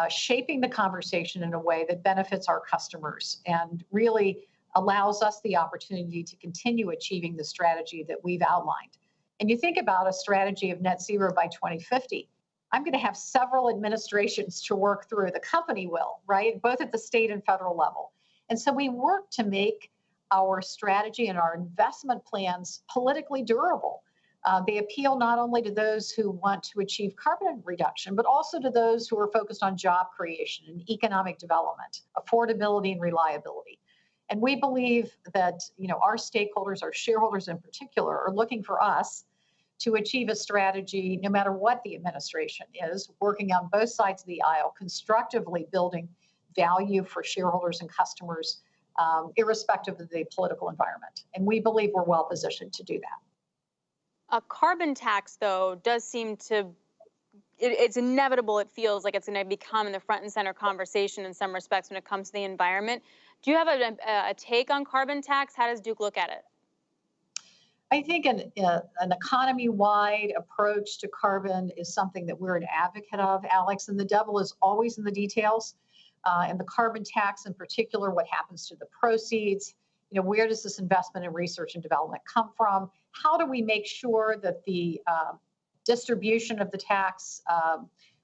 shaping the conversation in a way that benefits our customers and really allows us the opportunity to continue achieving the strategy that we've outlined. And you think about a strategy of net zero by 2050, I'm going to have several administrations to work through. The company will, right? Both at the state and federal level. And so we work to make our strategy and our investment plans politically durable. They appeal not only to those who want to achieve carbon reduction, but also to those who are focused on job creation and economic development, affordability and reliability. And we believe that our stakeholders, our shareholders in particular, are looking for us to achieve a strategy, no matter what the administration is, working on both sides of the aisle, constructively building value for shareholders and customers irrespective of the political environment. And we believe we're well positioned to do that. A carbon tax, though, does seem to, it's inevitable. It feels like it's going to become in the front and center conversation in some respects when it comes to the environment. Do you have a take on carbon tax? How does Duke look at it? I think an economy-wide approach to carbon is something that we're an advocate of, Alex, and the devil is always in the details. And the carbon tax in particular, what happens to the proceeds? Where does this investment in research and development come from? How do we make sure that the distribution of the tax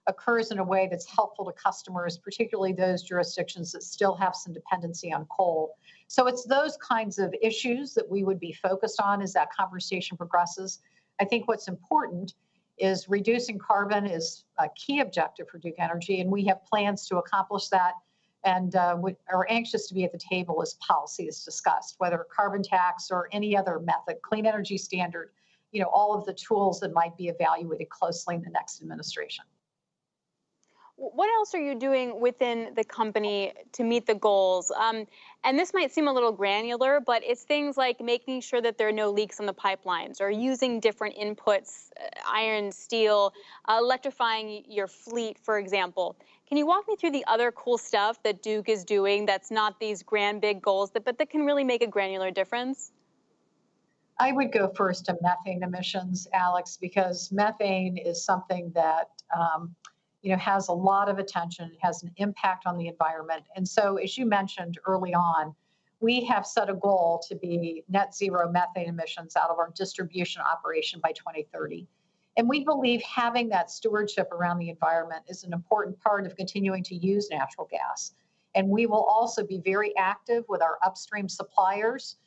occurs in a way that's helpful to customers, particularly those jurisdictions that still have some dependency on coal? So it's those kinds of issues that we would be focused on as that conversation progresses. I think what's important is reducing carbon is a key objective for Duke Energy, and we have plans to accomplish that, and we are anxious to be at the table as policy is discussed, whether carbon tax or any other method, clean energy standard, all of the tools that might be evaluated closely in the next administration. What else are you doing within the company to meet the goals? And this might seem a little granular, but it's things like making sure that there are no leaks on the pipelines or using different inputs, iron, steel, electrifying your fleet, for example. Can you walk me through the other cool stuff that Duke is doing that's not these grand, big goals, but that can really make a granular difference? I would go first to methane emissions, Alex, because methane is something that has a lot of attention, has an impact on the environment. And so, as you mentioned early on, we have set a goal to be net zero methane emissions out of our distribution operation by 2030. And we believe having that stewardship around the environment is an important part of continuing to use natural gas. And we will also be very active with our upstream suppliers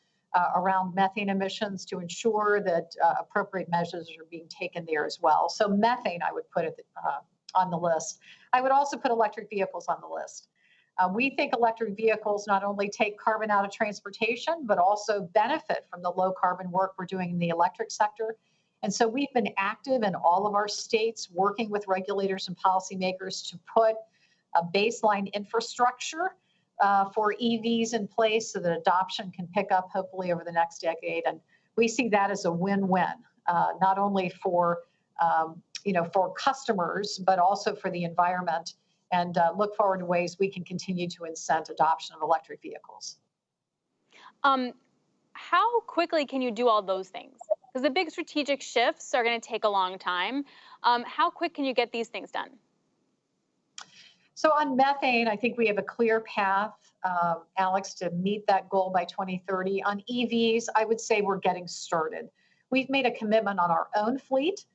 around methane emissions to ensure that appropriate measures are being taken there as well. So methane, I would put it on the list. I would also put electric vehicles on the list. We think electric vehicles not only take carbon out of transportation, but also benefit from the low carbon work we're doing in the electric sector. And so we've been active in all of our states, working with regulators and policymakers to put a baseline infrastructure for EVs in place so that adoption can pick up hopefully over the next decade. And we see that as a win-win, not only for for customers, but also for the environment, and look forward to ways we can continue to incent adoption of electric vehicles. How quickly can you do all those things? Because the big strategic shifts are going to take a long time. How quick can you get these things done? So on methane, I think we have a clear path, Alex, to meet that goal by 2030. On EVs, I would say we're getting started. We've made a commitment on our own fleet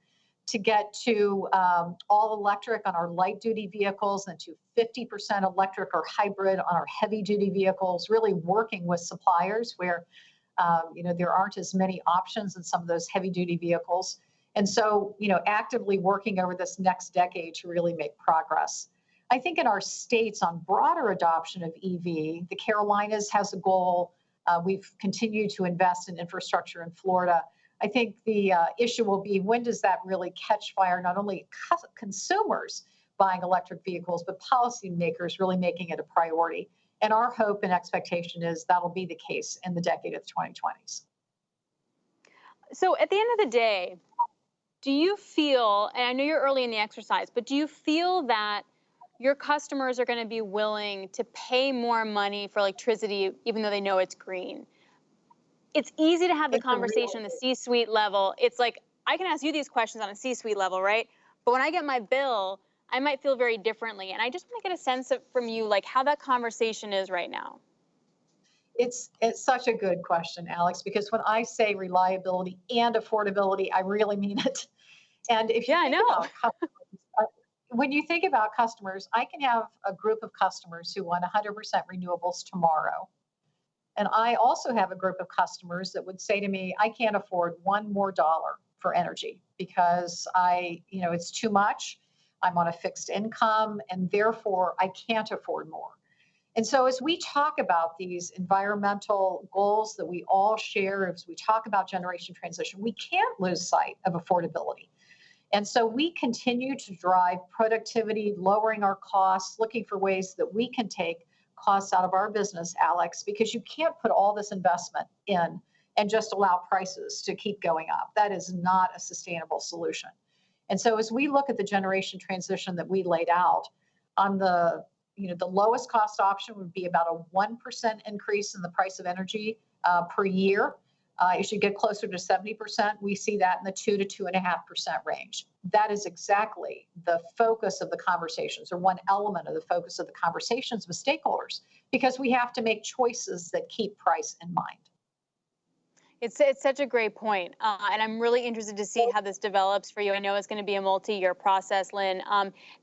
to get to all electric on our light duty vehicles and to 50% electric or hybrid on our heavy duty vehicles, really working with suppliers where there aren't as many options in some of those heavy duty vehicles. And so, actively working over this next decade to really make progress. I think in our states on broader adoption of EV, the Carolinas has a goal. We've continued to invest in infrastructure in Florida. I think the issue will be, when does that really catch fire? Not only consumers buying electric vehicles, but policymakers really making it a priority. And our hope and expectation is that'll be the case in the decade of the 2020s. So at the end of the day, do you feel, and I know you're early in the exercise, but do you feel that your customers are going to be willing to pay more money for electricity even though they know it's green? It's easy to have the conversation on the C-suite level. It's like, I can ask you these questions on a C-suite level, right? But when I get my bill, I might feel very differently. And I just want to get a sense from you, how that conversation is right now. It's such a good question, Alex, because when I say reliability and affordability, I really mean it. And if you think about customers, when you think about customers, I can have a group of customers who want 100% renewables tomorrow. And I also have a group of customers that would say to me, I can't afford $1 more for energy because it's too much. I'm on a fixed income and therefore I can't afford more. And so as we talk about these environmental goals that we all share, as we talk about generation transition, we can't lose sight of affordability. And so we continue to drive productivity, lowering our costs, looking for ways that we can take costs out of our business, Alex, because you can't put all this investment in and just allow prices to keep going up. That is not a sustainable solution. And so as we look at the generation transition that we laid out, on the lowest cost option would be about a 1% increase in the price of energy per year. As you get closer to 70%, we see that in the 2 to 2.5% range. That is exactly the focus of the conversations, or one element of the focus of the conversations with stakeholders, because we have to make choices that keep price in mind. It's such a great point, and I'm really interested to see how this develops for you. I know it's going to be a multi-year process, Lynn.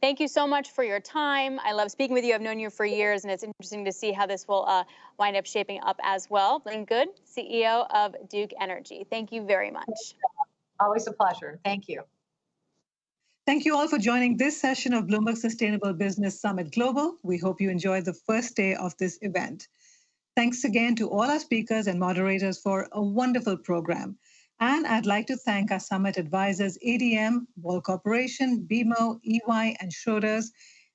Thank you so much for your time. I love speaking with you. I've known you for years, and it's interesting to see how this will wind up shaping up as well. Lynn Good, CEO of Duke Energy. Thank you very much. Always a pleasure. Thank you. Thank you all for joining this session of Bloomberg Sustainable Business Summit Global. We hope you enjoyed the first day of this event. Thanks again to all our speakers and moderators for a wonderful program. And I'd like to thank our summit advisors, ADM, Ball Corporation, BMO, EY, and Schroders,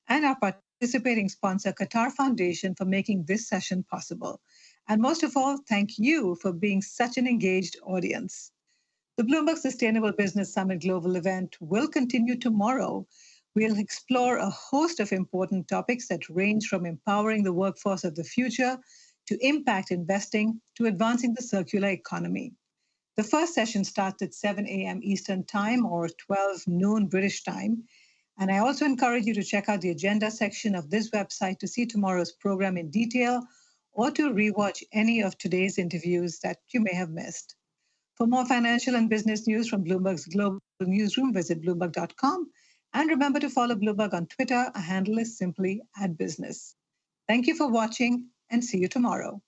and our participating sponsor, Qatar Foundation, for making this session possible. And most of all, thank you for being such an engaged audience. The Bloomberg Sustainable Business Summit Global event will continue tomorrow. We'll explore a host of important topics that range from empowering the workforce of the future to impact investing, to advancing the circular economy. The first session starts at 7 a.m. Eastern Time or 12 noon British time. And I also encourage you to check out the agenda section of this website to see tomorrow's program in detail or to rewatch any of today's interviews that you may have missed. For more financial and business news from Bloomberg's Global Newsroom, visit Bloomberg.com. And remember to follow Bloomberg on Twitter. Our handle is simply @business. Thank you for watching, and see you tomorrow.